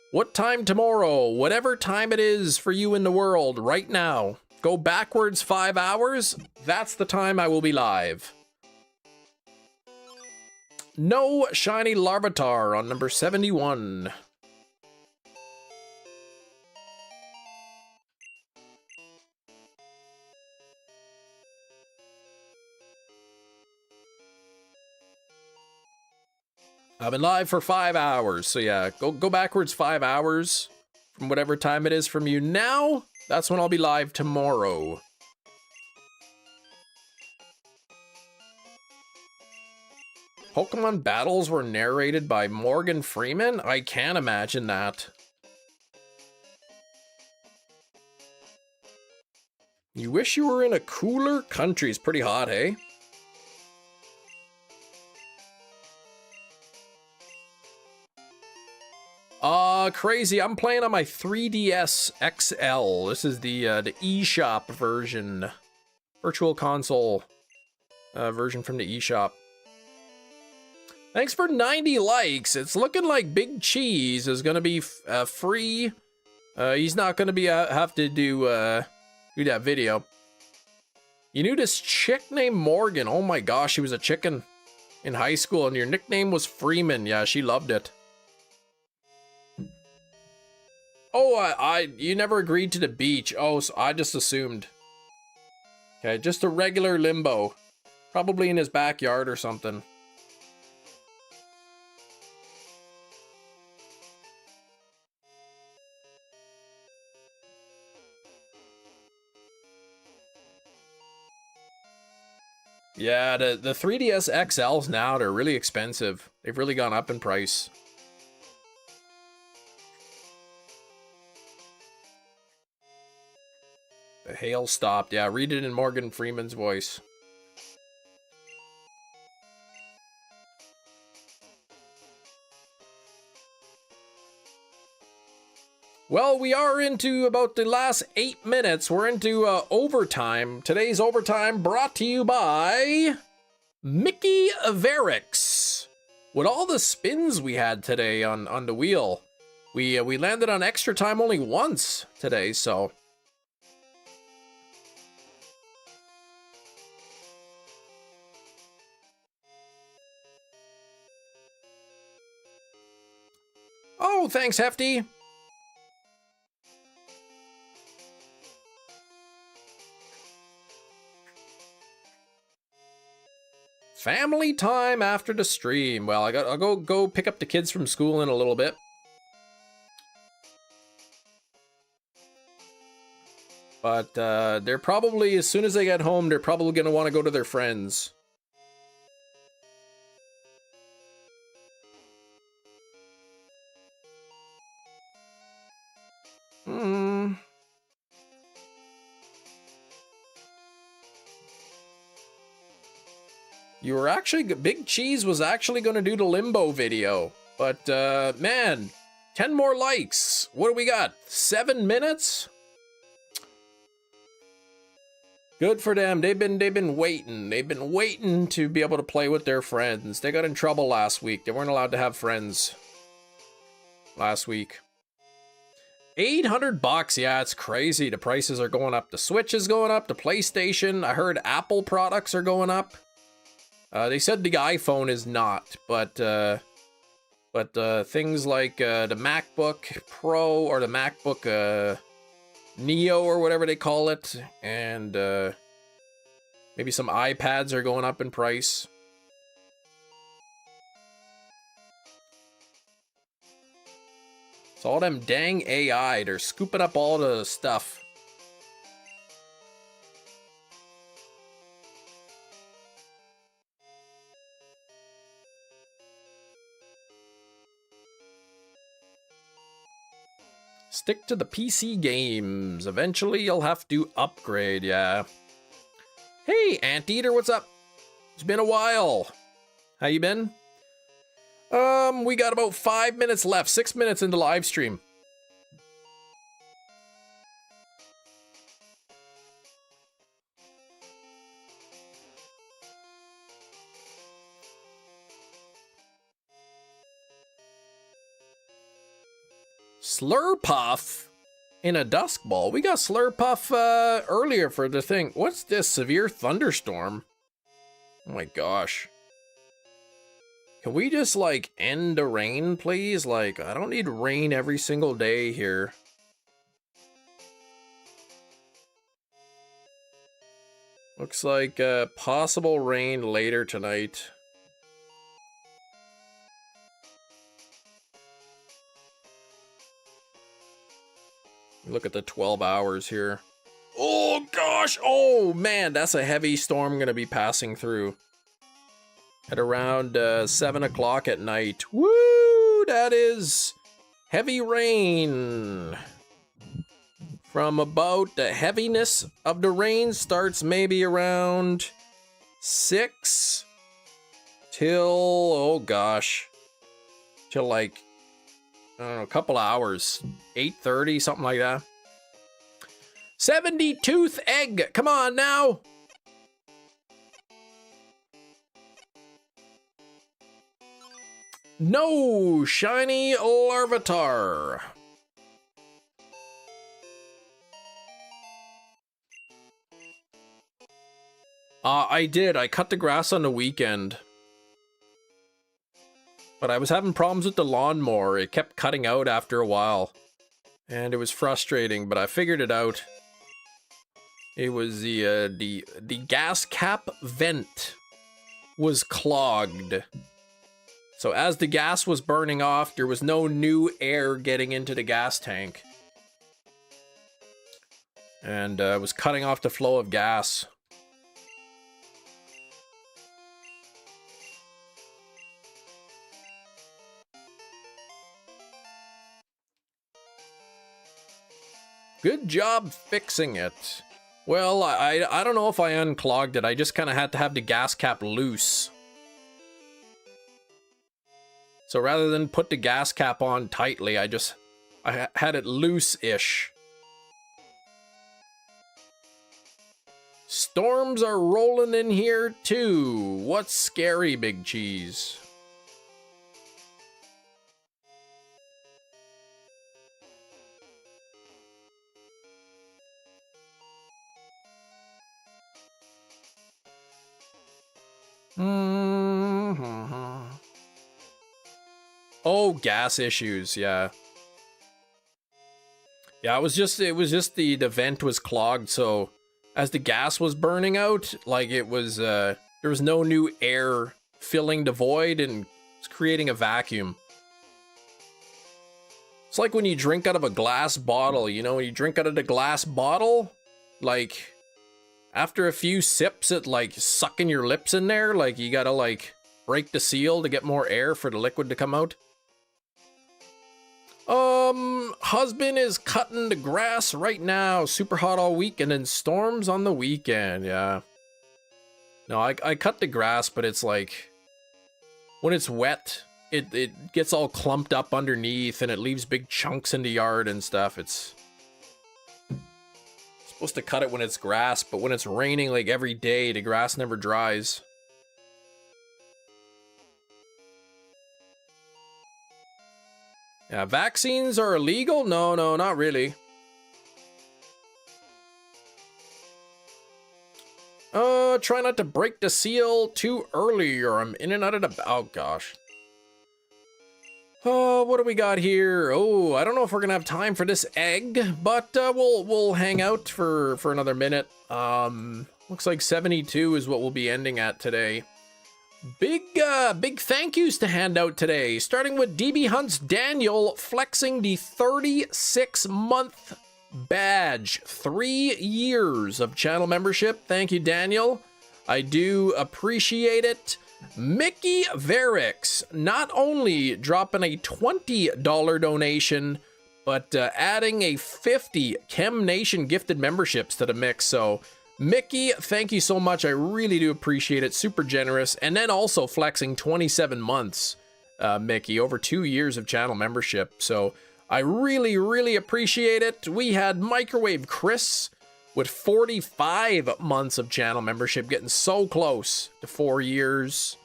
What time tomorrow? Whatever time it is for you in the world right now. Go backwards 5 hours. That's the time I will be live. No shiny Larvitar on number 71. I've been live for 5 hours, so yeah, go backwards 5 hours from whatever time it is from you now. That's when I'll be live tomorrow. Pokemon battles were narrated by Morgan Freeman? I can't imagine that. You wish you were in a cooler country. It's pretty hot, hey? Crazy. I'm playing on my 3DS XL. This is the eShop version. Virtual console version from the eShop. Thanks for 90 likes. It's looking like Big Cheese is gonna be free. He's not gonna be have to do that video. You knew this chick named Morgan. Oh my gosh, she was a chicken in high school, and your nickname was Freeman. Yeah, she loved it. Oh, you never agreed to the beach. Oh, so I just assumed. Okay, just a regular limbo. Probably in his backyard or something. Yeah, the 3DS XLs now, they're really expensive. They've really gone up in price. The hail stopped. Yeah, read it in Morgan Freeman's voice. Well, we are into about the last 8 minutes. We're into overtime. Today's overtime brought to you by Mickey Averix. With all the spins we had today on the wheel, we landed on extra time only once today, so... Oh, thanks, Hefty. Family time after the stream. Well, I'll go pick up the kids from school in a little bit. But they're probably, as soon as they get home, they're probably going to want to go to their friends. You were actually, Big Cheese was actually going to do the Limbo video, but man, 10 more likes. What do we got? 7 minutes? Good for them. They've been waiting. They've been waiting to be able to play with their friends. They got in trouble last week. They weren't allowed to have friends last week. 800 bucks. Yeah, it's crazy. The prices are going up. The Switch is going up. The PlayStation. I heard Apple products are going up. They said the iPhone is not, but things like the MacBook Pro or the MacBook Neo or whatever they call it, and maybe some iPads are going up in price. It's all them dang AI. They're scooping up all the stuff. Stick to the PC games. Eventually you'll have to upgrade, yeah. Hey, Anteater, what's up? It's been a while. How you been? We got about 5 minutes left. 6 minutes into live stream. Slurpuff in a Dusk Ball. We got Slurpuff earlier for the thing. What's this? Severe thunderstorm? Oh my gosh. Can we just like end the rain, please? Like, I don't need rain every single day here. Looks like possible rain later tonight. Look at the 12 hours here. Oh gosh, oh man, that's a heavy storm gonna be passing through at around 7 o'clock at night. Woo, that is heavy rain. From about the heaviness of the rain starts maybe around 6 till, oh gosh, till like, I don't know, a couple hours, 8:30, something like that. 70 tooth egg, come on now. No shiny Larvitar. I did. I cut the grass on the weekend. But I was having problems with the lawnmower. It kept cutting out after a while. And it was frustrating, but I figured it out. It was the gas cap vent was clogged. So as the gas was burning off, there was no new air getting into the gas tank. And it was cutting off the flow of gas. Good job fixing it. Well, I don't know if I unclogged it. I just kind of had to have the gas cap loose. So rather than put the gas cap on tightly, I just I had it loose-ish. Storms are rolling in here too. What's scary, Big Cheese? Oh, gas issues, yeah. Yeah, it was just the vent was clogged, so as the gas was burning out, like it was there was no new air filling the void and it's creating a vacuum. It's like when you drink out of a glass bottle, you know, when you drink out of the glass bottle, like after a few sips it like sucking your lips in there, like you gotta like break the seal to get more air for the liquid to come out. Husband is cutting the grass right now. Super hot all week and then storms on the weekend. Yeah. No, I cut the grass, but it's like when it's wet, it gets all clumped up underneath and it leaves big chunks in the yard and stuff. It's supposed to cut it when it's grass, but when it's raining like every day, the grass never dries. Yeah, vaccines are illegal? No, not really. Try not to break the seal too early or I'm in and out of the... Oh, gosh. Oh, what do we got here? Oh, I don't know if we're gonna have time for this egg, but we'll hang out for another minute. Looks like 72 is what we'll be ending at today. Big thank yous to hand out today, starting with DB Hunt's Daniel flexing the 36-month badge. 3 years of channel membership. Thank you, Daniel. I do appreciate it. Mickey Verix not only dropping a $20 donation, but adding a 50 Chem Nation gifted memberships to the mix. So Mickey, thank you so much. I really do appreciate it. Super generous. And then also flexing 27 months, Mickey, over 2 years of channel membership. So I really appreciate it. We had Microwave Chris with 45 months of channel membership, getting so close to 4 years.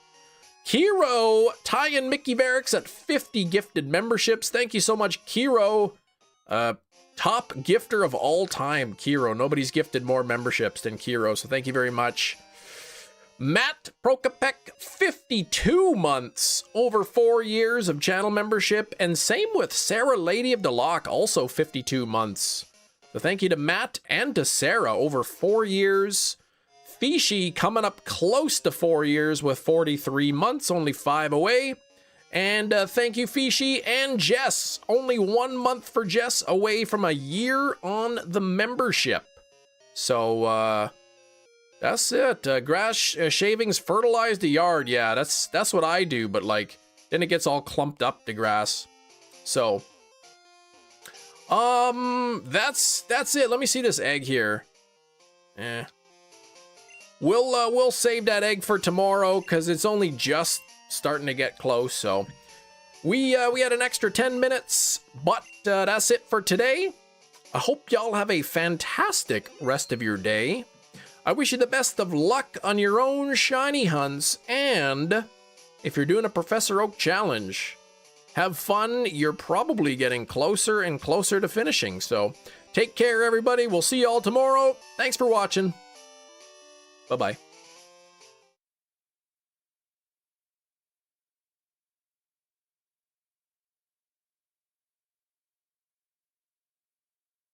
Kiro, Ty and Mickey Verix at 50 gifted memberships. Thank you so much, Kiro. Top gifter of all time, Kiro. Nobody's gifted more memberships than Kiro, so thank you very much. Matt Prokopek, 52 months, over 4 years of channel membership, and same with Sarah Lady of the Lock, also 52 months. So thank you to Matt and to Sarah, over 4 years. Fishy coming up close to 4 years with 43 months, only 5 away. And thank you, Fishy and Jess. Only 1 month for Jess, away from a year on the membership. So, that's it. Grass shavings fertilize the yard. Yeah, that's what I do, but like, then it gets all clumped up, the grass. So, that's it. Let me see this egg here. We'll save that egg for tomorrow because it's only just starting to get close. So we had an extra 10 minutes, but that's it for today. I hope y'all have a fantastic rest of your day. I wish you the best of luck on your own shiny hunts, and if you're doing a Professor Oak challenge, have fun. You're probably getting closer and closer to finishing. So take care, everybody. We'll see y'all tomorrow. Thanks for watching. Bye-bye.